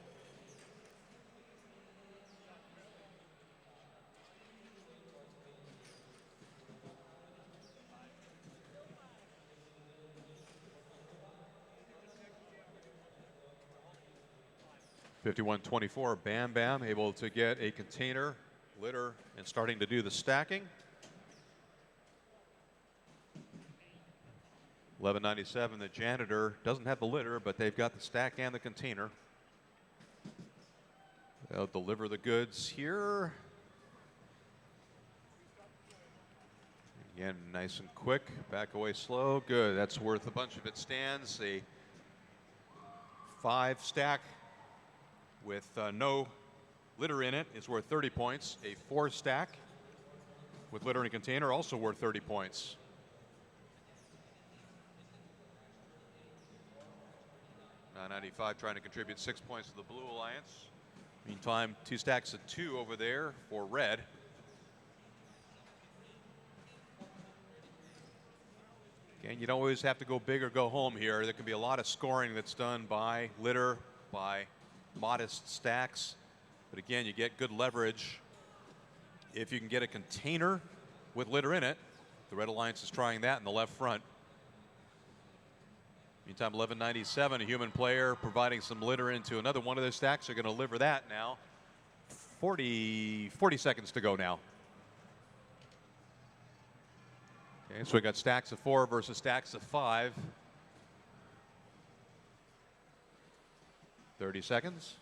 Speaker 3: (51-24), Bam Bam able to get a container, litter, and starting to do the stacking. 1197, the janitor doesn't have the litter, but they've got the stack and the container. They'll deliver the goods here. Again, nice and quick, back away slow, good. That's worth a bunch of it stands. A 5 stack with no litter in it is worth 30 points. A 4 stack with litter and container also worth 30 points. .95 trying to contribute 6 points to the Blue Alliance. Meantime, 2 stacks of 2 over there for red. Again, you don't always have to go big or go home here. There can be a lot of scoring that's done by litter, by modest stacks. But again, you get good leverage if you can get a container with litter in it. The Red Alliance is trying that in the left front. Meantime, 1197, a human player providing some litter into another one of their stacks. They're going to deliver that now. 40 seconds to go now. Okay, so we got stacks of 4 versus stacks of 5. 30 seconds.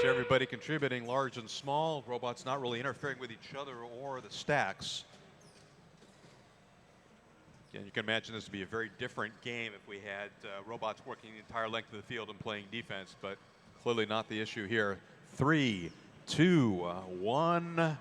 Speaker 3: Everybody contributing, large and small. Robots not really interfering with each other or the stacks. Again, you can imagine this to be a very different game if we had robots working the entire length of the field and playing defense, but clearly not the issue here. 3, 2, 1.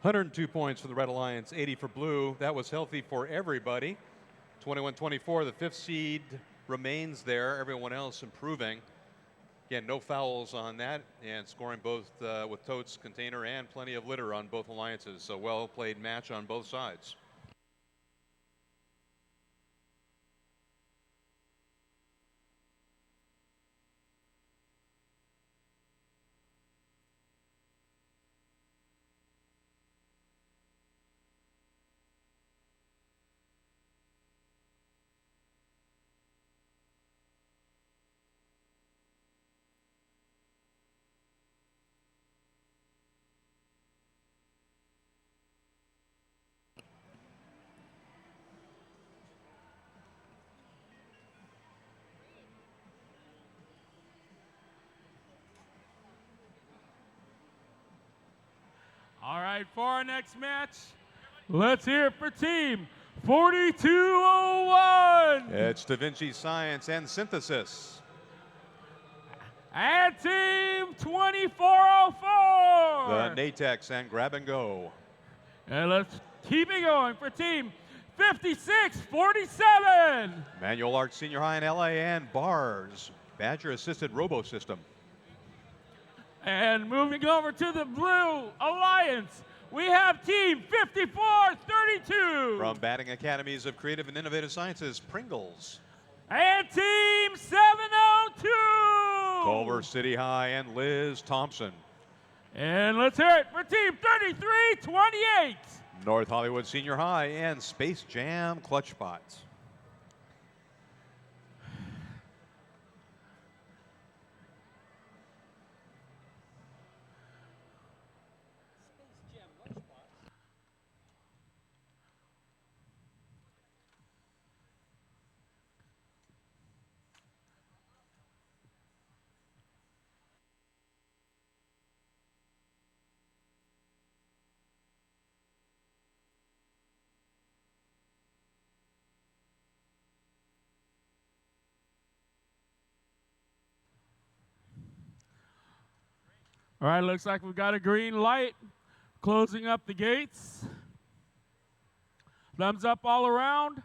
Speaker 3: 102 points for the Red Alliance, 80 for Blue. That was healthy for everybody. 21-24, the 5th seed remains there. Everyone else improving. Again, no fouls on that, and scoring both with totes, container, and plenty of litter on both alliances. So well played match on both sides.
Speaker 4: All right, for our next match, let's hear it for Team 4201.
Speaker 3: It's Da Vinci Science and Synthesis.
Speaker 4: And Team 2404.
Speaker 3: The Natex and Grab and Go.
Speaker 4: And let's keep it going for Team 5647.
Speaker 3: Manual Arts Senior High in LA and BARS, Badger Assisted Robo System.
Speaker 4: And moving over to the Blue Alliance, we have Team 5432.
Speaker 3: From Batting Academies of Creative and Innovative Sciences, Pringles.
Speaker 4: And Team 702.
Speaker 3: Culver City High and Liz Thompson.
Speaker 4: And let's hear it for Team 3328.
Speaker 3: North Hollywood Senior High and Space Jam Clutchbots.
Speaker 4: All right, looks like we've got a green light closing up the gates. Thumbs up all around.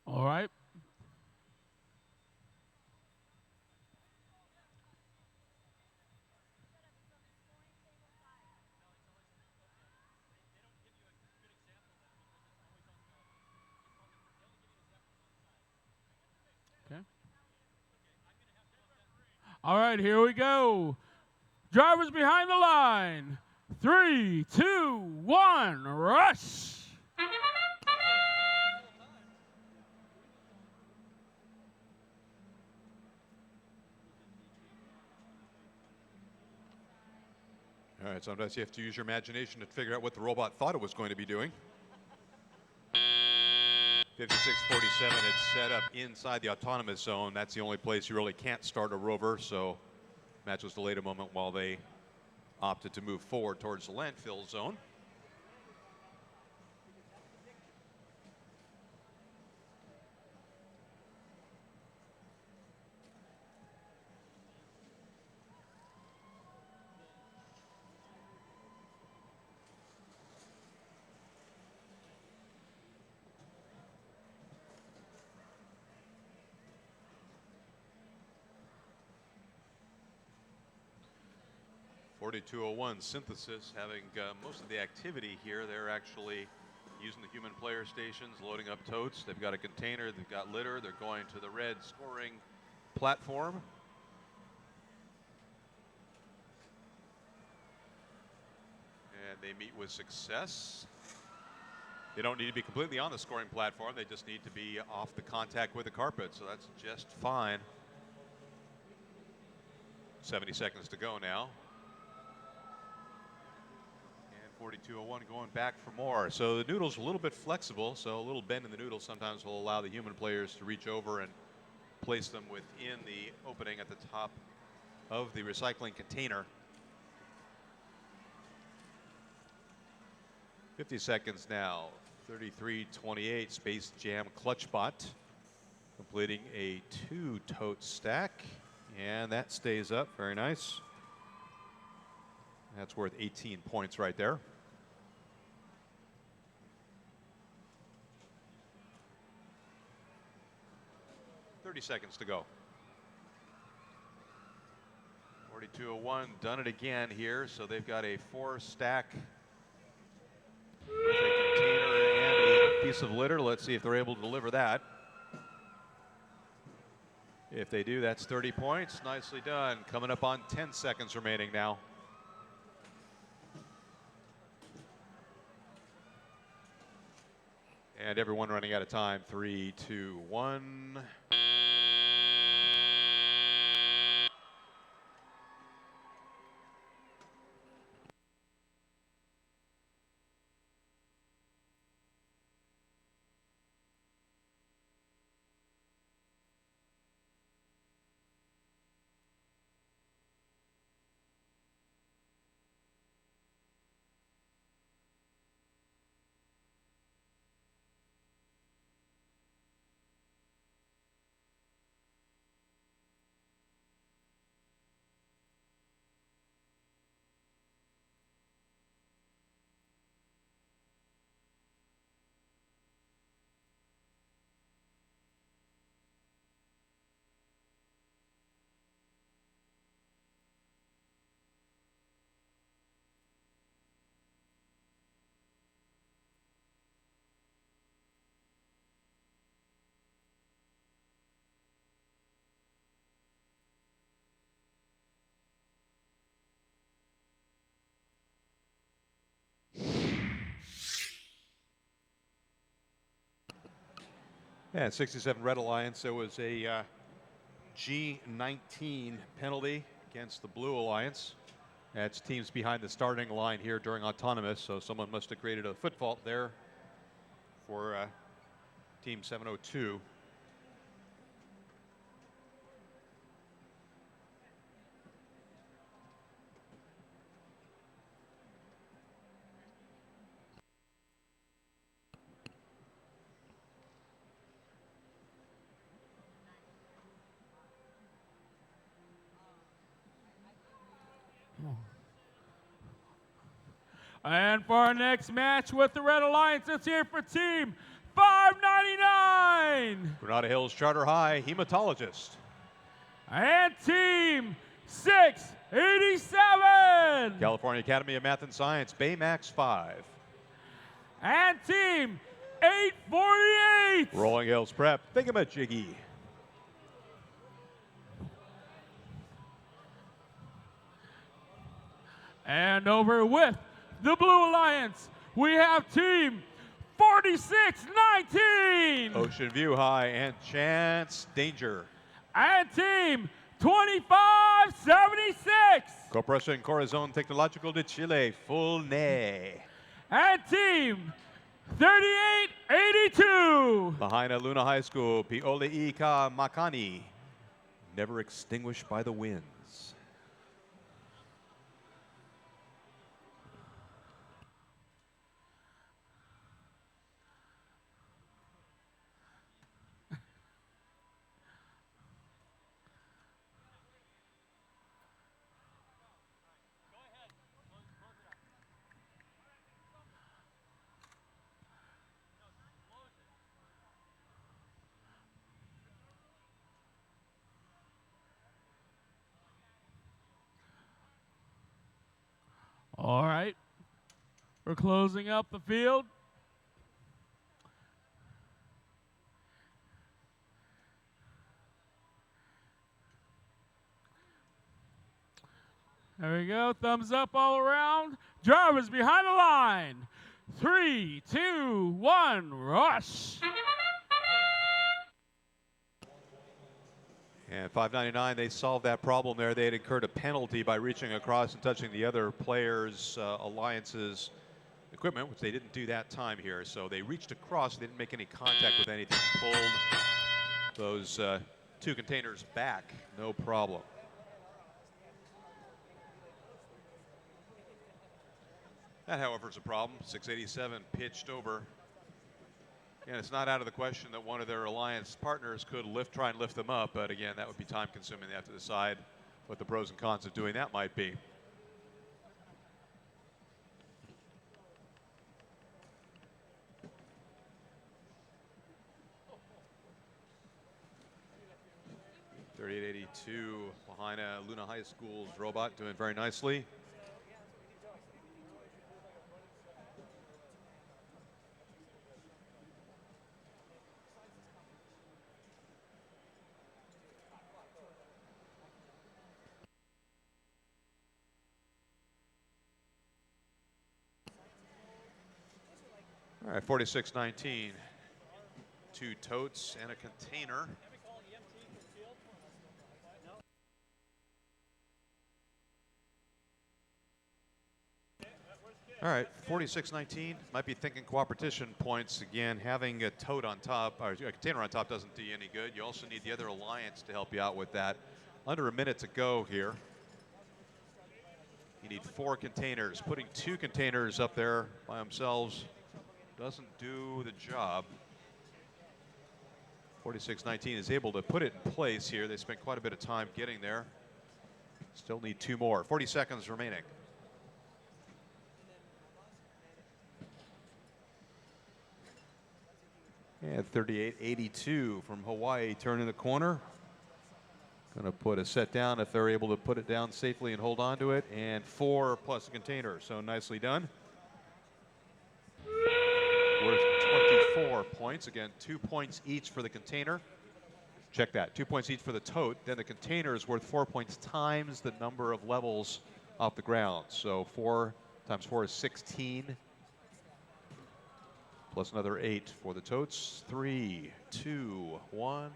Speaker 4: All right. Okay. All right, here we go. Drivers behind the line. 3, 2, 1, rush.
Speaker 3: All right, sometimes you have to use your imagination to figure out what the robot thought it was going to be doing. 5647, it's set up inside the autonomous zone. That's the only place you really can't start a rover, so match was delayed a moment while they opted to move forward towards the landfill zone. .4201 Synthesis having most of the activity here. They're actually using the human player stations, loading up totes. They've got a container, they've got litter. They're going to the red scoring platform. And they meet with success. They don't need to be completely on the scoring platform. They just need to be off the contact with the carpet, so that's just fine. 70 seconds to go now. And 42:01 going back for more. So the noodle's a little bit flexible, so a little bend in the noodle sometimes will allow the human players to reach over and place them within the opening at the top of the recycling container. 50 seconds now. 33:28 Space Jam Clutchbot completing a 2-tote stack, and that stays up. Very nice. That's worth 18 points right there. Seconds to go. 42:01 done it again here, so they've got a 4-stack with a container and a piece of litter. Let's see if they're able to deliver that. If they do, that's 30 points. Nicely done. Coming up on 10 seconds remaining now. And everyone running out of time. 3, 2, 1. Yeah, 67 Red Alliance, there was a G19 penalty against the Blue Alliance. That's teams behind the starting line here during autonomous, so someone must have created a foot fault there for Team 702.
Speaker 4: And for our next match with the Red Alliance, it's here for Team 599.
Speaker 3: Granada Hills Charter High Hematologist.
Speaker 4: And Team 687.
Speaker 3: California Academy of Math and Science, Baymax 5.
Speaker 4: And Team 848.
Speaker 3: Rolling Hills Prep, Thingamajiggy.
Speaker 4: And over with the Blue Alliance, we have Team 4619.
Speaker 3: Ocean View High and Chance Danger.
Speaker 4: And Team 2576.
Speaker 3: Corporación Corazón Tecnológico de Chile, Full Nay.
Speaker 4: And Team 3882.
Speaker 3: Lahaina Luna High School, Pioli Ika Makani. Never extinguished by the winds.
Speaker 4: All right. We're closing up the field. There we go. Thumbs up all around. Drivers behind the line. 3, 2, 1, rush.
Speaker 3: And 599, they solved that problem there. They had incurred a penalty by reaching across and touching the other players' alliance's equipment, which they didn't do that time here. So they reached across, they didn't make any contact with anything, pulled those two containers back, no problem. That, however, is a problem. 687 pitched over. And it's not out of the question that one of their alliance partners could try and lift them up, but again, that would be time consuming. They have to decide what the pros and cons of doing that might be. .3882 Lahaina Luna High School's robot doing very nicely. All right, 46-19. 2 totes and a container. All right, 46-19. Might be thinking cooperation points again. Having a tote on top, or a container on top, doesn't do you any good. You also need the other alliance to help you out with that. Under a minute to go here. You need 4 containers. Putting 2 containers up there by themselves doesn't do the job. 46-19 is able to put it in place here. They spent quite a bit of time getting there. Still need 2 more. 40 seconds remaining. And 38-82 from Hawaii turning the corner. Going to put a set down if they're able to put it down safely and hold on to it. And 4 plus a container, so nicely done. Worth 24 points. Again, 2 points each for the container. Check that, 2 points each for the tote. Then the container is worth 4 points times the number of levels off the ground. So 4 times 4 is 16. Plus another 8 for the totes. 3, 2, 1.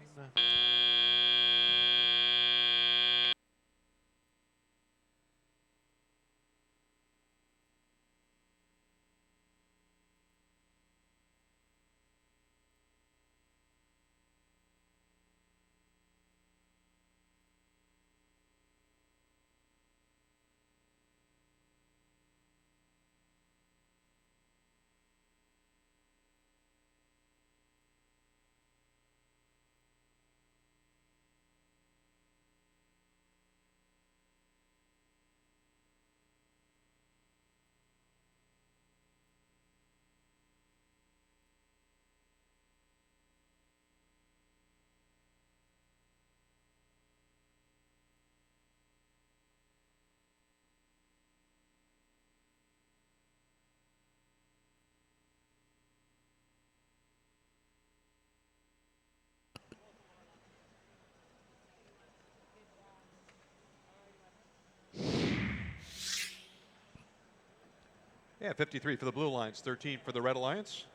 Speaker 3: Yeah, 53 for the Blue Alliance, 13 for the Red Alliance.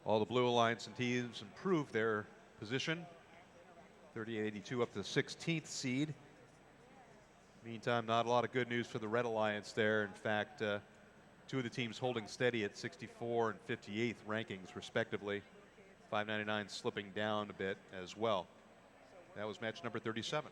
Speaker 3: All the Blue Alliance and teams improved their position. 38-82 up to the 16th seed. Meantime, not a lot of good news for the Red Alliance there. In fact, 2 of the teams holding steady at 64 and 58th rankings, respectively. 599 slipping down a bit as well. That was match number 37.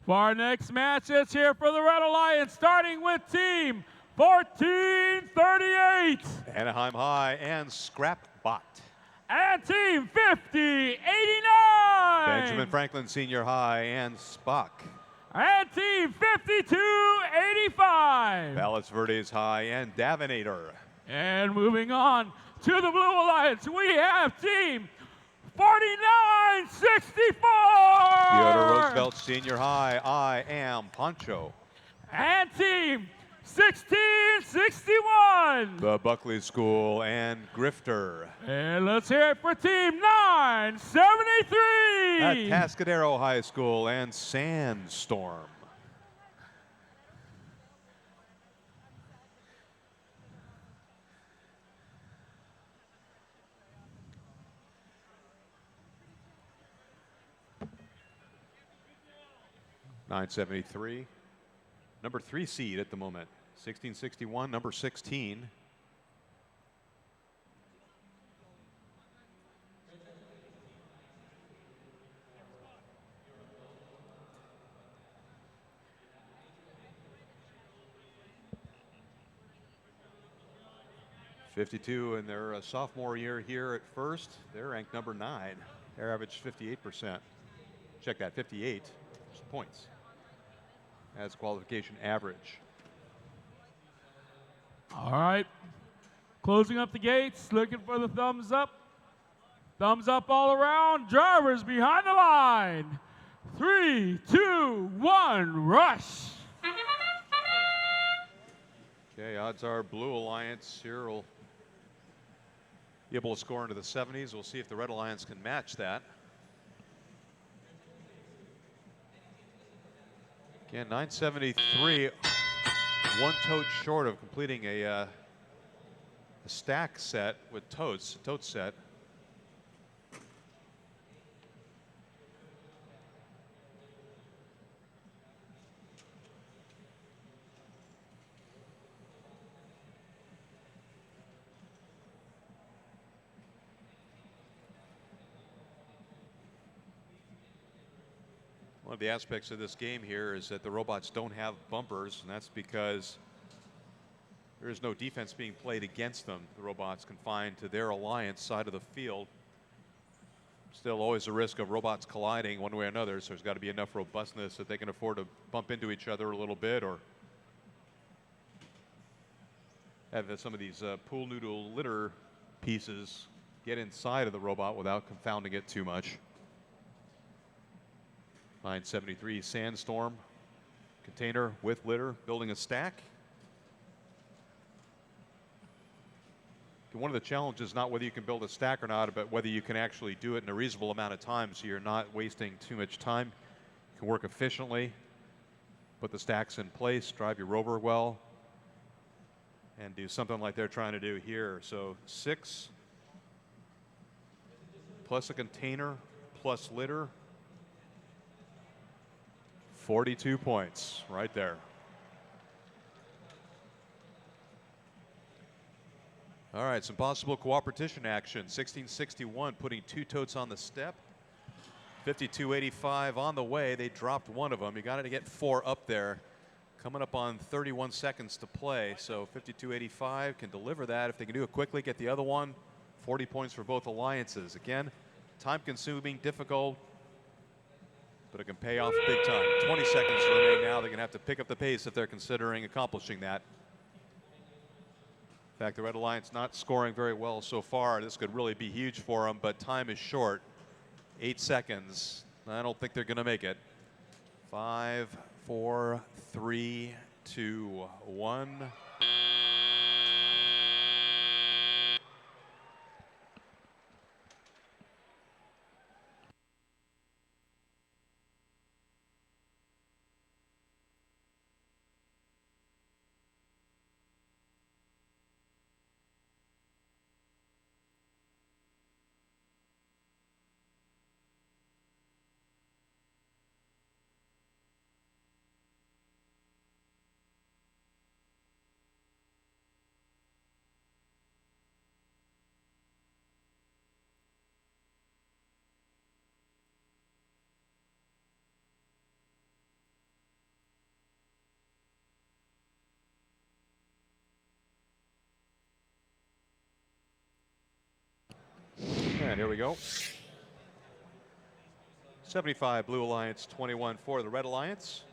Speaker 4: For our next match, it's here for the Red Alliance, starting with team 1438.
Speaker 3: Anaheim High and Scrapbot.
Speaker 4: And team 5089.
Speaker 3: Benjamin Franklin Senior High and Spock.
Speaker 4: And team 5285.
Speaker 3: Palos Verdes High and Davinator.
Speaker 4: And moving on to the Blue Alliance, we have team 4964.
Speaker 3: Theodore Roosevelt Senior High, I am Poncho.
Speaker 4: And team 1661.
Speaker 3: The Buckley School and Grifter.
Speaker 4: And let's hear it for team 973.
Speaker 3: At Cascadero High School and Sandstorm. .973, number 3 seed at the moment. 1661, number 16. .52 in their sophomore year here at First. They're ranked number 9. Their average 58%. Check that, 58 points as qualification average.
Speaker 4: All right. Closing up the gates, looking for the thumbs up. Thumbs up all around. Drivers behind the line. 3, 2, 1, rush.
Speaker 3: Okay, odds are Blue Alliance here will be able to score into the 70s. We'll see if the Red Alliance can match that. Again, 973, one tote short of completing a stack set with totes, a tote set. One of the aspects of this game here is that the robots don't have bumpers, and that's because there is no defense being played against them. The robots confined to their alliance side of the field. Still always a risk of robots colliding one way or another, so there's got to be enough robustness that they can afford to bump into each other a little bit, or have some of these pool noodle litter pieces get inside of the robot without confounding it too much. 973 Sandstorm container with litter, building a stack. One of the challenges is not whether you can build a stack or not, but whether you can actually do it in a reasonable amount of time so you're not wasting too much time. You can work efficiently, put the stacks in place, drive your rover well, and do something like they're trying to do here. So 6 plus a container plus litter. 42 points right there. All right, some possible cooperation action. 1661 putting 2 totes on the step. 5285 on the way. They dropped one of them. You got to get 4 up there. Coming up on 31 seconds to play. So 5285 can deliver that. If they can do it quickly, get the other one. 40 points for both alliances. Again, time consuming, difficult, but it can pay off big time. 20 seconds remain now. They're going to have to pick up the pace if they're considering accomplishing that. In fact, the Red Alliance not scoring very well so far. This could really be huge for them, but time is short. 8 seconds. I don't think they're going to make it. 5, 4, 3, 2, 1. here we go. 75 Blue Alliance, 21 for the Red Alliance.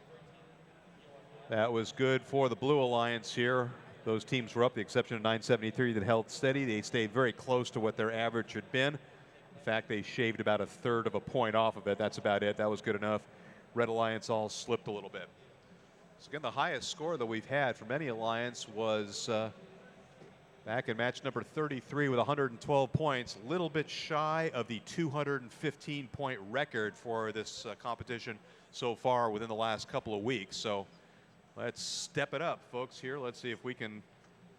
Speaker 3: That was good for the Blue Alliance here. Those teams were up, the exception of 973 that held steady. They stayed very close to what their average had been. In fact, they shaved about a third of a point off of it. That's about it. That was good enough. Red Alliance all slipped a little bit. So again, the highest score that we've had from any alliance was back in match number 33 with 112 points, a little bit shy of the 215-point record for this competition so far within the last couple of weeks. So let's step it up, folks, here. Let's see if we can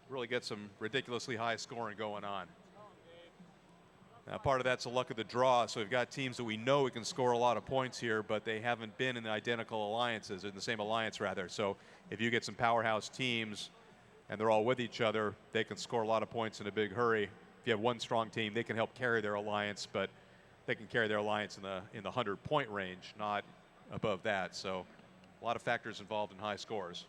Speaker 3: really get some ridiculously high scoring going on. Now, part of that's the luck of the draw. So we've got teams that we know we can score a lot of points here, but they haven't been in the identical alliances, in the same alliance, rather. So if you get some powerhouse teams and they're all with each other, they can score a lot of points in a big hurry. If you have one strong team, they can help carry their alliance, but they can carry their alliance in the 100-point range, not above that. So a lot of factors involved in high scores.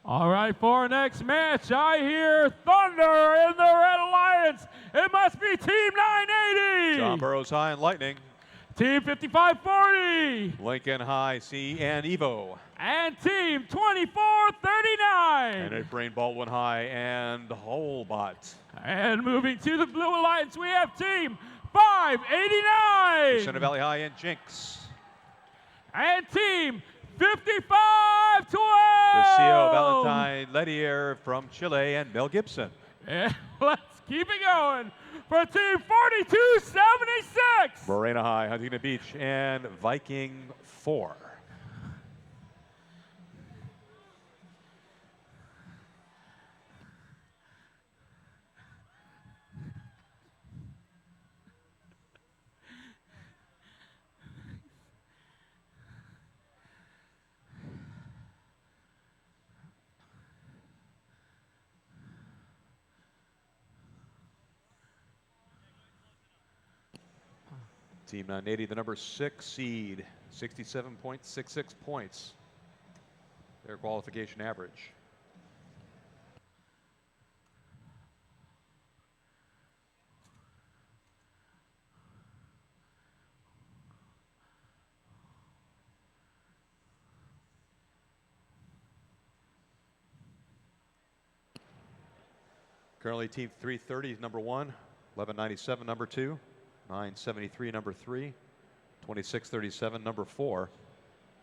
Speaker 4: All right, for our next match, I hear thunder in the Red Alliance. It must be Team 980.
Speaker 3: John Burroughs High and Lightning.
Speaker 4: Team 5540.
Speaker 3: Lincoln High, C and Evo.
Speaker 4: And Team 2439.
Speaker 3: And at Brain Baldwin High and Holbot.
Speaker 4: And moving to the Blue Alliance, we have Team 589.
Speaker 3: Center Valley High and Jinx.
Speaker 4: And Team 5512.
Speaker 3: The CO Valentine Ledier from Chile and Mel Gibson.
Speaker 4: And let's keep it going for Team 4276.
Speaker 3: Morena High, Huntington Beach, and Viking 4. Team 980, the number 6 seed, 67.66 points. Their qualification average. Currently, Team 330 is number 1, 1197 number 2. 973 number 3, 2637 number 4,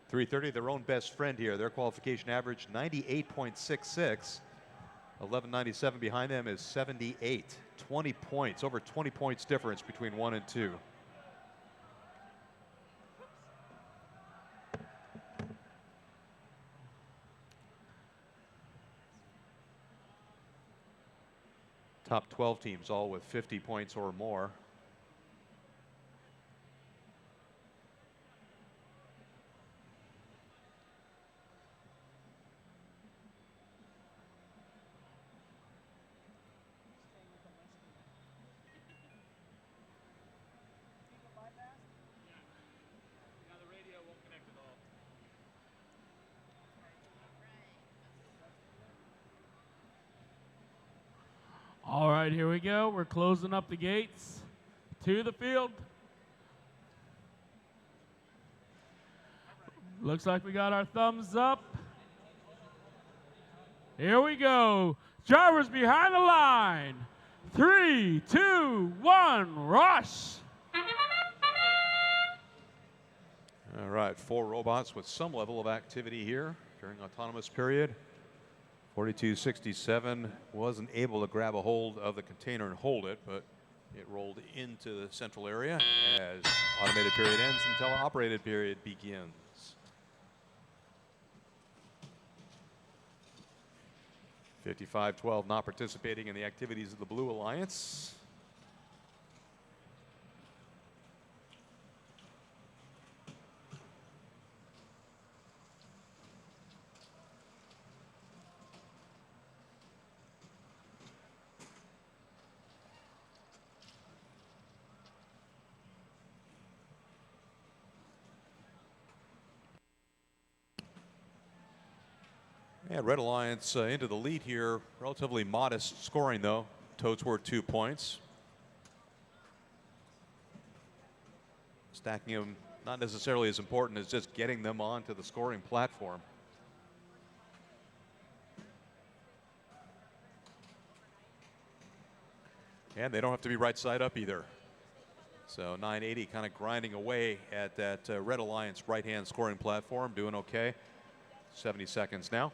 Speaker 3: 330 their own best friend here. Their qualification average 98.66. 1197 behind them is 78. 20 points, over 20 points difference between 1 and 2. Top 12 teams all with 50 points or more.
Speaker 4: All right, here we go. We're closing up the gates to the field. Looks like we got our thumbs up. Here we go. Drivers behind the line. 3, 2, 1, rush.
Speaker 3: All right, 4 robots with some level of activity here during autonomous period. 4267 wasn't able to grab a hold of the container and hold it, but it rolled into the central area as automated period ends and teleoperated period begins. .5512 not participating in the activities of the Blue Alliance. Yeah, Red Alliance into the lead here. Relatively modest scoring, though. Toads were 2 points. Stacking them not necessarily as important as just getting them onto the scoring platform. And they don't have to be right side up either. So 980 kind of grinding away at that Red Alliance right-hand scoring platform, doing okay. 70 seconds now.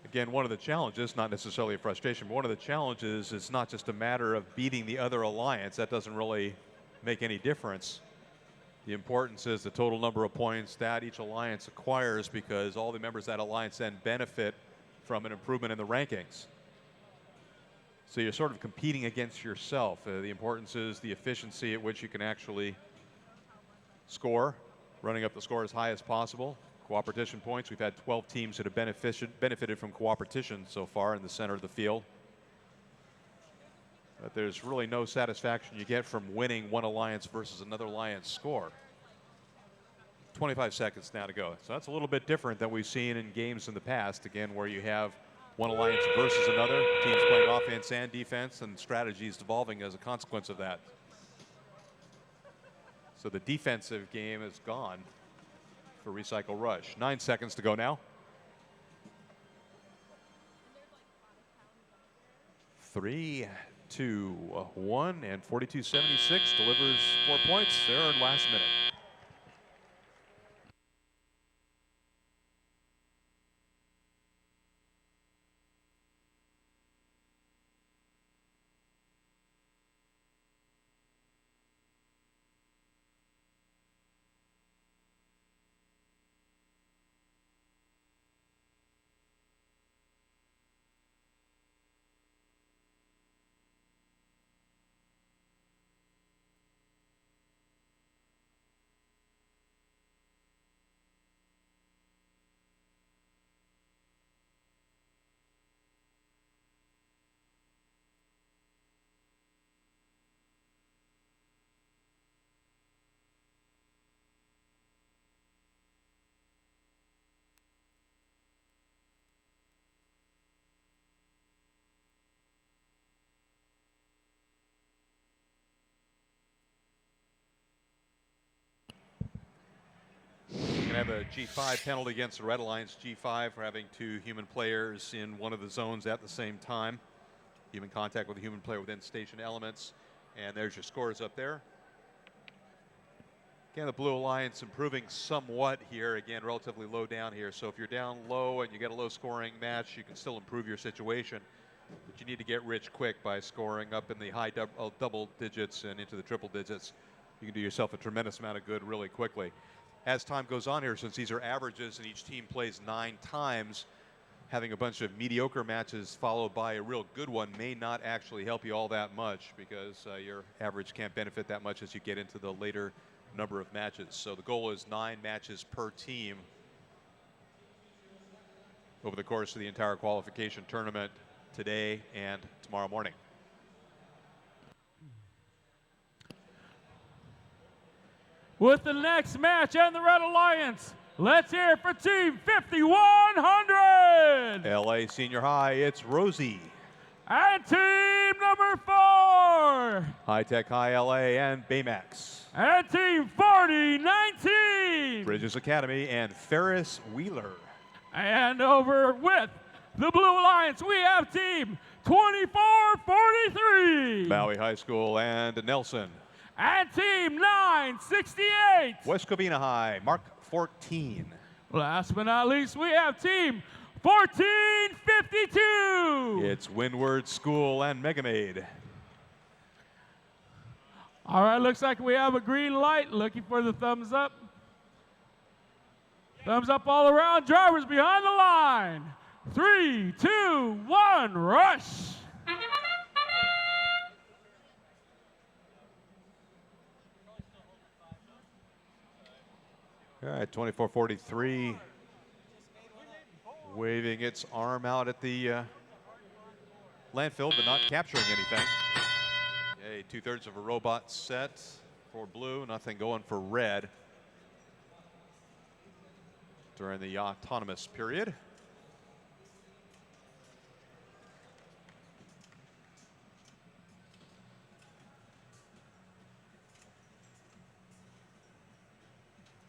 Speaker 3: Again, one of the challenges, not necessarily a frustration, but one of the challenges is not just a matter of beating the other alliance. That doesn't really make any difference. The importance is the total number of points that each alliance acquires, because all the members of that alliance then benefit from an improvement in the rankings. So you're sort of competing against yourself. The importance is the efficiency at which you can actually score, running up the score as high as possible. Cooperation points, we've had 12 teams that have benefited from cooperation so far in the center of the field. But there's really no satisfaction you get from winning one alliance versus another alliance score. 25 seconds now to go. So that's a little bit different than we've seen in games in the past, again, where you have one alliance versus another, teams playing offense and defense, and strategies evolving as a consequence of that. So the defensive game is gone for Recycle Rush. 9 seconds to go now. 3, 2, 1, and 42-76 delivers 4 points. They're in last minute. You can have a G5 penalty against the Red Alliance G5 for having 2 human players in one of the zones at the same time. Human contact with a human player within station elements. And there's your scores up there. Again, the Blue Alliance improving somewhat here. Again, relatively low down here. So if you're down low and you get a low scoring match, you can still improve your situation. But you need to get rich quick by scoring up in the high double digits and into the triple digits. You can do yourself a tremendous amount of good really quickly. As time goes on here, since these are averages and each team plays 9 times, having a bunch of mediocre matches followed by a real good one may not actually help you all that much, because your average can't benefit that much as you get into the later number of matches. So the goal is 9 matches per team over the course of the entire qualification tournament today and tomorrow morning.
Speaker 4: With the next match and the Red Alliance, let's hear it for Team 5100.
Speaker 3: LA Senior High, it's Rosie.
Speaker 4: And Team number 4.
Speaker 3: High Tech High LA and Baymax.
Speaker 4: And Team 4019.
Speaker 3: Bridges Academy and Ferris Wheeler.
Speaker 4: And over with the Blue Alliance, we have Team 2443.
Speaker 3: Maui High School and Nelson.
Speaker 4: And Team 968.
Speaker 3: West Covina High, Mark 14.
Speaker 4: Last but not least, we have Team 1452.
Speaker 3: It's Windward School and Megamaid.
Speaker 4: All right, looks like we have a green light. Looking for the thumbs up. Thumbs up all around. Drivers behind the line. 3, 2, 1, rush.
Speaker 3: All right, 2443 waving its arm out at the landfill, but not capturing anything. Okay, 2/3 of a robot set for blue, nothing going for red. during the autonomous period.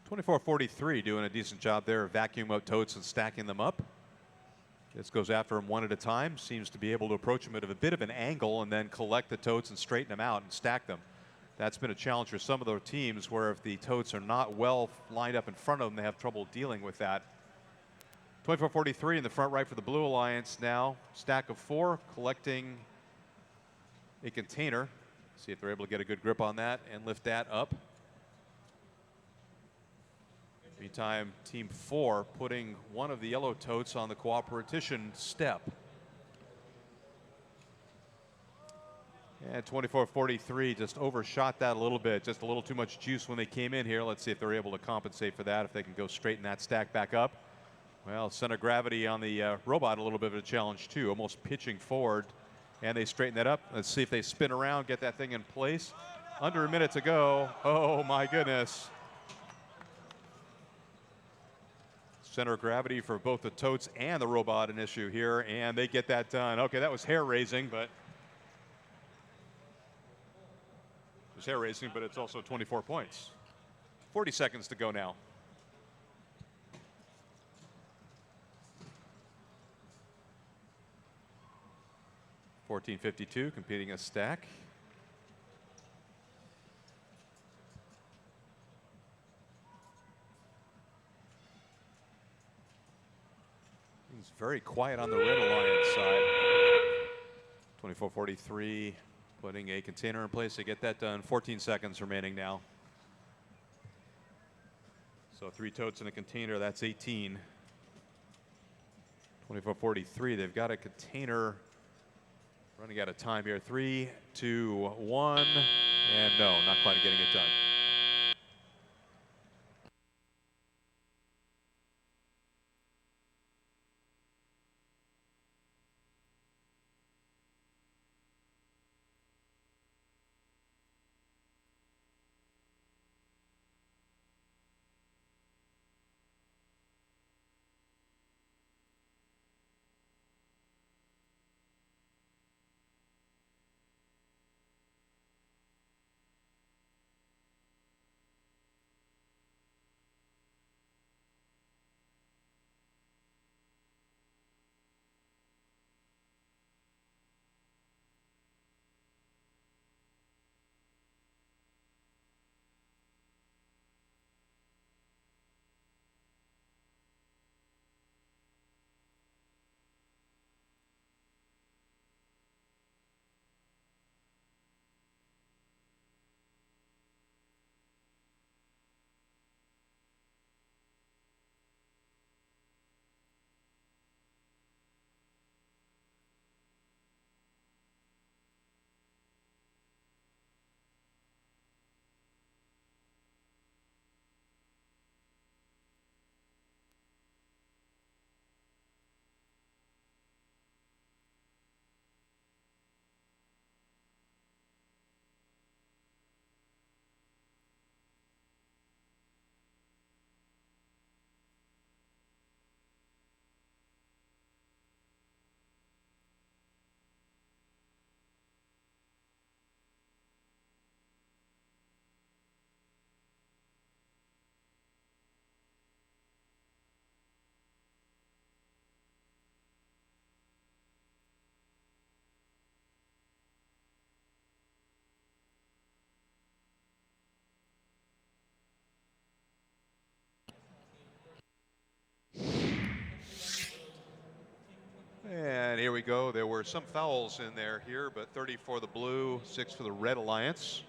Speaker 3: .2443 doing a decent job there of vacuuming out totes and stacking them up. Just goes after them one at a time. Seems to be able to approach them at a bit of an angle and then collect the totes and straighten them out and stack them. That's been a challenge for some of those teams where if the totes are not well lined up in front of them, they have trouble dealing with that. .2443 in the front right for the Blue Alliance now. Stack of 4, collecting a container. See if they're able to get a good grip on that and lift that up. Meantime, Team 4 putting one of the yellow totes on the cooperation step. And 2443 just overshot that a little bit. Just a little too much juice when they came in here. Let's see if they're able to compensate for that, if they can go straighten that stack back up. Well, center of gravity on the robot, a little bit of a challenge too, almost pitching forward. And they straighten that up. Let's see if they spin around, get that thing in place. Under a minute to go. Oh my goodness. Center of gravity for both the totes and the robot an issue here, and they get that done. Okay, that was hair-raising, but it's also 24 points. 40 seconds to go now. .1452 competing a stack. It's very quiet on the Red Alliance side. .2443 putting a container in place to get that done. 14 seconds remaining now. So 3 totes in a container, that's 18. .2443, they've got a container running out of time here. 3, 2, 1, and no, not quite getting it done. And here we go. There were some fouls in there here, but 30 for the Blue, 6 for the Red Alliance.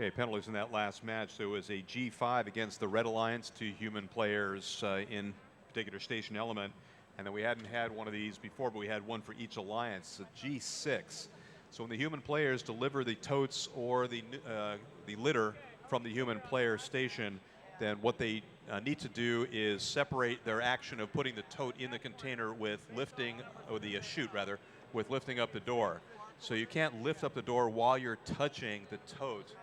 Speaker 3: Okay, penalties in that last match. There was a G5 against the Red Alliance, 2 human players in particular station element. And then we hadn't had one of these before, but we had one for each alliance, a G6. So when the human players deliver the totes or the litter from the human player station, then what they need to do is separate their action of putting the tote in the container with lifting, or the chute rather, with lifting up the door. So you can't lift up the door while you're touching the tote,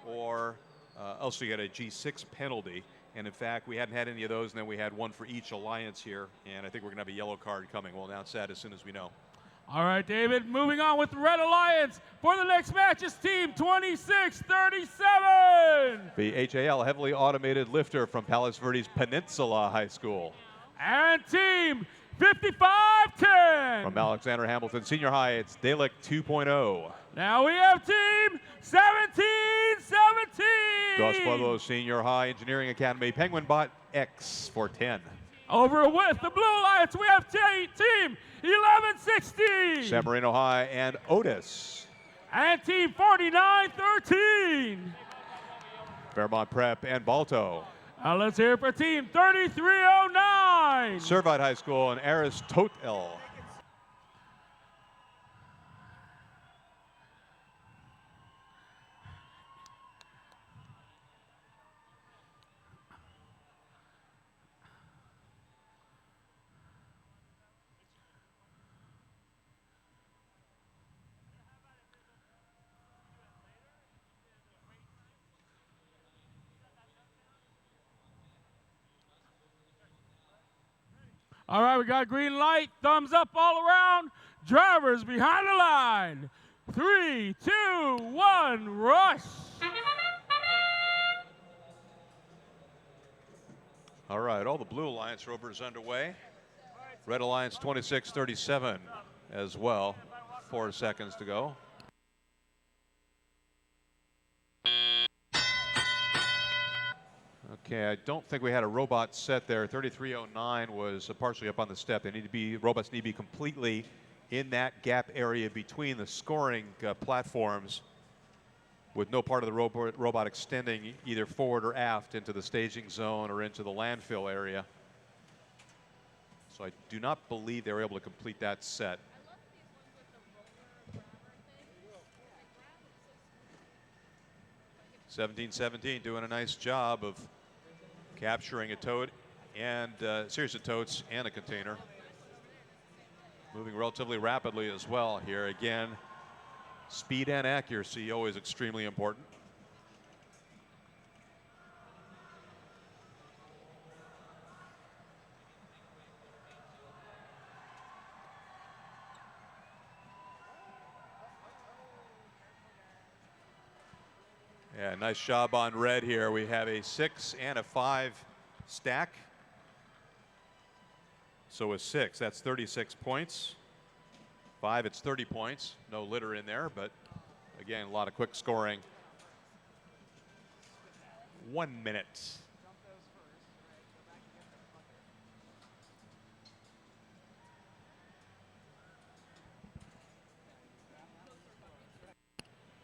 Speaker 3: or else you get a G6 penalty. And in fact, we hadn't had any of those, and then we had one for each alliance here. And I think we're going to have a yellow card coming. We'll announce that as soon as we know.
Speaker 4: All right, David, moving on with the Red Alliance. For the next match is Team 2637.
Speaker 3: The HAL heavily automated lifter from Palos Verdes Peninsula High School.
Speaker 4: And Team 5510.
Speaker 3: From Alexander Hamilton Senior High, it's Dalek 2.0.
Speaker 4: Now we have Team 1717.
Speaker 3: Dos Pueblos Senior High Engineering Academy, Penguin Bot X for 10.
Speaker 4: Over with the Blue Alliance, we have Team 1160.
Speaker 3: San Marino High and Otis.
Speaker 4: And Team 4913.
Speaker 3: Fairmont Prep and Balto.
Speaker 4: Now let's hear it for Team 3309.
Speaker 3: Servite High School and Aristotle.
Speaker 4: All right, we got green light, thumbs up all around. Drivers behind the line. 3, 2, 1, rush.
Speaker 3: All right, all the Blue Alliance rovers underway. Red Alliance 2637 as well. 4 seconds to go. Okay, I don't think we had a robot set there. 3309 was partially up on the step. Robots need to be completely in that gap area between the scoring platforms, with no part of the robot extending either forward or aft into the staging zone or into the landfill area. So I do not believe they were able to complete that set. (1717) doing a nice job of capturing a tote and a series of totes and a container. Moving relatively rapidly as well here. Again, speed and accuracy always extremely important. Yeah, nice job on red here. We have a 6 and a 5 stack. So a 6, that's 36 points. 5, it's 30 points. No litter in there, but again, a lot of quick scoring. 1 minute.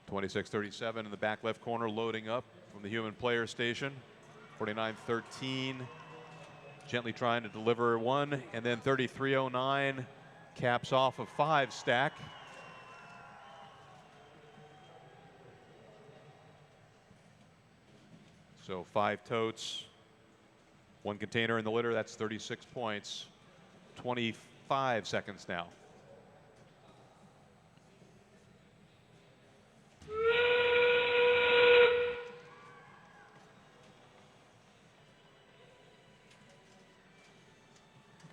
Speaker 3: (2637) in the back left corner, loading up from the human player station. 4913 gently trying to deliver one, and then 3309 caps off a 5 stack. So 5 totes, 1 container in the litter, that's 36 points. 25 seconds now.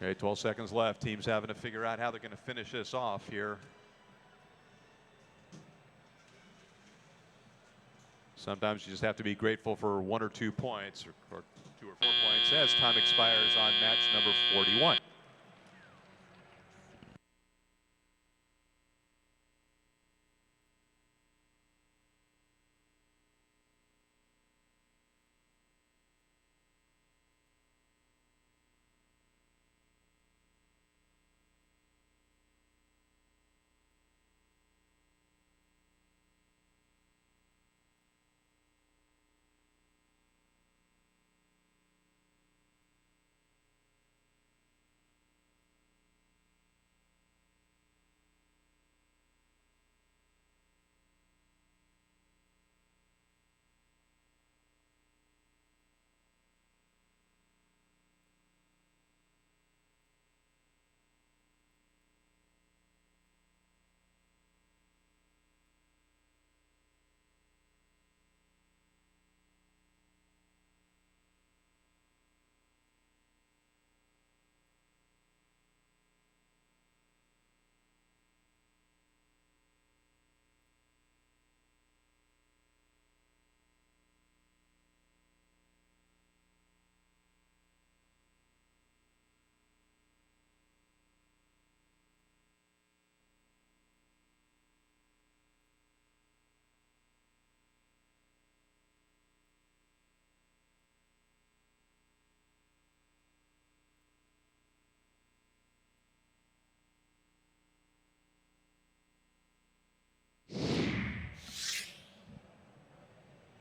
Speaker 3: Okay, 12 seconds left. Teams having to figure out how they're going to finish this off here. Sometimes you just have to be grateful for 1 or 2 points, or 2 or 4 points as time expires on match number 41.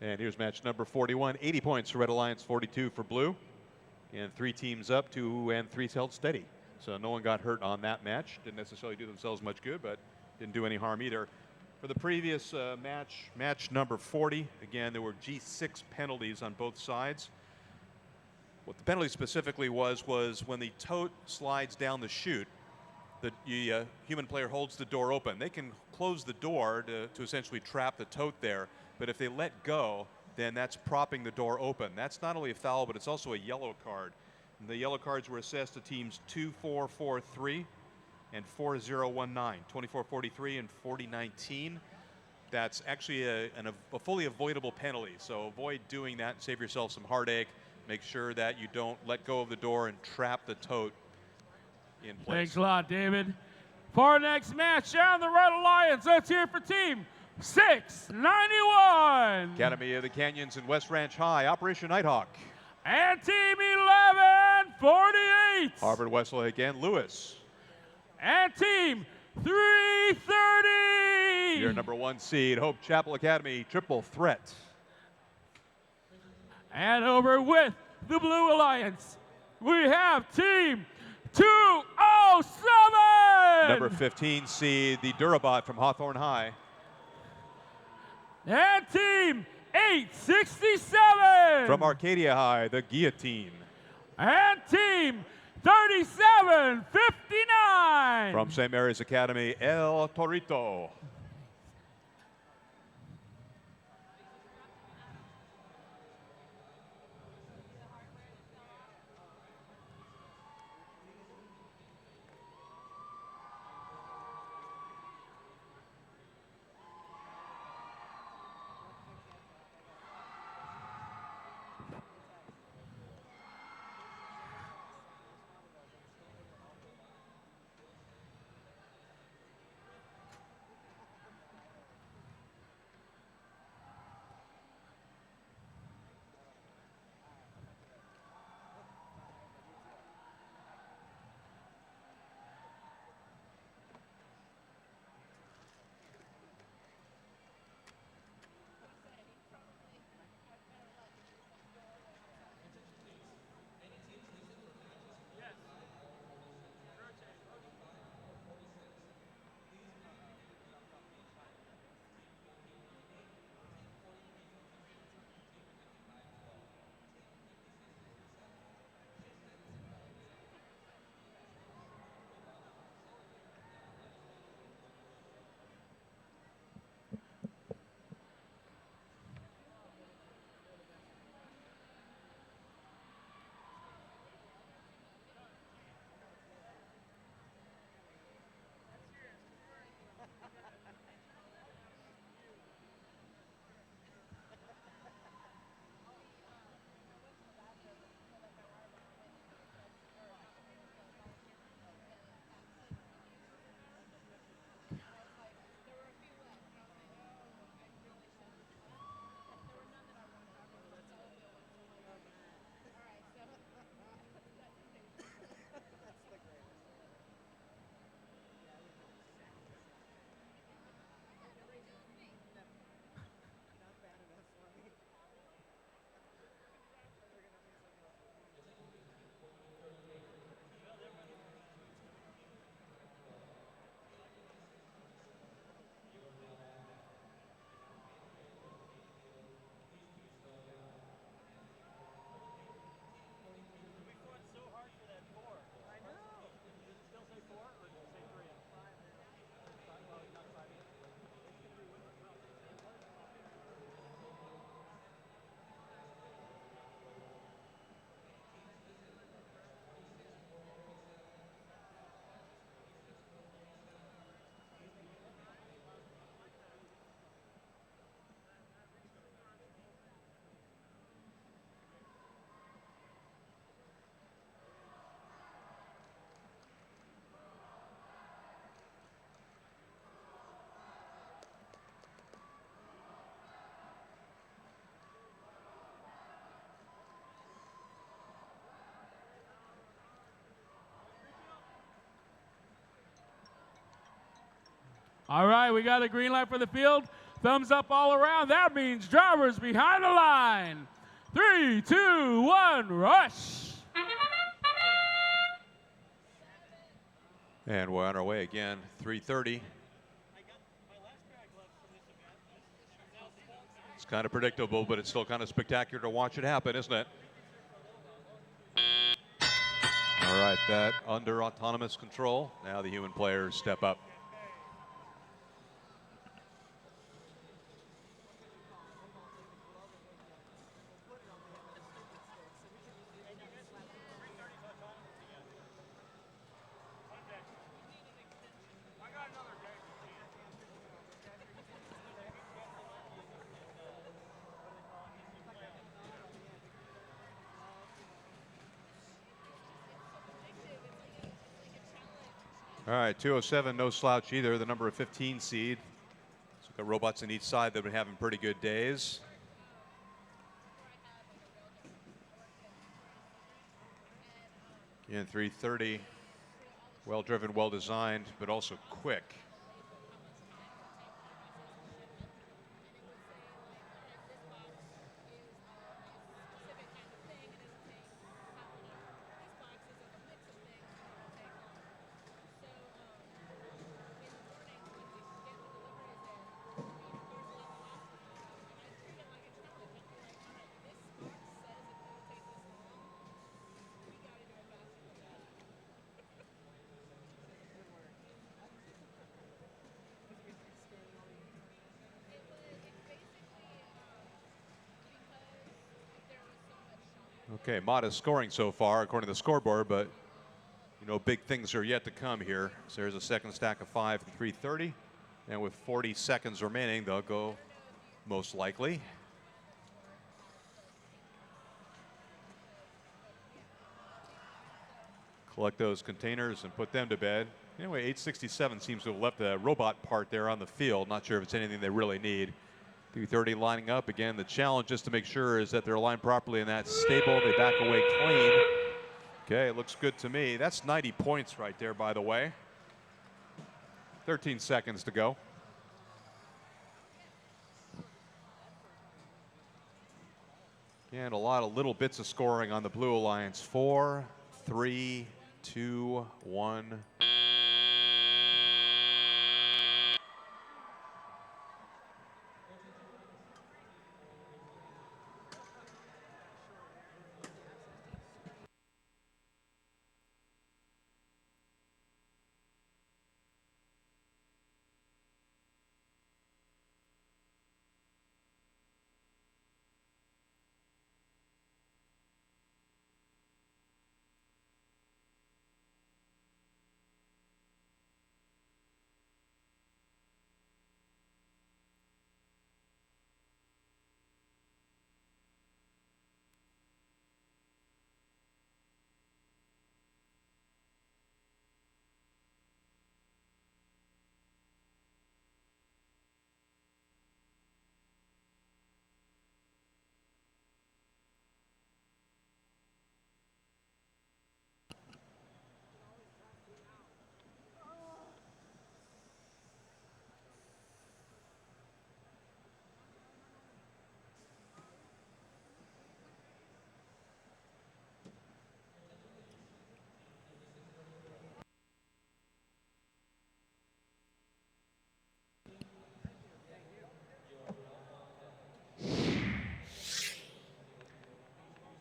Speaker 3: And here's match number 41, 80 points for Red Alliance, 42 for Blue. And 3 teams up, 2 and 3 held steady. So no one got hurt on that match. Didn't necessarily do themselves much good, but didn't do any harm either. For the previous match number 40, again, there were G6 penalties on both sides. What the penalty specifically was when the tote slides down the chute, the human player holds the door open. They can close the door to essentially trap the tote there, but if they let go, then that's propping the door open. That's not only a foul, but it's also a yellow card. And the yellow cards were assessed to teams 2-4-4-3 and 4-0-1-9, 24-43 and 40-19. That's actually a fully avoidable penalty. So avoid doing that and save yourself some heartache. Make sure that you don't let go of the door and trap the tote in place.
Speaker 4: Thanks a lot, David. For our next match on the Red Alliance, let's hear for Team 691.
Speaker 3: Academy of the Canyons and West Ranch High, Operation Nighthawk.
Speaker 4: And Team 1148.
Speaker 3: Harvard Westlake and Lewis.
Speaker 4: And Team 330.
Speaker 3: Your number 1 seed, Hope Chapel Academy, Triple Threat.
Speaker 4: And over with the Blue Alliance, we have Team 207.
Speaker 3: Number 15 seed, the Durabot from Hawthorne High.
Speaker 4: And Team 867.
Speaker 3: From Arcadia High, the Guillotine.
Speaker 4: And Team 3759.
Speaker 3: From St. Mary's Academy, El Torito.
Speaker 4: All right, we got a green light for the field. Thumbs up all around. That means drivers behind the line. 3, 2, 1, rush.
Speaker 3: And we're on our way again, 3:30. It's kind of predictable, but it's still kind of spectacular to watch it happen, isn't it? All right, that under autonomous control. Now the human players step up. All right, 207, no slouch either, the number 15 seed. So got robots on each side that have been having pretty good days. Again, 330, well driven, well designed, but also quick. Okay, modest scoring so far according to the scoreboard, but you know, big things are yet to come here. So there's a second stack of 5 and 330, and with 40 seconds remaining, they'll go most likely. Collect those containers and put them to bed. Anyway, 867 seems to have left the robot part there on the field. Not sure if it's anything they really need. 330 lining up. Again, the challenge just to make sure is that they're aligned properly and that's stable. They back away clean. Okay, it looks good to me. That's 90 points right there, by the way. 13 seconds to go. And a lot of little bits of scoring on the Blue Alliance. 4, 3, 2, 1.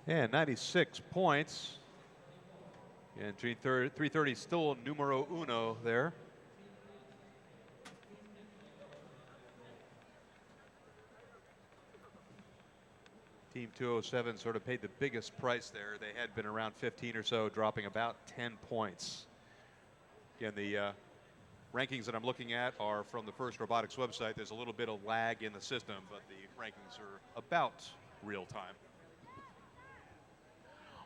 Speaker 3: And 96 points. And 330 still numero uno there. Team 207 sort of paid the biggest price there. They had been around 15 or so, dropping about 10 points. Again, the rankings that I'm looking at are from the First Robotics website. There's a little bit of lag in the system, but the rankings are about real time.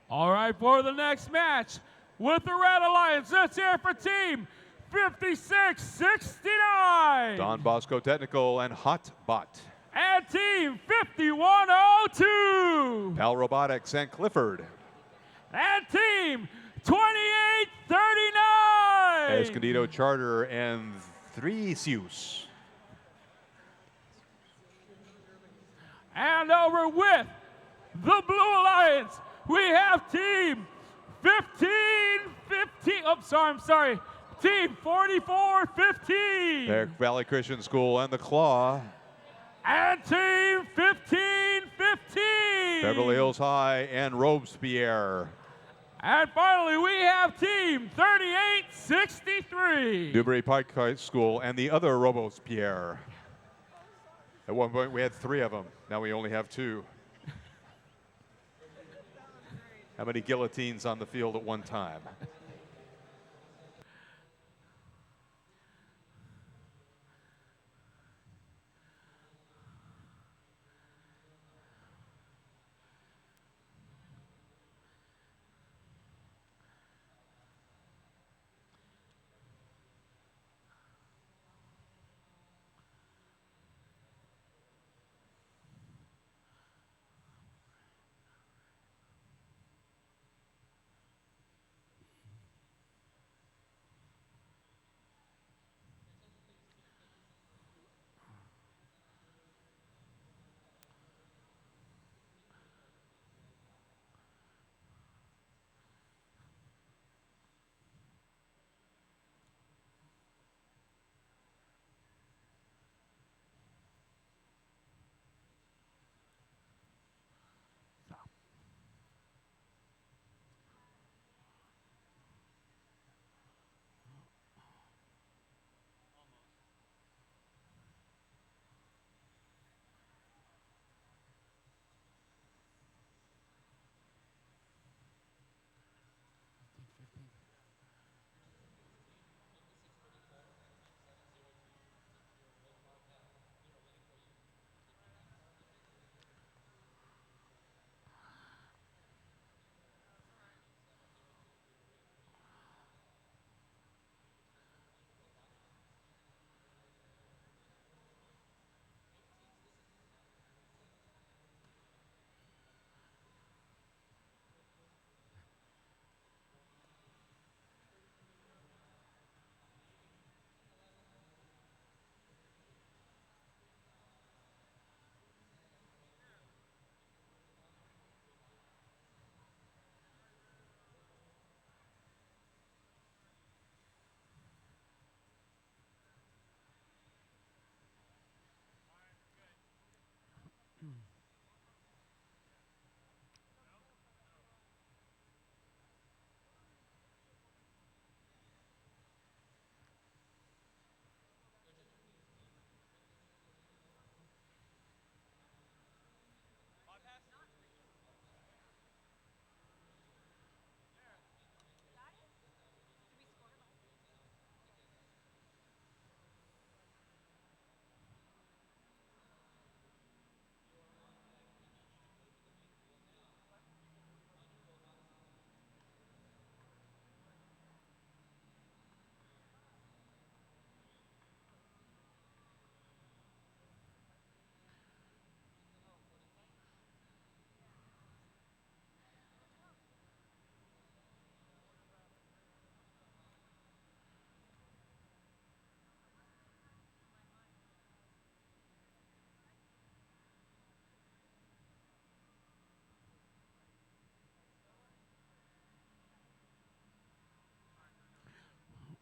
Speaker 4: All right, for the next match with the Red Alliance, let's hear for team 5669.
Speaker 3: Don Bosco Technical and Hotbot.
Speaker 4: And team 5102.
Speaker 3: Pal Robotics and Clifford.
Speaker 4: And team 2839.
Speaker 3: Escondido Charter and Tricius.
Speaker 4: And over with the Blue Alliance, we have team 15-15. Oh, I'm sorry. Team 44-15.
Speaker 3: Bear Valley Christian School and the Claw.
Speaker 4: And team 15-15.
Speaker 3: Beverly Hills High and Robespierre.
Speaker 4: And finally, we have team 38-63.
Speaker 3: Newbury Pike High School and the other Robespierre. At one point, we had 3 of them. Now we only have 2. How many guillotines on the field at one time?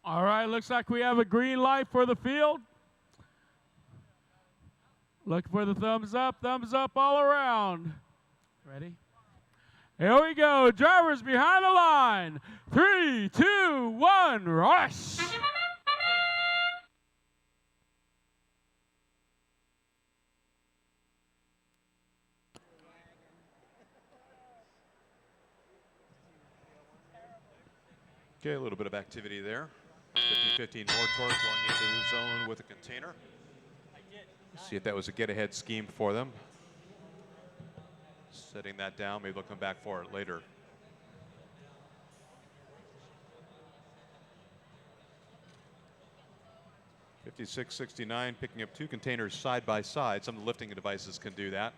Speaker 4: All right, looks like we have a green light for the field. Look for the thumbs up all around. Ready? Here we go. Drivers behind the line. 3, 2, 1, rush.
Speaker 3: Okay, a little bit of activity there. 15-15 more torque going into the zone with a container. See if that was a get-ahead scheme for them. Setting that down, maybe they'll come back for it later. $56.69, picking up 2 containers side by side. Some of the lifting devices can do that.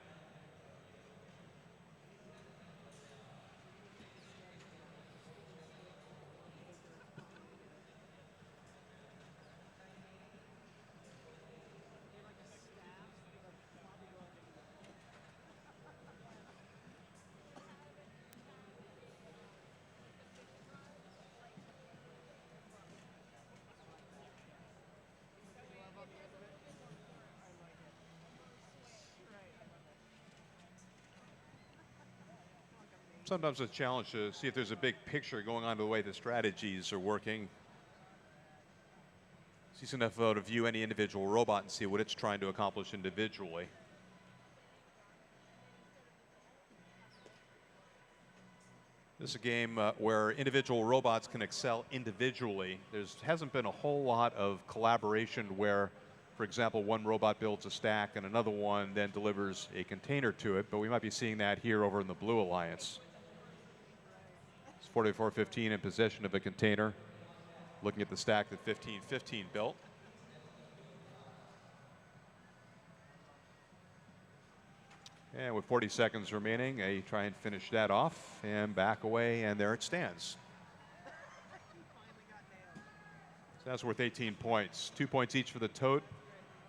Speaker 3: Sometimes it's a challenge to see if there's a big picture going on to the way the strategies are working. It's easy enough to view any individual robot and see what it's trying to accomplish individually. This is a game where individual robots can excel individually. There hasn't been a whole lot of collaboration where, for example, one robot builds a stack and another one then delivers a container to it, but we might be seeing that here over in the Blue Alliance. It's 4415 in possession of a container, looking at the stack that 1515 built. And with 40 seconds remaining, they try and finish that off and back away, and there it stands. So that's worth 18 points. 2 points each for the tote,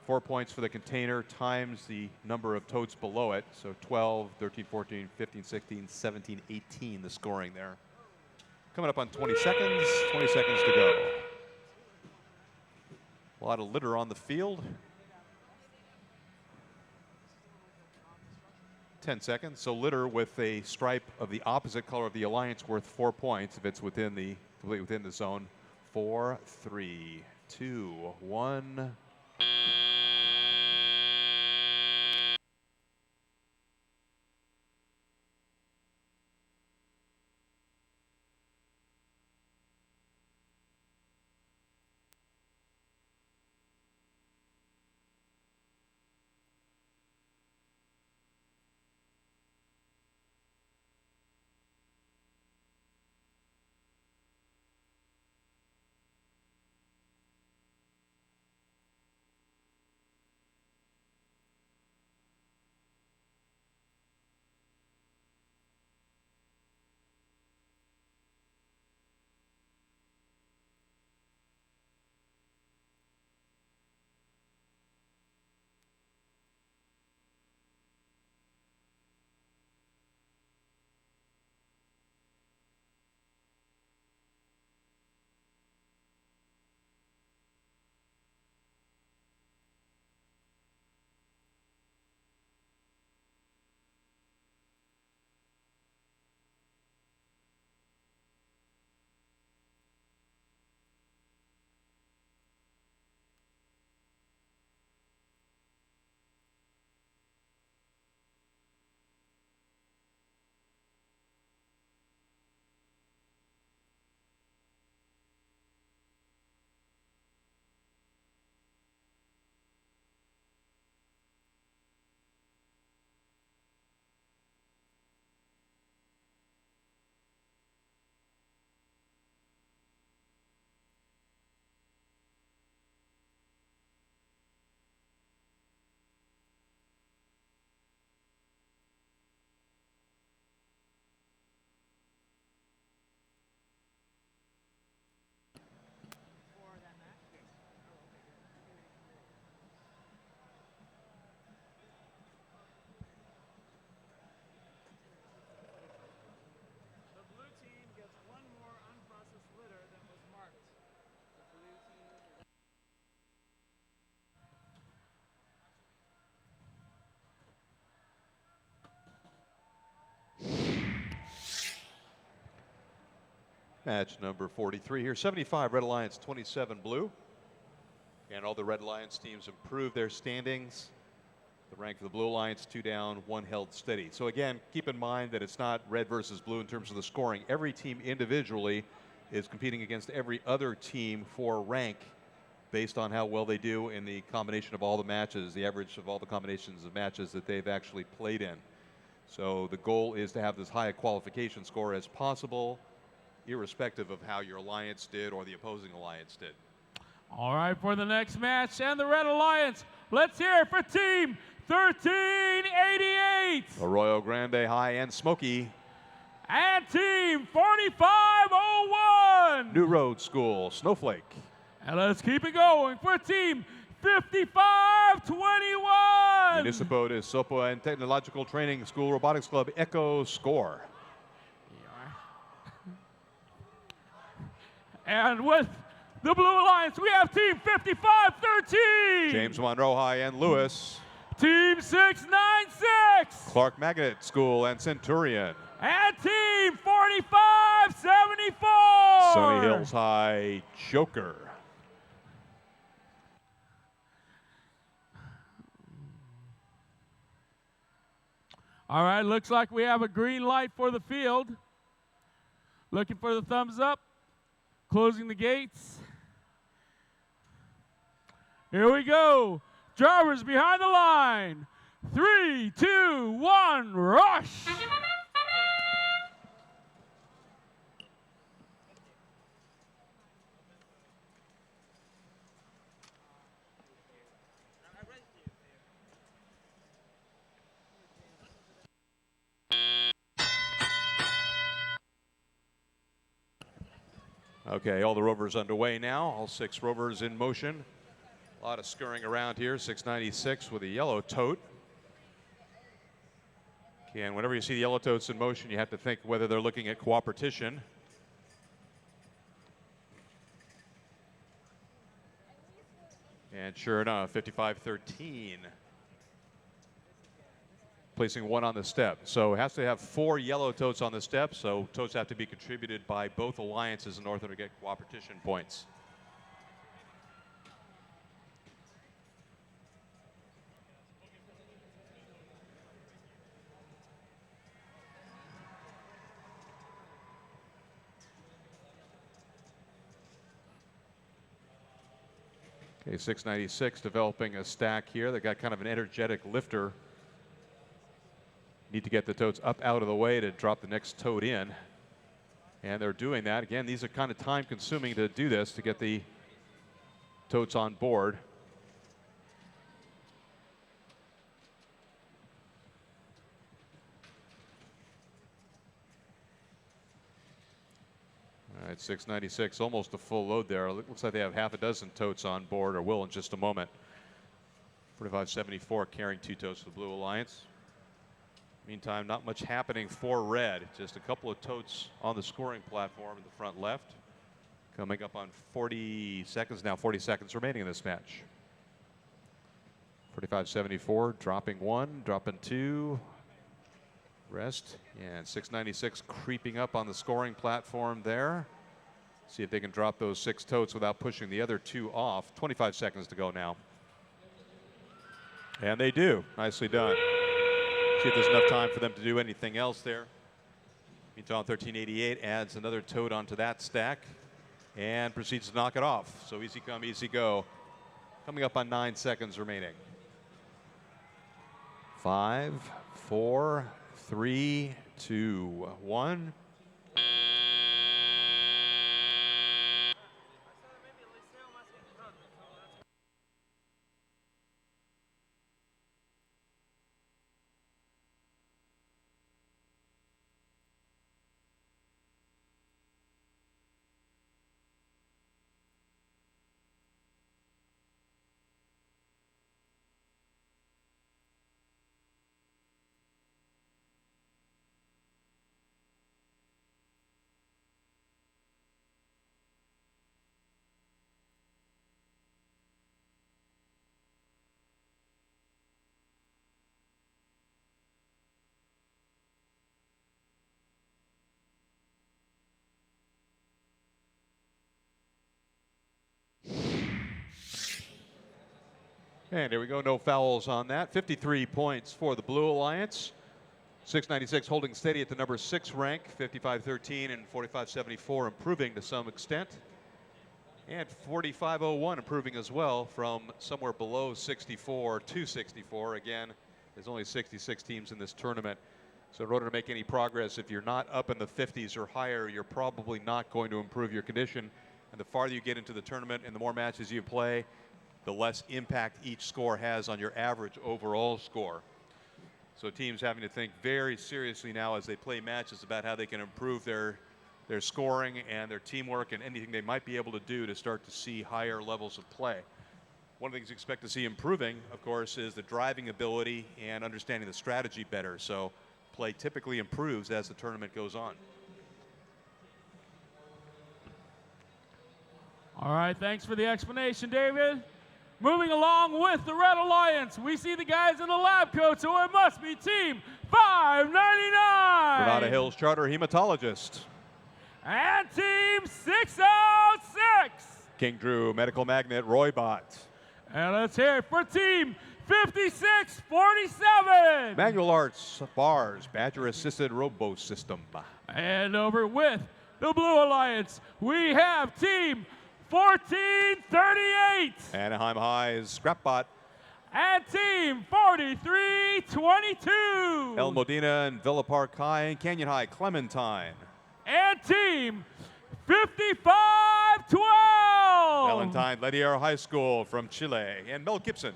Speaker 3: 4 points for the container times the number of totes below it. So 12, 13, 14, 15, 16, 17, 18, the scoring there. Coming up on 20 seconds, 20 seconds to go. A lot of litter on the field. 10 seconds. So litter with a stripe of the opposite color of the alliance worth 4 points if it's completely within the zone. 4, 3, 2, 1. Match number 43 here. 75 Red Alliance, 27 Blue. And all the Red Alliance teams improved their standings. The rank for the Blue Alliance, 2 down, 1 held steady. So again, keep in mind that it's not red versus blue in terms of the scoring. Every team individually is competing against every other team for rank based on how well they do in the combination of all the matches, the average of all the combinations of matches that they've actually played in. So the goal is to have this high a qualification score as possible, irrespective of how your alliance did or the opposing alliance did.
Speaker 4: All right, for the next match and the Red Alliance, let's hear it for Team 1388.
Speaker 3: Arroyo Grande High and Smoky.
Speaker 4: And Team 4501.
Speaker 3: New Road School, Snowflake.
Speaker 4: And let's keep it going for Team 5521.
Speaker 3: Municipal de Sopo and Technological Training School Robotics Club, Echo Score.
Speaker 4: And with the Blue Alliance, we have Team 5513.
Speaker 3: James Monroe High and Lewis.
Speaker 4: Team 696.
Speaker 3: Clark Magnet School and Centurion.
Speaker 4: And Team Team 4574.
Speaker 3: Sunny Hills High Joker.
Speaker 4: All right, looks like we have a green light for the field. Looking for the thumbs up. Closing the gates. Here we go. Drivers behind the line. 3, 2, 1, rush!
Speaker 3: Okay, all the rovers underway now. All 6 rovers in motion. A lot of scurrying around here. 696 with a yellow tote. And whenever you see the yellow totes in motion, you have to think whether they're looking at cooperation. And sure enough, 5513. Placing 1 on the step. So it has to have 4 yellow totes on the step, so totes have to be contributed by both alliances in order to get cooperation points. Okay, 696 developing a stack here. They got kind of an energetic lifter. Need to get the totes up out of the way to drop the next tote in. And they're doing that. Again, these are kind of time consuming to do this, to get the totes on board. All right, 696, almost a full load there. Looks like they have half a dozen totes on board, or will in just a moment. 4574 carrying 2 totes for the Blue Alliance. Meantime, not much happening for red. Just a couple of totes on the scoring platform in the front left. Coming up on 40 seconds now, 40 seconds remaining in this match. 4574 dropping 1, dropping 2. Rest. And 696 creeping up on the scoring platform there. See if they can drop those 6 totes without pushing the other 2 off. 25 seconds to go now. And they do. Nicely done. See if there's enough time for them to do anything else there. Meantime, 1388 adds another tote onto that stack and proceeds to knock it off. So easy come, easy go. Coming up on 9 seconds remaining. 5, 4, 3, 2, 1. And here we go, no fouls on that. 53 points for the Blue Alliance. 696 holding steady at the number 6 rank. 5513 and 4574 improving to some extent. And 4501 improving as well from somewhere below 64 to 64. Again, there's only 66 teams in this tournament. So in order to make any progress, if you're not up in the 50s or higher, you're probably not going to improve your condition. And the farther you get into the tournament and the more matches you play, the less impact each score has on your average overall score. So teams having to think very seriously now as they play matches about how they can improve their scoring and their teamwork and anything they might be able to do to start to see higher levels of play. One of the things you expect to see improving, of course, is the driving ability and understanding the strategy better. So play typically improves as the tournament goes on.
Speaker 4: All right, thanks for the explanation, David. Moving along with the Red Alliance, we see the guys in the lab coat, so it must be Team 599.
Speaker 3: Granada Hills Charter Hematologist.
Speaker 4: And team 606.
Speaker 3: King Drew Medical Magnet Roybot.
Speaker 4: And let's hear it for team 5647.
Speaker 3: Manual Arts Bars Badger Assisted Robo System.
Speaker 4: And over with the Blue Alliance, we have team 1438.
Speaker 3: Anaheim High's Scrapbot.
Speaker 4: And team 4322.
Speaker 3: El Modena and Villa Park High and Canyon High Clementine.
Speaker 4: And team 5512.
Speaker 3: Valentine Ledier High School from Chile and Mel Gibson.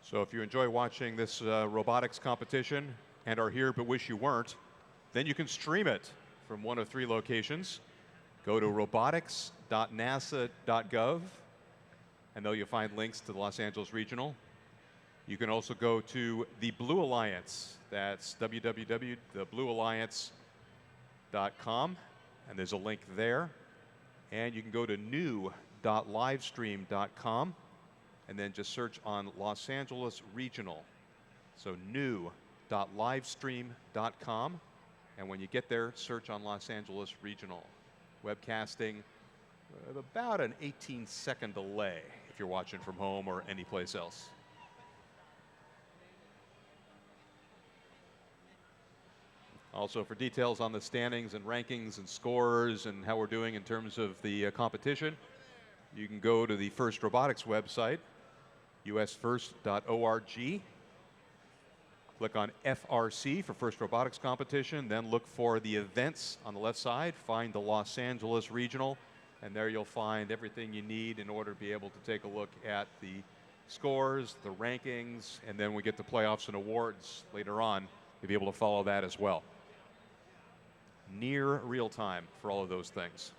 Speaker 3: So if you enjoy watching this robotics competition and are here but wish you weren't, then you can stream it from one of 3 locations. Go to robotics.nasa.gov, and there you'll find links to the Los Angeles Regional. You can also go to the Blue Alliance. That's www.thebluealliance.com, and there's a link there. And you can go to new.livestream.com, and then just search on Los Angeles Regional. So new.livestream.com, and when you get there, search on Los Angeles Regional. Webcasting with about an 18-second delay if you're watching from home or anyplace else. Also, for details on the standings and rankings and scores and how we're doing in terms of the competition, you can go to the First Robotics website, usfirst.org. Click on FRC for First Robotics Competition, then look for the events on the left side, find the Los Angeles Regional, and there you'll find everything you need in order to be able to take a look at the scores, the rankings, and then we get the playoffs and awards later on to be able to follow that as well. Near real time for all of those things.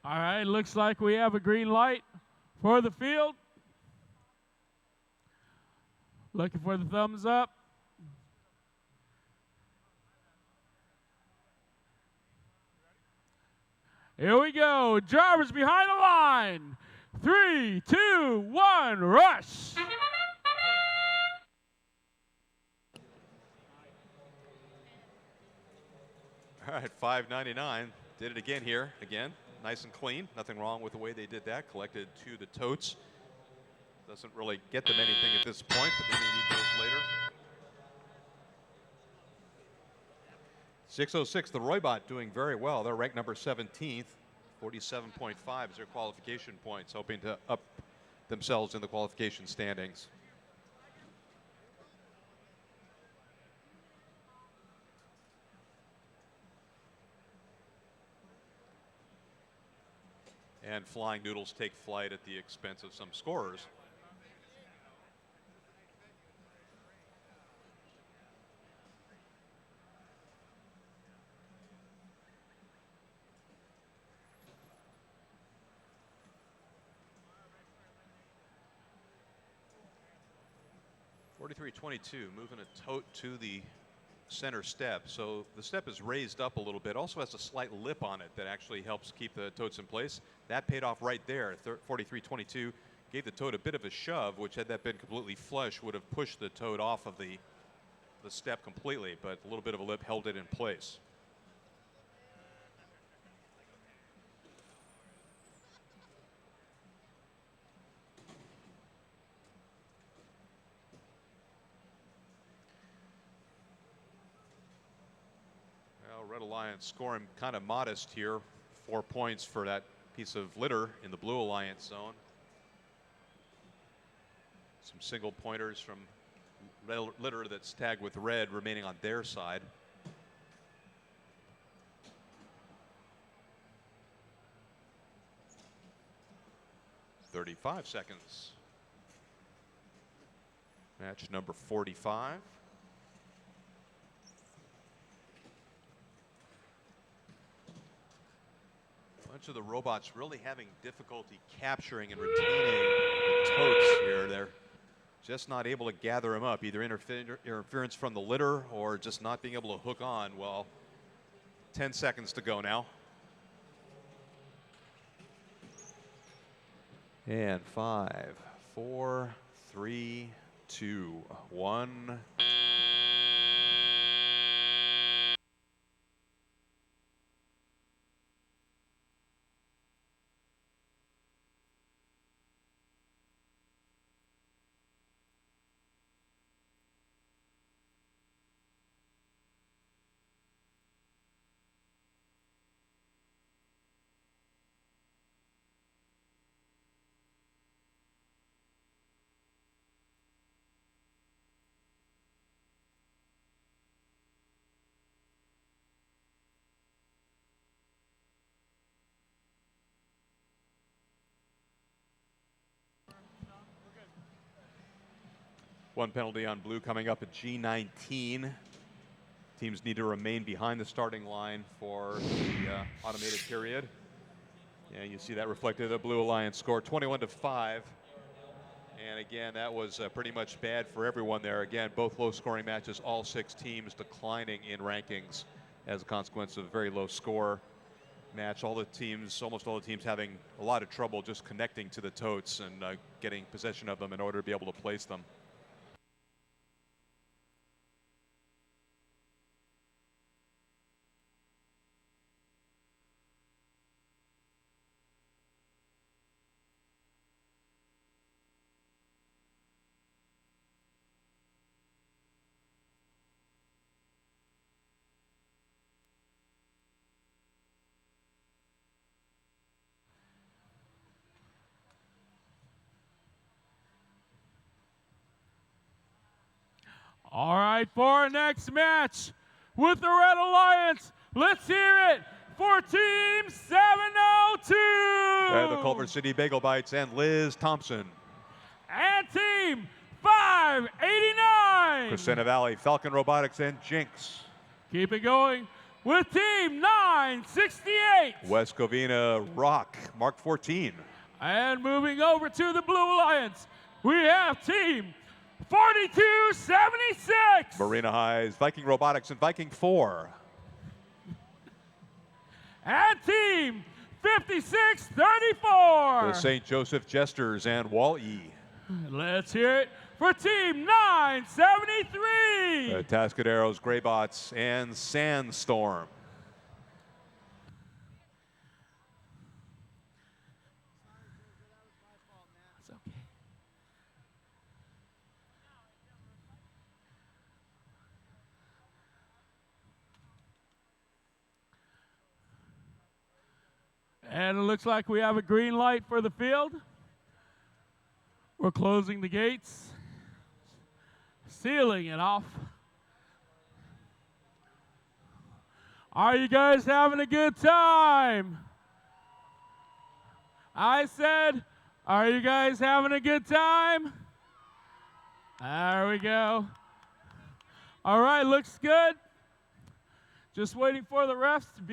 Speaker 4: All right, looks like we have a green light for the field. Looking for the thumbs up. Here we go. Drivers behind the line. 3, 2, 1, rush.
Speaker 3: All right, 599. Did it again here. Again, nice and clean. Nothing wrong with the way they did that. Collected to the totes. Doesn't really get them anything at this point, but they may need those later. 606, the Roybot doing very well. They're ranked number 17th. 47.5 is their qualification points, hoping to up themselves in the qualification standings. And Flying Noodles take flight at the expense of some scorers. 4322 moving a tote to the center step. So the step is raised up a little bit. Also has a slight lip on it that actually helps keep the totes in place. That paid off right there. 4322 gave the tote a bit of a shove, which had that been completely flush would have pushed the tote off of the step completely, but a little bit of a lip held it in place. Well, Red Alliance scoring kind of modest here. 4 points for that piece of litter in the Blue Alliance zone. Some single pointers from litter that's tagged with red remaining on their side. "35 seconds. Match number 45. Bunch of the robots really having difficulty capturing and retaining the totes here. They're just not able to gather them up, either interference from the litter or just not being able to hook on. Well, 10 seconds to go now. And 5, 4, 3, 2, 1. One penalty on blue coming up at G19. Teams need to remain behind the starting line for the automated period. Yeah, you see that reflected. The Blue Alliance score 21-5. And again, that was pretty much bad for everyone there. Again, both low-scoring matches, all 6 teams declining in rankings as a consequence of a very low score match. All the teams, almost all the teams, having a lot of trouble just connecting to the totes and getting possession of them in order to be able to place them.
Speaker 4: All right, for our next match with the Red Alliance, let's hear it for Team 702.
Speaker 3: The Culver City Bagel Bites and Liz Thompson.
Speaker 4: And Team 589.
Speaker 3: Crescenta Valley, Falcon Robotics, and Jinx.
Speaker 4: Keep it going with Team 968.
Speaker 3: West Covina Rock, Mark 14.
Speaker 4: And moving over to the Blue Alliance, we have Team 4276.
Speaker 3: Marina Highs, Viking Robotics, and Viking 4.
Speaker 4: And Team 5634.
Speaker 3: The St. Joseph Jesters and Wall-E.
Speaker 4: Let's hear it for Team 973.
Speaker 3: The Tascaderos, Greybots, and Sandstorm.
Speaker 4: And it looks like we have a green light for the field. We're closing the gates, sealing it off. Are you guys having a good time? I said, are you guys having a good time? There we go. All right, looks good. Just waiting for the refs to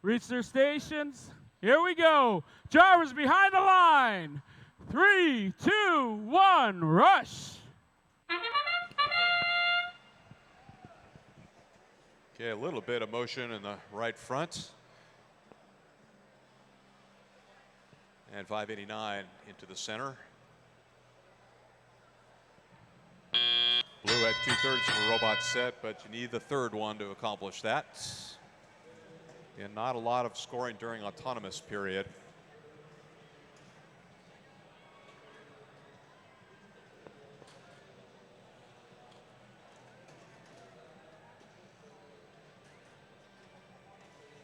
Speaker 4: reach their stations. Here we go. Drivers behind the line. 3, 2, 1, rush.
Speaker 3: Okay, a little bit of motion in the right front. And 589 into the center. Blue had 2/3 of a robot set, but you need the third one to accomplish that. And not a lot of scoring during autonomous period.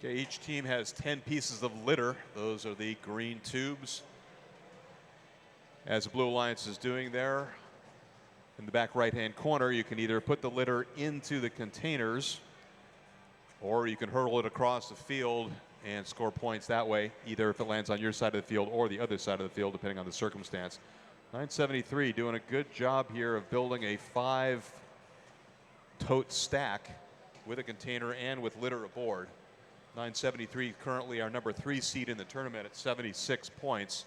Speaker 3: Okay, each team has 10 pieces of litter. Those are the green tubes. As the Blue Alliance is doing there, in the back right-hand corner, you can either put the litter into the containers, or you can hurl it across the field and score points that way, either if it lands on your side of the field or the other side of the field, depending on the circumstance. 973 doing a good job here of building a 5-tote stack with a container and with litter aboard. 973 currently our number 3 seed in the tournament at 76 points.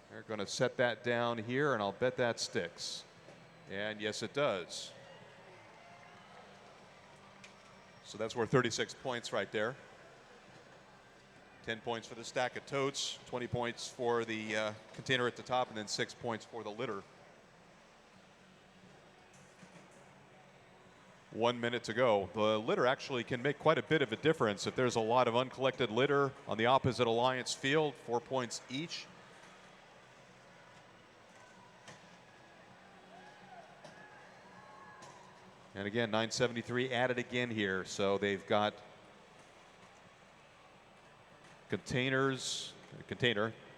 Speaker 3: They're going to set that down here, and I'll bet that sticks. And yes, it does. So that's worth 36 points right there. 10 points for the stack of totes, 20 points for the container at the top, and then 6 points for the litter. 1 minute to go. The litter actually can make quite a bit of a difference. If there's a lot of uncollected litter on the opposite alliance field, 4 points each. And again, 973 added again here. So they've got container,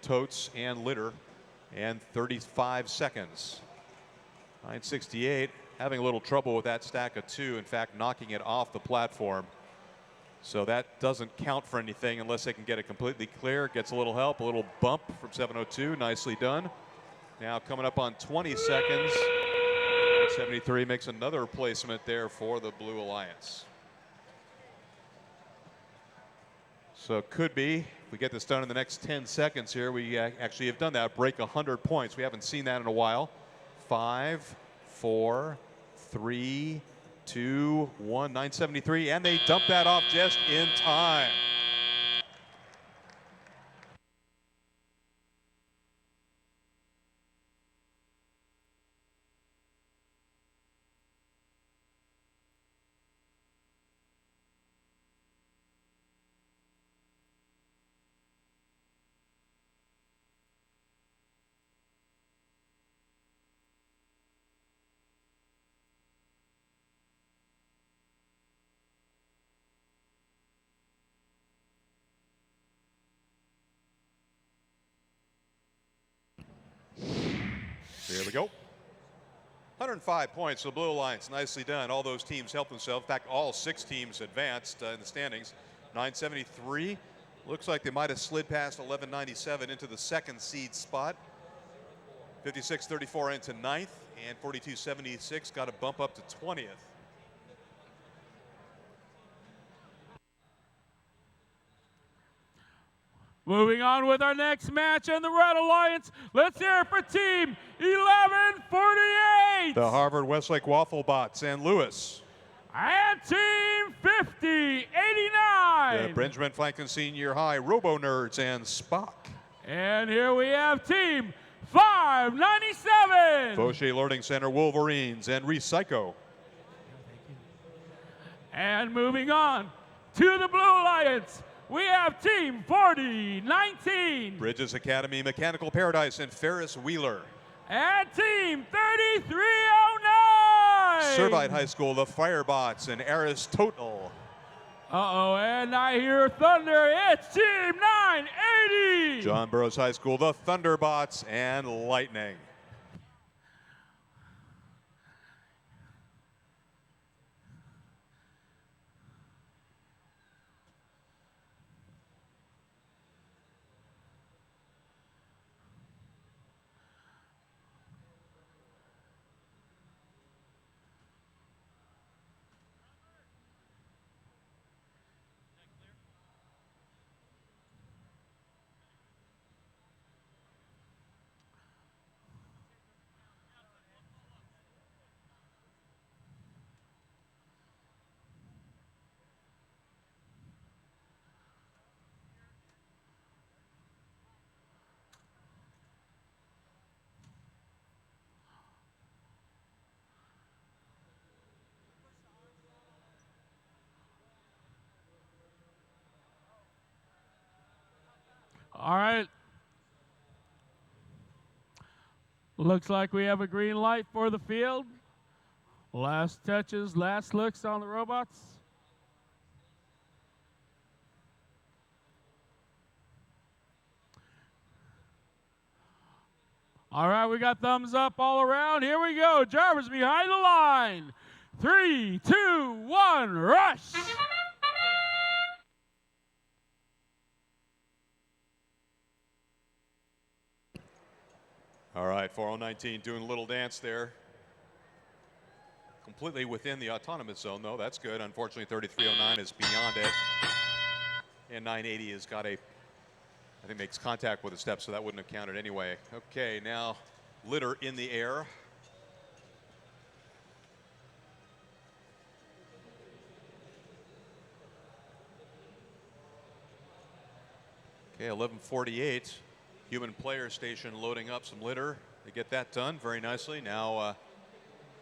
Speaker 3: totes, and litter, and 35 seconds. 968 having a little trouble with that stack of 2, in fact, knocking it off the platform. So that doesn't count for anything unless they can get it completely clear. Gets a little help, a little bump from 702. Nicely done. Now coming up on 20 seconds. 73 makes another replacement there for the Blue Alliance. So it could be, if we get this done in the next 10 seconds here, we actually have done that, break 100 points. We haven't seen that in a while. 5, 4, 3, 2, 1, 973, and they dump that off just in time. Here we go. 105 points for the Blue Alliance. Nicely done. All those teams helped themselves. In fact, all 6 teams advanced in the standings. 973 looks like they might have slid past 1197 into the 2nd seed spot. 56-34 into 9th, and 42-76 got a bump up to 20th.
Speaker 4: Moving on with our next match in the Red Alliance. Let's hear it for Team 1148.
Speaker 3: The Harvard Westlake Wafflebots and Lewis.
Speaker 4: And Team 5089.
Speaker 3: The Benjamin Franklin Senior High Robo Nerds and Spock.
Speaker 4: And here we have Team 597.
Speaker 3: Fauché Learning Center Wolverines and Recyco.
Speaker 4: And moving on to the Blue Alliance, we have Team 4019.
Speaker 3: Bridges Academy Mechanical Paradise and Ferris Wheeler.
Speaker 4: And Team 3309.
Speaker 3: Servite High School, the Firebots and Aristotle.
Speaker 4: Uh-oh, and I hear thunder. It's Team 980.
Speaker 3: John Burroughs High School, the Thunderbots and Lightning.
Speaker 4: All right. Looks like we have a green light for the field. Last touches, last looks on the robots. All right, we got thumbs up all around. Here we go. Drivers behind the line. 3, 2, 1, rush!
Speaker 3: All right, 4019 doing a little dance there. Completely within the autonomous zone, though. That's good. Unfortunately, 3309 is beyond it. And 980 has got a, I think, makes contact with the step, so that wouldn't have counted anyway. Okay, now litter in the air. Okay, 11:48. Human player station loading up some litter. They get that done very nicely. Now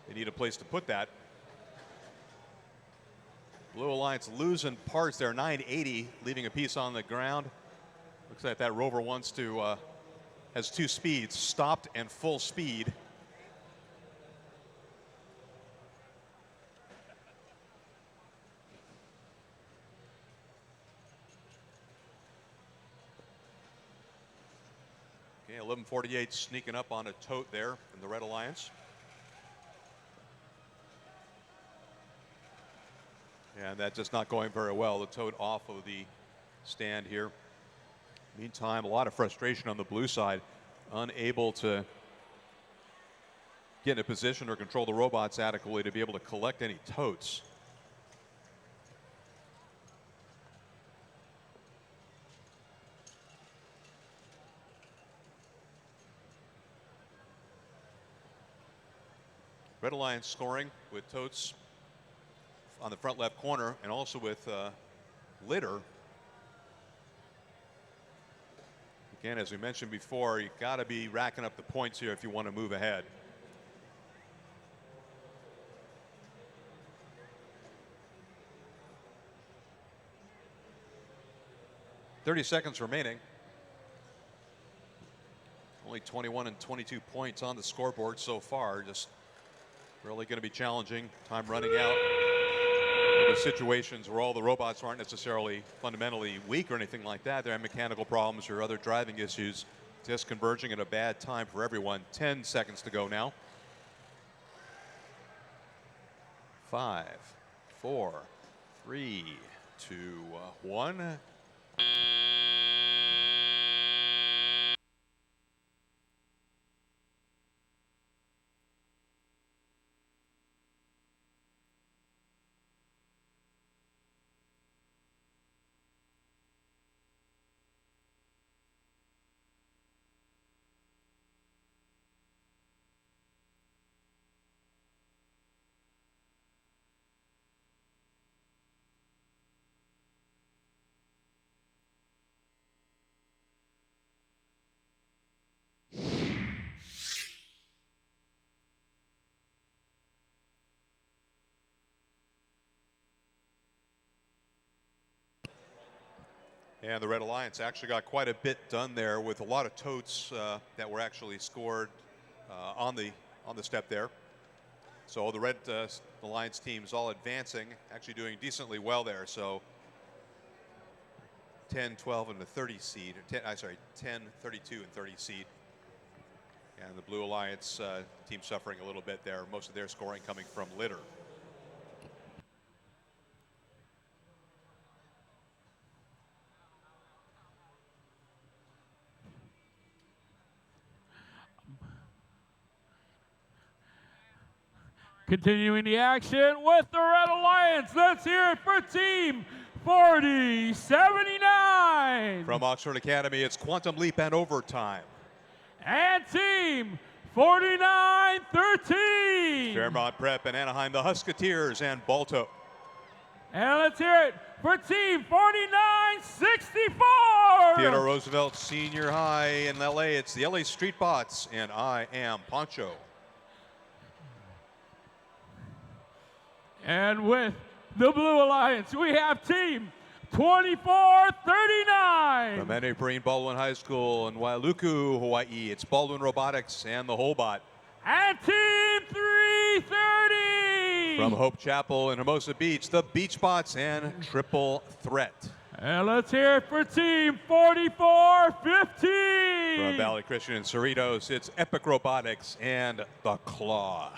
Speaker 3: they need a place to put that. Blue Alliance losing parts there. 980 leaving a piece on the ground. Looks like that rover wants to, has two speeds, stopped and full speed. Okay, 11:48 sneaking up on a tote there in the Red Alliance. And that's just not going very well. The tote off of the stand here. Meantime, a lot of frustration on the blue side, unable to get in a position or control the robots adequately to be able to collect any totes. Red Alliance scoring with totes on the front left corner and also with litter. Again, as we mentioned before, you've got to be racking up the points here if you want to move ahead. .30 seconds remaining. Only 21 and 22 points on the scoreboard so far. Just really going to be challenging. Time running out. The situations where all the robots aren't necessarily fundamentally weak or anything like that. They have mechanical problems or other driving issues, just converging at a bad time for everyone. 10 seconds to go now. 5, 4, 3, 2, 1. And the Red Alliance actually got quite a bit done there with a lot of totes that were actually scored on the step there. So the Red Alliance teams all advancing, actually doing decently well there. So 10, 12, and the 30 seed. 10, 32, and 30 seed. And the Blue Alliance team suffering a little bit there. Most of their scoring coming from litter.
Speaker 4: Continuing the action with the Red Alliance. Let's hear it for Team 4079.
Speaker 3: From Oxford Academy, it's Quantum Leap and Overtime.
Speaker 4: And Team 4913.
Speaker 3: Fairmont Prep and Anaheim, the Husketeers and Balto.
Speaker 4: And let's hear it for Team 4964.
Speaker 3: Theodore Roosevelt Senior High in LA, it's the LA Street Bots, and I am Poncho.
Speaker 4: And with the Blue Alliance, we have Team 24-39.
Speaker 3: From Enebrine Baldwin High School in Wailuku, Hawaii, it's Baldwin Robotics and the Hobot.
Speaker 4: And Team 330.
Speaker 3: From Hope Chapel in Hermosa Beach, the Beachbots and Triple Threat.
Speaker 4: And let's hear it for Team 44-15.
Speaker 3: From Valley Christian and Cerritos, it's Epic Robotics and the Claw.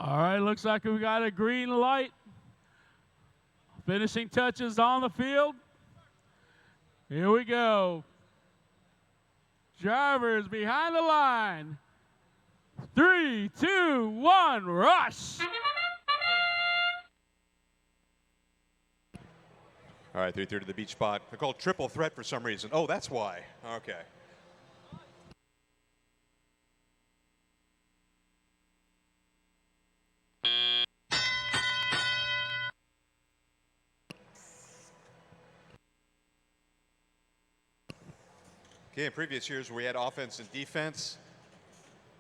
Speaker 4: All right, looks like we got a green light. Finishing touches on the field. Here we go. Drivers behind the line. 3, 2, 1, rush.
Speaker 3: All right, 330 to the beach spot. They're called Triple Threat for some reason. Oh, that's why. Okay. Okay, in previous years where we had offense and defense,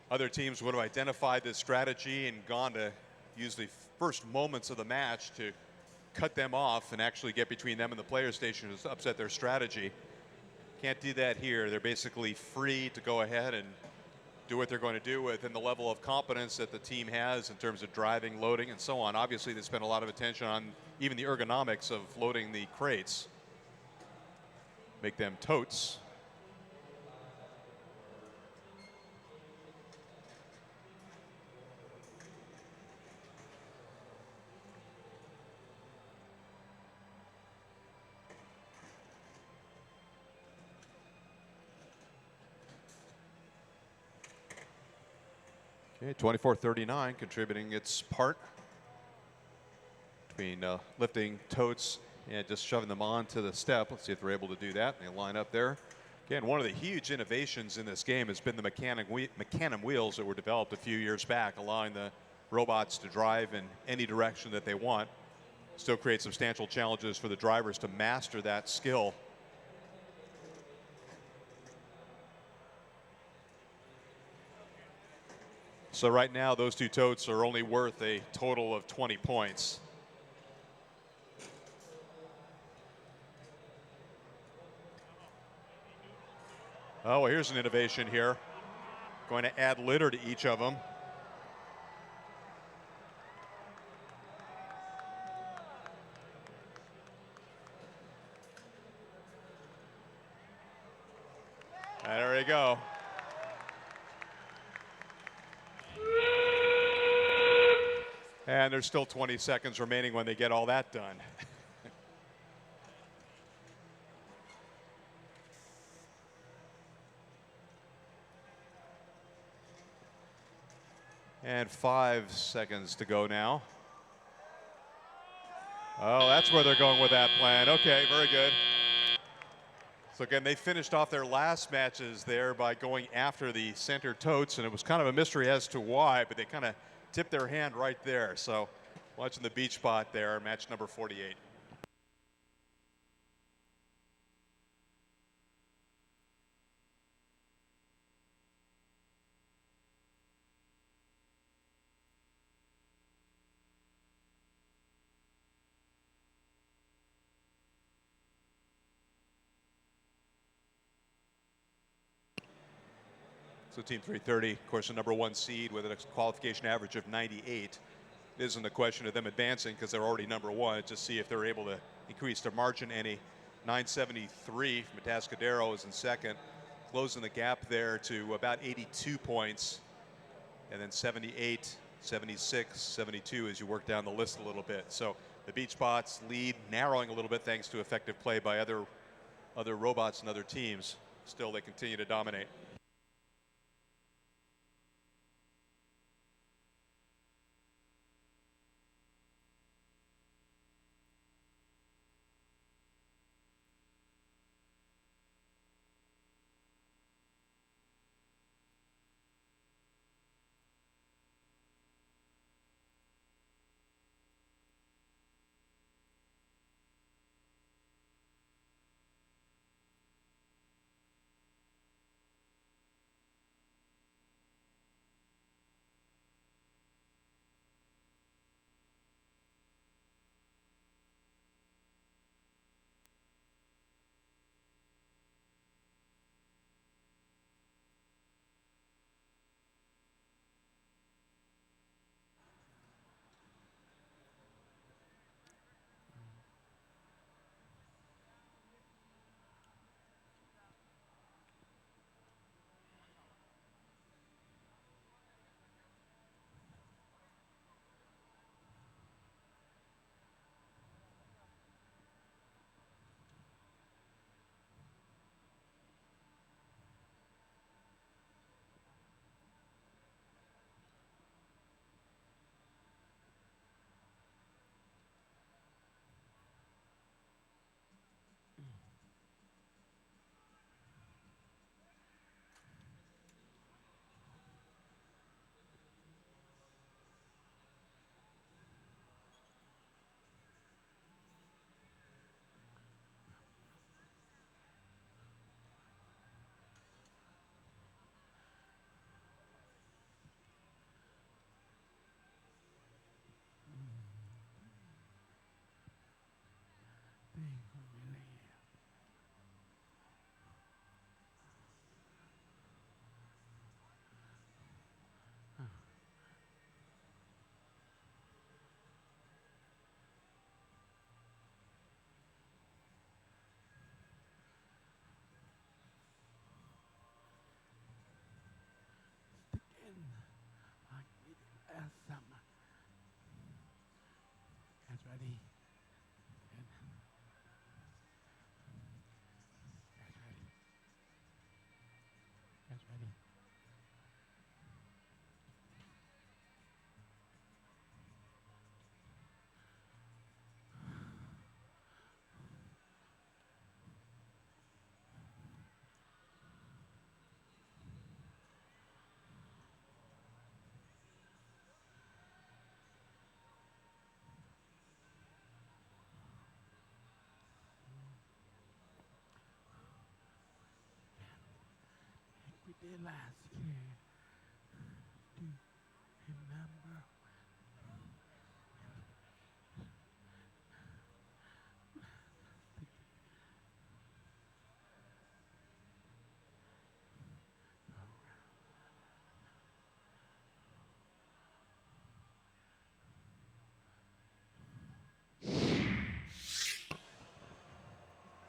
Speaker 3: other teams would have identified this strategy and gone to use the first moments of the match to cut them off and actually get between them and the player station to upset their strategy. Can't do that here. They're basically free to go ahead and do what they're going to do within the level of competence that the team has in terms of driving, loading, and so on. Obviously, they spend a lot of attention on even the ergonomics of loading the crates. Make them totes. Okay, 24-39, contributing its part between lifting totes and just shoving them onto the step. Let's see if they're able to do that. They line up there. Again, one of the huge innovations in this game has been the Mecanum wheels that were developed a few years back, allowing the robots to drive in any direction that they want. Still create substantial challenges for the drivers to master that skill. So right now, those two totes are only worth a total of 20 points. Oh, well, here's an innovation here. Going to add litter to each of them. There we go. And there's still 20 seconds remaining when they get all that done. And 5 seconds to go now. Oh, that's where they're going with that plan. Okay, very good. So again, they finished off their last matches there by going after the center totes, and it was kind of a mystery as to why, but they kind of tipped their hand right there. So watching the beach spot there, match number 48. So Team 330, of course, the #1 seed with a qualification average of 98. It isn't a question of them advancing because they're already #1. It's just see if they're able to increase their margin any. 973 from Atascadero is in second, closing the gap there to about 82 points. And then 78, 76, 72 as you work down the list a little bit. So the Beach Bots lead narrowing a little bit thanks to effective play by other robots and other teams. Still, they continue to dominate.
Speaker 4: Guys ready? Good. Guys ready? Guys ready? We did last year. Do you remember?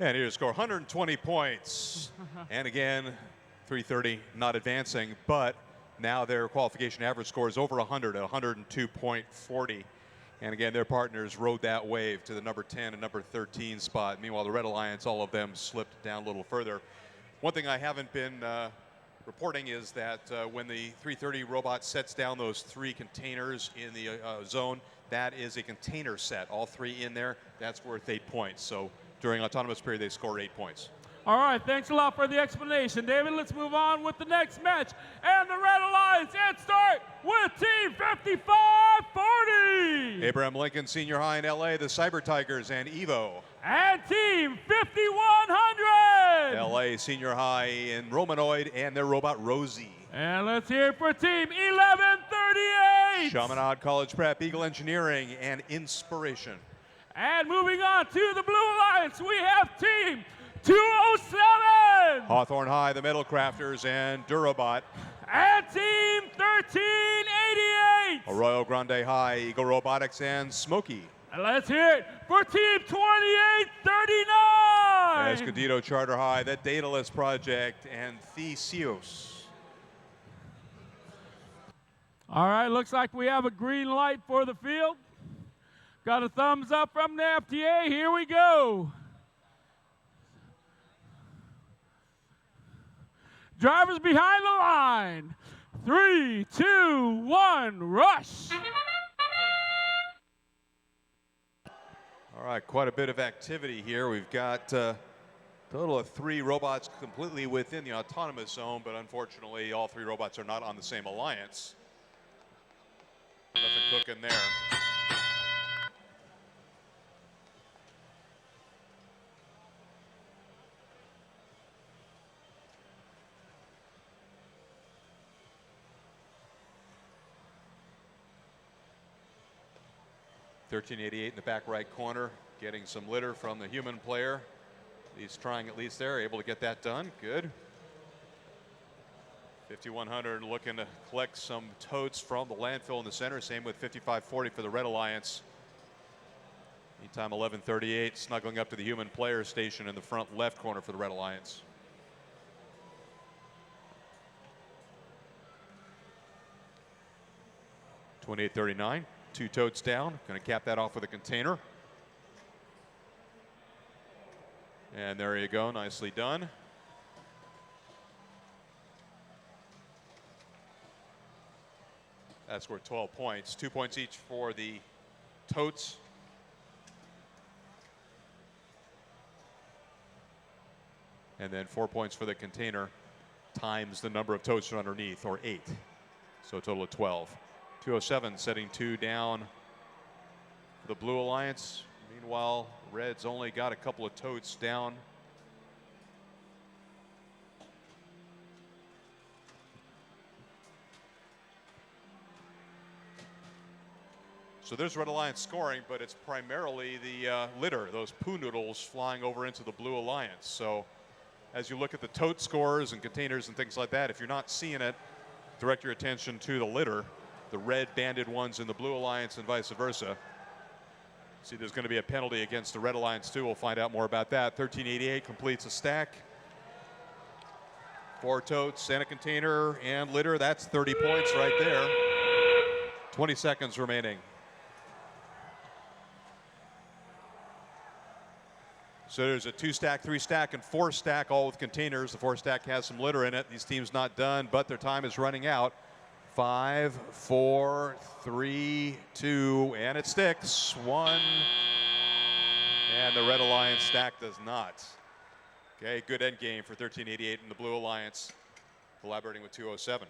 Speaker 3: And here to score 120 points. And again, 330 not advancing, but now their qualification average score is over 100 at 102.40. And again, their partners rode that wave to the #10 and #13 spot. Meanwhile, the Red Alliance, all of them slipped down a little further. One thing I haven't been reporting is that when the 330 robot sets down those 3 containers in the zone, that is a container set. All 3 in there, that's worth 8 points. So during autonomous period, they score 8 points.
Speaker 4: All right, thanks a lot for the explanation, David. Let's move on with the next match. And the Red Alliance, and start with Team 5540.
Speaker 3: Abraham Lincoln Senior High in LA, the Cyber Tigers, and Evo.
Speaker 4: And Team 5100.
Speaker 3: LA Senior High in Romanoid and their robot Rosie.
Speaker 4: And let's hear it for Team 1138.
Speaker 3: Chaminade College Prep, Eagle Engineering, and Inspiration.
Speaker 4: And moving on to the Blue Alliance, we have Team 207.
Speaker 3: Hawthorne High, the Metal Crafters, and Durabot.
Speaker 4: And Team 1388.
Speaker 3: Arroyo Grande High, Eagle Robotics, and Smoky.
Speaker 4: And let's hear it for Team 2839.
Speaker 3: Escondido Charter High, the Daedalus Project, and Theseus.
Speaker 4: All right, looks like we have a green light for the field. Got a thumbs up from the FTA. Here we go. Drivers behind the line. 3, 2, 1, rush.
Speaker 3: All right, quite a bit of activity here. We've got a total of 3 robots completely within the autonomous zone, but unfortunately all 3 robots are not on the same alliance. Nothing cooking there. .1388 in the back right corner, getting some litter from the human player. He's trying at least there, able to get that done. Good. 5100 looking to collect some totes from the landfill in the center. Same with 5540 for the Red Alliance. Meantime, 1138 snuggling up to the human player station in the front left corner for the Red Alliance. .2839. 2 totes down, going to cap that off with a container. And there you go, nicely done. That's worth 12 points. 2 points each for the totes. And then 4 points for the container times the number of totes that are underneath, or 8. So a total of 12. 207 setting 2 down for the Blue Alliance. Meanwhile, Red's only got a couple of totes down. So there's Red Alliance scoring, but it's primarily the litter, those poo noodles flying over into the Blue Alliance. So as you look at the tote scores and containers and things like that, if you're not seeing it, direct your attention to the litter. The red banded ones in the Blue Alliance and vice versa. See, there's going to be a penalty against the Red Alliance too. We'll find out more about that. 1388 completes a stack. 4 totes and a container and litter. That's 30 points right there. 20 seconds remaining. So there's a 2-stack, 3-stack, and 4-stack, all with containers. The 4-stack has some litter in it. These teams not done, but their time is running out. 5, 4, 3, 2, and it sticks. 1, and the Red Alliance stack does not. Okay, good end game for 1388 and the Blue Alliance, collaborating with 207.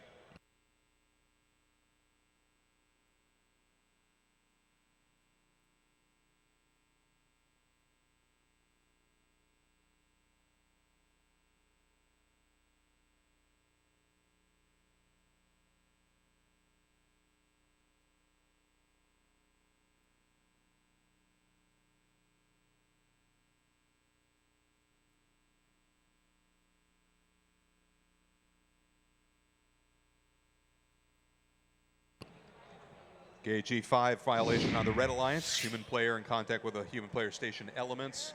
Speaker 3: Okay, G5 violation on the Red Alliance. Human player in contact with a human player station elements.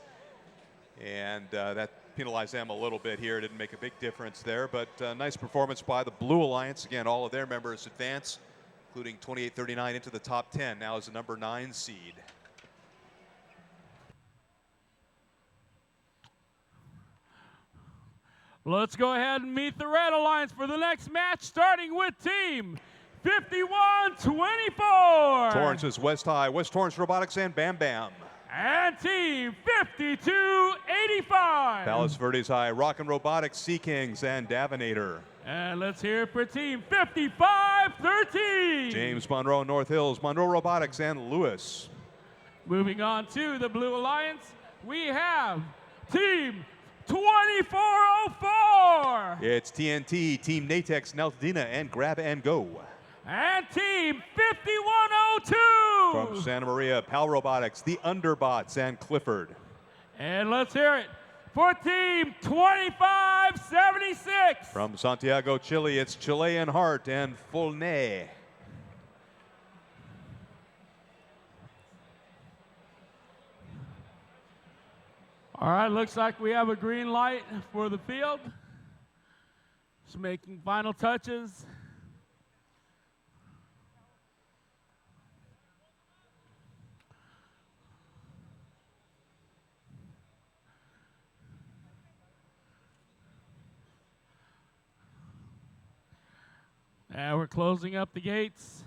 Speaker 3: And that penalized them a little bit here. Didn't make a big difference there, but nice performance by the Blue Alliance. Again, all of their members advance, including 2839 into the top 10, now as the number 9 seed.
Speaker 4: Let's go ahead and meet the Red Alliance for the next match, starting with Team 5124.
Speaker 3: Torrance's West High, West Torrance Robotics, and Bam Bam.
Speaker 4: And Team 5285.
Speaker 3: Palos Verdes High, Rockin' Robotics, Sea Kings, and Davinator.
Speaker 4: And let's hear it for Team 5513.
Speaker 3: James Monroe, North Hills, Monroe Robotics, and Lewis.
Speaker 4: Moving on to the Blue Alliance, we have Team 2404.
Speaker 3: It's TNT, Team Natex, Neltadina, and Grab and Go.
Speaker 4: And Team 5102.
Speaker 3: From Santa Maria, Pal Robotics, the Underbots, and Clifford.
Speaker 4: And let's hear it for Team 2576.
Speaker 3: From Santiago, Chile, it's Chilean Heart and Fulne.
Speaker 4: All right, looks like we have a green light for the field. Just making final touches. And we're closing up the gates.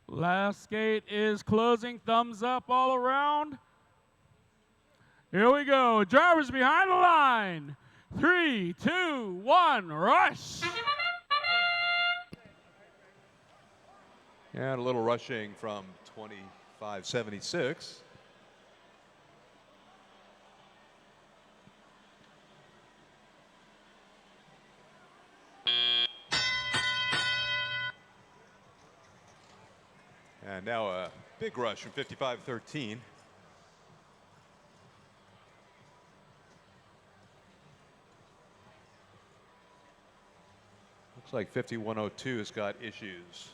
Speaker 4: Last gate is closing. Thumbs up all around. Here we go. Drivers behind the line. 3, 2, 1, rush.
Speaker 3: And a little rushing from 2576. And now a big rush from 5513. Looks like 5102 has got issues.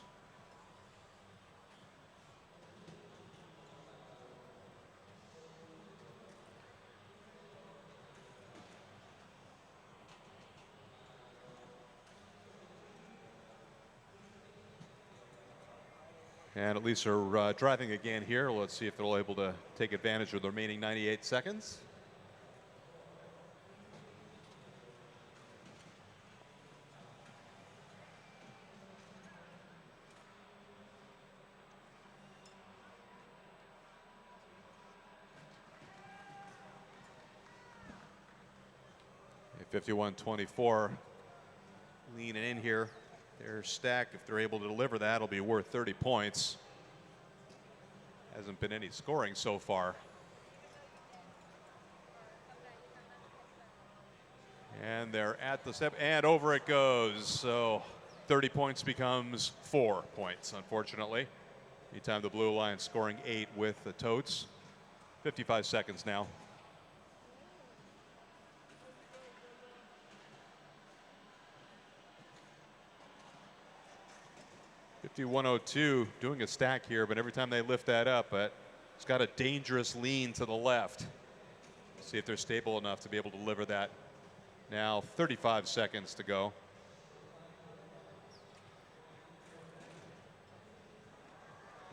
Speaker 3: And at least they're driving again here. Let's see if they're able to take advantage of the remaining 98 seconds. At 51-24, leaning in here. Their stack, if they're able to deliver that, will be worth 30 points. Hasn't been any scoring so far. And they're at the step, and over it goes. So 30 points becomes 4 points, unfortunately. Anytime the Blue Alliance scoring 8 with the Totes. 55 seconds now. .5102 doing a stack here, but every time they lift that up, it's got a dangerous lean to the left. See if they're stable enough to be able to deliver that. Now 35 seconds to go.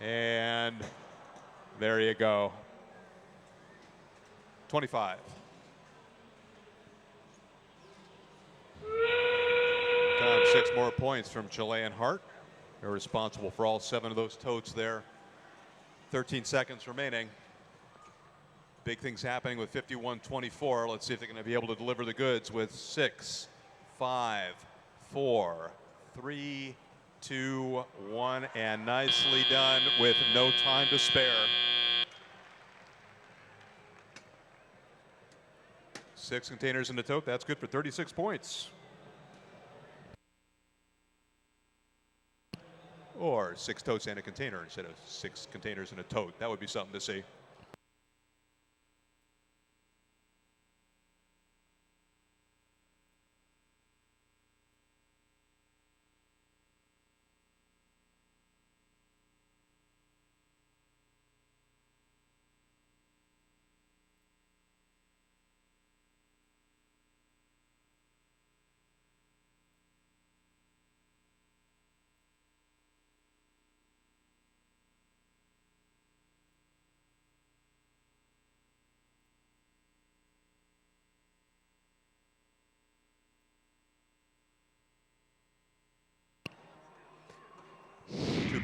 Speaker 3: And there you go. 25. Time 6 more points from Chilean Heart. They're responsible for all 7 of those totes there. 13 seconds remaining. Big things happening with 51-24. Let's see if they're going to be able to deliver the goods with 6, 5, 4, 3, 2, 1, and nicely done with no time to spare. 6 containers in the tote. That's good for 36 points. Or 6 totes and a container instead of 6 containers and a tote. That would be something to see.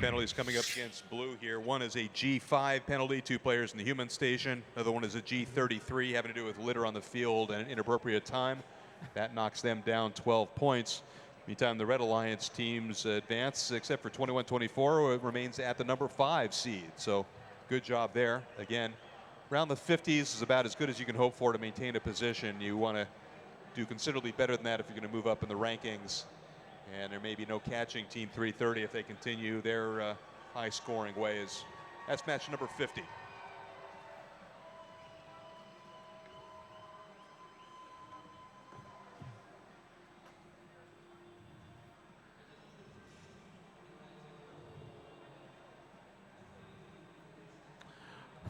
Speaker 3: penalties coming up against blue here. One is a G5 penalty, 2 players in the human station. Another one is a G33 having to do with litter on the field and inappropriate time. That knocks them down 12 points. Meantime, the Red Alliance teams advance, except for 21-24, remains at the number 5 seed. So good job there. Again, around the 50s is about as good as you can hope for to maintain a position. You want to do considerably better than that if you're going to move up in the rankings. And there may be no catching Team 330 if they continue their high-scoring ways. That's match number 50.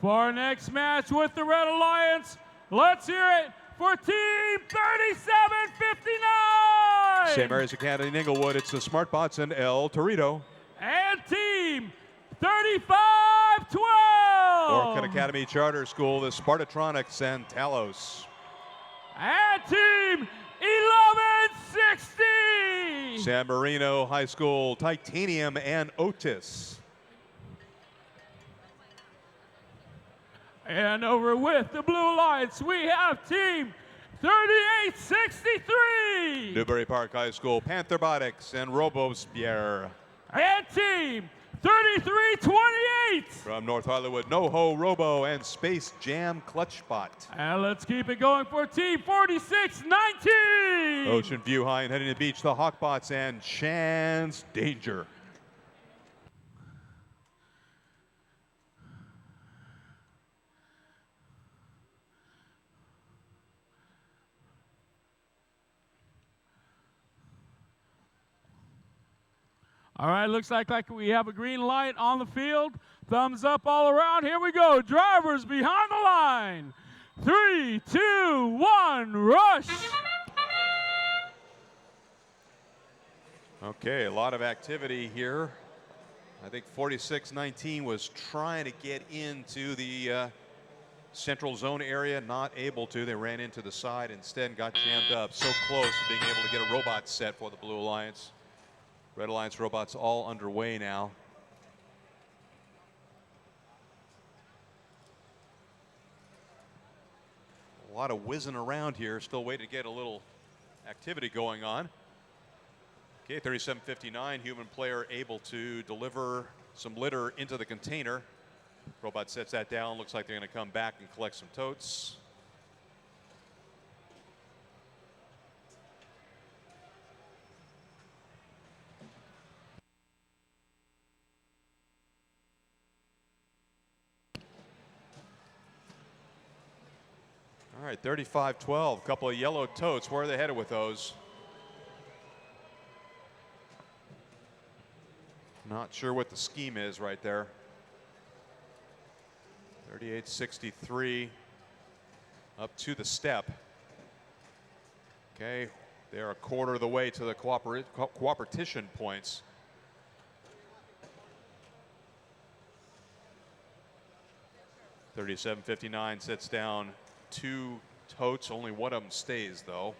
Speaker 4: For our next match with the Red Alliance, let's hear it for Team 3759!
Speaker 3: St. Mary's Academy in Inglewood, it's the Smart Bots and El Torito.
Speaker 4: And Team 3512!
Speaker 3: Orchid Academy Charter School, the Spartatronics and Talos.
Speaker 4: And Team 1160!
Speaker 3: San Marino High School, Titanium and Otis.
Speaker 4: And over with the Blue Alliance, we have Team 3863!
Speaker 3: Newbury Park High School, Pantherbotics and Robespierre.
Speaker 4: And Team 3328!
Speaker 3: From North Hollywood, NoHo Robo and Space Jam Clutchbot.
Speaker 4: And let's keep it going for Team 4619!
Speaker 3: Ocean View High and heading to the beach, the Hawkbots and Chance Danger.
Speaker 4: All right, looks like we have a green light on the field. Thumbs up all around. Here we go. Drivers behind the line. 3, 2, 1, rush.
Speaker 3: Okay, a lot of activity here. I think 4619 was trying to get into the central zone area, not able to. They ran into the side instead and got jammed up. So close to being able to get a robot set for the Blue Alliance. Red Alliance robots all underway now. A lot of whizzing around here, still waiting to get a little activity going on. Okay, 3759, human player able to deliver some litter into the container. Robot sets that down, looks like they're going to come back and collect some totes. All right, 35-12, a couple of yellow totes. Where are they headed with those? Not sure what the scheme is right there. 38-63, up to the step. Okay, they're a quarter of the way to the cooperation points. $37.59 sets down 2 totes. Only one of them stays, though.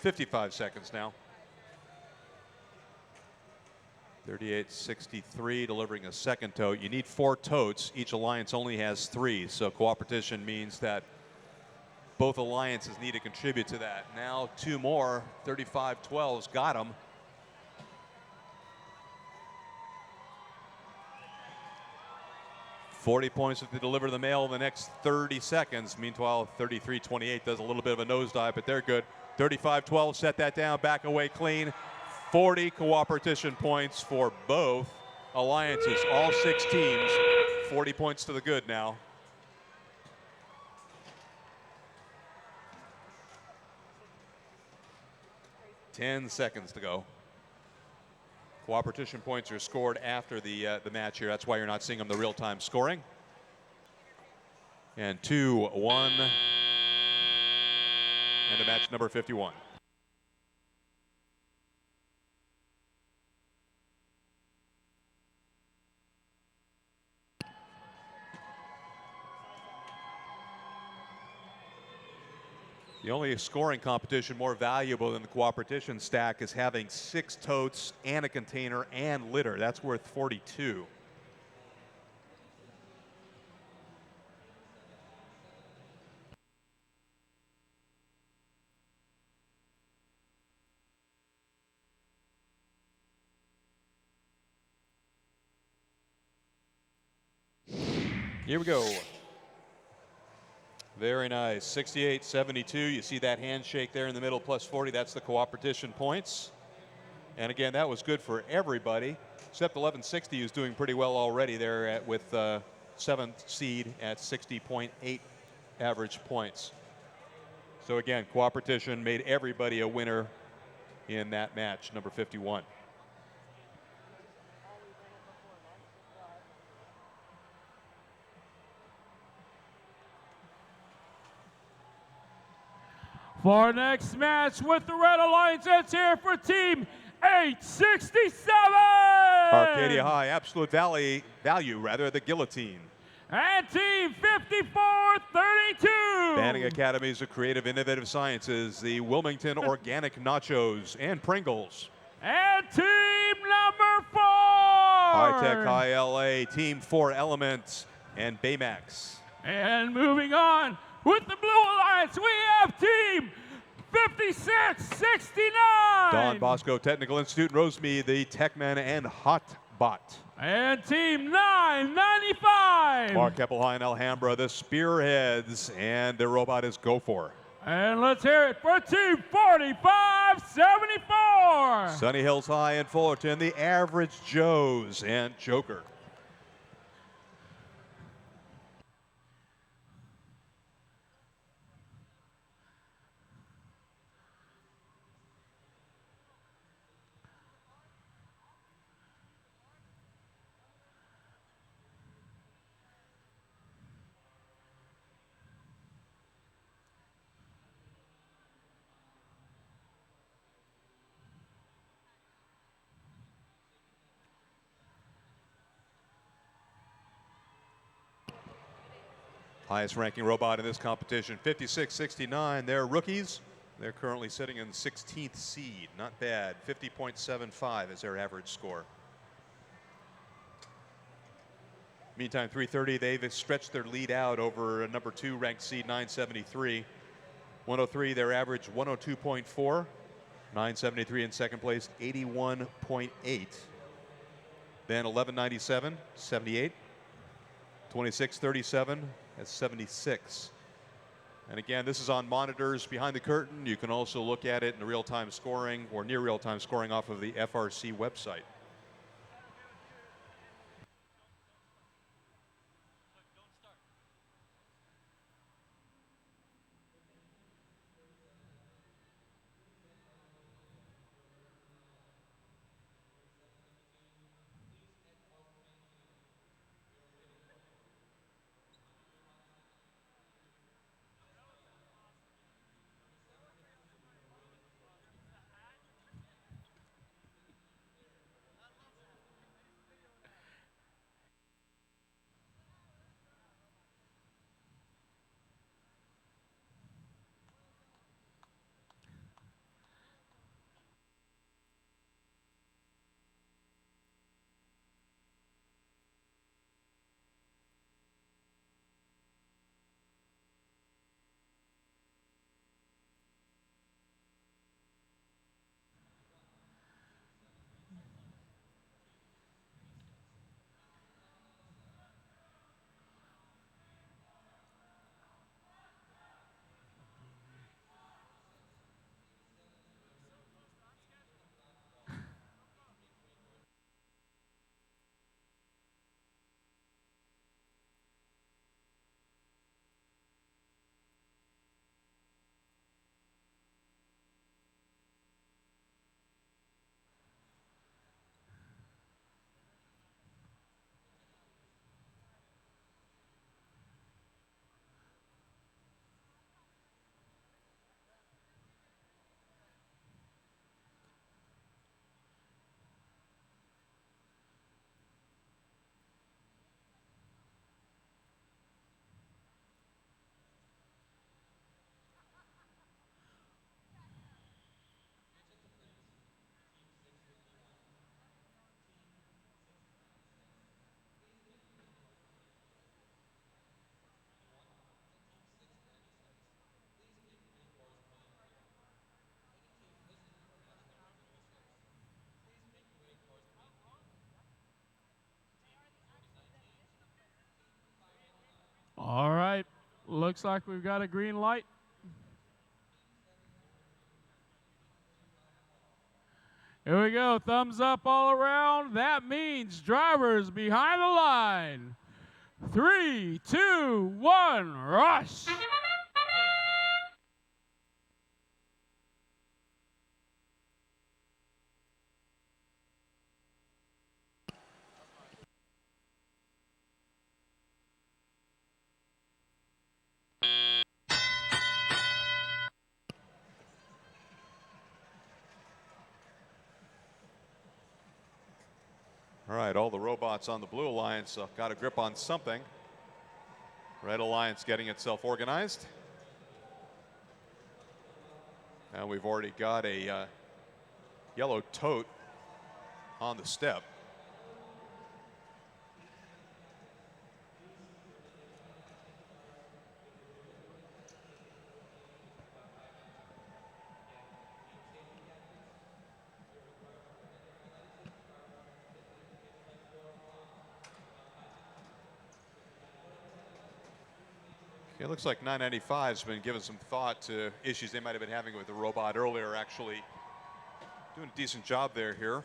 Speaker 3: $55 seconds now. 38-63, delivering a second tote. You need 4 totes. Each alliance only has 3, so cooperation means that both alliances need to contribute to that. Now 2 more. 35-12's got them. $40 points if they deliver the mail in the next 30 seconds. Meanwhile, 33-28 does a little bit of a nosedive, but they're good. 35-12, set that down, back away clean. 40 cooperation points for both alliances, all 6 teams. 40 points to the good now. $10 seconds to go. Cooperation points are scored after the match here. That's why you're not seeing them the real-time scoring. And 2-1. And the match number 51. The only scoring competition more valuable than the cooperation stack is having 6 totes and a container and litter. That's worth 42. Here we go. Very nice. 68-72. You see that handshake there in the middle, plus 40. That's the cooperation points. And again, that was good for everybody, except 1160 is doing pretty well already there with 7th seed at 60.8 average points. So again, cooperation made everybody a winner in that match, number 51.
Speaker 4: For our next match with the Red Alliance, it's here for Team 867!
Speaker 3: Arcadia High, absolute value, the Guillotine.
Speaker 4: And Team 5432!
Speaker 3: Banning Academies of Creative Innovative Sciences, the Wilmington Organic Nachos and Pringles.
Speaker 4: And Team number 4!
Speaker 3: High Tech High LA, Team 4 Elements, and Baymax.
Speaker 4: And moving on, with the Blue Alliance, we have Team 5669!
Speaker 3: Don Bosco Technical Institute, Rosemead, the Techman, and Hotbot.
Speaker 4: And Team 995!
Speaker 3: Mark Keppel High in Alhambra, the Spearheads, and their robot is Go For.
Speaker 4: And let's hear it for Team 4574!
Speaker 3: Sunny Hills High in Fullerton, the Average Joes, and Joker. Highest ranking robot in this competition, 5669. They're rookies. They're currently sitting in 16th seed. Not bad. 50.75 is their average score. Meantime, 330, they've stretched their lead out over number 2 ranked seed 973. 103, their average 102.4. 973 in second place, 81.8. Then 1197, 78. 2637 at 76. And again, this is on monitors behind the curtain. You can also look at it in real-time scoring or near real-time scoring off of the FRC website.
Speaker 4: All right. Looks like we've got a green light. Here we go. Thumbs up all around. That means drivers behind the line. 3, 2, 1, rush.
Speaker 3: All right, all the robots on the Blue Alliance got a grip on something. Red Alliance getting itself organized. And we've already got a yellow tote on the step. It looks like 995's been given some thought to issues they might have been having with the robot earlier, actually doing a decent job there here.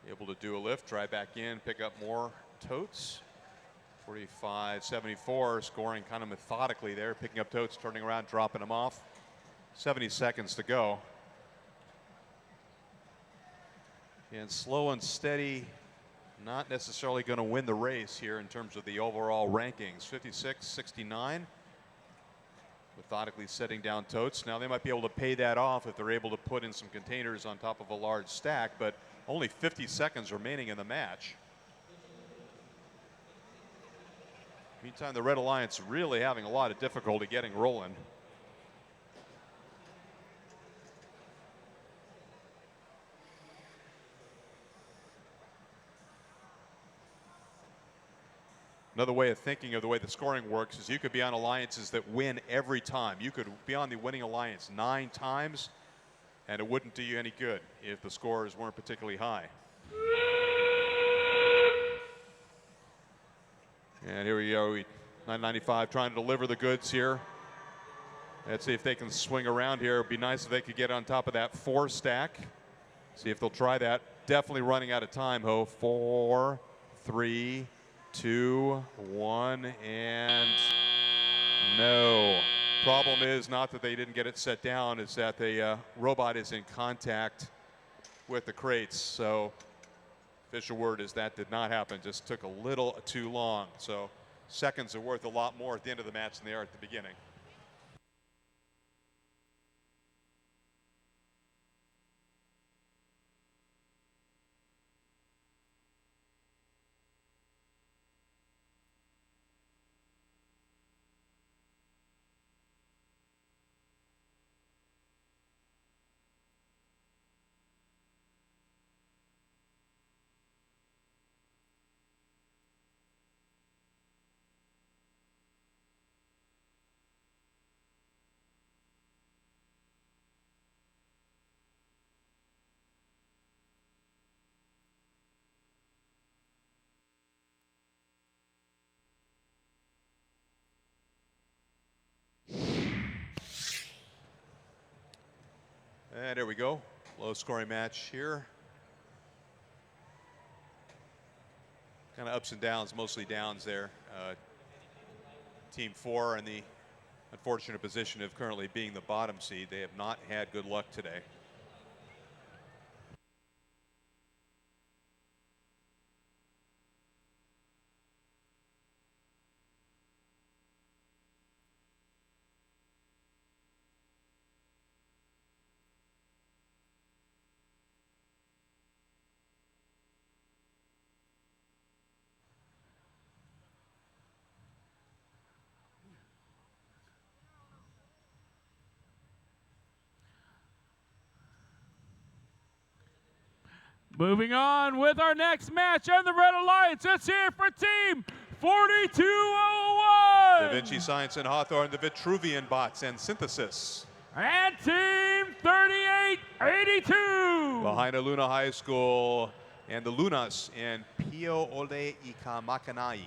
Speaker 3: Able to do a lift, drive back in, pick up more totes. 45-74, scoring kind of methodically there, picking up totes, turning around, dropping them off. 70 seconds to go. And slow and steady, not necessarily going to win the race here in terms of the overall rankings. 56-69. Methodically setting down totes. Now they might be able to pay that off if they're able to put in some containers on top of a large stack, but only 50 seconds remaining in the match. Meantime, the Red Alliance really having a lot of difficulty getting rolling. Another way of thinking of the way the scoring works is you could be on alliances that win every time. You could be on the winning alliance 9 times, and it wouldn't do you any good if the scores weren't particularly high. And here we go, 995 trying to deliver the goods here. Let's see if they can swing around here. It'd be nice if they could get on top of that 4 stack. See if they'll try that. Definitely running out of time, Ho. 4, 3, 2, 1, and no. Problem is not that they didn't get it set down, it's that the robot is in contact with the crates. So official word is that did not happen, just took a little too long. So seconds are worth a lot more at the end of the match than they are at the beginning. And there we go. Low scoring match here. Kind of ups and downs, mostly downs there. Team 4 in the unfortunate position of currently being the bottom seed. They have not had good luck today.
Speaker 4: Moving on with our next match on the Red Alliance. Let's hear it for Team 4201.
Speaker 3: Da Vinci Science and Hawthorne, the Vitruvian bots and synthesis.
Speaker 4: And Team 3882.
Speaker 3: Lahaina Luna High School, and the Lunas and Pio Ole Ikamakanai.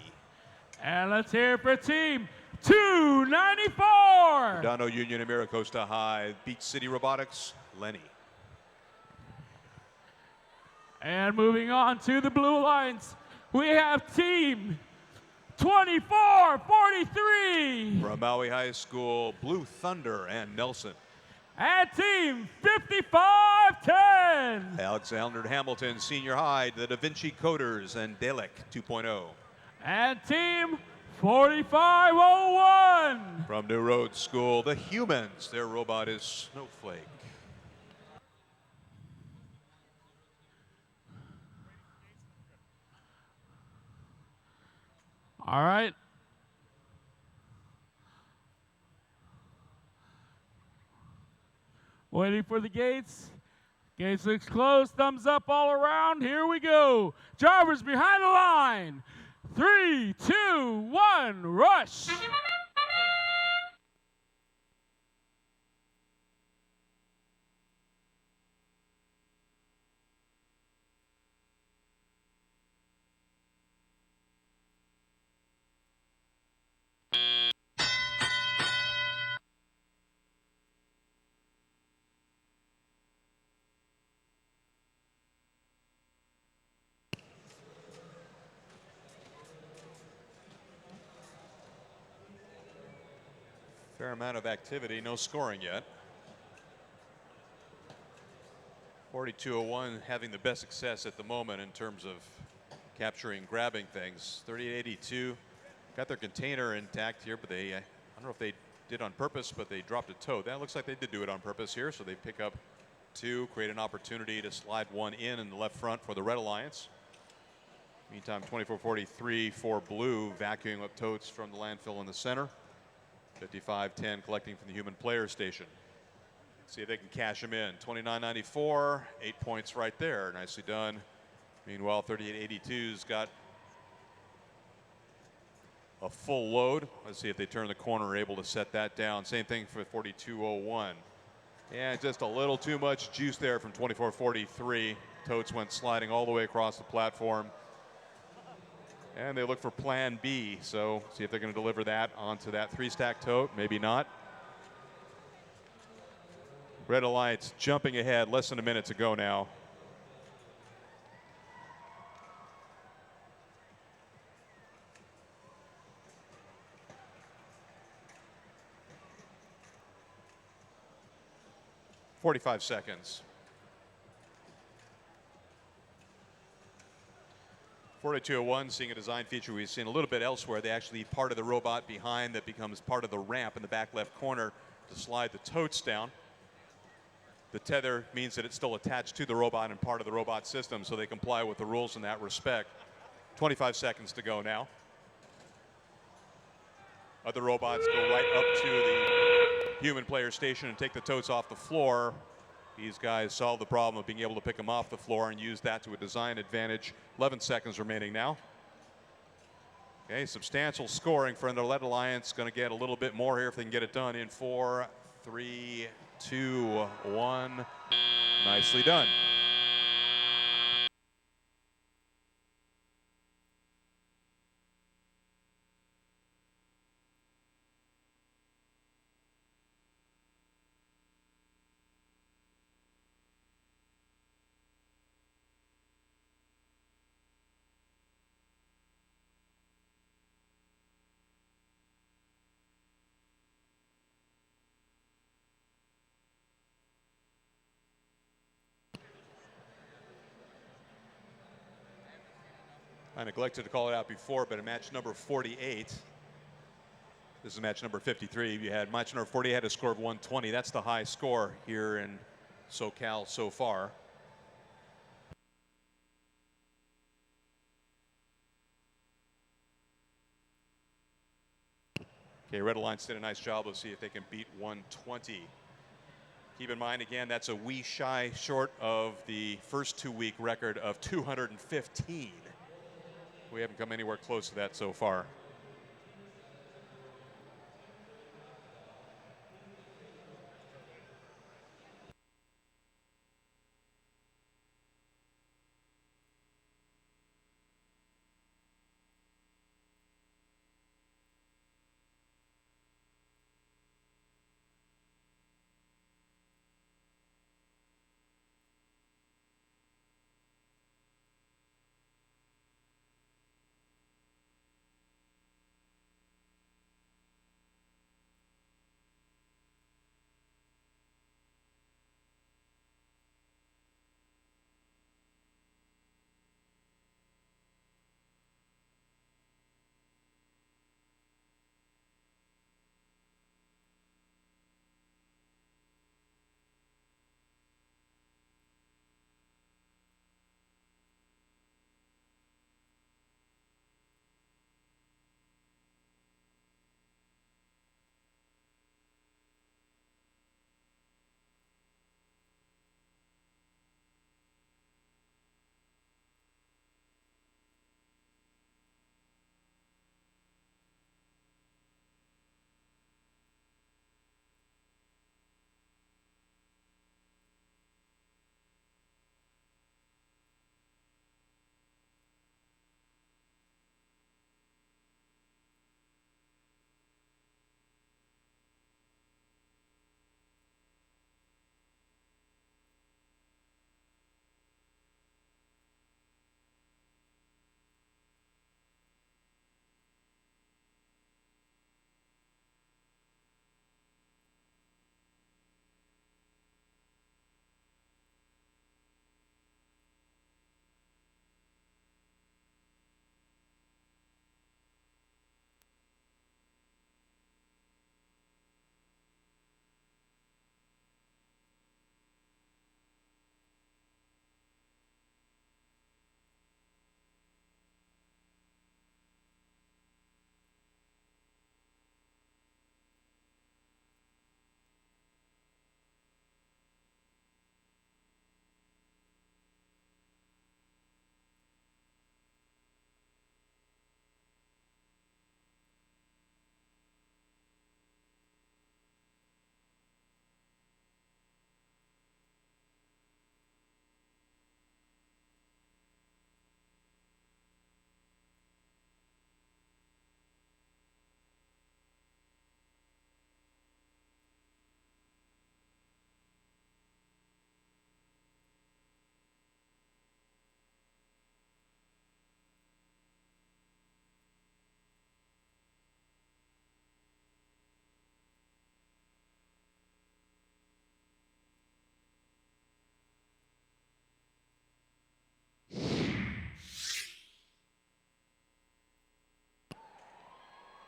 Speaker 4: And let's hear it for team 294.
Speaker 3: Dano Union Amiracosta High, Beach City Robotics, Lenny.
Speaker 4: And moving on to the Blue Alliance, we have team 2443.
Speaker 3: From Maui High School, Blue Thunder and Nelson.
Speaker 4: And team 5510.
Speaker 3: Alexander Hamilton Senior High, the Da Vinci Coders and Dalek 2.0.
Speaker 4: And team 4501.
Speaker 3: From New Road School, the Humans, their robot is Snowflake.
Speaker 4: All right. Waiting for the gates. Gates looks closed. Thumbs up all around. Here we go. Drivers behind the line. 3, 2, 1, rush.
Speaker 3: Fair amount of activity, no scoring yet. 4201 having the best success at the moment in terms of capturing, grabbing things. 3882 got their container intact here, but they, I don't know if they did on purpose, but they dropped a toe. That looks like they did do it on purpose here, so they pick up 2, create an opportunity to slide 1 in the left front for the Red Alliance. Meantime, 2443 for Blue, vacuuming up totes from the landfill in the center. 5510 collecting from the human player station. See if they can cash them in. 2994, 8 points right there. Nicely done. Meanwhile, 3882's got a full load. Let's see if they turn the corner, able to set that down. Same thing for 4201. Yeah, just a little too much juice there from 2443. Totes went sliding all the way across the platform. And they look for plan B, so see if they're going to deliver that onto that 3-stack tote. Maybe not. Red Alliance jumping ahead, less than a minute to go now. "45 seconds. 4201 seeing a design feature we've seen a little bit elsewhere. They actually part of the robot behind that becomes part of the ramp in the back left corner to slide the totes down. The tether means that it's still attached to the robot and part of the robot system, so they comply with the rules in that respect. 25 seconds to go now. Other robots go right up to the human player station and take the totes off the floor. These guys solve the problem of being able to pick them off the floor and use that to a design advantage. 11 seconds remaining now. Okay, substantial scoring for the Red Alliance. Going to get a little bit more here if they can get it done in 4, 3, 2, 1. Nicely done. I neglected to call it out before, but in match number 48, this is match number 53. You had match number 48 had a score of 120. That's the high score here in SoCal so far. Okay, Red Alliance did a nice job. Let's see if they can beat 120. Keep in mind, again, that's a wee shy short of the first 2-week record of 215. We haven't come anywhere close to that so far.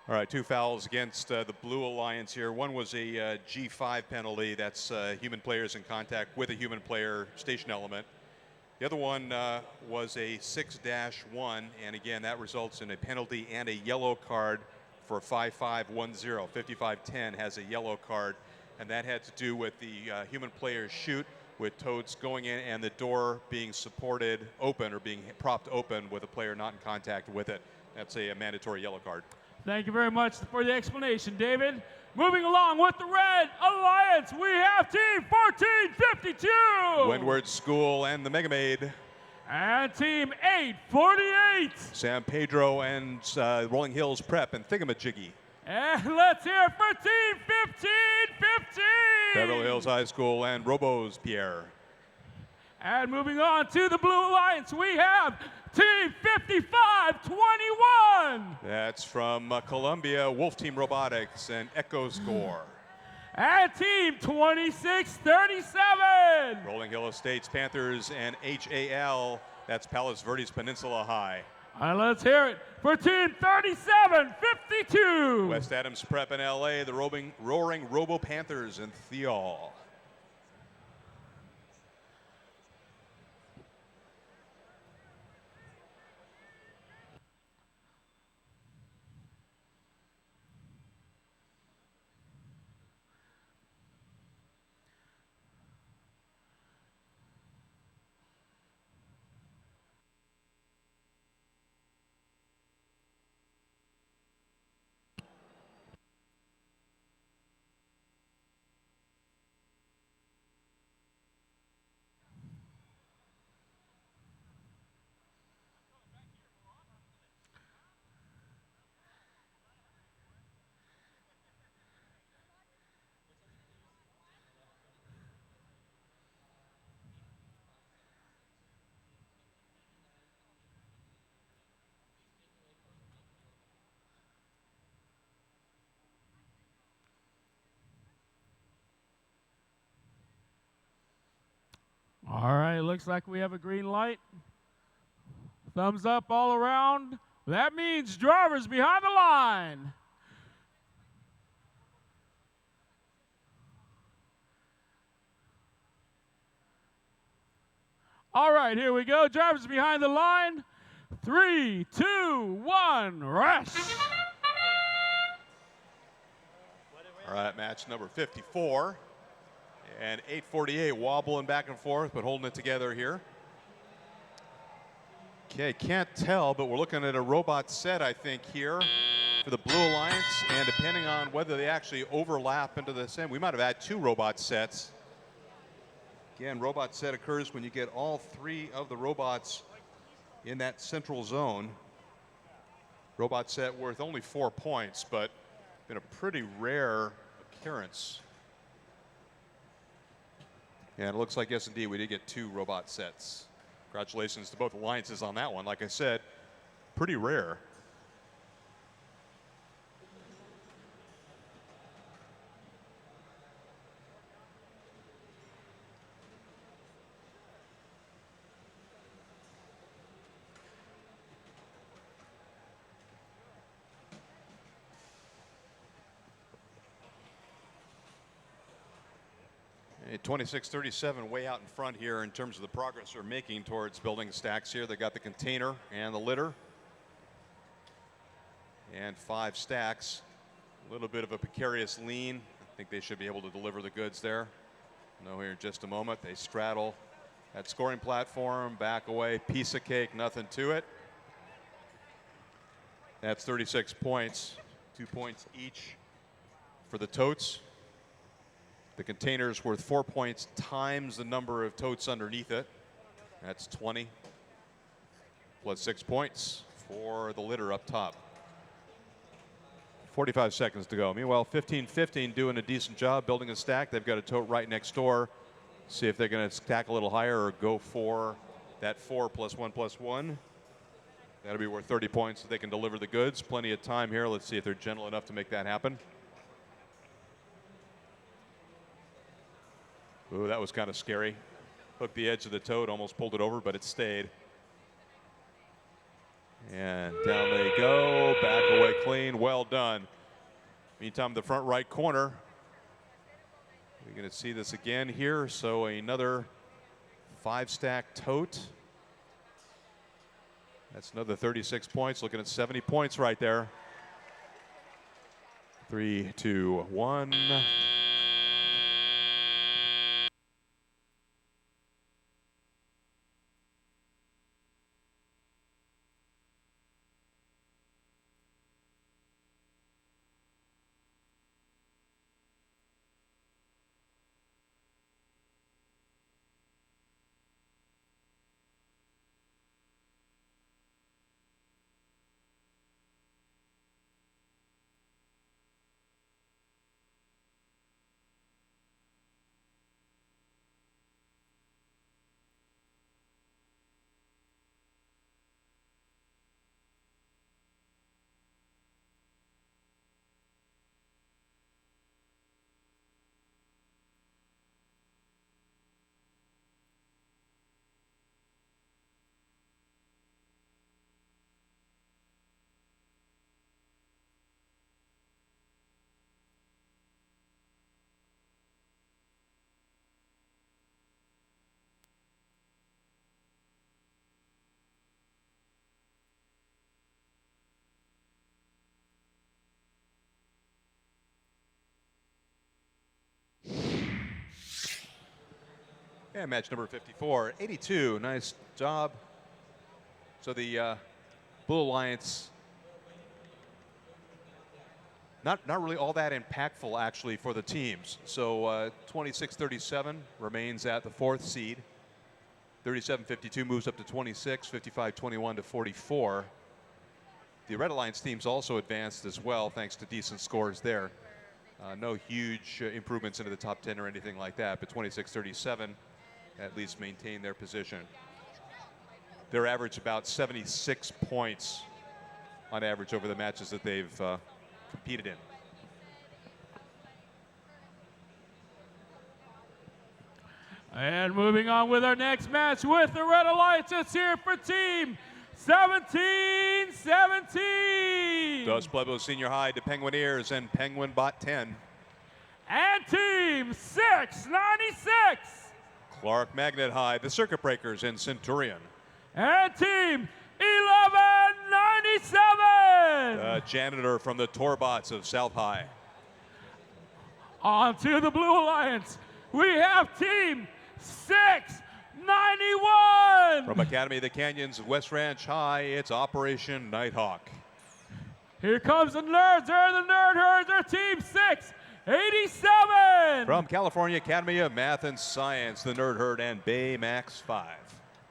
Speaker 3: All right, 2 fouls against the Blue Alliance here. One was a G5 penalty. That's human players in contact with a human player station element. The other one was a 6-1, and again, that results in a penalty and a yellow card for 5510. 5510 has a yellow card, and that had to do with the human player's shoot with toads going in and the door being supported open or being propped open with a player not in contact with it. That's a mandatory yellow card.
Speaker 4: Thank you very much for the explanation, David. Moving along with the Red Alliance, we have Team 1452.
Speaker 3: Windward School and the Mega Maid.
Speaker 4: And Team 848.
Speaker 3: San Pedro and Rolling Hills Prep and Thingamajiggy.
Speaker 4: And let's hear it for Team 1550.
Speaker 3: Beverly Hills High School and Robos Pierre.
Speaker 4: And moving on to the Blue Alliance, we have Team 5521.
Speaker 3: That's from Columbia, Wolf Team Robotics and Echo Score.
Speaker 4: And Team 2637.
Speaker 3: Rolling Hill Estates Panthers and HAL. That's Palos Verdes Peninsula High.
Speaker 4: And let's hear it for Team 3752.
Speaker 3: West Adams Prep in LA, the Roaring Robo Panthers in Theol.
Speaker 4: All right, looks like we have a green light. Thumbs up all around. That means drivers behind the line. All right, here we go. Drivers behind the line. 3, 2, 1, rush.
Speaker 3: All right, match number 54. And 848 wobbling back and forth, but holding it together here. Okay, can't tell, but we're looking at a robot set, I think, here for the Blue Alliance. And depending on whether they actually overlap into the same, we might have had 2 robot sets. Again, robot set occurs when you get all 3 of the robots in that central zone. Robot set worth only 4 points, but been a pretty rare occurrence. And it looks like, yes, indeed, we did get 2 robot sets. Congratulations to both alliances on that one. Like I said, pretty rare. Hey, 2637 way out in front here in terms of the progress they're making towards building stacks here. They got the container and the litter. And 5 stacks. A little bit of a precarious lean. I think they should be able to deliver the goods there. No, here in just a moment. They straddle that scoring platform, back away, piece of cake, nothing to it. That's 36 points, 2 points each for the totes. The container's worth 4 points times the number of totes underneath it. That's 20. Plus 6 points for the litter up top. 45 seconds to go. Meanwhile, 15-15 doing a decent job building a stack. They've got a tote right next door. See if they're going to stack a little higher or go for that 4 plus 1 plus 1. That'll be worth 30 points so they can deliver the goods. Plenty of time here. Let's see if they're gentle enough to make that happen. Ooh, that was kind of scary. Hooked the edge of the tote, almost pulled it over, but it stayed. And down they go, back away clean, well done. Meantime, the front right corner, we're going to see this again here. So another 5-stack tote. That's another 36 points, looking at 70 points right there. 3, 2, 1. And match number 54, 82. Nice job. So the Blue Alliance, not really all that impactful actually for the teams. So 26-37 remains at the 4th seed. 37-52 moves up to 26, 55-21 to 44. The Red Alliance teams also advanced as well, thanks to decent scores there. No huge improvements into the top 10 or anything like that, but 26-37 at least maintain their position. Their average about 76 points on average over the matches that they've competed in.
Speaker 4: And moving on with our next match with the Red Alliance, it's here for team 17-17.
Speaker 3: Dos Pueblos Senior High to Penguineers and Penguin Bot 10.
Speaker 4: And team 696.
Speaker 3: Clark Magnet High, the Circuit Breakers and Centurion.
Speaker 4: And team 1197.
Speaker 3: The Janitor from the Torbots of South High.
Speaker 4: On to the Blue Alliance, we have team 691.
Speaker 3: From Academy of the Canyons of West Ranch High, it's Operation Nighthawk.
Speaker 4: Here comes the Nerds, they're the Nerd Herds, they're team 687.
Speaker 3: From California Academy of Math and Science, the Nerd Herd and Baymax 5.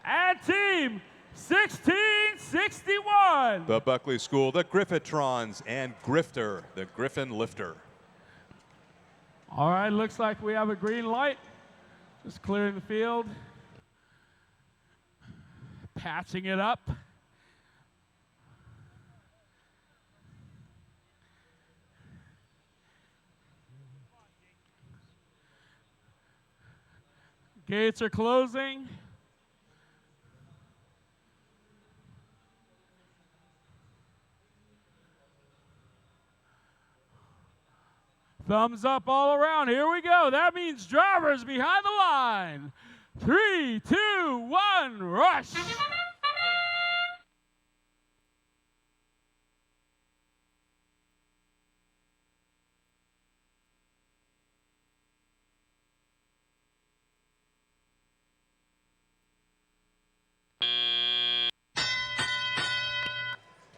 Speaker 4: And team 1661.
Speaker 3: The Buckley School, the Griffitrons and Grifter, the Griffin Lifter.
Speaker 4: All right, looks like we have a green light. Just clearing the field. Patching it up. Gates are closing. Thumbs up all around. Here we go. That means drivers behind the line. 3, 2, 1, rush.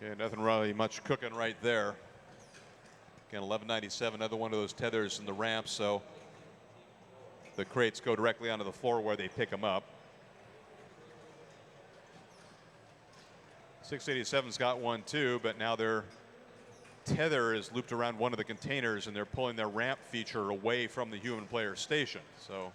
Speaker 3: Okay, nothing really much cooking right there. Again, 1197, another one of those tethers in the ramp, so the crates go directly onto the floor where they pick them up. 687's got one too, but now their tether is looped around one of the containers and they're pulling their ramp feature away from the human player station. So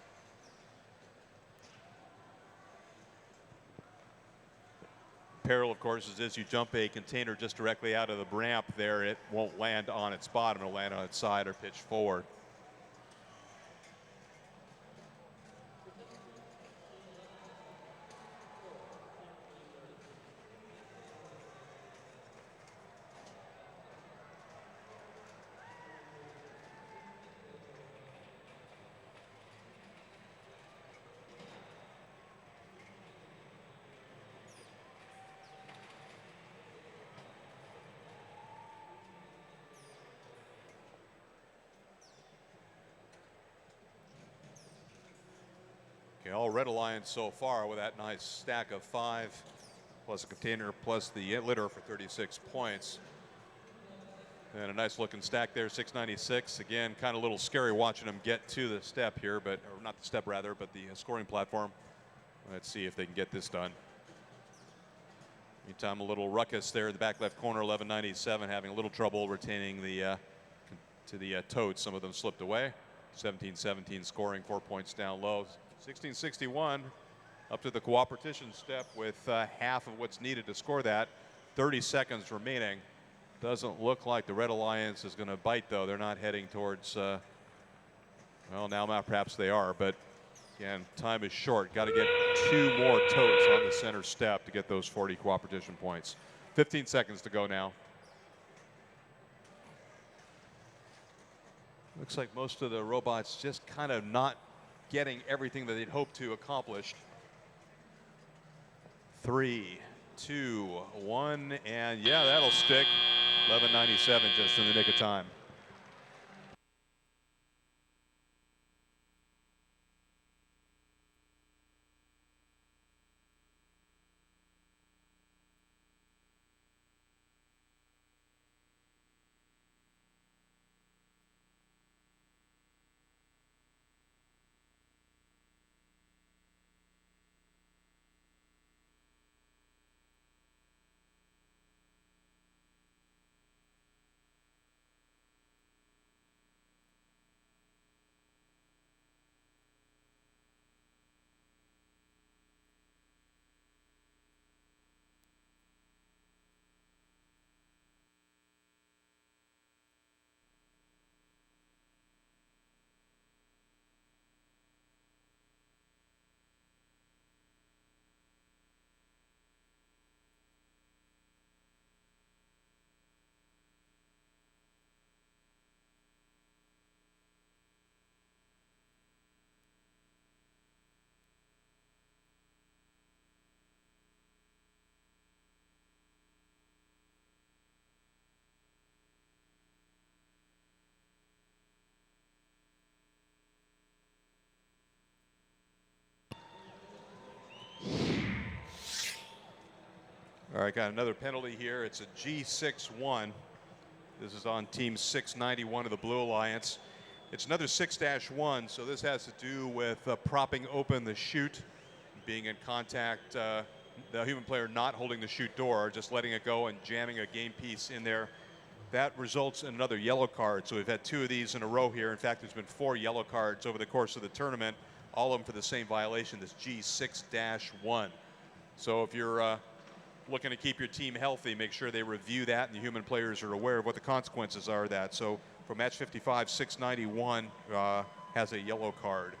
Speaker 3: peril, of course, is as you jump a container just directly out of the ramp there, it won't land on its bottom, it'll land on its side or pitch forward. Okay, all Red Alliance so far with that nice stack of 5, plus a container, plus the litter for 36 points. And a nice looking stack there, 696. Again, kind of a little scary watching them get to the step here, but or not the step rather, but the scoring platform. Let's see if they can get this done. Meantime, a little ruckus there in the back left corner, 1197, having a little trouble retaining the to the totes. Some of them slipped away. 1717 scoring, 4 points down low. 1661 up to the cooperation step with half of what's needed to score that. 30 seconds remaining. Doesn't look like the Red Alliance is going to bite, though. They're not heading towards, well, now perhaps they are, but again, time is short. Got to get 2 more totes on the center step to get those 40 cooperation points. 15 seconds to go now. Looks like most of the robots just kind of not getting everything that they'd hoped to accomplish. 3, 2, 1, and yeah, that'll stick. 1197 just in the nick of time. All right, got another penalty here. It's a G61. This is on team 691 of the Blue Alliance. It's another 6-1, so this has to do with propping open the chute, being in contact, the human player not holding the chute door, just letting it go and jamming a game piece in there. That results in another yellow card. So we've had 2 of these in a row here. In fact, there's been 4 yellow cards over the course of the tournament, all of them for the same violation, this G6-1. So if you're looking to keep your team healthy, make sure they review that and the human players are aware of what the consequences are of that. So for match 55, 691 has a yellow card.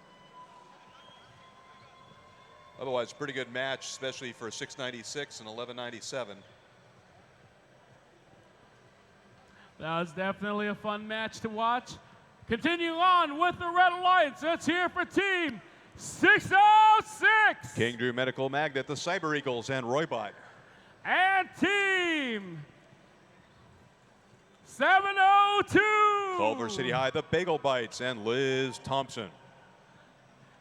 Speaker 3: Otherwise, pretty good match, especially for 696 and 1197.
Speaker 4: That was definitely a fun match to watch. Continue on with the Red Alliance. Let's hear for team 606.
Speaker 3: King Drew Medical Magnet, the Cyber Eagles, and Roybot.
Speaker 4: And team 702.
Speaker 3: Culver City High, the Bagel Bites, and Liz Thompson.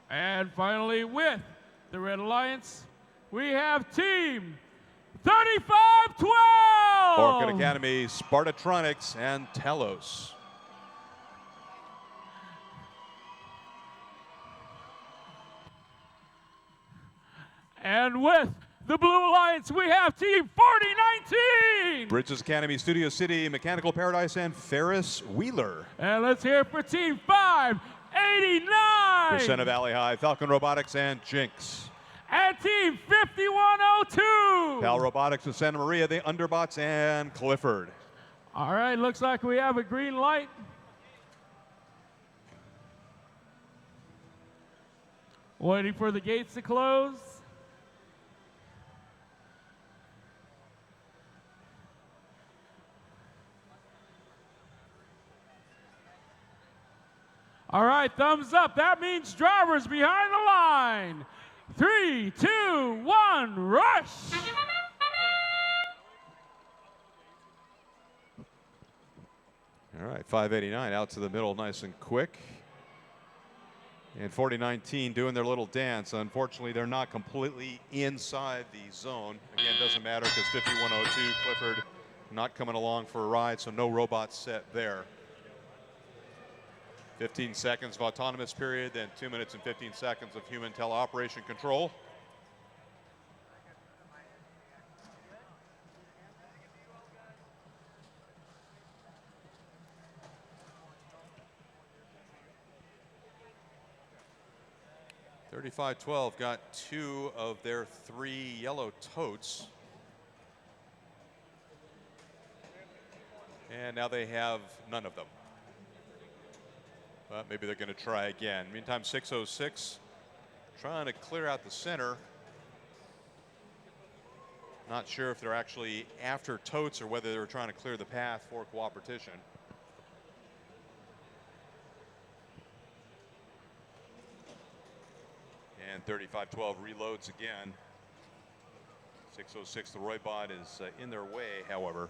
Speaker 4: And finally, with the Red Alliance, we have team 3512.
Speaker 3: Orchid Academy, Spartatronics, and Telos.
Speaker 4: And with the Blue Alliance, we have team 4019.
Speaker 3: Bridges Academy, Studio City, Mechanical Paradise, and Ferris Wheeler.
Speaker 4: And let's hear for team 589.
Speaker 3: Crescenta Valley High, Falcon Robotics, and Jinx.
Speaker 4: And team 5102.
Speaker 3: Pal Robotics of Santa Maria, the Underbots, and Clifford.
Speaker 4: All right, looks like we have a green light. Waiting for the gates to close. All right, thumbs up. That means drivers behind the line. 3, 2, 1, rush!
Speaker 3: All right, 589 out to the middle, nice and quick. And 4019 doing their little dance. Unfortunately, they're not completely inside the zone. Again, doesn't matter because 5102 Clifford not coming along for a ride, so no robots set there. 15 seconds of autonomous period, then 2 minutes and 15 seconds of human teleoperation control. .3512 got 2 of their 3 yellow totes. And now they have none of them. But maybe they're going to try again. Meantime, 606 trying to clear out the center. Not sure if they're actually after totes or whether they're trying to clear the path for cooperation. And 3512 reloads again. 606, the Roybot is in their way, however.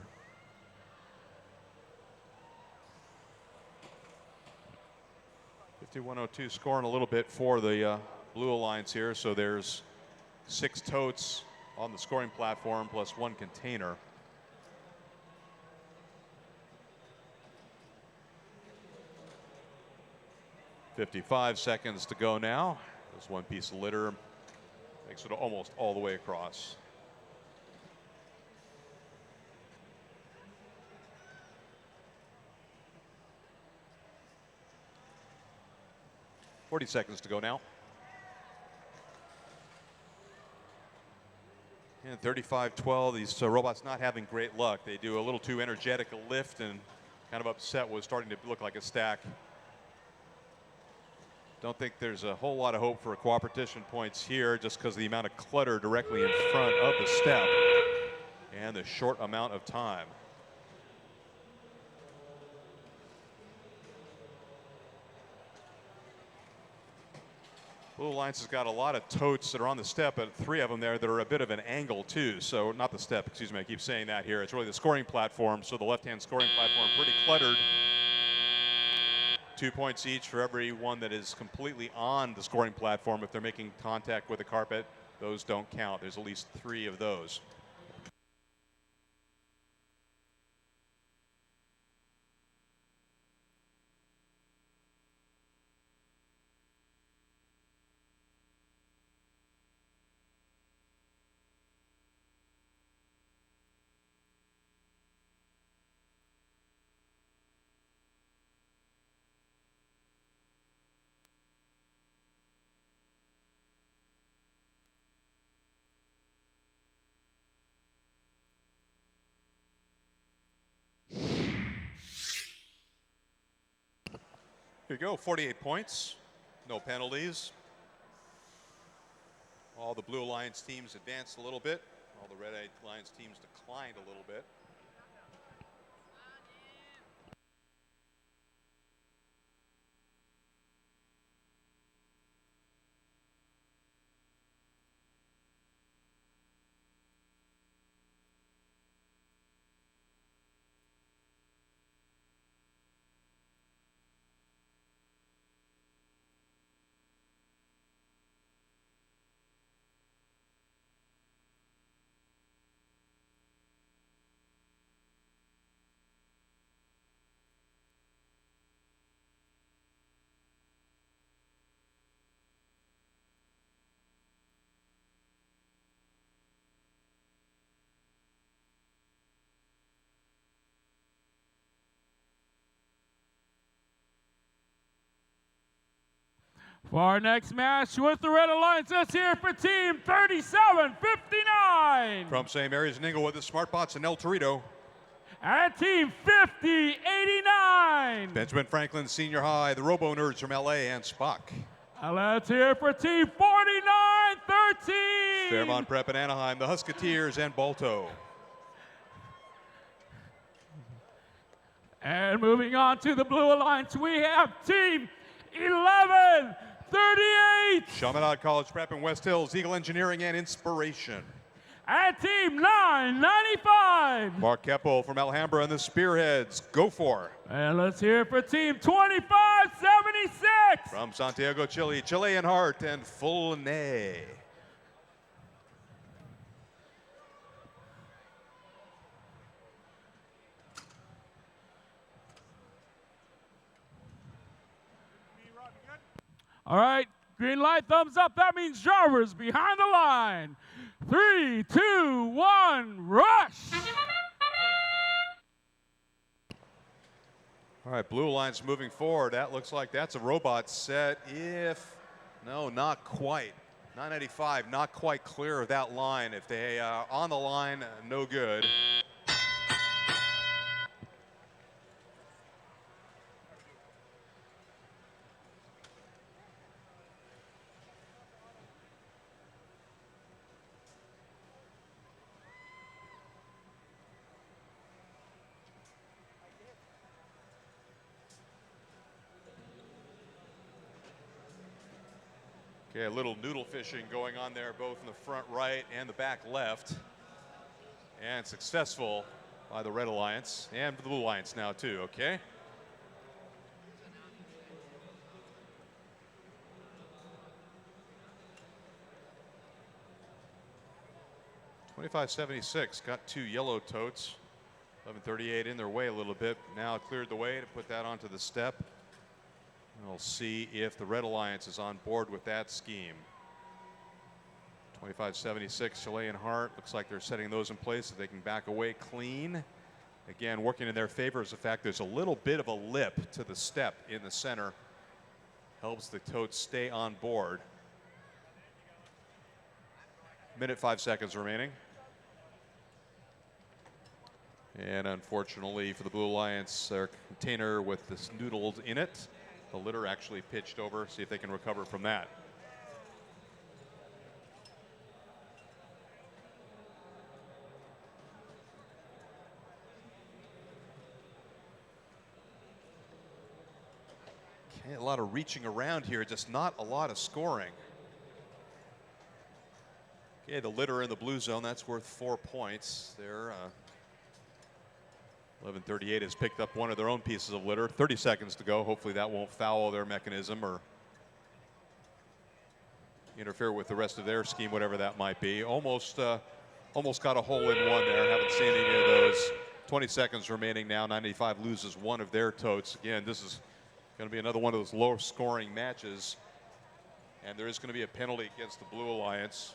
Speaker 3: .5102 scoring a little bit for the Blue Alliance here, so there's 6 totes on the scoring platform plus 1 container. .55 seconds to go now. There's 1 piece of litter, makes it almost all the way across. .40 seconds to go now. And 3512, these robots not having great luck. They do a little too energetic a lift and kind of upset was starting to look like a stack. Don't think there's a whole lot of hope for cooperation points here just because of the amount of clutter directly in front of the step and the short amount of time. Blue Alliance has got a lot of totes that are on the step, but 3 of them there that are a bit of an angle too. So not the step, excuse me, I keep saying that here. It's really the scoring platform. So the left-hand scoring platform pretty cluttered. 2 points each for every one that is completely on the scoring platform. If they're making contact with the carpet, those don't count. There's at least 3 of those. Here you go, 48 points, no penalties. All the Blue Alliance teams advanced a little bit. All the Red Alliance teams declined a little bit.
Speaker 4: For our next match with the Red Alliance, let's hear for Team 3759.
Speaker 3: From St. Mary's and Inglewood, the SmartBots and El Torito.
Speaker 4: And Team 5089.
Speaker 3: Benjamin Franklin Senior High, the Robo Nerds from LA, and Spock.
Speaker 4: Let's hear for Team 4913.
Speaker 3: Fairmont Prep in Anaheim, the Husketeers and Balto.
Speaker 4: And moving on to the Blue Alliance, we have Team 1138.
Speaker 3: Chaminade College Prep in West Hills, Eagle Engineering and Inspiration.
Speaker 4: And Team 995.
Speaker 3: Mark Keppel from Alhambra and the Spearheads. Go for.
Speaker 4: And let's hear for Team 2576.
Speaker 3: From Santiago, Chile, Chilean Heart and Fulne.
Speaker 4: All right, green light, thumbs up. That means drivers behind the line. 3, 2, 1, rush!
Speaker 3: All right, blue line's moving forward. That looks like that's a robot set. No, not quite. 995, not quite clear of that line. If they are on the line, no good. Okay, a little noodle fishing going on there, both in the front right and the back left. And successful by the Red Alliance and the Blue Alliance now too, okay? $25.76 got 2 yellow totes. 1138 in their way a little bit. Now cleared the way to put that onto the step. We'll see if the Red Alliance is on board with that scheme. 2576 Chilean Heart. Looks like they're setting those in place so they can back away clean. Again, working in their favor is the fact there's a little bit of a lip to the step in the center. Helps the totes stay on board. Minute 5 seconds remaining. And unfortunately for the Blue Alliance, their container with this noodles in it. The litter actually pitched over. See if they can recover from that. Okay, a lot of reaching around here, just not a lot of scoring. Okay, the litter in the blue zone, that's worth 4 points. There, 1138 has picked up one of their own pieces of litter. 30 seconds to go. Hopefully that won't foul their mechanism or interfere with the rest of their scheme, whatever that might be. Almost got a hole in one there. Haven't seen any of those. 20 seconds remaining now. 95 loses one of their totes. Again, this is going to be another one of those low scoring matches. And there is going to be a penalty against the Blue Alliance.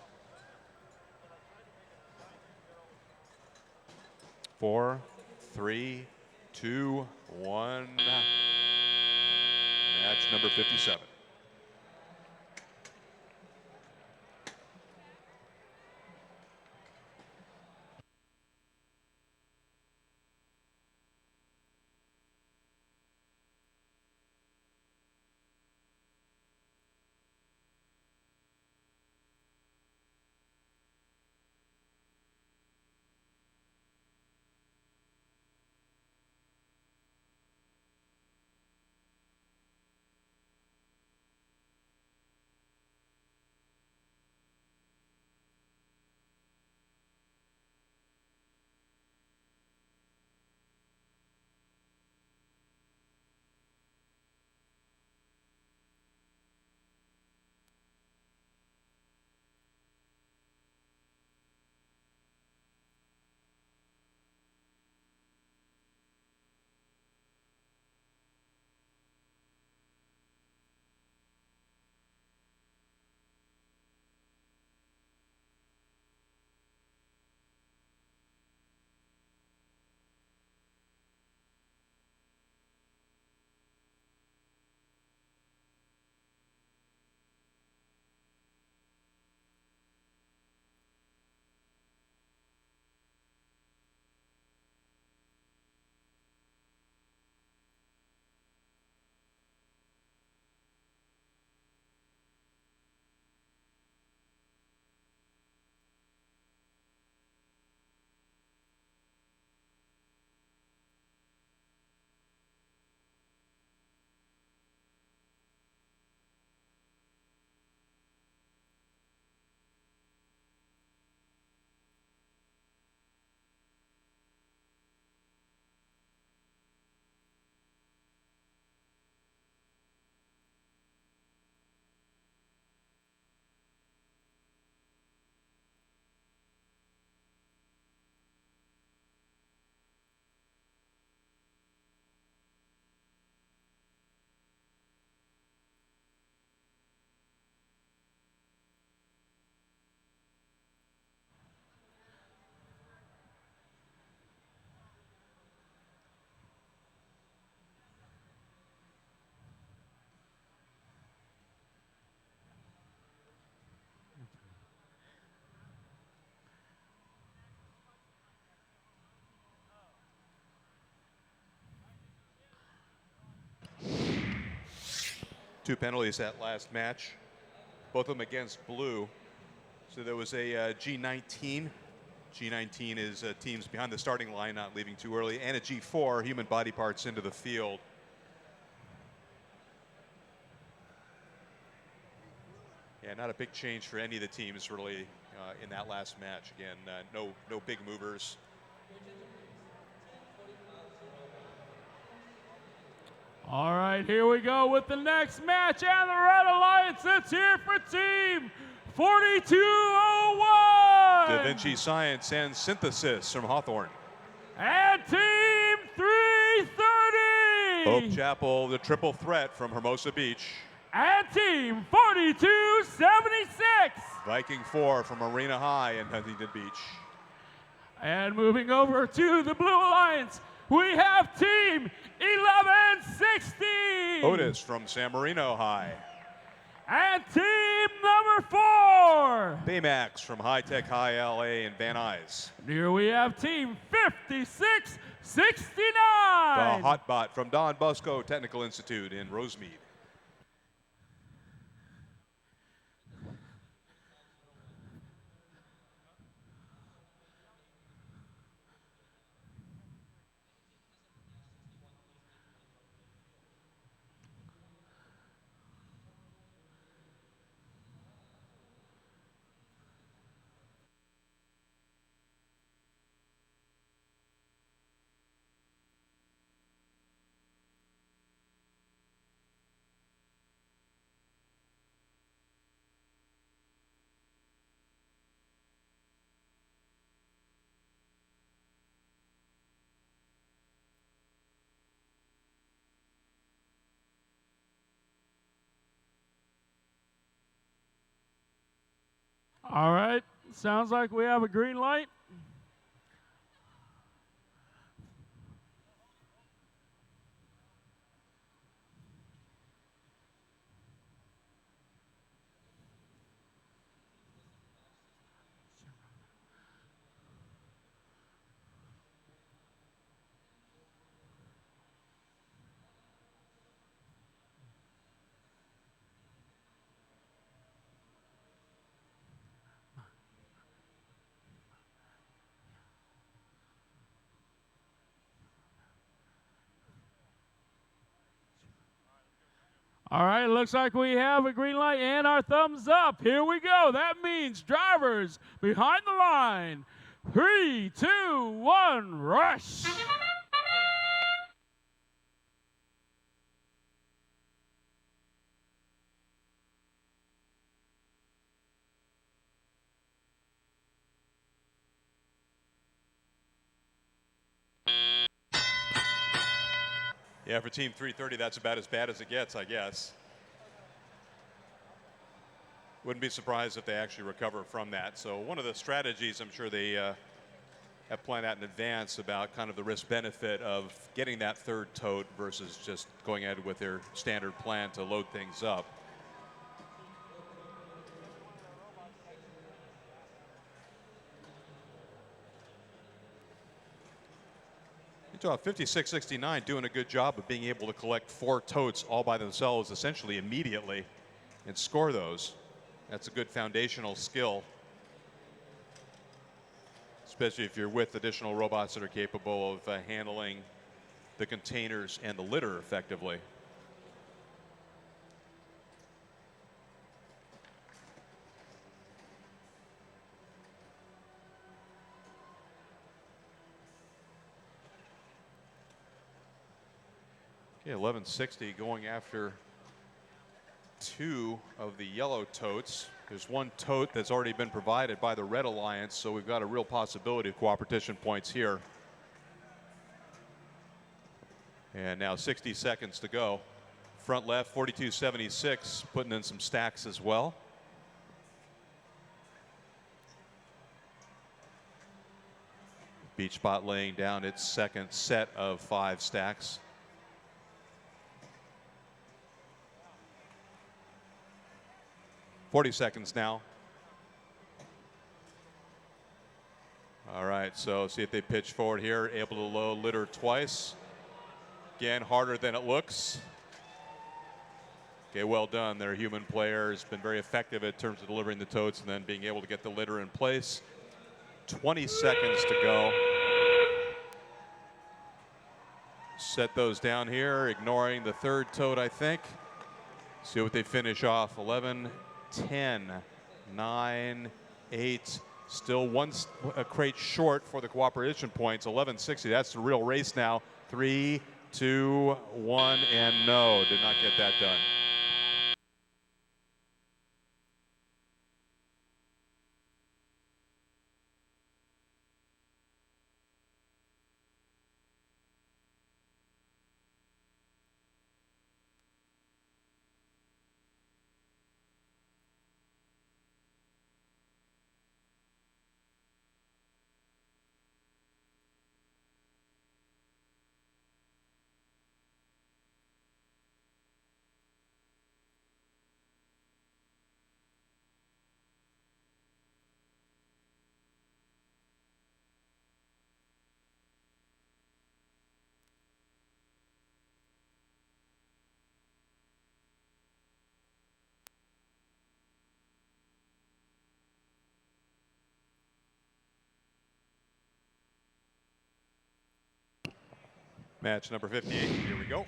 Speaker 3: 4, 3, 2, 1. Match number 57. 2 penalties that last match, both of them against blue. So there was a G19. G19 is teams behind the starting line not leaving too early, and a G4, human body parts into the field. Yeah, not a big change for any of the teams really in that last match. Again, no big movers.
Speaker 4: All right, here we go with the next match, and the Red Alliance. It's here for Team 4201.
Speaker 3: Da Vinci Science and Synthesis from Hawthorne.
Speaker 4: And Team 330.
Speaker 3: Hope Chapel, the triple threat from Hermosa Beach.
Speaker 4: And Team 4276.
Speaker 3: Viking 4 from Arena High in Huntington Beach.
Speaker 4: And moving over to the Blue Alliance, we have Team 1160.
Speaker 3: Otis from San Marino High.
Speaker 4: And team number 4.
Speaker 3: Baymax from High Tech High LA in Van Nuys.
Speaker 4: Here we have Team 5669.
Speaker 3: The Hotbot from Don Bosco Technical Institute in Rosemead.
Speaker 4: All right, sounds like we have a green light. All right, looks like we have a green light and our thumbs up. Here we go. That means drivers behind the line. 3, 2, 1, rush.
Speaker 3: Yeah, for Team 330, that's about as bad as it gets, I guess. Wouldn't be surprised if they actually recover from that. So one of the strategies I'm sure they have planned out in advance about kind of the risk-benefit of getting that third tote versus just going ahead with their standard plan to load things up. You know, 5669 doing a good job of being able to collect 4 totes all by themselves essentially immediately and score those. That's a good foundational skill, especially if you're with additional robots that are capable of handling the containers and the litter effectively. Okay, 1160 going after 2 of the yellow totes. There's 1 tote that's already been provided by the Red Alliance, so we've got a real possibility of cooperation points here. And now 60 seconds to go. Front left, 4276, putting in some stacks as well. Beach Spot laying down its second set of 5 stacks. $40 seconds now. All right, so see if they pitch forward here, able to load litter twice. Again, harder than it looks. Okay, well done. Their human player has been very effective in terms of delivering the totes and then being able to get the litter in place. 20 seconds to go. Set those down here, ignoring the third tote, I think. See what they finish off. 11, 10, 9, 8. Still a crate short for the cooperation points. 11:60. That's the real race now. 3, 2, 1, and no, did not get that done. Match number 58, here we go.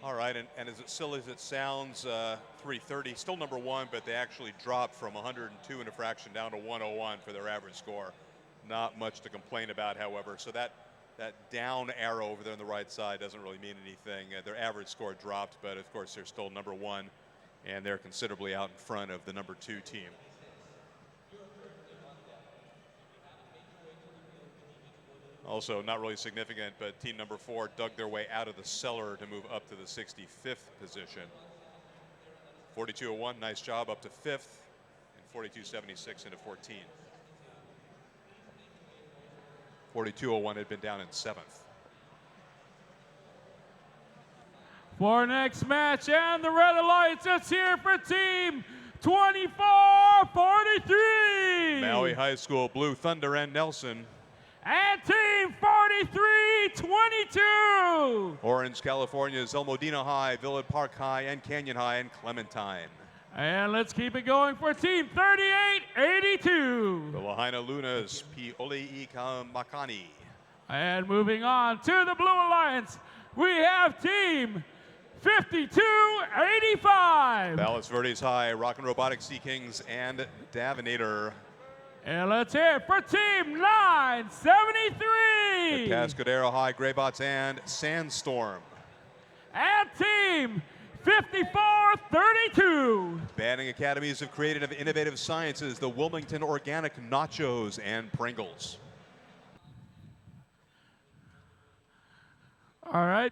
Speaker 3: All right, and as silly as it sounds, 330, still number one, but they actually dropped from 102 and a fraction down to 101 for their average score. Not much to complain about, however. So that down arrow over there on the right side doesn't really mean anything. Their average score dropped, but of course they're still number one, and they're considerably out in front of the number 2 team. Also, not really significant, but team number 4 dug their way out of the cellar to move up to the 65th position. 42.01, nice job, up to 5th, and 42.76 into 14. 42.01 had been down in 7th.
Speaker 4: For next match, and the Red Alliance is here for team 2443.
Speaker 3: Maui High School, Blue Thunder and Nelson.
Speaker 4: And team 4322.
Speaker 3: Orange, California's El Modena High, Villard Park High, and Canyon High, and Clementine.
Speaker 4: And let's keep it going for team 3882.
Speaker 3: The Lahaina Lunas, Pi'olei Makani.
Speaker 4: And moving on to the Blue Alliance, we have team 5285.
Speaker 3: Palos Verdes High, Rock and Robotics Sea Kings, and Davinator.
Speaker 4: And let's hear it for team 973.
Speaker 3: The Cascadero High, Greybots, and Sandstorm.
Speaker 4: And team 5432.
Speaker 3: Banning Academies of Creative and Innovative Sciences, the Wilmington Organic Nachos, and Pringles.
Speaker 4: All right.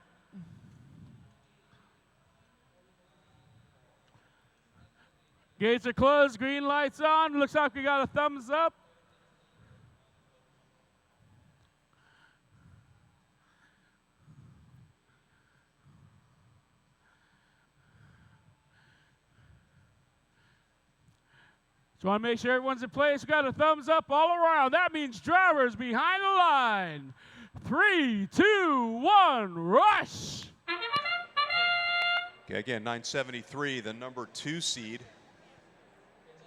Speaker 4: Gates are closed, green lights on. Looks like we got a thumbs up. Just want to make sure everyone's in place. We got a thumbs up all around. That means drivers behind the line. 3, 2, 1, rush!
Speaker 3: Okay, again, 973, the number 2 seed.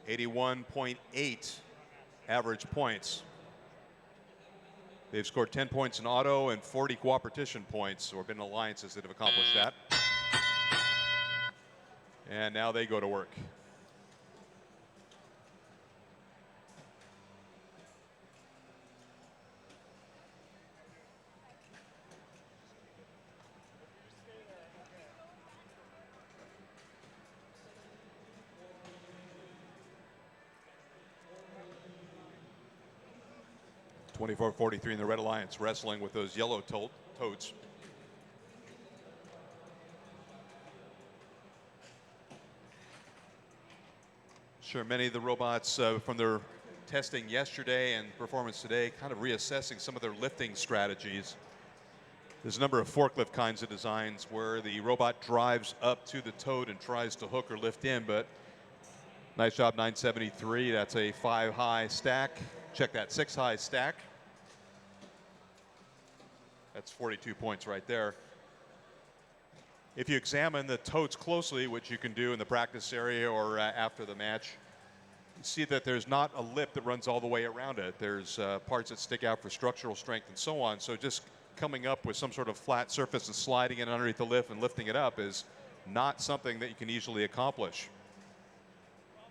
Speaker 3: 81.8 average points. They've scored 10 points in auto and 40 cooperation points, or been alliances that have accomplished that. And now they go to work. .2443 in the Red Alliance, wrestling with those yellow totes. Sure, many of the robots from their testing yesterday and performance today kind of reassessing some of their lifting strategies. There's a number of forklift kinds of designs where the robot drives up to the tote and tries to hook or lift in, but nice job, 973. That's a 5-high stack. Check that, 6-high stack. That's 42 points right there. If you examine the totes closely, which you can do in the practice area or after the match, you see that there's not a lip that runs all the way around it. There's parts that stick out for structural strength and so on. So just coming up with some sort of flat surface and sliding it underneath the lip and lifting it up is not something that you can easily accomplish.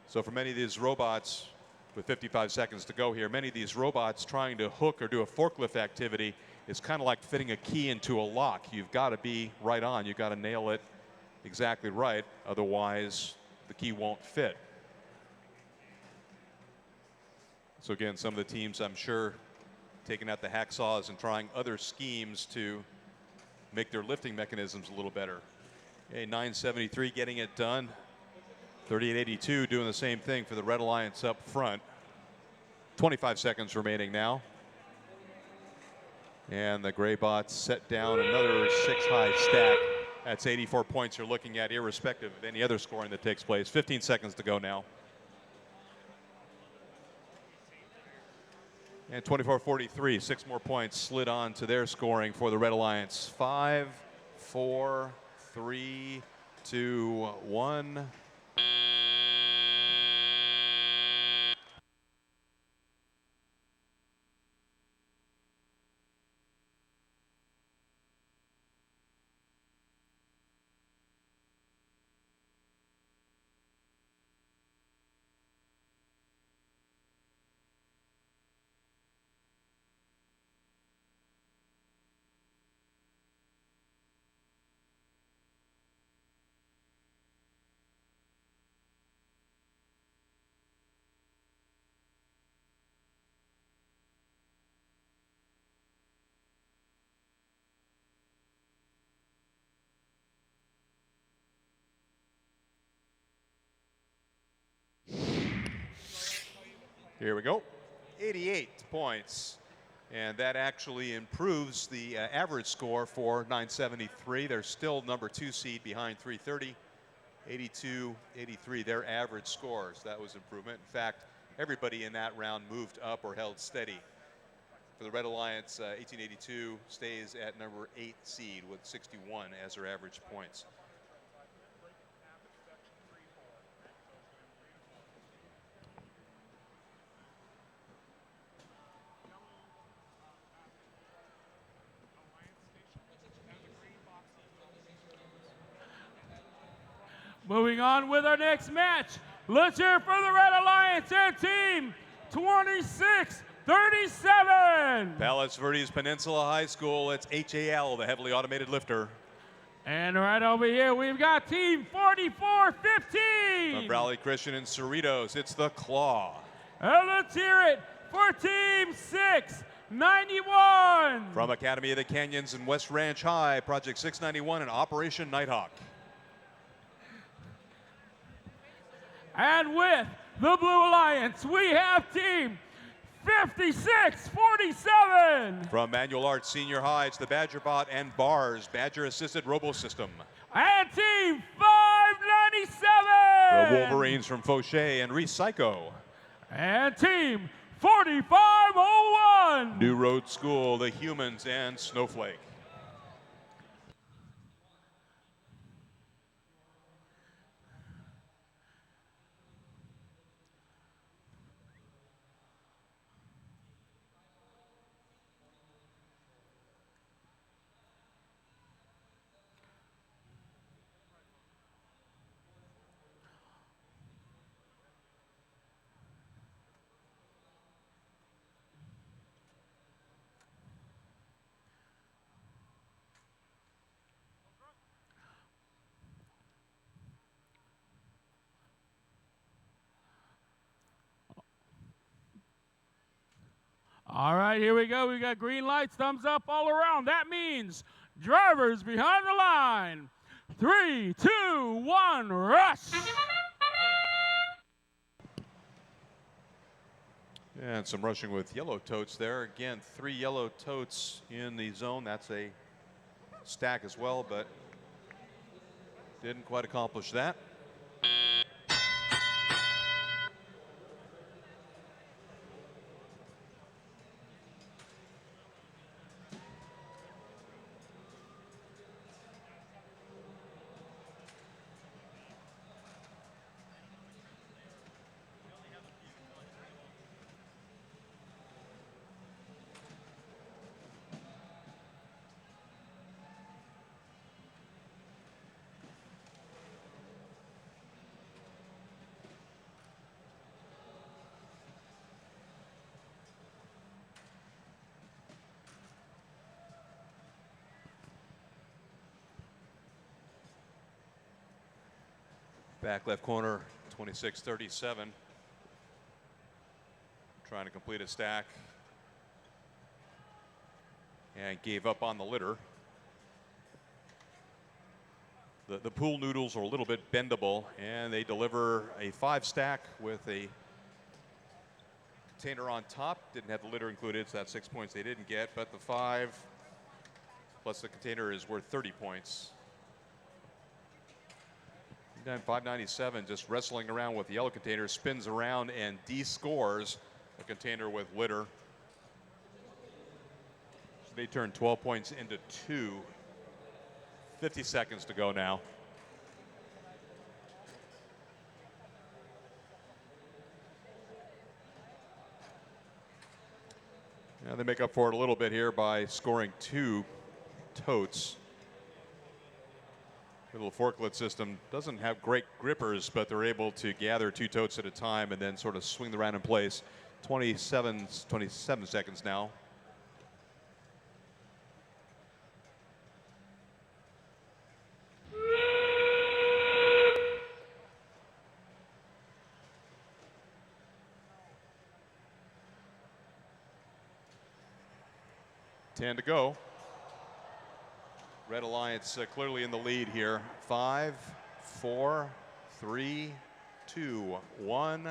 Speaker 3: So for many of these robots, with 55 seconds to go here, many of these robots trying to hook or do a forklift activity is kind of like fitting a key into a lock. You've got to be right on. You've got to nail it exactly right. Otherwise, the key won't fit. So again, some of the teams, I'm sure, taking out the hacksaws and trying other schemes to make their lifting mechanisms a little better. Okay, 973 getting it done. 3882 doing the same thing for the Red Alliance up front. 25 seconds remaining now. And the Gray Bots set down another 6-high stack. That's 84 points you're looking at, irrespective of any other scoring that takes place. 15 seconds to go now. And 24-43, 6 more points slid on to their scoring for the Red Alliance. 5, 4, 3, 2, 1. Here we go. 88 points. And that actually improves the average score for 973. They're still number 2 seed behind 330. 82, 83, their average scores. That was improvement. In fact, everybody in that round moved up or held steady. For the Red Alliance, 1882 stays at number 8 seed with 61 as their average points.
Speaker 4: Moving on with our next match. Let's hear for the Red Alliance and team 2637.
Speaker 3: Palos Verdes Peninsula High School, it's HAL, the heavily automated lifter.
Speaker 4: And right over here, we've got team 4415.
Speaker 3: From Valley Christian and Cerritos, it's the Claw.
Speaker 4: And let's hear it for team 691.
Speaker 3: From Academy of the Canyons and West Ranch High, Project 691 and Operation Nighthawk.
Speaker 4: And with the Blue Alliance, we have team 5647.
Speaker 3: From Manual Arts Senior High, it's the Badgerbot and BARS, Badger Assisted Robo System.
Speaker 4: And team 597.
Speaker 3: The Wolverines from Fauché and Recyco.
Speaker 4: And team 4501.
Speaker 3: New Road School, the Humans and Snowflake.
Speaker 4: All right, here we go. We got green lights, thumbs up all around. That means drivers behind the line. 3, 2, 1, rush!
Speaker 3: And some rushing with yellow totes there. Again, 3 yellow totes in the zone. That's a stack as well, but didn't quite accomplish that. Back left corner, 26-37. Trying to complete a stack. And gave up on the litter. The pool noodles are a little bit bendable, and they deliver a 5 stack with a container on top. Didn't have the litter included, so that's 6 points they didn't get, but the 5 plus the container is worth 30 points. 597 just wrestling around with the yellow container, spins around and de-scores a container with litter. So they turn 12 points into 2. 50 seconds to go now. Now they make up for it a little bit here by scoring 2 totes. The little forklift system doesn't have great grippers, but they're able to gather 2 totes at a time and then sort of swing the round in place. 27 seconds now. To go. Red Alliance clearly in the lead here. 5, 4, 3, 2, 1.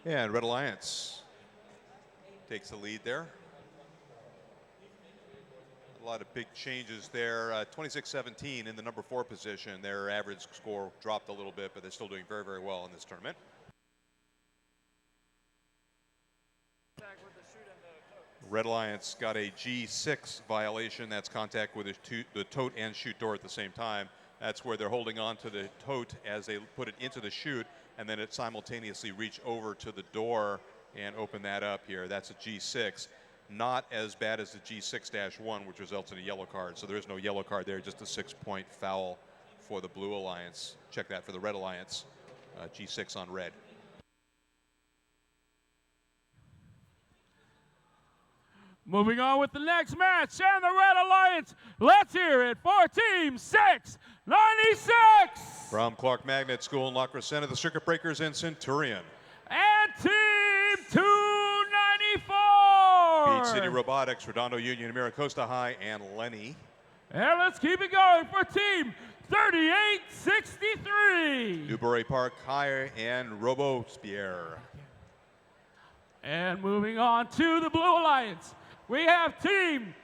Speaker 3: And Red Alliance takes the lead there. A lot of big changes there. 26-17 in the number 4 position. Their average score dropped a little bit, but they're still doing very, very well in this tournament. Red Alliance got a G6 violation. That's contact with the tote and chute door at the same time. That's where they're holding on to the tote as they put it into the chute, and then it simultaneously reach over to the door and open that up here. That's a G6. Not as bad as the G6-1, which results in a yellow card. So there is no yellow card there, just a 6-point foul for the Blue Alliance. Check that for the Red Alliance. G6 on red.
Speaker 4: Moving on with the next match, and the Red Alliance. Let's hear it for Team 696.
Speaker 3: From Clark Magnet School in La Crescenta, the Circuit Breakers in Centurion.
Speaker 4: And Team 294.
Speaker 3: Beach City Robotics, Redondo Union, Miracosta High, and Lenny.
Speaker 4: And let's keep it going for Team 3863.
Speaker 3: Newbury Park High and Robotics.
Speaker 4: And moving on to the Blue Alliance, we have Team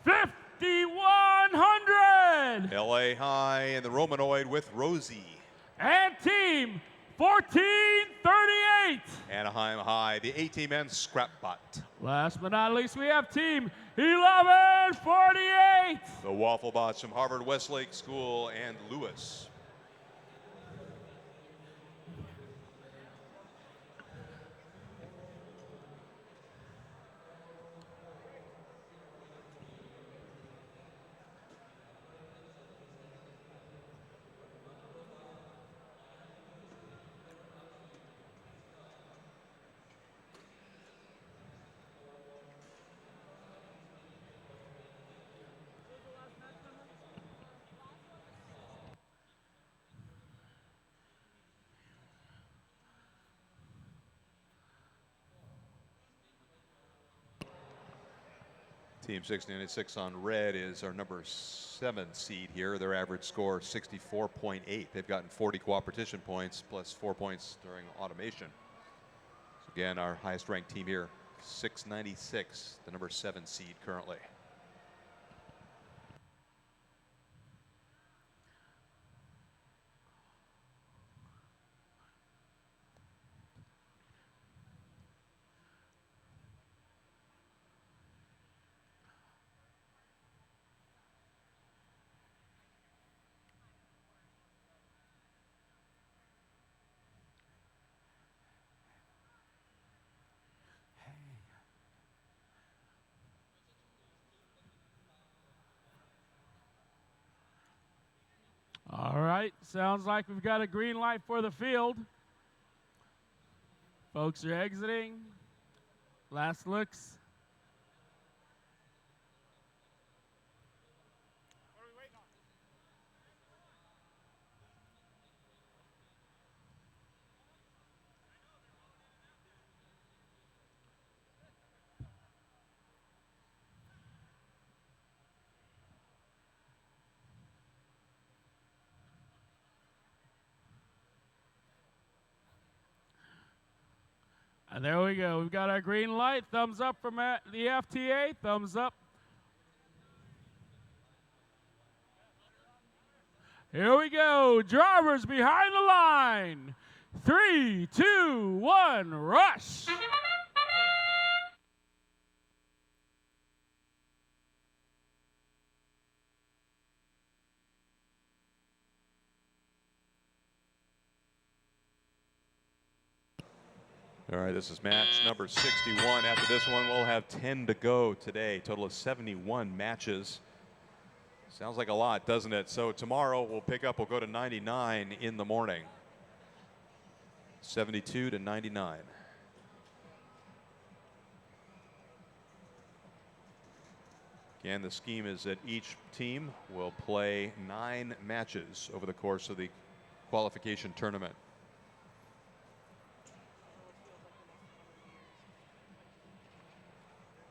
Speaker 4: 5100.
Speaker 3: LA High and the Romanoid with Rosie.
Speaker 4: And Team 1438.
Speaker 3: Anaheim High, the A-Team and Scrapbot.
Speaker 4: Last but not least, we have Team 1148.
Speaker 3: The Wafflebots from Harvard Westlake School and Lewis. Team 696 on red is our number 7 seed here. Their average score 64.8. They've gotten 40 cooperation points plus 4 points during automation. So again, our highest ranked team here, 696, the number 7 seed currently.
Speaker 4: All right, sounds like we've got a green light for the field. Folks are exiting. Last looks. And there we go. We've got our green light. Thumbs up from the FTA. Thumbs up. Here we go. Drivers behind the line. 3, 2, 1, rush.
Speaker 3: All right, this is match number 61. After this one, we'll have 10 to go today. Total of 71 matches. Sounds like a lot, doesn't it? So tomorrow we'll go to 99 in the morning. 72 to 99. Again, the scheme is that each team will play 9 matches over the course of the qualification tournament.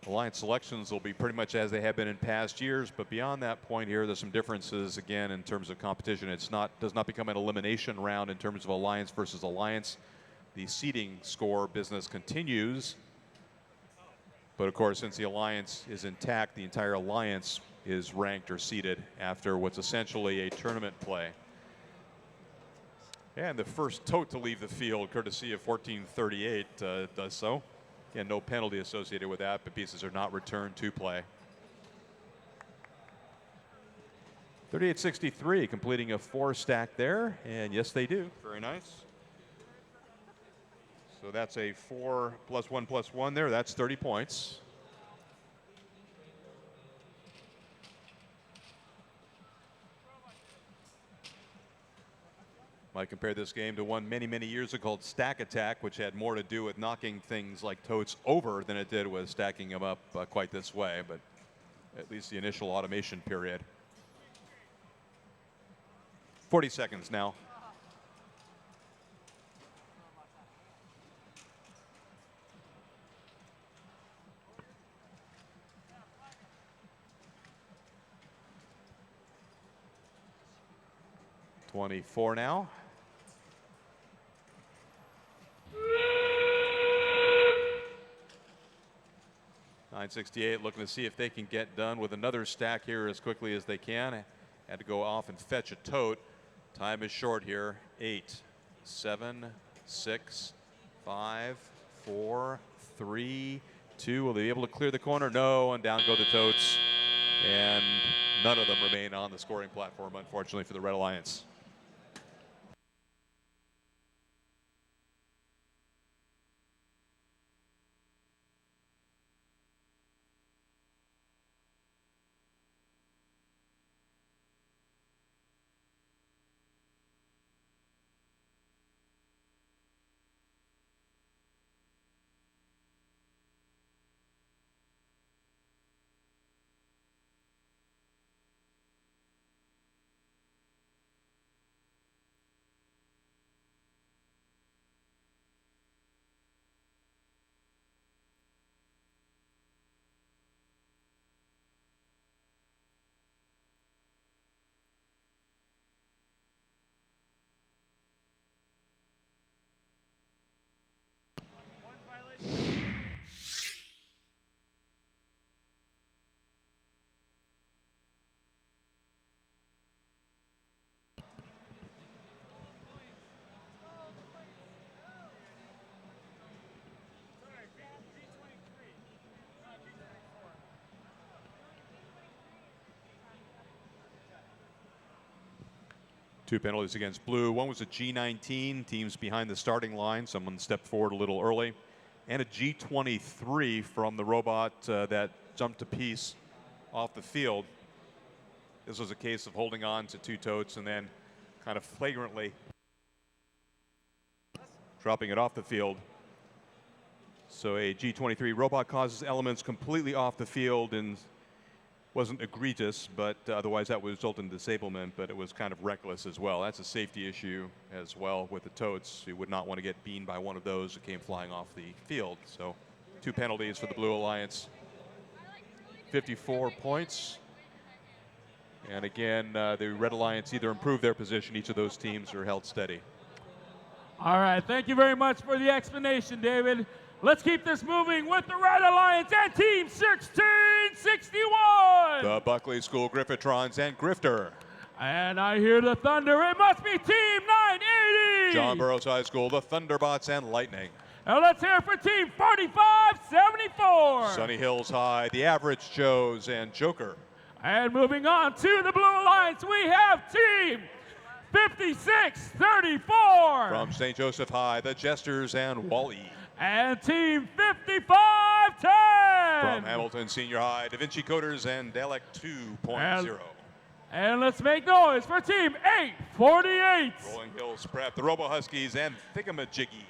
Speaker 3: Alliance selections will be pretty much as they have been in past years, but beyond that point here, there's some differences again in terms of competition. Does not become an elimination round in terms of alliance versus alliance. The seeding score business continues, but of course, since the alliance is intact, the entire alliance is ranked or seeded after what's essentially a tournament play. And the first tote to leave the field, courtesy of 1438, does so. Again, no penalty associated with that, but pieces are not returned to play. 3863 completing a 4 stack there, and yes, they do. Very nice. So that's a 4 +1 +1 there. That's 30 points. Might compare this game to one many, many years ago called Stack Attack, which had more to do with knocking things like totes over than it did with stacking them up quite this way, but at least the initial automation period. 40 seconds now. .24 now. 968 looking to see if they can get done with another stack here as quickly as they can. Had to go off and fetch a tote. Time is short here. 8, 7, 6, 5, 4, 3, 2. Will they be able to clear the corner? No, and down go the totes. And none of them remain on the scoring platform, unfortunately, for the Red Alliance. Two penalties against Blue. One was a G19, teams behind the starting line. Someone stepped forward a little early. And a G23 from the robot that jumped a piece off the field. This was a case of holding on to two totes and then kind of flagrantly dropping it off the field. So a G23 robot causes elements completely off the field and wasn't egregious, but otherwise that would result in disablement, but it was kind of reckless as well. That's a safety issue as well with the totes. You would not want to get beamed by one of those that came flying off the field. So 2 penalties for the Blue Alliance. 54 points. And again, the Red Alliance either improved their position, each of those teams, or held steady.
Speaker 4: All right, thank you very much for the explanation, David. Let's keep this moving with the Red Alliance and Team 1661.
Speaker 3: The Buckley School Griffitrons and Grifter.
Speaker 4: And I hear the thunder. It must be Team 980.
Speaker 3: John Burroughs High School, the Thunderbots and Lightning.
Speaker 4: And let's hear it for Team 4574.
Speaker 3: Sunny Hills High, the Average Joes and Joker.
Speaker 4: And moving on to the Blue Alliance, we have Team 5634.
Speaker 3: From St. Joseph High, the Jesters and Wall-E.
Speaker 4: And Team 5510.
Speaker 3: From Hamilton Senior High, Da Vinci Coders and Dalek 2.0.
Speaker 4: And let's make noise for Team 848.
Speaker 3: Rolling Hills Prep, the Robo Huskies and Thingamajiggy.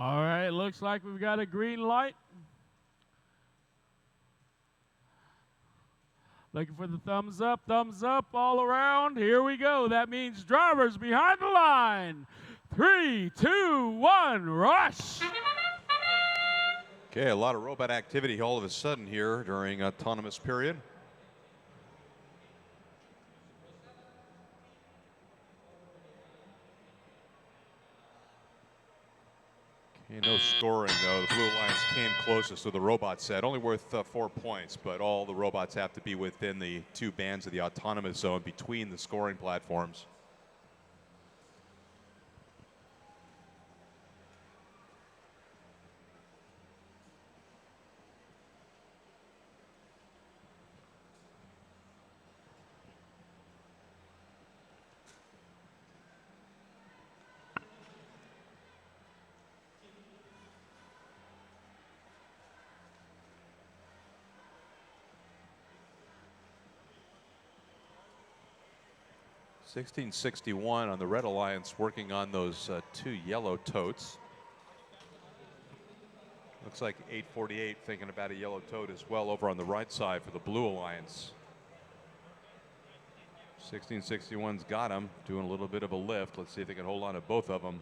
Speaker 4: All right, looks like we've got a green light. Looking for the thumbs up all around. Here we go. That means drivers behind the line. 3, 2, 1, rush.
Speaker 3: Okay, a lot of robot activity all of a sudden here during autonomous period. Okay, no scoring though. The Blue Alliance came closest to the robot set, only worth 4 points, but all the robots have to be within the 2 bands of the autonomous zone between the scoring platforms. 1661 on the Red Alliance, working on those 2 yellow totes. Looks like 848 thinking about a yellow tote as well over on the right side for the Blue Alliance. 1661's got him, doing a little bit of a lift. Let's see if they can hold on to both of them.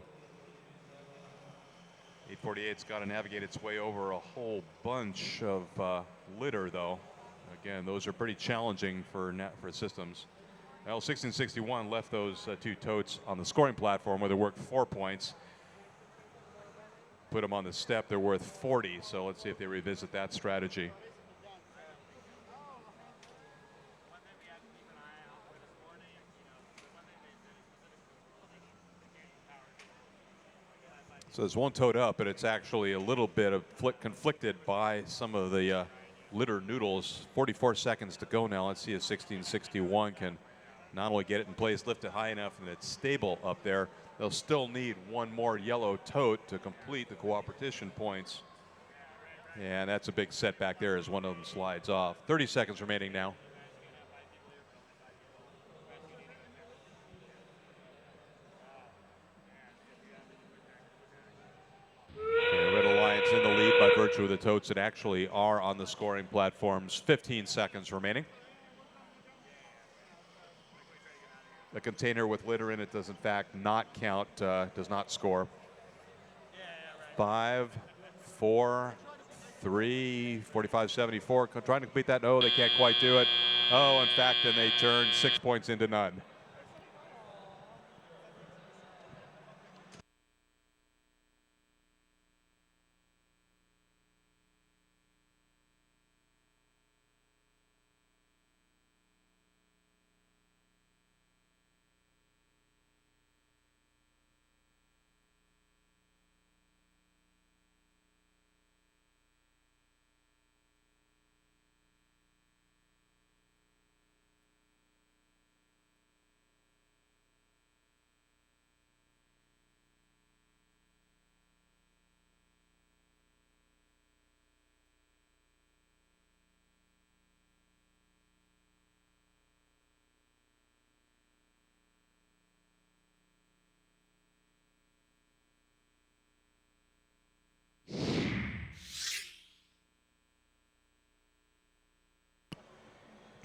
Speaker 3: 848's got to navigate its way over a whole bunch of litter, though. Again, those are pretty challenging for systems. Well, 1661 left those 2 totes on the scoring platform where they worked 4 points. Put them on the step, they're worth 40. So let's see if they revisit that strategy. So there's 1 tote up, but it's actually a little bit of conflicted by some of the litter noodles. 44 seconds to go now. Let's see if 1661 can not only get it in place, lift it high enough and it's stable up there. They'll still need 1 more yellow tote to complete the cooperation points. And that's a big setback there as one of them slides off. 30 seconds remaining now. Red Alliance in the lead by virtue of the totes that actually are on the scoring platforms. 15 seconds remaining. The container with litter in it does in fact not count, does not score. 5, 4, 3, 45-74. Trying to complete that. No, they can't quite do it. Oh, in fact, and they turn 6 points into none.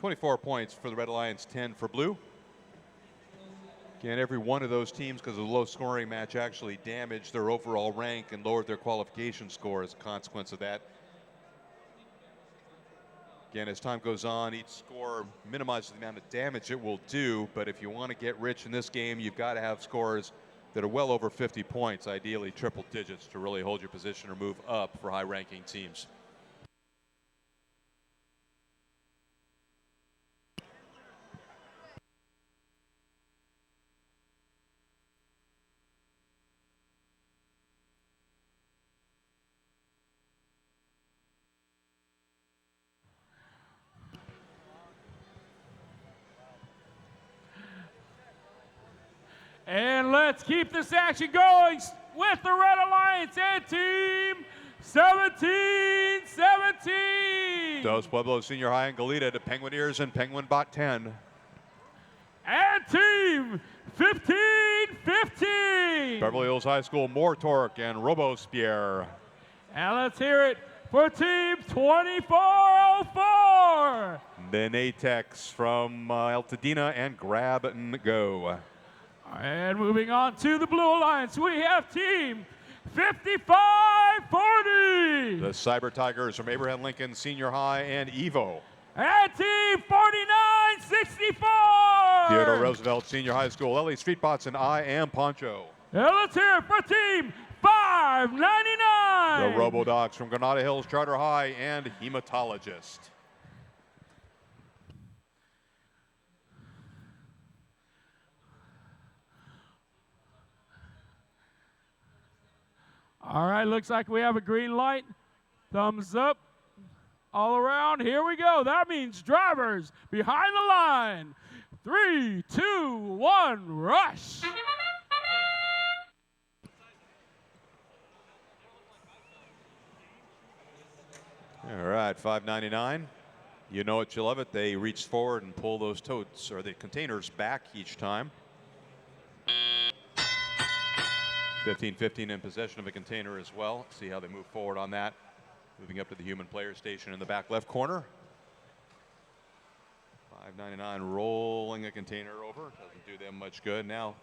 Speaker 3: $24 points for the Red Alliance, 10 for Blue. Again, every one of those teams, because of the low scoring match, actually damaged their overall rank and lowered their qualification score as a consequence of that. Again, as time goes on, each score minimizes the amount of damage it will do, but if you want to get rich in this game, you've got to have scores that are well over 50 points, ideally triple digits, to really hold your position or move up for high-ranking teams.
Speaker 4: And let's keep this action going with the Red Alliance and Team 17-17.
Speaker 3: Dos Pueblos Senior High and Goleta to Penguineers and Penguin Bot 10.
Speaker 4: And Team 15-15.
Speaker 3: Beverly Hills High School, Mortork and Robospierre.
Speaker 4: And let's hear it for Team 2404.
Speaker 3: Then Atex from Altadena and Grab and Go.
Speaker 4: And moving on to the Blue Alliance, we have Team 5540.
Speaker 3: The Cyber Tigers from Abraham Lincoln Senior High and Evo.
Speaker 4: And Team 4964.
Speaker 3: Theodore Roosevelt Senior High School, LA Streetbots and I Am Poncho.
Speaker 4: And let's hear it for Team 599.
Speaker 3: The Robodocs from Granada Hills Charter High and Hematologist.
Speaker 4: All right, looks like we have a green light. Thumbs up all around. Here we go. That means drivers behind the line. 3, 2, 1, rush.
Speaker 3: All right, 599. You know it, you love it. They reach forward and pull those totes or the containers back each time. 15-15 in possession of a container as well. See how they move forward on that. Moving up to the human player station in the back left corner. 599 rolling a container over. Doesn't do them much good. Now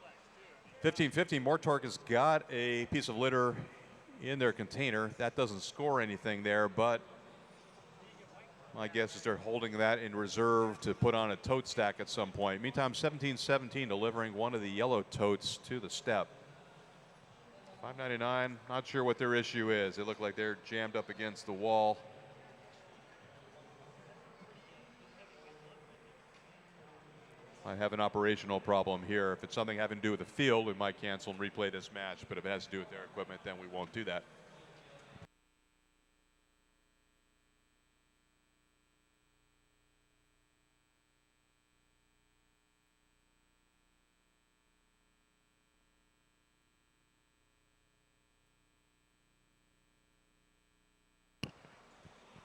Speaker 3: 15-15, Mortork has got a piece of litter in their container. That doesn't score anything there, but my guess is they're holding that in reserve to put on a tote stack at some point. Meantime, 17-17 delivering one of the yellow totes to the step. 599, not sure what their issue is. They look like they're jammed up against the wall. I have an operational problem here. If it's something having to do with the field, we might cancel and replay this match. But if it has to do with their equipment, then we won't do that.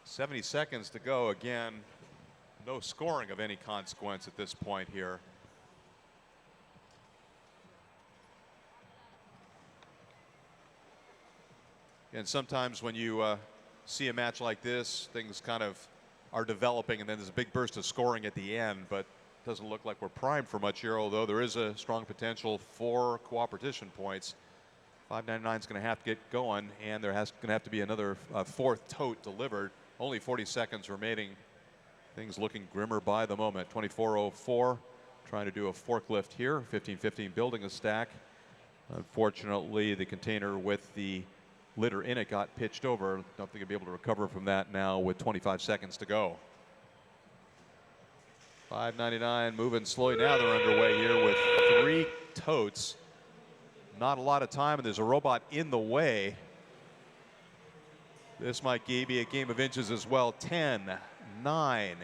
Speaker 3: .70 seconds to go. Again, no scoring of any consequence at this point here. And sometimes when you see a match like this, things kind of are developing and then there's a big burst of scoring at the end, but it doesn't look like we're primed for much here, although there is a strong potential for cooperation points. 599 is going to have to get going, and there going to have to be another fourth tote delivered. Only 40 seconds remaining. Things looking grimmer by the moment. 24:04, trying to do a forklift here. 15-15 building a stack. Unfortunately, the container with the litter in it got pitched over. Don't think he'll be able to recover from that now with 25 seconds to go. 599 moving slowly. Now they're underway here with 3 totes. Not a lot of time, and there's a robot in the way. This might be a game of inches as well. 10, 9,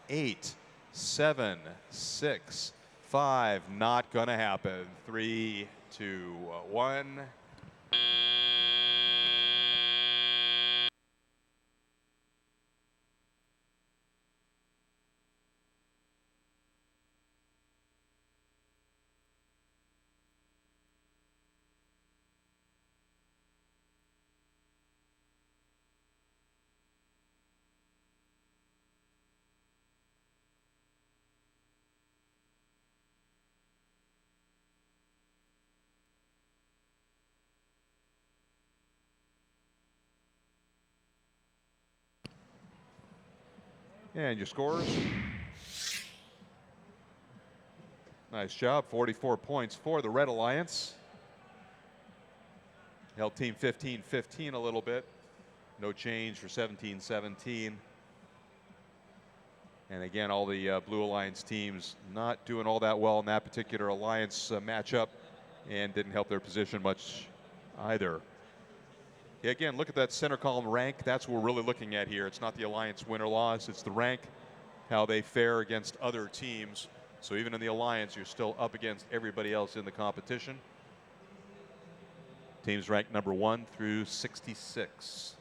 Speaker 3: 8, 7, 6, 5. Not going to happen. 3, 2, 1. And your scores. Nice job, 44 points for the Red Alliance. Held team 15-15 a little bit. No change for 17-17. And again, all the Blue Alliance teams not doing all that well in that particular Alliance matchup, and didn't help their position much either. Yeah, again, look at that center column rank. That's what we're really looking at here. It's not the Alliance win or loss. It's the rank, how they fare against other teams. So even in the Alliance, you're still up against everybody else in the competition. Teams ranked number 1 through 66.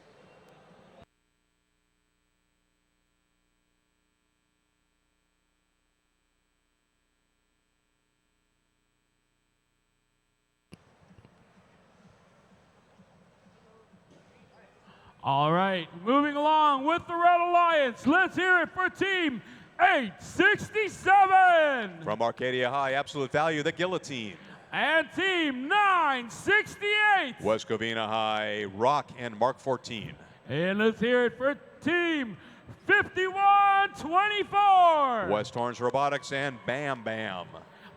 Speaker 4: All right, moving along with the Red Alliance. Let's hear it for Team 867.
Speaker 3: From Arcadia High, Absolute Value, the Guillotine.
Speaker 4: And Team 968.
Speaker 3: West Covina High, Rock and Mark 14.
Speaker 4: And let's hear it for Team 5124.
Speaker 3: West Orange Robotics and Bam Bam.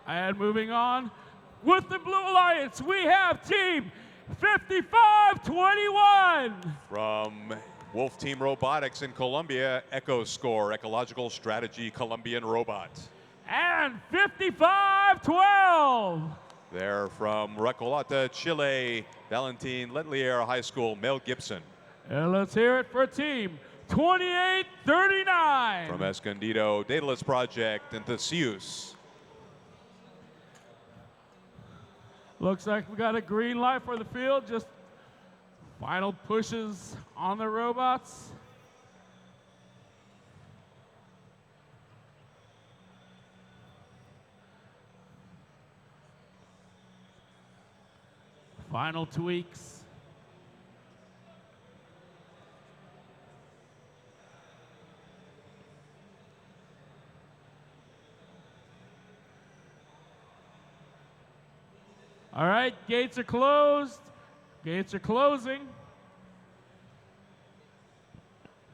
Speaker 4: And moving on with the Blue Alliance, we have Team 5521.
Speaker 3: From Wolf Team Robotics in Colombia, Echo Score, Ecological Strategy Colombian Robot.
Speaker 4: And 5512.
Speaker 3: They're from Recoleta, Chile, Valentin Letelier High School, Mel Gibson.
Speaker 4: And let's hear it for Team 2839.
Speaker 3: From Escondido, Daedalus Project and Theseus.
Speaker 4: Looks like we got a green light for the field. Just final pushes on the robots. Final tweaks. All right, gates are closed. Gates are closing.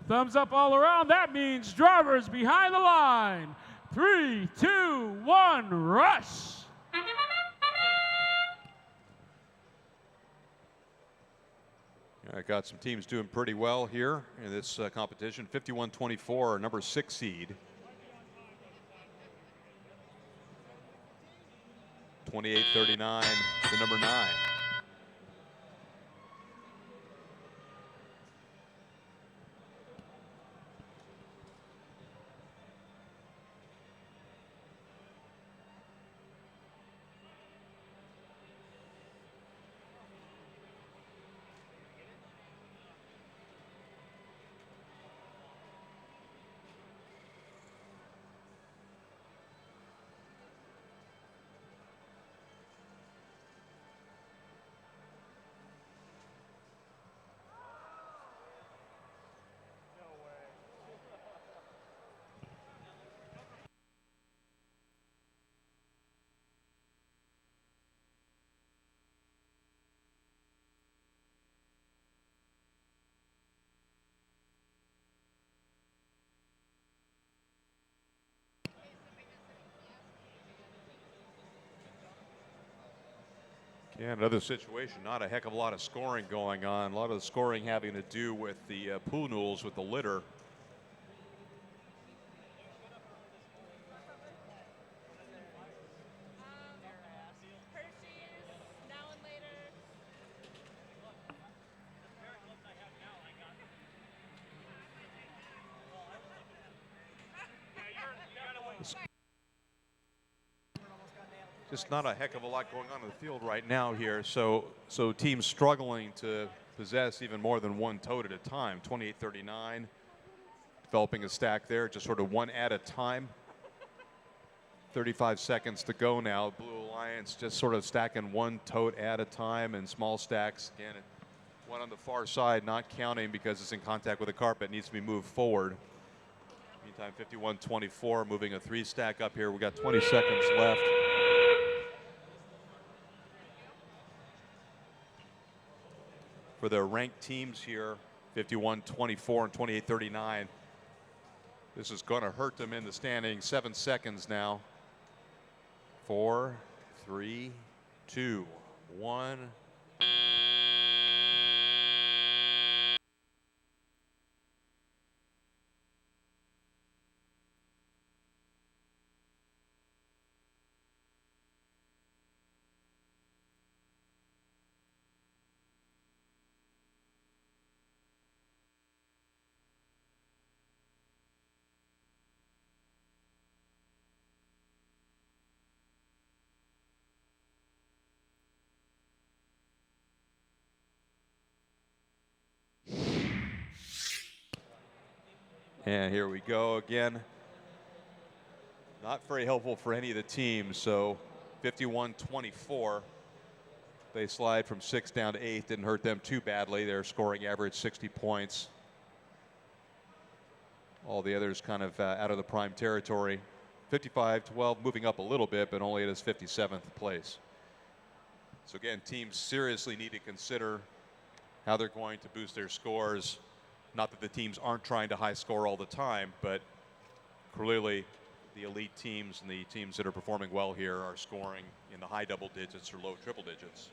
Speaker 4: Thumbs up all around. That means drivers behind the line. 3, 2, 1, rush.
Speaker 3: I got some teams doing pretty well here in this competition. 51-24, number 6 seed. 28-39, the number 9. Yeah, another situation, not a heck of a lot of scoring going on. A lot of the scoring having to do with the pool noodles with the litter. Just not a heck of a lot going on in the field right now here. So teams struggling to possess even more than one tote at a time. 28-39, developing a stack there, just sort of one at a time. 35 seconds to go now. Blue Alliance just sort of stacking one tote at a time in small stacks. Again, one on the far side, not counting because it's in contact with the carpet, needs to be moved forward. Meantime, 51-24, moving a 3 stack up here. We got 20 seconds left. For the ranked teams here, 51-24 and 28-39. This is going to hurt them in the standings. 7 seconds now. 4, 3, 2, 1. And here we go again. Not very helpful for any of the teams. So 51-24. They slide from 6 down to 8. Didn't hurt them too badly. Their scoring average 60 points. All the others kind of out of the prime territory. 55-12, moving up a little bit, but only at his 57th place. So again, teams seriously need to consider how they're going to boost their scores. Not that the teams aren't trying to high score all the time, but clearly the elite teams and the teams that are performing well here are scoring in the high double digits or low triple digits.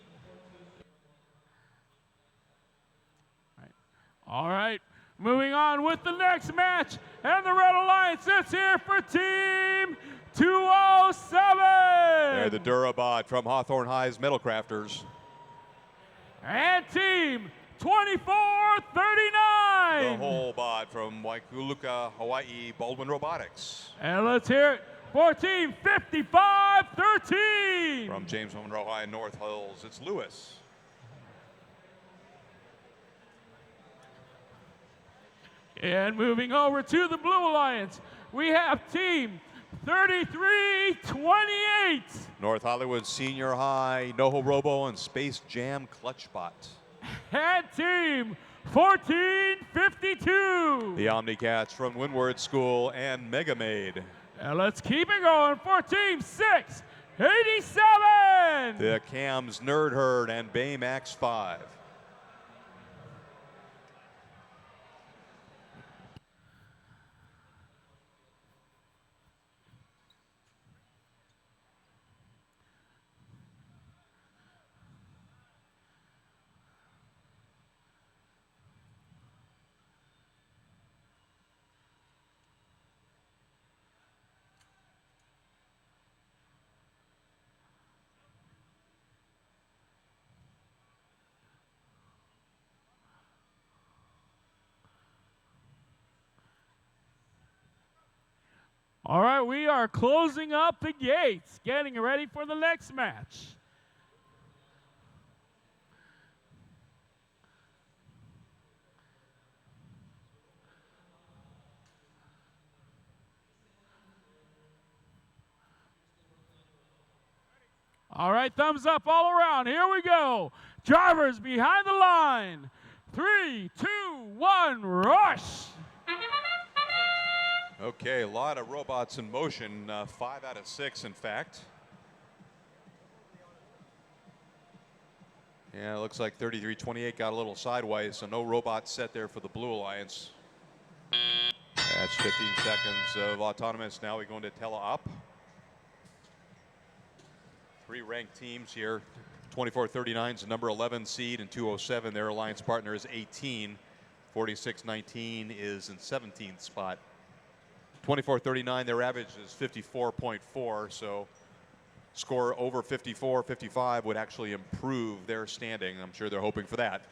Speaker 4: All right, moving on with the next match, and the Red Alliance is here for Team 207.
Speaker 3: They're the Durabot from Hawthorne High's Metal Crafters.
Speaker 4: And Team 2439.
Speaker 3: The whole bot from Waikuluka, Hawaii, Baldwin Robotics.
Speaker 4: And let's hear it for Team 5513.
Speaker 3: From James Monroe High, North Hills, it's Lewis.
Speaker 4: And moving over to the Blue Alliance, we have Team 33-28.
Speaker 3: North Hollywood Senior High, NoHo Robo, and Space Jam Clutchbot.
Speaker 4: And team 1452.
Speaker 3: The Omnicats from Windward School and Mega Maid.
Speaker 4: And let's keep it going for team 687.
Speaker 3: The Cams Nerd Herd and Baymax 5.
Speaker 4: All right, we are closing up the gates, getting ready for the next match. All right, thumbs up all around. Here we go. Drivers behind the line. 3, 2, 1, rush.
Speaker 3: Okay, a lot of robots in motion, 5 out of 6 in fact. Yeah, it looks like 33-28 got a little sideways, so no robots set there for the Blue Alliance. That's 15 seconds of autonomous. Now we go into tele-op. 3 ranked teams here. 2439 is the number 11 seed, and 207, their alliance partner, is 18. 4619 is in 17th spot. 2439, their average is 54.4, so score over 54, 55 would actually improve their standing. I'm sure they're hoping for that.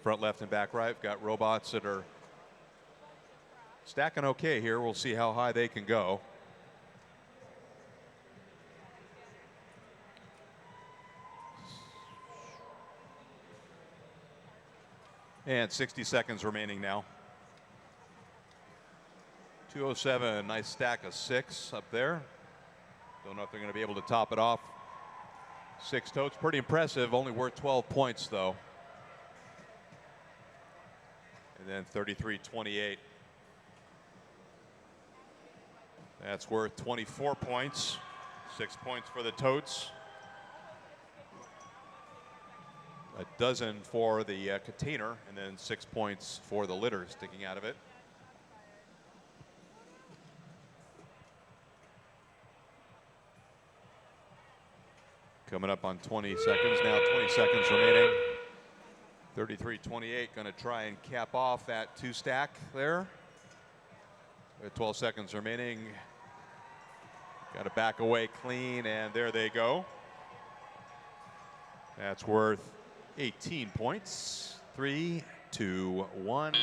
Speaker 3: Front left and back right, we've got robots that are stacking okay here. We'll see how high they can go. And 60 seconds remaining now. 207, nice stack of 6 up there. Don't know if they're going to be able to top it off. 6 totes, pretty impressive, only worth 12 points though. And then 33-28. That's worth 24 points. 6 points for the totes. A dozen for the container, and then 6 points for the litter sticking out of it. Coming up on 20 seconds now, 20 seconds remaining. 33-28, going to try and cap off that 2 stack there. With 12 seconds remaining. Got to back away clean, and there they go. That's worth 18 points. 3, 2, 1.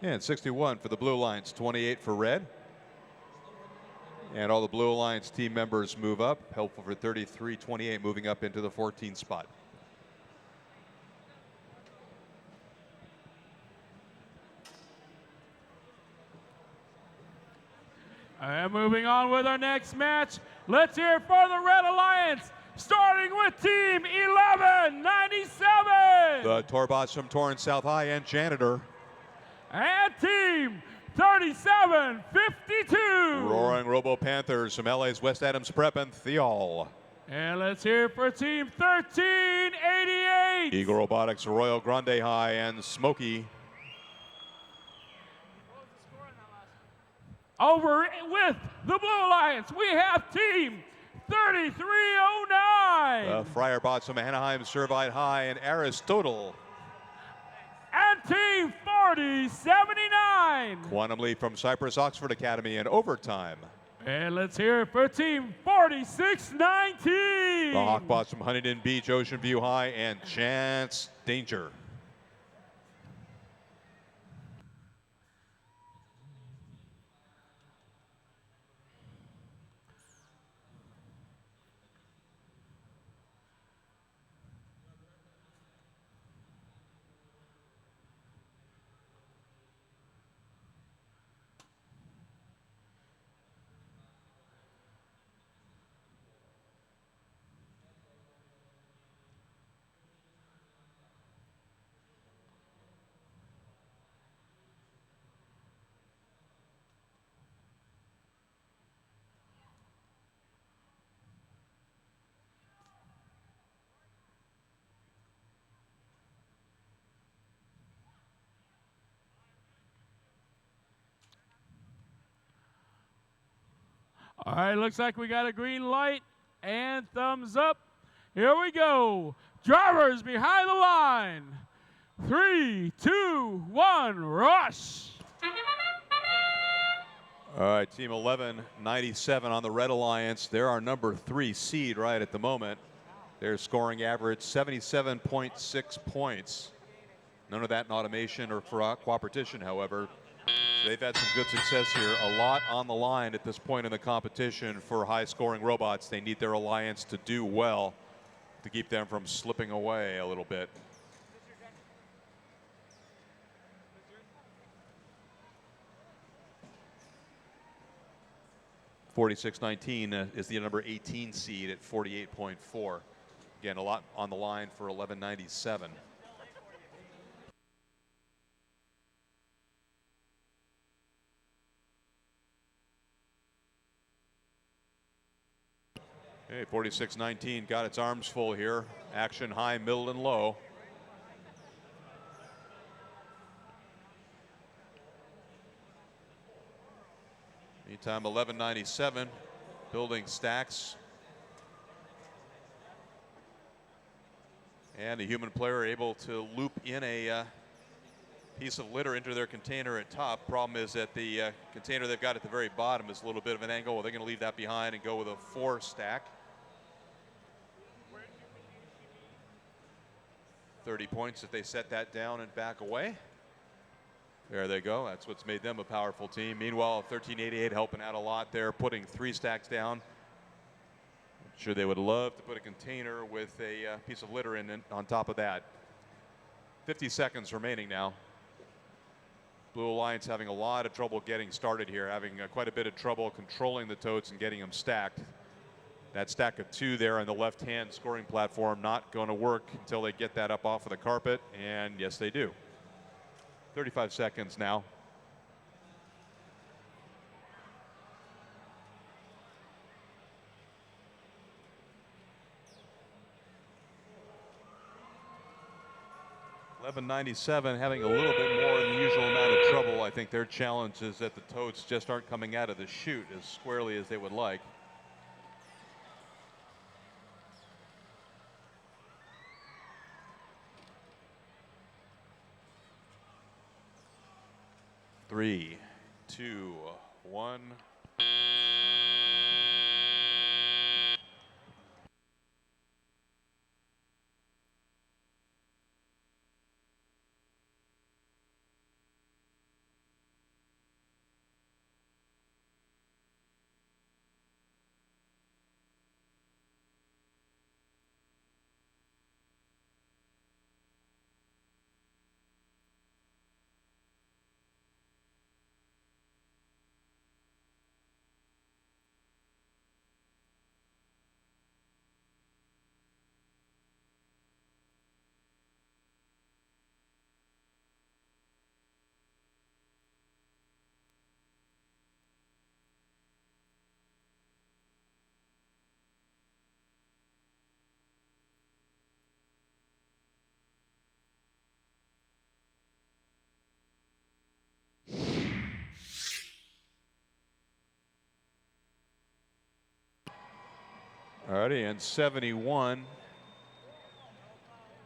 Speaker 3: And 61 for the Blue Alliance, 28 for red. And all the Blue Alliance team members move up. Helpful for 33-28, moving up into the 14th spot.
Speaker 4: And moving on with our next match, let's hear it for the Red Alliance, starting with Team 1197.
Speaker 3: The Torbots from Torrance South High and Janitor.
Speaker 4: And Team 3752.
Speaker 3: Roaring Robo Panthers from LA's West Adams Prep and Theol.
Speaker 4: And let's hear it for Team 1388.
Speaker 3: Eagle Robotics, Royal Grande High, and Smoky.
Speaker 4: Over with the Blue Alliance, we have Team 3309.
Speaker 3: The Friar Bots from Anaheim Servite High and Aristotle.
Speaker 4: And Team 4079.
Speaker 3: Quantum Leap from Cypress Oxford Academy in overtime.
Speaker 4: And let's hear it for Team 4619.
Speaker 3: The Hawkbots from Huntington Beach, Ocean View High, and Chance Danger.
Speaker 4: All right, looks like we got a green light and thumbs up. Here we go. Drivers behind the line. 3, 2, 1, rush.
Speaker 3: All right, Team 1197 on the Red Alliance. They're our number 3 seed right at the moment. Their scoring average 77.6 points. None of that in automation or for cooperation, however. So they've had some good success here. A lot on the line at this point in the competition for high-scoring robots. They need their alliance to do well to keep them from slipping away a little bit. .4619 is the number 18 seed at 48.4. Again, a lot on the line for 1197. Okay, 4619 got its arms full here. Action high, middle, and low. Meantime, 1197 building stacks. And a human player able to loop in a piece of litter into their container at top. Problem is that the container they've got at the very bottom is a little bit of an angle. Well, they're going to leave that behind and go with a 4 stack. 30 points if they set that down and back away. There they go. That's what's made them a powerful team. Meanwhile, 1388 helping out a lot there, putting 3 stacks down. I'm sure they would love to put a container with a piece of litter in on top of that. 50 seconds remaining now. Blue Alliance having a lot of trouble getting started here, having quite a bit of trouble controlling the totes and getting them stacked. That stack of 2 there on the left-hand scoring platform not going to work until they get that up off of the carpet, and yes, they do. 35 seconds now. .1197 having a little bit more than the usual amount of trouble. I think their challenge is that the totes just aren't coming out of the chute as squarely as they would like. Three, 2, 1. Alrighty, and 71.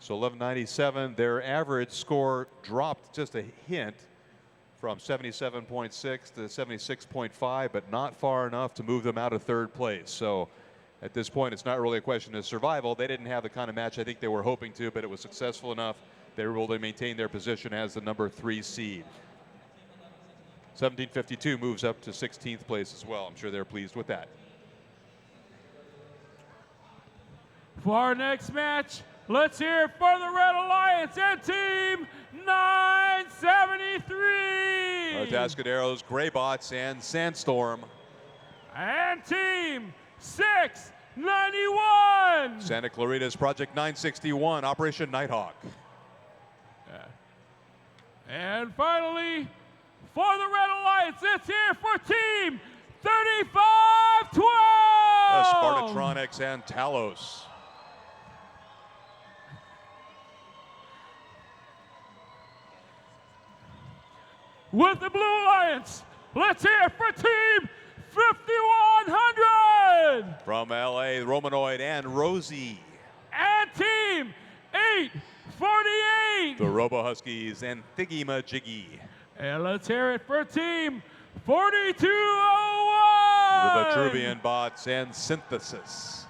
Speaker 3: So 1197, their average score dropped just a hint from 77.6 to 76.5, but not far enough to move them out of third place. So at this point, it's not really a question of survival. They didn't have the kind of match I think they were hoping to, but it was successful enough. They were able to maintain their position as the number 3 seed. 1752 moves up to 16th place as well. I'm sure they're pleased with that.
Speaker 4: For our next match, let's hear it for the Red Alliance and Team 973.
Speaker 3: Atascaderos, Greybots, and Sandstorm.
Speaker 4: And Team 691.
Speaker 3: Santa Clarita's Project 961, Operation Nighthawk.
Speaker 4: And finally, for the Red Alliance, it's here for Team 3512.
Speaker 3: Spartatronics and Talos.
Speaker 4: With the Blue Alliance, let's hear it for Team 5100.
Speaker 3: From LA, Romanoid and Rosie.
Speaker 4: And Team 848.
Speaker 3: The Robo Huskies and Thiggy Majiggy.
Speaker 4: And let's hear it for Team 4201.
Speaker 3: The Vitruvian Bots and Synthesis.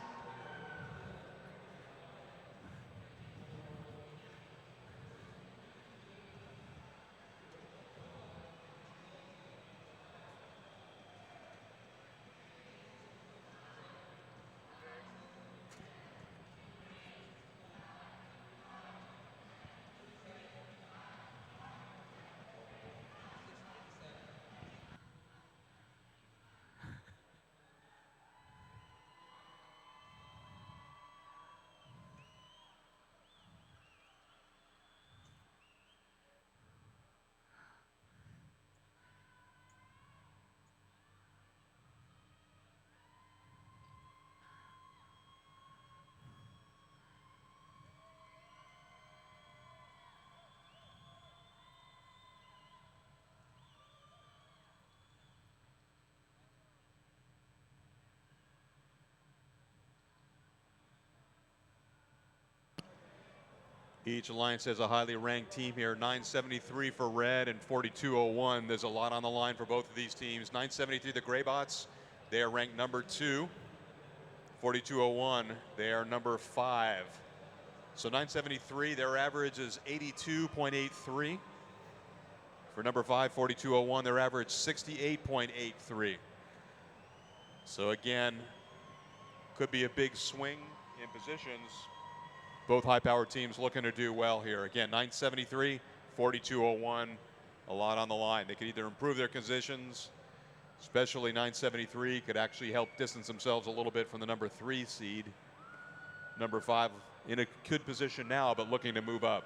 Speaker 3: Each alliance has a highly ranked team here. 973 for Red and 4201. There's a lot on the line for both of these teams. 973, the Greybots, they are ranked number 2. 4201, they are number 5. So 973, their average is 82.83. For number 5, 4201, their average 68.83. So again, could be a big swing in positions. Both high-powered teams looking to do well here. Again, 973, 4201, a lot on the line. They could either improve their positions, especially 973 could actually help distance themselves a little bit from the number 3 seed. Number 5 in a good position now, but looking to move up.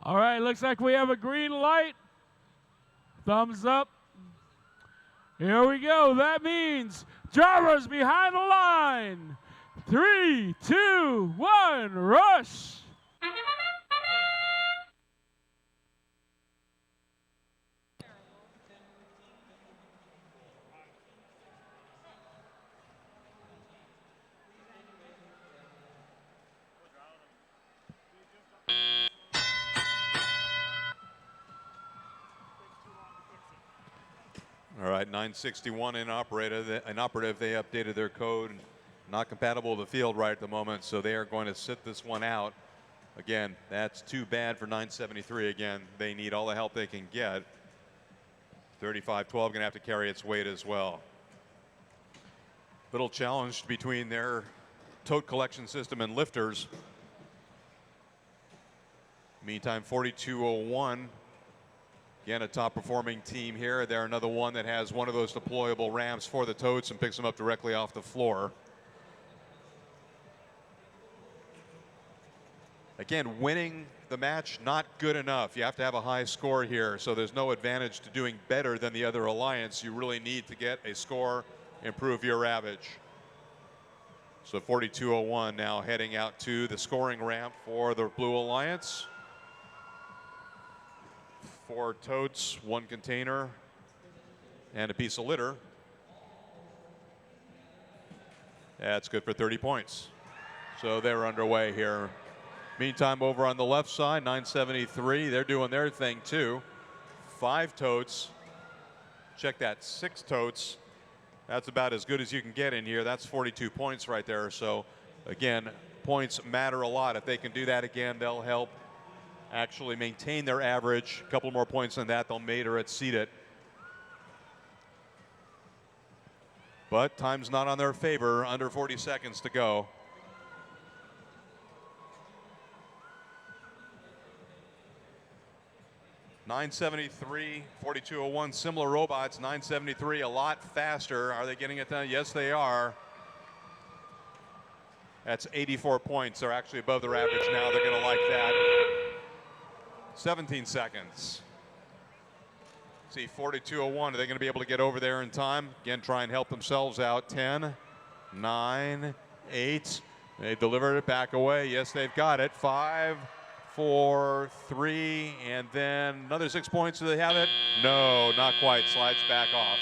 Speaker 4: All right, looks like we have a green light. Thumbs up. Here we go. That means drivers behind the line. 3, 2, 1, rush.
Speaker 3: All right, 961 in operative. They updated their code. Not compatible with the field right at the moment, so they are going to sit this one out. Again, that's too bad for 973. Again, they need all the help they can get. 3512 going to have to carry its weight as well. Little challenge between their tote collection system and lifters. Meantime, 4201. Again, a top-performing team here. They're another one that has one of those deployable ramps for the totes and picks them up directly off the floor. Again, winning the match, not good enough. You have to have a high score here, so there's no advantage to doing better than the other alliance. You really need to get a score, improve your average. So 42.01 now heading out to the scoring ramp for the Blue Alliance. 4 totes, 1 container, and a piece of litter. That's good for 30 points. So they're underway here. Meantime, over on the left side, 973, they're doing their thing too. 5 totes. Check that, 6 totes. That's about as good as you can get in here. That's 42 points right there. So again, points matter a lot. If they can do that again, they'll help actually maintain their average. A couple more points than that, they'll mate or exceed it. But time's not on their favor. Under 40 seconds to go. .973, 42.01, similar robots. 973, a lot faster. Are they getting it done? Yes, they are. That's 84 points. They're actually above their average now. They're going to like that. 17 seconds. See, 42.01. Are they going to be able to get over there in time? Again, try and help themselves out. 10, 9, 8. They delivered it back away. Yes, they've got it. 5, 4, 3, and then another 6 points. Do they have it? No, not quite. Slides back off.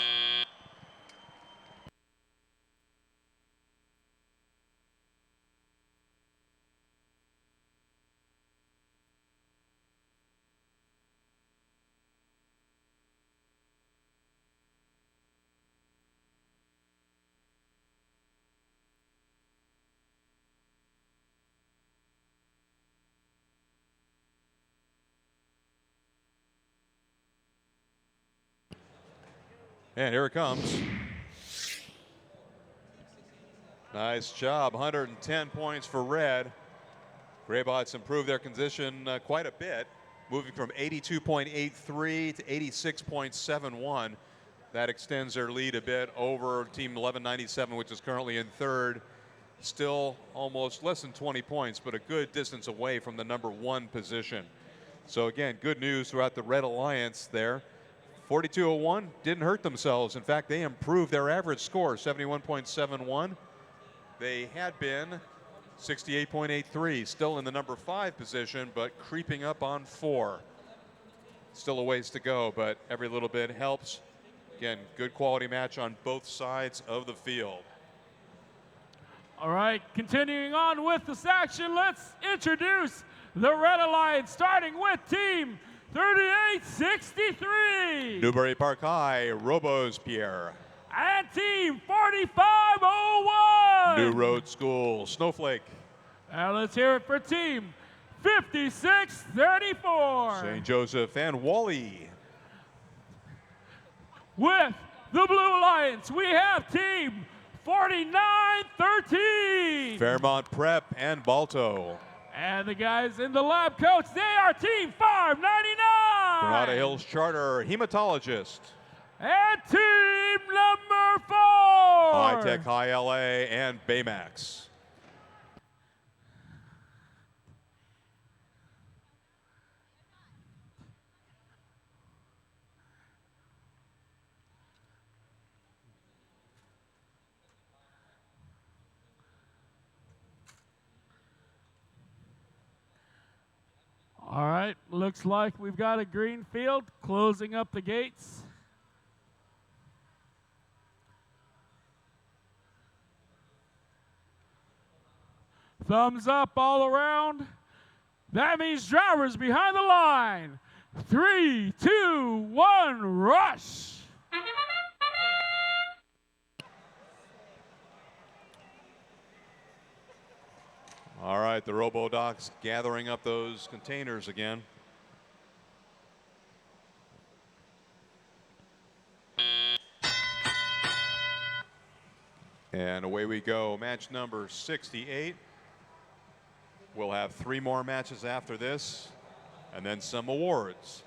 Speaker 3: And here it comes. Nice job. 110 points for red. Greybots improved their condition quite a bit, moving from 82.83 to 86.71. That extends their lead a bit over Team 1197, which is currently in third. Still almost less than 20 points, but a good distance away from the number 1 position. So again, good news throughout the Red Alliance there. 42.01 didn't hurt themselves. In fact, they improved their average score, 71.71. They had been 68.83, still in the number 5 position, but creeping up on 4. Still a ways to go, but every little bit helps. Again, good quality match on both sides of the field.
Speaker 4: All right, continuing on with this action, let's introduce the Red Alliance, starting with Team 3863.
Speaker 3: Newbury Park High, Robespierre.
Speaker 4: And Team 4501.
Speaker 3: New Road School, Snowflake.
Speaker 4: Now let's hear it for Team 5634.
Speaker 3: St. Joseph and Wally.
Speaker 4: With the Blue Alliance, we have Team 4913.
Speaker 3: Fairmont Prep and Balto.
Speaker 4: And the guys in the lab coats, they are Team 599.
Speaker 3: Granada Hills Charter, Hematologist.
Speaker 4: And Team number 4.
Speaker 3: High Tech High LA and Baymax.
Speaker 4: All right, looks like we've got a green field closing up the gates. Thumbs up all around. That means drivers behind the line. 3, 2, 1, rush.
Speaker 3: All right, the Robodocs gathering up those containers again. And away we go. Match number 68. We'll have 3 more matches after this, and then some awards.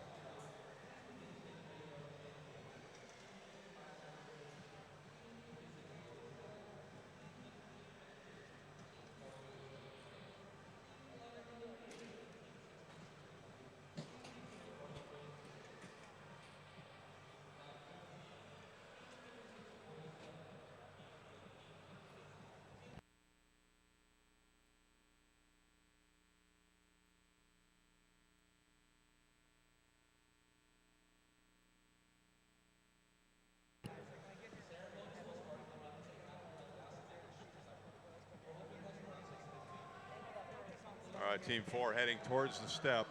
Speaker 3: right, Team 4 heading towards the step.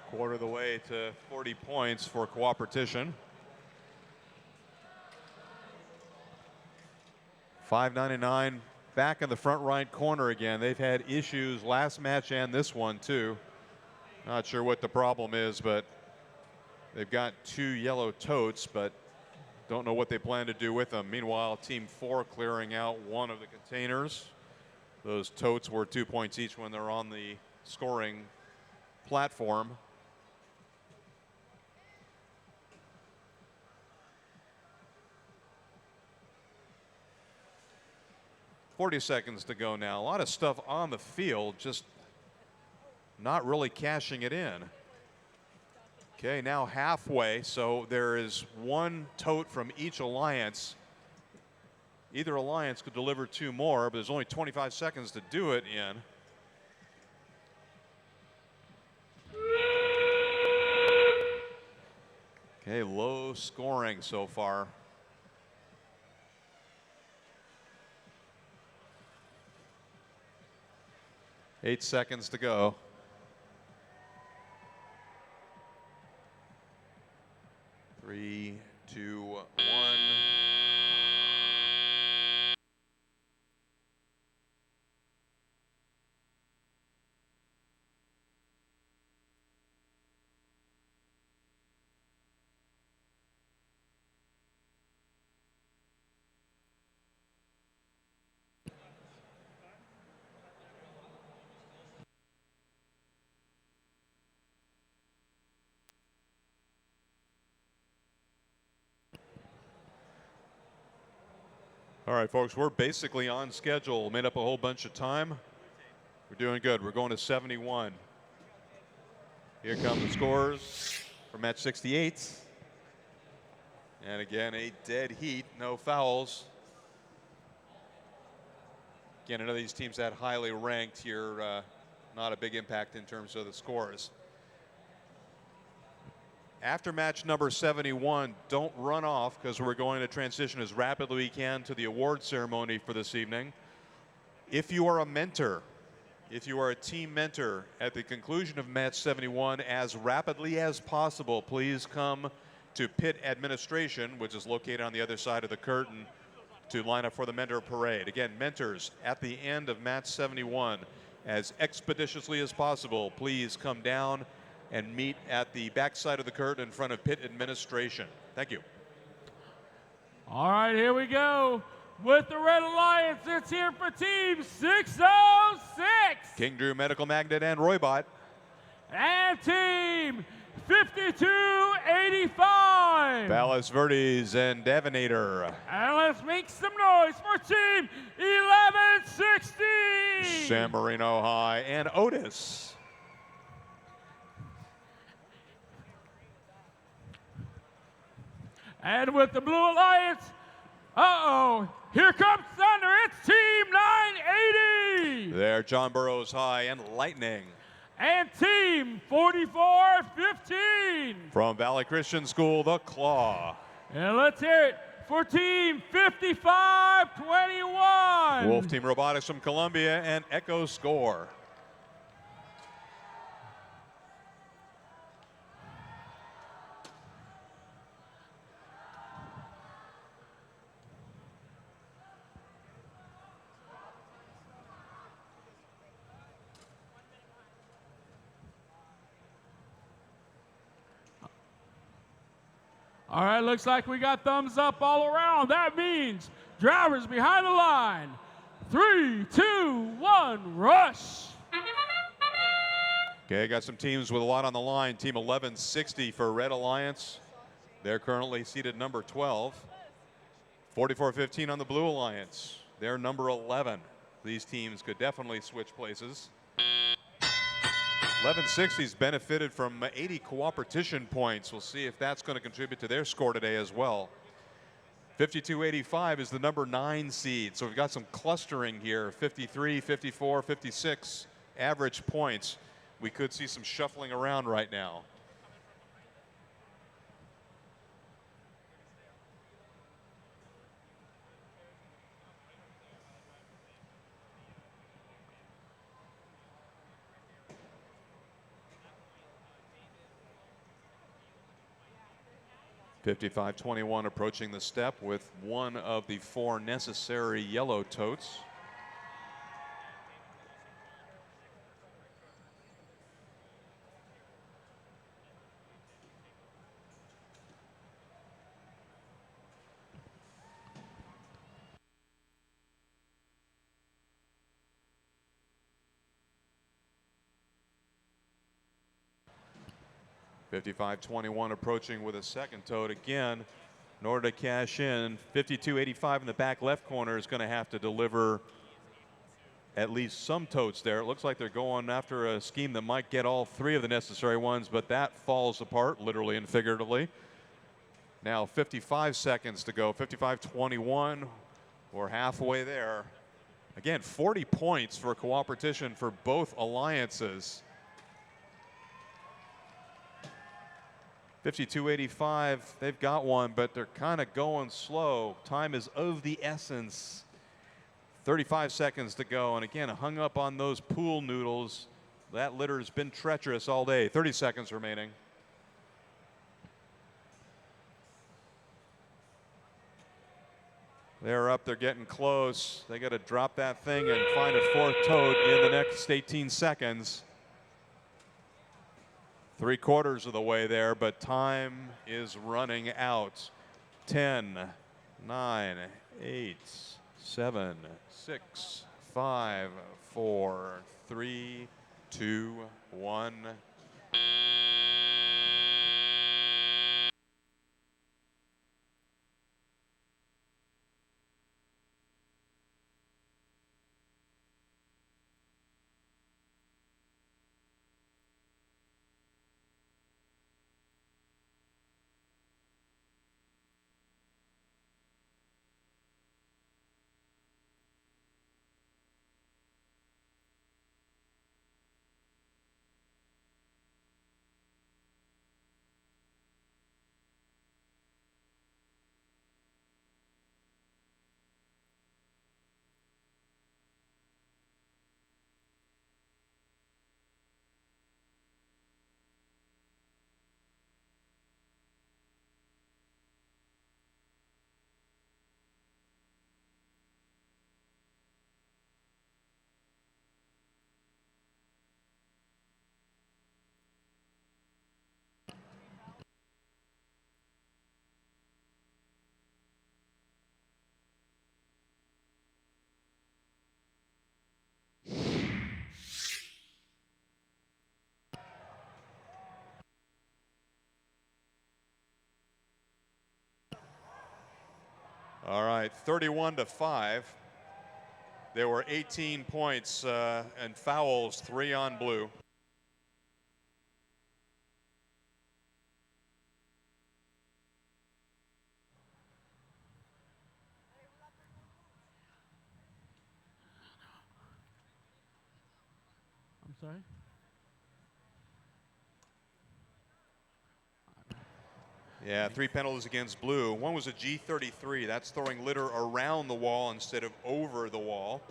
Speaker 3: Quarter of the way to 40 points for cooperation. 599 back in the front right corner again. They've had issues last match and this one too. Not sure what the problem is, but they've got 2 yellow totes, but don't know what they plan to do with them. Meanwhile, Team 4 clearing out one of the containers. Those totes were 2 points each when they're on the scoring platform. .40 seconds to go now. A lot of stuff on the field, just not really cashing it in. Okay, now halfway, so there is 1 tote from each alliance. Either alliance could deliver 2 more, but there's only 25 seconds to do it in. Okay, low scoring so far. Eight seconds to go. Three, two, one. All right, folks, we're basically on schedule. Made up a whole bunch of time. We're doing good. We're going to 71. Here come the scores for match 68. And again, a dead heat, no fouls. Again, none of these teams that highly ranked here, not a big impact in terms of the scores. After match number 71, don't run off because we're going to transition as rapidly we can to the award ceremony for this evening. If you are a mentor, if you are a team mentor at the conclusion of match 71, as rapidly as possible, please come to pit administration, which is located on the other side of the curtain, to line up for the mentor parade. Again, mentors, at the end of match 71, as expeditiously as possible, please come down and meet at the back side of the curtain in front of pit administration. Thank you.
Speaker 4: All right, here we go. With the Red Alliance, it's here for Team 606.
Speaker 3: King Drew, Medical Magnet, and Roybot.
Speaker 4: And Team 5285.
Speaker 3: Palos Verdes and Devinator.
Speaker 4: And let's make some noise for Team 1160.
Speaker 3: San Marino High and Otis.
Speaker 4: And with the Blue Alliance, here comes Thunder. It's Team 980.
Speaker 3: There, John Burroughs High and Lightning.
Speaker 4: And Team 4415.
Speaker 3: From Valley Christian School, the Claw.
Speaker 4: And let's hear it for Team 5521.
Speaker 3: Wolf Team Robotics from Columbia and Echo Score.
Speaker 4: All right, looks like we got thumbs up all around. That means drivers behind the line. 3, 2, 1, rush.
Speaker 3: Okay, got some teams with a lot on the line. Team 1160 for Red Alliance. They're currently seated number 12. 4415 on the Blue Alliance. They're number 11. These teams could definitely switch places. 1160's benefited from 80 cooperation points. We'll see if that's going to contribute to their score today as well. 5285 is the number 9 seed. So we've got some clustering here. 53, 54, 56 average points. We could see some shuffling around right now. 55-21 approaching the step with one of the 4 necessary yellow totes. $55-21 approaching with a second tote again. In order to cash in, $52.85 in the back left corner is going to have to deliver at least some totes there. It looks like they're going after a scheme that might get all 3 of the necessary ones, but that falls apart, literally and figuratively. Now 55 seconds to go, 55-21. We're halfway there. Again, 40 points for cooperation for both alliances. 52.85, they've got one, but they're kind of going slow. Time is of the essence. 35 seconds to go, and again, hung up on those pool noodles. That litter has been treacherous all day. 30 seconds remaining. They're up, they're getting close. They got to drop that thing and find a 4th tote in the next 18 seconds. 3/4 of the way there, but time is running out. 10, 9, 8, 7, 6, 5, 4, 3, 2, 1. All right, 31-5. There were 18 points and fouls, 3 on blue.
Speaker 4: I'm sorry?
Speaker 3: Yeah, 3 penalties against blue. One was a G33. That's throwing litter around the wall instead of over the wall.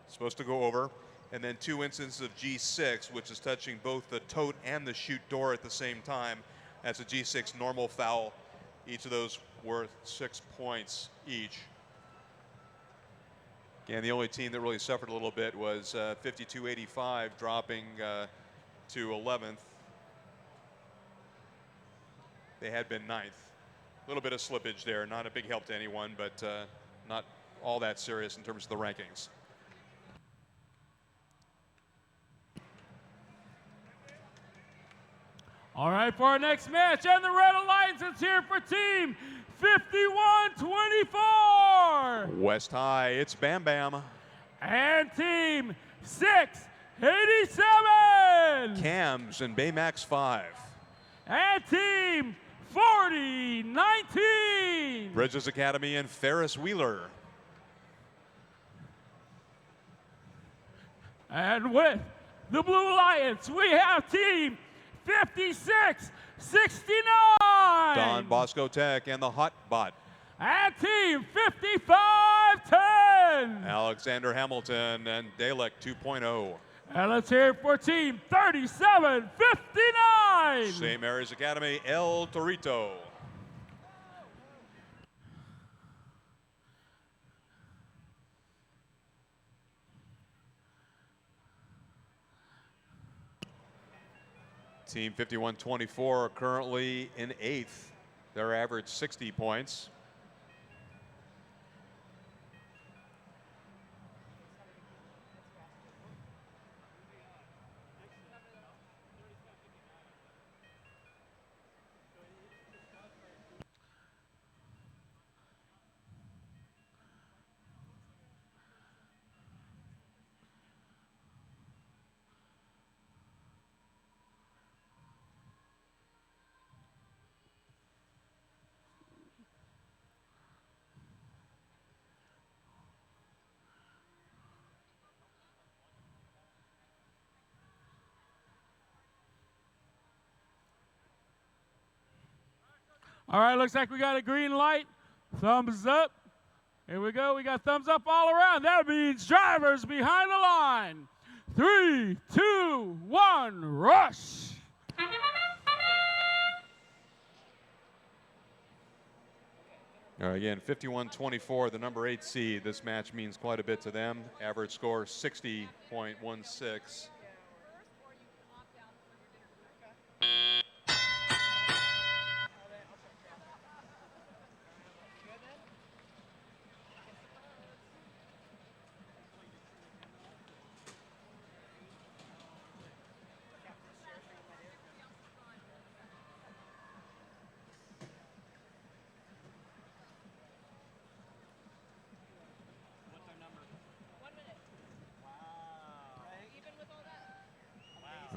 Speaker 3: It's supposed to go over. And then 2 instances of G6, which is touching both the tote and the chute door at the same time. That's a G6 normal foul. Each of those worth 6 points each. And the only team that really suffered a little bit was 52-85, dropping to 11th. They had been 9th. A little bit of slippage there, not a big help to anyone, but not all that serious in terms of the rankings.
Speaker 4: All right, for our next match, and the Red Alliance is here for team 51-24.
Speaker 3: West High, it's Bam Bam.
Speaker 4: And team 687.
Speaker 3: Cams and Baymax 5.
Speaker 4: And team 40-19.
Speaker 3: Bridges Academy and Ferris Wheeler.
Speaker 4: And with the Blue Alliance, we have team 56-69.
Speaker 3: Don Bosco Tech and the Hot Bot.
Speaker 4: And team 55-10.
Speaker 3: Alexander Hamilton and Dalek 2.0.
Speaker 4: And let's hear it for team 37-59.
Speaker 3: St. Mary's Academy, El Torito. Team 5124 currently in 8th. Their average 60 points.
Speaker 4: All right, looks like we got a green light. Thumbs up. Here we go. We got thumbs up all around. That means drivers behind the line. 3, 2, 1, rush.
Speaker 3: All right, again, 5124, the number 8 seed. This match means quite a bit to them. Average score 60.16.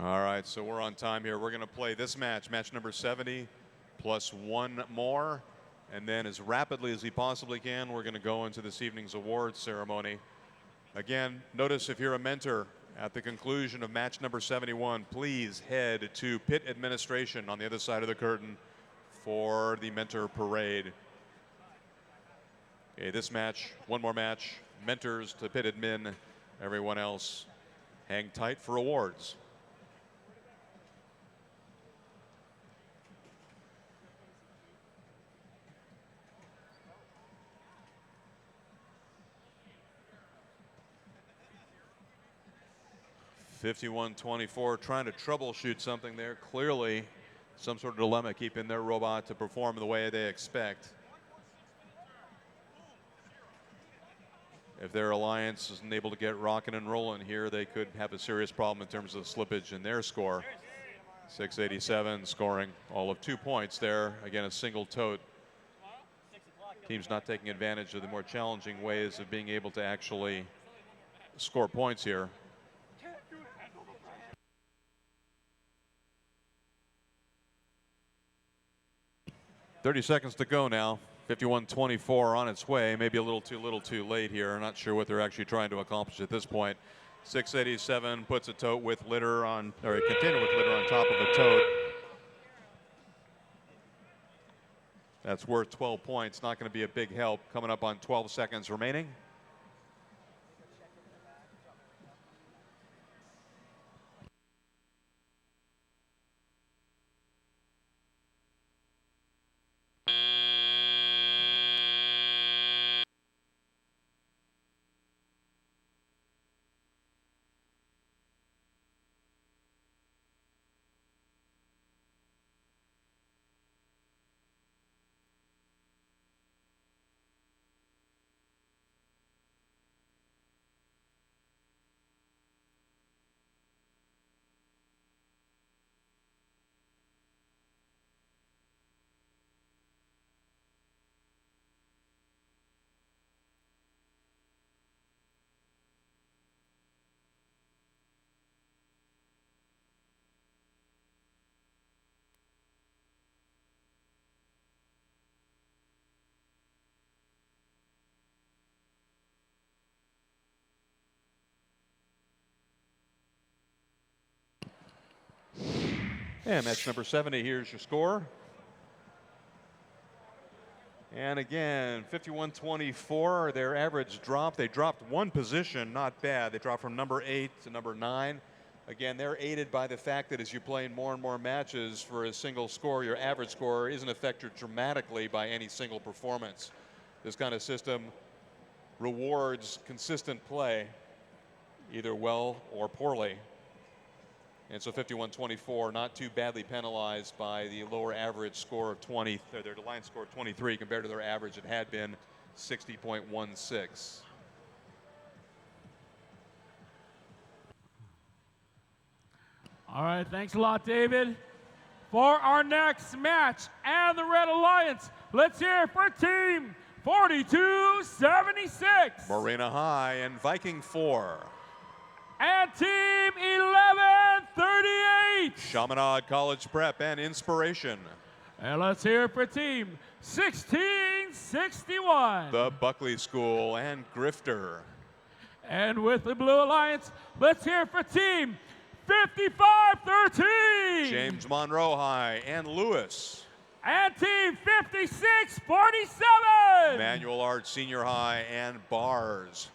Speaker 3: All right, so we're on time here. We're going to play this match, match number 70, plus one more. And then as rapidly as we possibly can, we're going to go into this evening's awards ceremony. Again, notice if you're a mentor at the conclusion of match number 71, please head to pit administration on the other side of the curtain for the mentor parade. Okay, this match, one more match, mentors to pit admin, everyone else hang tight for awards. (5124) trying to troubleshoot something there. Clearly, some sort of dilemma keeping their robot to perform the way they expect. If their alliance isn't able to get rocking and rolling here, they could have a serious problem in terms of slippage in their score. 687 scoring all of 2 points there. Again, a single tote. Team's not taking advantage of the more challenging ways of being able to actually score points here. 30 seconds to go now. 5124 on its way. Maybe a little too late here. Not sure what they're actually trying to accomplish at this point. 687 puts a tote with litter on, or a container with litter on top of a tote. That's worth 12 points. Not going to be a big help. Coming up on 12 seconds remaining. And match number 70, here's your score. And again, 5124, their average drop. They dropped one position, not bad. They dropped from number 8 to number 9. Again, they're aided by the fact that as you play in more and more matches for a single score, your average score isn't affected dramatically by any single performance. This kind of system rewards consistent play, either well or poorly. And so 51-24, not too badly penalized by the lower average score of 20, their line score of 23 compared to their average. It had been 60.16.
Speaker 4: All right, thanks a lot, David. For our next match and the Red Alliance, let's hear it for Team 4276.
Speaker 3: Marina High and Viking 4.
Speaker 4: And Team 1138.
Speaker 3: Chaminade College Prep and Inspiration.
Speaker 4: And let's hear it for Team 1661.
Speaker 3: The Buckley School and Grifter.
Speaker 4: And with the Blue Alliance, let's hear it for Team 5513.
Speaker 3: James Monroe High and Lewis.
Speaker 4: And Team 5647.
Speaker 3: Manual Arts Senior High and Bars.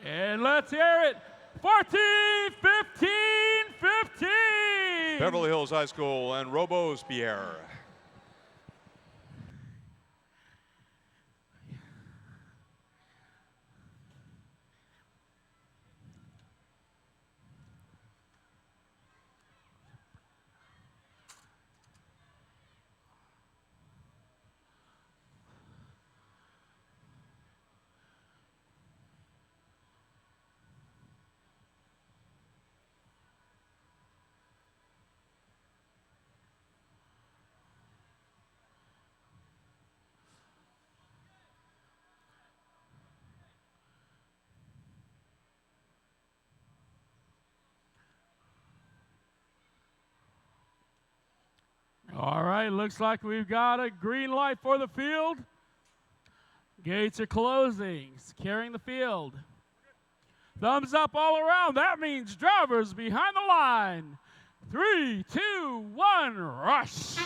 Speaker 4: And let's hear it for Team 1515.
Speaker 3: Beverly Hills High School and Robespierre.
Speaker 4: All right, looks like we've got a green light for the field. Gates are closing, securing the field. Thumbs up all around. That means drivers behind the line. 3, 2, 1, rush.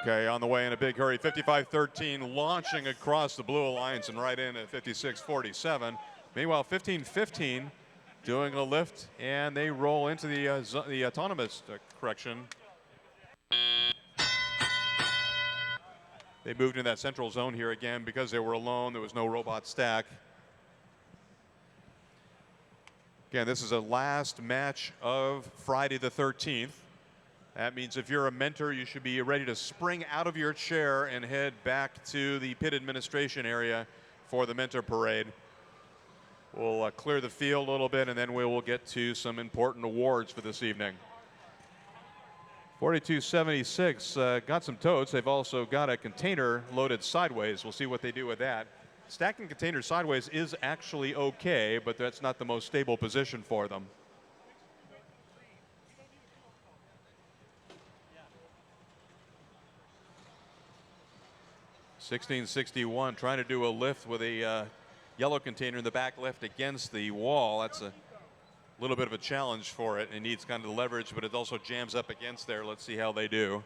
Speaker 3: Okay, on the way in a big hurry. 55-13 launching across the Blue Alliance and right in at 56-47. Meanwhile, 15-15 doing a lift, and they roll into the autonomous correction. They moved in that central zone here again because they were alone. There was no robot stack. Again, this is a last match of Friday the 13th. That means if you're a mentor, you should be ready to spring out of your chair and head back to the pit administration area for the mentor parade. We'll clear the field a little bit, and then we will get to some important awards for this evening. 4276 got some totes. They've also got a container loaded sideways. We'll see what they do with that. Stacking containers sideways is actually okay, but that's not the most stable position for them. (1661) trying to do a lift with a yellow container in the back left against the wall. That's a little bit of a challenge for it. It needs kind of the leverage, but it also jams up against there. Let's see how they do.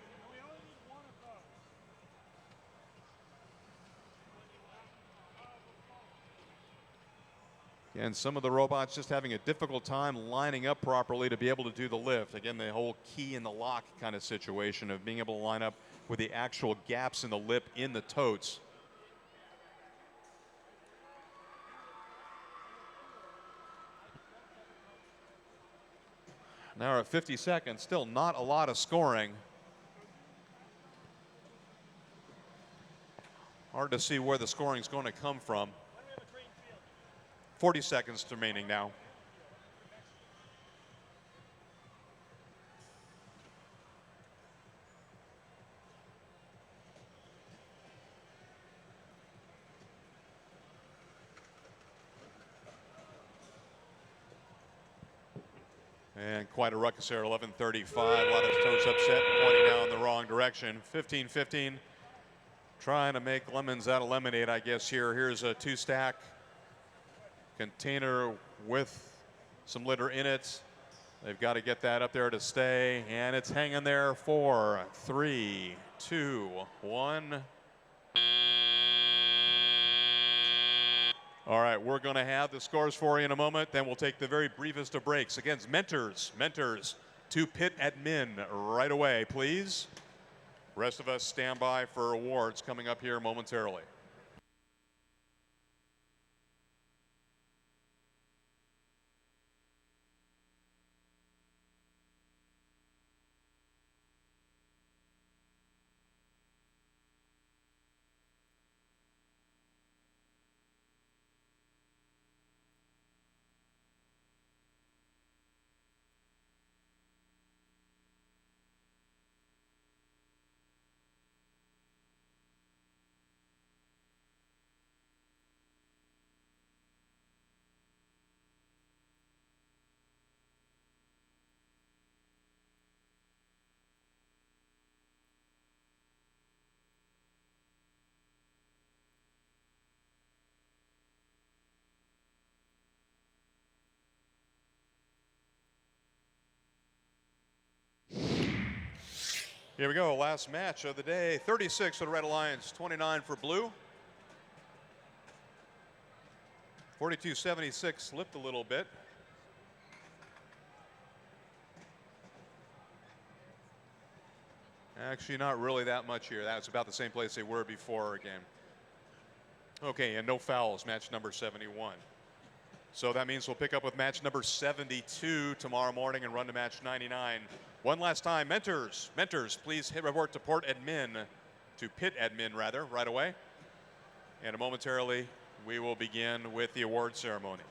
Speaker 3: And some of the robots just having a difficult time lining up properly to be able to do the lift. Again, the whole key in the lock kind of situation of being able to line up with the actual gaps in the lip in the totes. Now we're at 50 seconds, still not a lot of scoring. Hard to see where the scoring is going to come from. 40 seconds remaining now. And quite a ruckus there, 11:35. A lot of toes upset, pointing now in the wrong direction. 15-15, trying to make lemons out of lemonade, I guess, here. Here's a two-stack container with some litter in it. They've got to get that up there to stay, and it's hanging there for 3, 2, 1. All right, we're going to have the scores for you in a moment. Then we'll take the very briefest of breaks. Against mentors to pit admin right away, please. Rest of us stand by for awards coming up here momentarily. Here we go, last match of the day. 36 for the Red Alliance, 29 for Blue. 42.76 slipped a little bit. Actually, not really that much here. That's about the same place they were before our game. Okay, and no fouls, match number 71. So that means we'll pick up with match number 72 tomorrow morning and run to match 99. One last time, mentors, please hit report to pit admin rather, right away. And momentarily, we will begin with the award ceremony.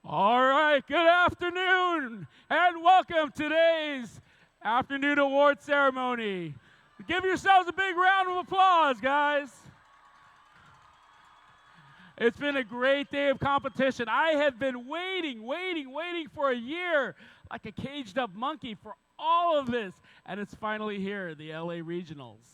Speaker 4: All right, good afternoon, and welcome to today's afternoon award ceremony. Give yourselves a big round of applause, guys. It's been a great day of competition. I have been waiting for a year, like a caged up monkey, for all of this, and it's finally here, the LA Regionals.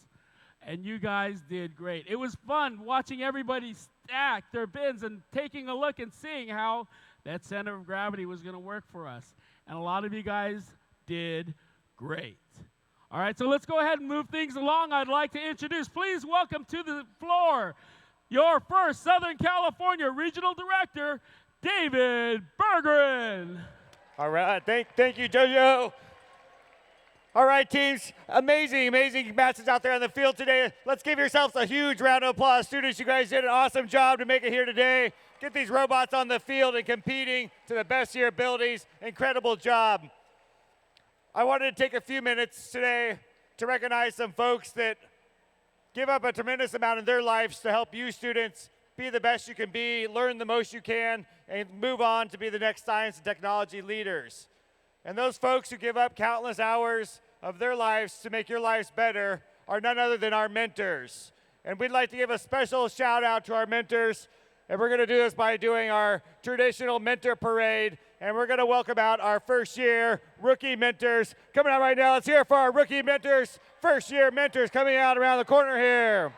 Speaker 4: And you guys did great. It was fun watching everybody stack their bins and taking a look and seeing how that center of gravity was going to work for us. And a lot of you guys did great. All right, so let's go ahead and move things along. I'd like to introduce, please welcome to the floor, your first Southern California Regional Director, David Berggren.
Speaker 7: All right, thank you, JoJo. All right, teams, amazing matches out there on the field today. Let's give yourselves a huge round of applause. Students, you guys did an awesome job to make it here today. Get these robots on the field and competing to the best of your abilities. Incredible job. I wanted to take a few minutes today to recognize some folks that give up a tremendous amount of their lives to help you students be the best you can be, learn the most you can, and move on to be the next science and technology leaders. And those folks who give up countless hours of their lives to make your lives better are none other than our mentors. And we'd like to give a special shout out to our mentors. And we're going to do this by doing our traditional mentor parade. And we're going to welcome out our first year rookie mentors. Coming out right now, let's hear it for our rookie mentors, first year mentors coming out around the corner here.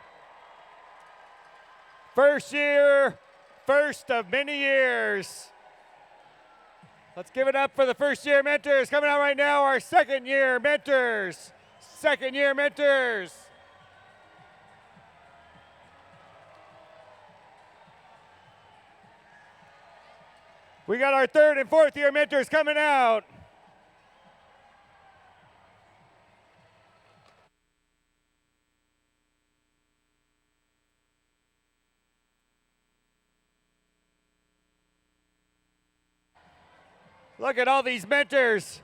Speaker 7: First year, first of many years. Let's give it up for the first year mentors. Coming out right now, our second year mentors. Second year mentors. We got our third and fourth year mentors coming out. Look at all these mentors.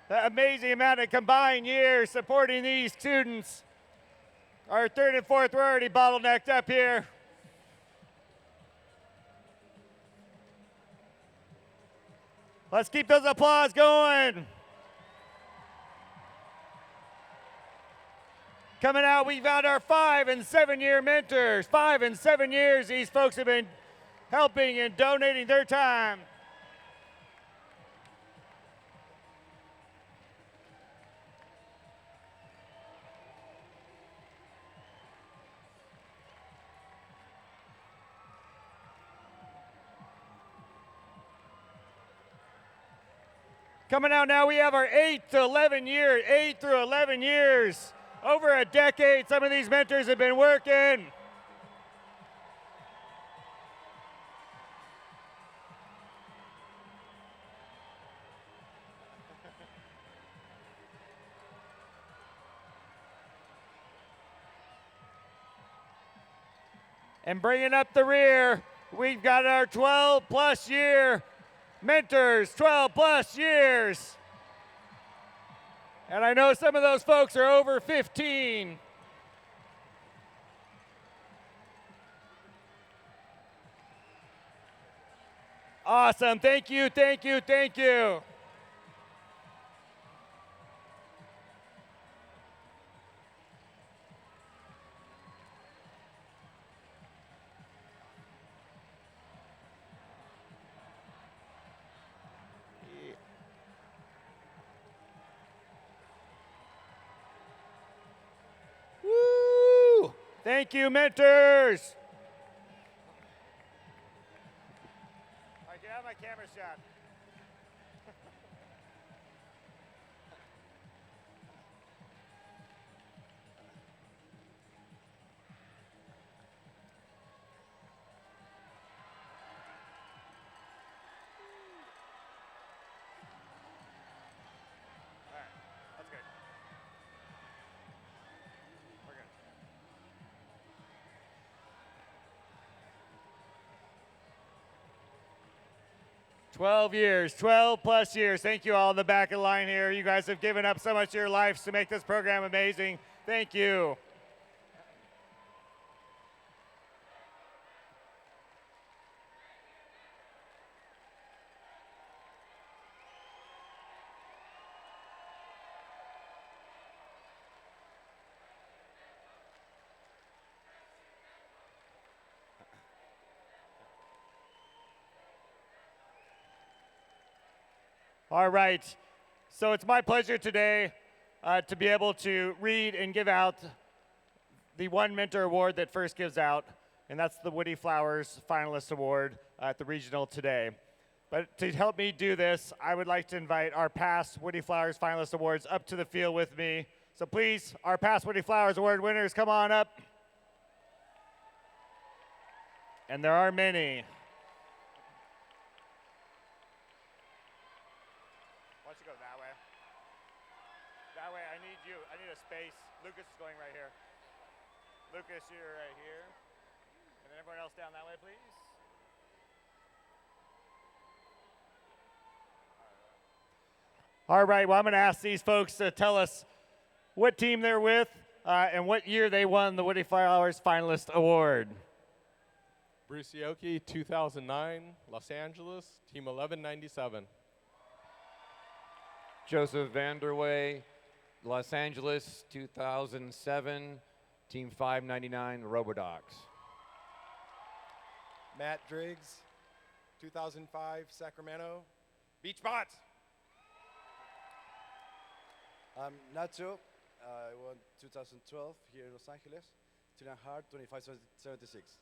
Speaker 7: The amazing amount of combined years supporting these students. Our third and fourth were already bottlenecked up here. Let's keep those applause going. Coming out, we've got our 5 and 7 year mentors. 5 and 7 years, these folks have been helping and donating their time. Coming out now, we have our 8 through 11 years. Over a decade, some of these mentors have been working. And bringing up the rear, we've got our 12-plus year mentors, 12-plus years. And I know some of those folks are over 15. Awesome, thank you. Woo! Thank you, mentors. All right, get out of my camera shot. All right, that's good. We're good. 12 years, 12-plus years. Thank you all in the back of the line here. You guys have given up so much of your lives to make this program amazing. Thank you. All right. So it's my pleasure today to be able to read and give out the One Mentor Award that first gives out, and that's the Woody Flowers Finalist Award at the regional today. But to help me do this, I would like to invite our past Woody Flowers Finalist Awards up to the field with me. So please, our past Woody Flowers Award winners, come on up. And there are many. Why don't you go that way? That way, I need you. I need a space. Lucas is going right here. Lucas, you're right here. And then everyone else down that way, please. All right, well, I'm going to ask these folks to tell us what team they're with and what year they won the Woody Flowers Finalist Award.
Speaker 1: Bruce Yoki, 2009, Los Angeles, Team 1197.
Speaker 22: Joseph Vanderway, Los Angeles, 2007, Team 599, Robotics.
Speaker 23: Matt Driggs, 2005, Sacramento, Beach Bots.
Speaker 24: Nacho, I won 2012 here in Los Angeles, Tina Hart, 2576.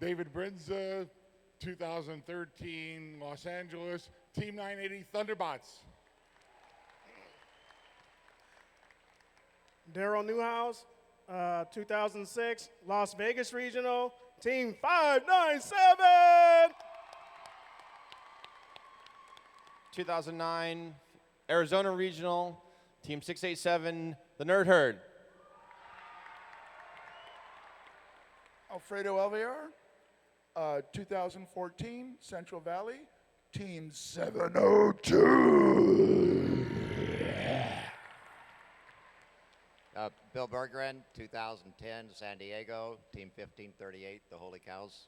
Speaker 25: David Brinza, 2013, Los Angeles, Team 980 Thunderbots.
Speaker 26: Daryl Newhouse, 2006, Las Vegas Regional, Team 597.
Speaker 27: 2009, Arizona Regional, Team 687, the Nerd Herd.
Speaker 25: Alfredo Alvear, 2014, Central Valley, Team 702.
Speaker 28: Bill Berggren, 2010, San Diego, Team 1538, the Holy Cows.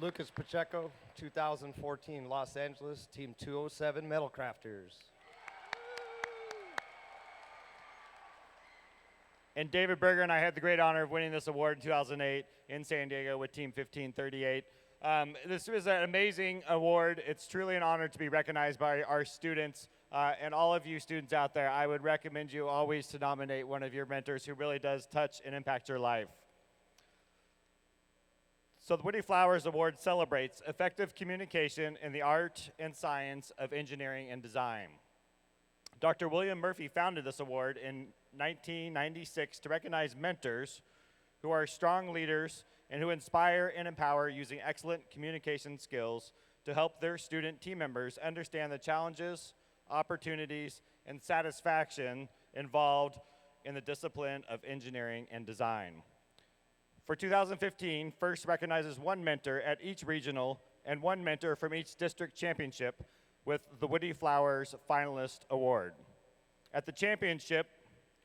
Speaker 29: Lucas Pacheco, 2014, Los Angeles, Team 207, Metal Crafters.
Speaker 7: And David Berger and I had the great honor of winning this award in 2008 in San Diego with Team 1538. This was an amazing award. It's truly an honor to be recognized by our students. And all of you students out there, I would recommend you always to nominate one of your mentors who really does touch and impact your life. So the Woody Flowers Award celebrates effective communication in the art and science of engineering and design. Dr. William Murphy founded this award in 1996 to recognize mentors who are strong leaders and who inspire and empower using excellent communication skills to help their student team members understand the challenges, opportunities, and satisfaction involved in the discipline of engineering and design. For 2015, FIRST recognizes one mentor at each regional and one mentor from each district championship with the Woody Flowers Finalist Award. At the championship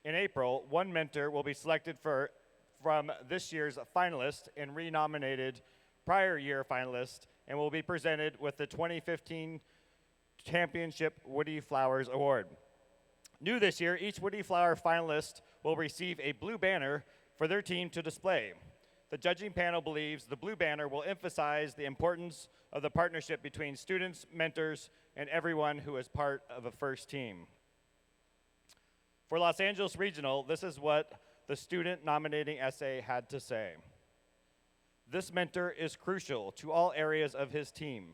Speaker 7: in April, one mentor will be selected from this year's finalist and renominated prior year finalist and will be presented with the 2015 Championship Woody Flowers Award. New this year, each Woody Flower finalist will receive a blue banner for their team to display. The judging panel believes the blue banner will emphasize the importance of the partnership between students, mentors, and everyone who is part of a FIRST team. For Los Angeles Regional, this is what the student nominating essay had to say. This mentor is crucial to all areas of his team,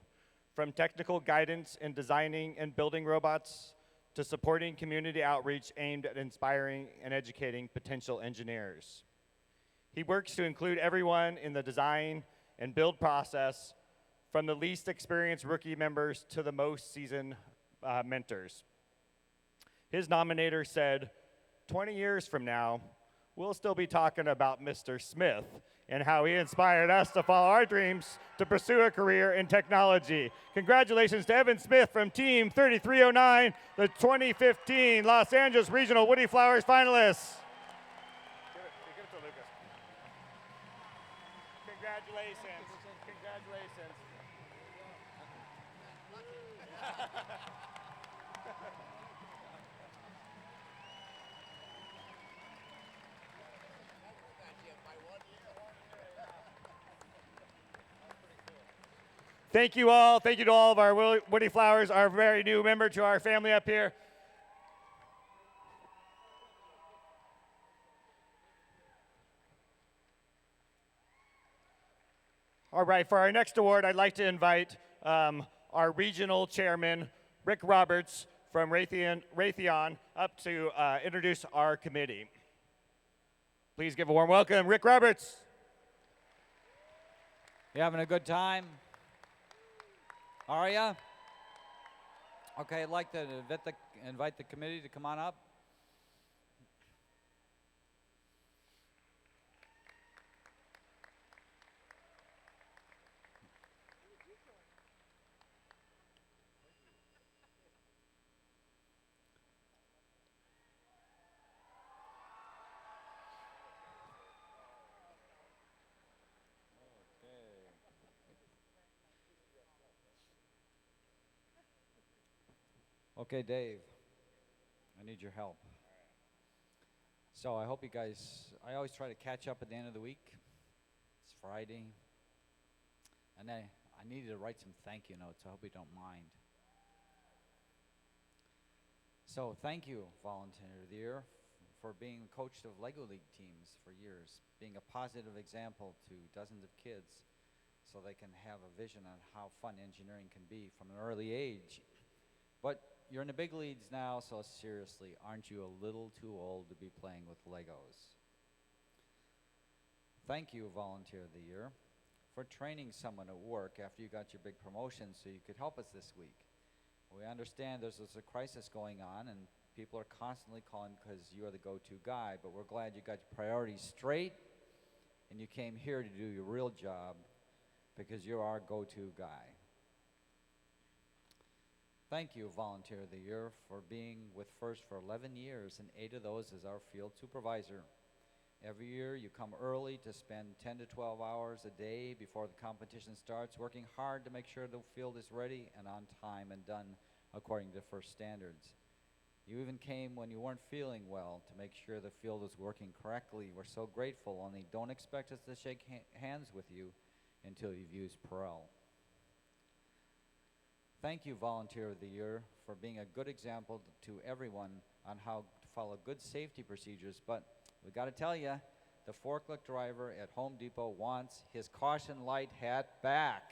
Speaker 7: from technical guidance in designing and building robots to supporting community outreach aimed at inspiring and educating potential engineers. He works to include everyone in the design and build process, from the least experienced rookie members to the most seasoned mentors. His nominator said, 20 years from now, we'll still be talking about Mr. Smith and how he inspired us to follow our dreams to pursue a career in technology. Congratulations to Evan Smith from Team 3309, the 2015 Los Angeles Regional Woody Flowers finalists. Give it to Lucas. Congratulations. Congratulations. Thank you all. Thank you to all of our Woody Flowers, our very new member to our family up here. All right, for our next award, I'd like to invite our regional chairman, Rick Roberts from Raytheon, up to introduce our committee. Please give a warm welcome, Rick Roberts.
Speaker 2: You having a good time? Are ya? Okay, I'd like to invite the committee to come on up. Okay, Dave, I need your help. So I hope you guys, I always try to catch up at the end of the week. It's Friday. And I needed to write some thank you notes. I hope you don't mind. So thank you, Volunteer of the Year, for being coach of Lego League teams for years, being a positive example to dozens of kids so they can have a vision on how fun engineering can be from an early age. But you're in the big leagues now, so seriously, aren't you a little too old to be playing with Legos? Thank you, Volunteer of the Year, for training someone at work after you got your big promotion so you could help us this week. We understand there's a crisis going on and people are constantly calling because you are the go-to guy, but we're glad you got your priorities straight and you came here to do your real job because you're our go-to guy. Thank you, Volunteer of the Year, for being with FIRST for 11 years and 8 of those as our field supervisor. Every year you come early to spend 10 to 12 hours a day before the competition starts, working hard to make sure the field is ready and on time and done according to FIRST standards. You even came when you weren't feeling well to make sure the field was working correctly. We're so grateful, only don't expect us to shake hands with you until you've used Perel. Thank you, Volunteer of the Year, for being a good example to everyone on how to follow good safety procedures, but we got to tell you, the forklift driver at Home Depot wants his caution light hat back.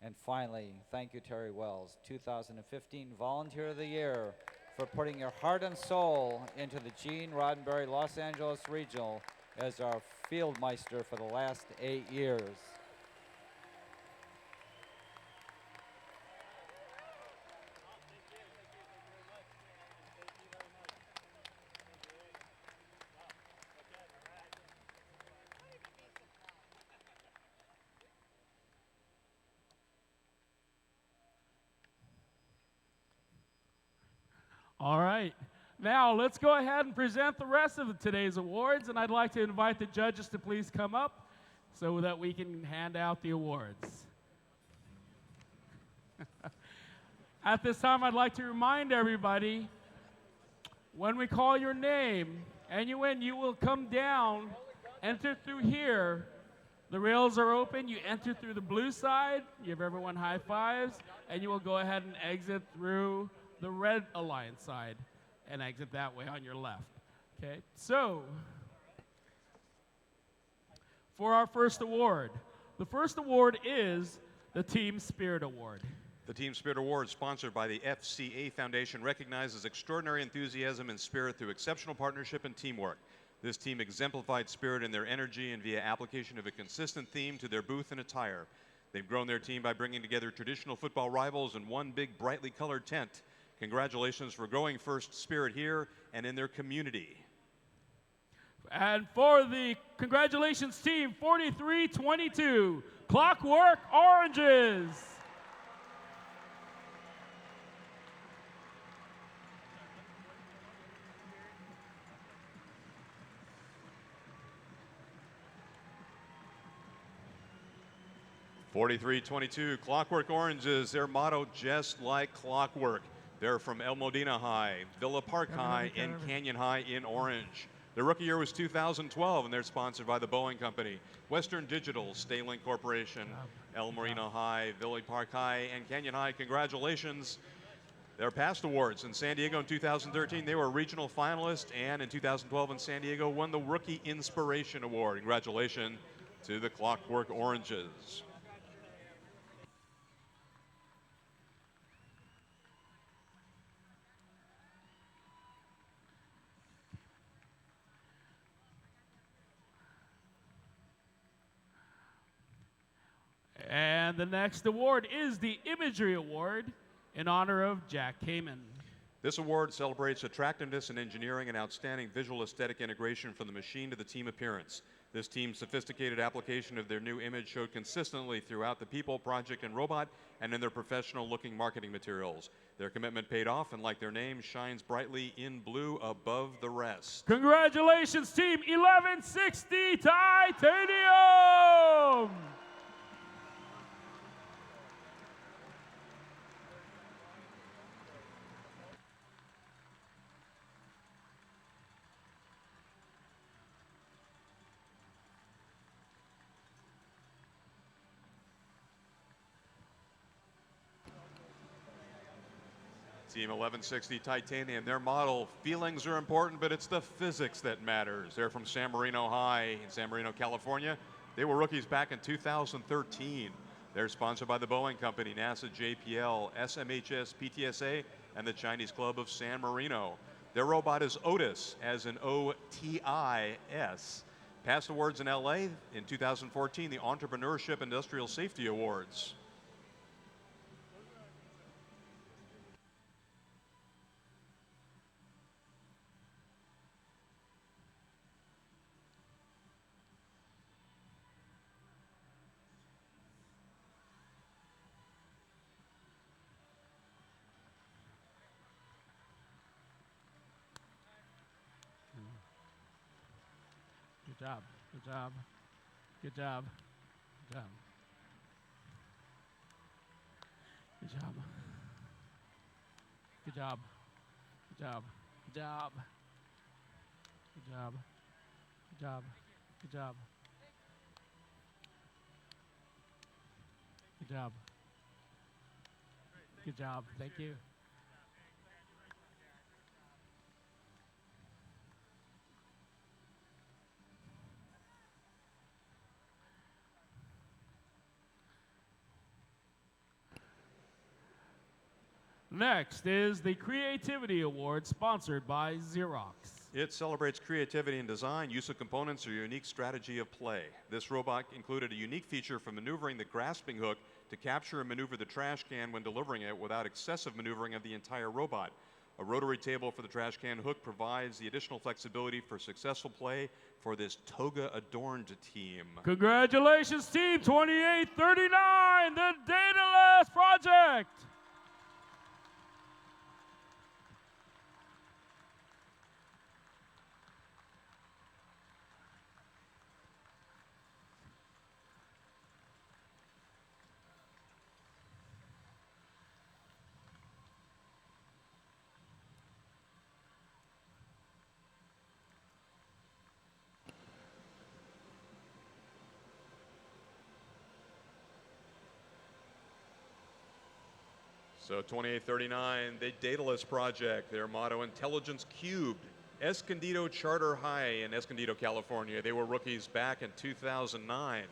Speaker 2: And finally, thank you, Terry Wells, 2015 Volunteer of the Year, for putting your heart and soul into the Gene Roddenberry Los Angeles Regional as our field meister for the last 8 years.
Speaker 4: All right. Now, let's go ahead and present the rest of today's awards, and I'd like to invite the judges to please come up so that we can hand out the awards. At this time, I'd like to remind everybody, when we call your name and you win, you will come down, enter through here. The rails are open. You enter through the blue side, give everyone high fives, and you will go ahead and exit through the red alliance side and exit that way on your left. Okay, so for our first award, the first award is the Team Spirit Award.
Speaker 3: The Team Spirit Award, sponsored by the FCA Foundation, recognizes extraordinary enthusiasm and spirit through exceptional partnership and teamwork. This team exemplified spirit in their energy and via application of a consistent theme to their booth and attire. They've grown their team by bringing together traditional football rivals in one big brightly colored tent. Congratulations for growing FIRST spirit here and in their community.
Speaker 4: And for the congratulations team, 4322, Clockwork Oranges.
Speaker 3: (43-22), Clockwork Oranges, their motto, just like clockwork. They're from El Modena High, Villa Park High, and Canyon High in Orange. Their rookie year was 2012, and they're sponsored by the Boeing Company, Western Digital, Staylink Corporation, El Moreno High, Village Park High, and Canyon High. Congratulations. Their past awards in San Diego in 2013, they were regional finalists, and in 2012 in San Diego won the Rookie Inspiration Award. Congratulations to the Clockwork Oranges.
Speaker 4: And the next award is the Imagery Award in honor of Jack Kamen.
Speaker 3: This award celebrates attractiveness in engineering and outstanding visual aesthetic integration from the machine to the team appearance. This team's sophisticated application of their new image showed consistently throughout the people, project, and robot, and in their professional-looking marketing materials. Their commitment paid off, and like their name, shines brightly in blue above the rest.
Speaker 4: Congratulations, Team 1160 Titanium!
Speaker 3: Team 1160 Titanium, their motto, feelings are important, but it's the physics that matters. They're from San Marino High in San Marino, California. They were rookies back in 2013. They're sponsored by the Boeing Company, NASA JPL, SMHS PTSA, and the Chinese Club of San Marino. Their robot is Otis, as in O-T-I-S. Past awards in LA in 2014, the Entrepreneurship Industrial Safety Awards.
Speaker 4: Good job. Good job. Good job. Good job. Good job. Good job. Good job. Good job. Good job. Good job. Good job. Good job. Good job. Thank you. Next is the Creativity Award sponsored by Xerox.
Speaker 3: It celebrates creativity in design, use of components, or unique strategy of play. This robot included a unique feature for maneuvering the grasping hook to capture and maneuver the trash can when delivering it without excessive maneuvering of the entire robot. A rotary table for the trash can hook provides the additional flexibility for successful play for this toga-adorned team.
Speaker 4: Congratulations, Team 2839, the Dataless Project.
Speaker 3: So 2839, the Dataless Project, their motto, Intelligence Cubed. Escondido Charter High in Escondido, California. They were rookies back in 2009.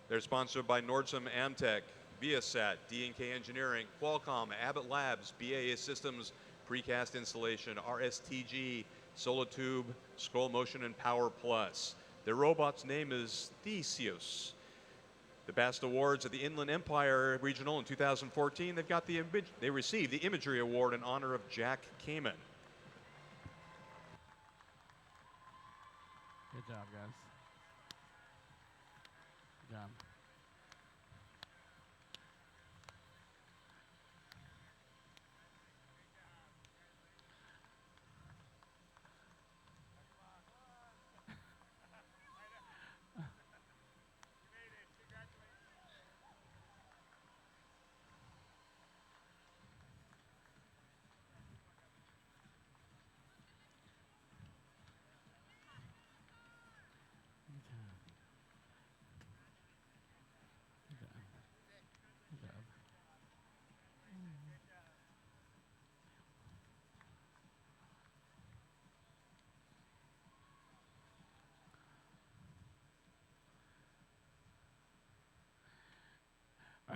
Speaker 3: They're sponsored by Nordstrom Amtech, Viasat, D&K Engineering, Qualcomm, Abbott Labs, BAE Systems, Precast Installation, RSTG, Solitube, Scroll Motion, and Power Plus. Their robot's name is Theseus. The past awards at the Inland Empire Regional in 2014, they received the Imagery Award in honor of Jack Kamen.
Speaker 4: Good job, guys. Good job.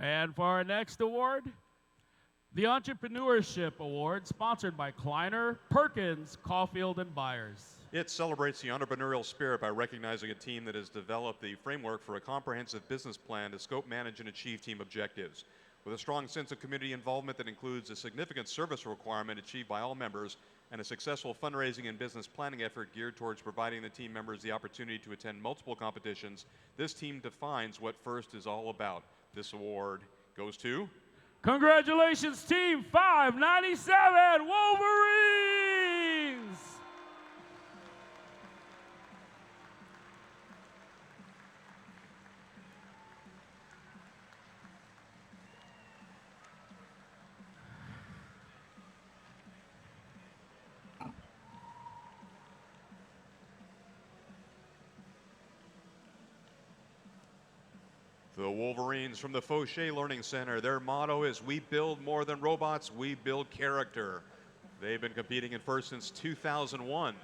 Speaker 4: And for our next award, the Entrepreneurship Award, sponsored by Kleiner, Perkins, Caulfield, and Byers.
Speaker 3: It celebrates the entrepreneurial spirit by recognizing a team that has developed the framework for a comprehensive business plan to scope, manage, and achieve team objectives. With a strong sense of community involvement that includes a significant service requirement achieved by all members and a successful fundraising and business planning effort geared towards providing the team members the opportunity to attend multiple competitions, this team defines what FIRST is all about. This award goes to...
Speaker 4: Congratulations, Team 597 Wolverines!
Speaker 3: The Wolverines from the Fauché Learning Center, their motto is, "We build more than robots, we build character." They've been competing in FIRST since 2001.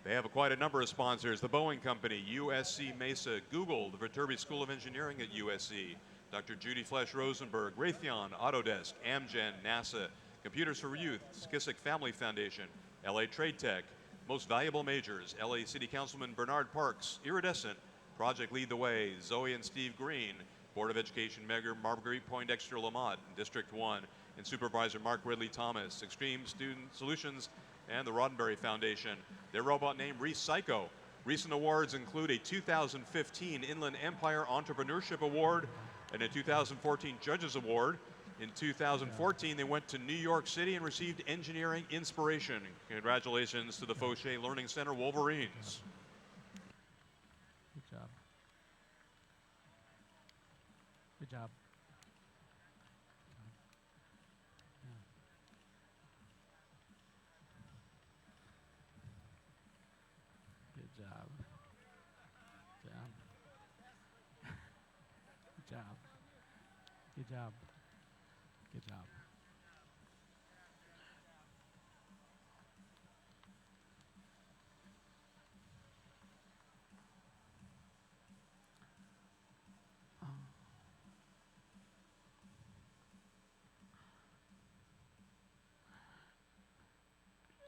Speaker 3: They have quite a number of sponsors: the Boeing Company, USC Mesa, Google, the Viterbi School of Engineering at USC, Dr. Judy Flesch Rosenberg, Raytheon, Autodesk, Amgen, NASA, Computers for Youth, Skisic Family Foundation, LA Trade Tech, Most Valuable Majors, LA City Councilman Bernard Parks, Iridescent, Project Lead the Way, Zoe and Steve Green, Board of Education Member Marguerite Poindexter Lamont, District 1, and Supervisor Mark Ridley Thomas, Extreme Student Solutions, and the Roddenberry Foundation. Their robot name, Recyco. Recent awards include a 2015 Inland Empire Entrepreneurship Award and a 2014 Judges Award. In 2014, they went to New York City and received Engineering Inspiration. Congratulations to the Fauché Learning Center Wolverines.
Speaker 4: Good job. Good job. Good job. Good job. Good job. Good job.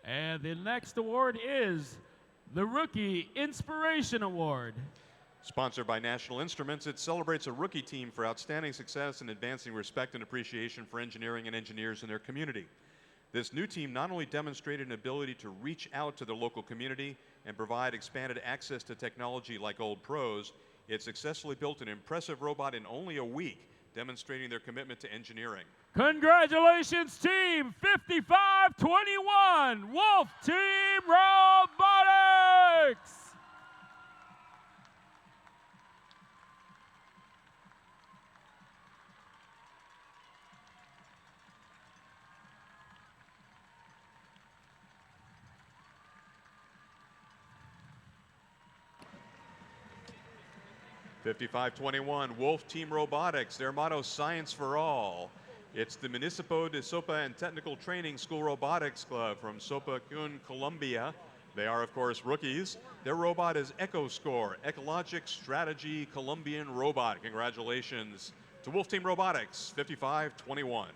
Speaker 4: And the next award is the Rookie Inspiration Award.
Speaker 3: Sponsored by National Instruments, it celebrates a rookie team for outstanding success in advancing respect and appreciation for engineering and engineers in their community. This new team not only demonstrated an ability to reach out to their local community and provide expanded access to technology like old pros, it successfully built an impressive robot in only a week, demonstrating their commitment to engineering.
Speaker 4: Congratulations, Team 5521, Wolf Team Robotics!
Speaker 3: (5521) Wolf Team Robotics, their motto, "Science for All." It's the Municipio de Sopa and Technical Training School Robotics Club from Sopa, Colombia. They are, of course, rookies. Their robot is EcoScore, Ecologic Strategy Colombian Robot. Congratulations to Wolf Team Robotics, 5521.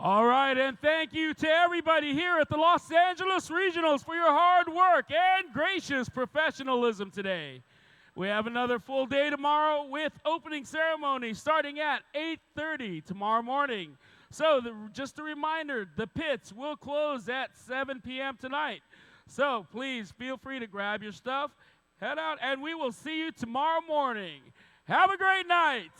Speaker 4: All right, and thank you to everybody here at the Los Angeles Regionals for your hard work and gracious professionalism today. We have another full day tomorrow with opening ceremony starting at 8:30 tomorrow morning. So just a reminder, the pits will close at 7 p.m. tonight. So please feel free to grab your stuff, head out, and we will see you tomorrow morning. Have a great night.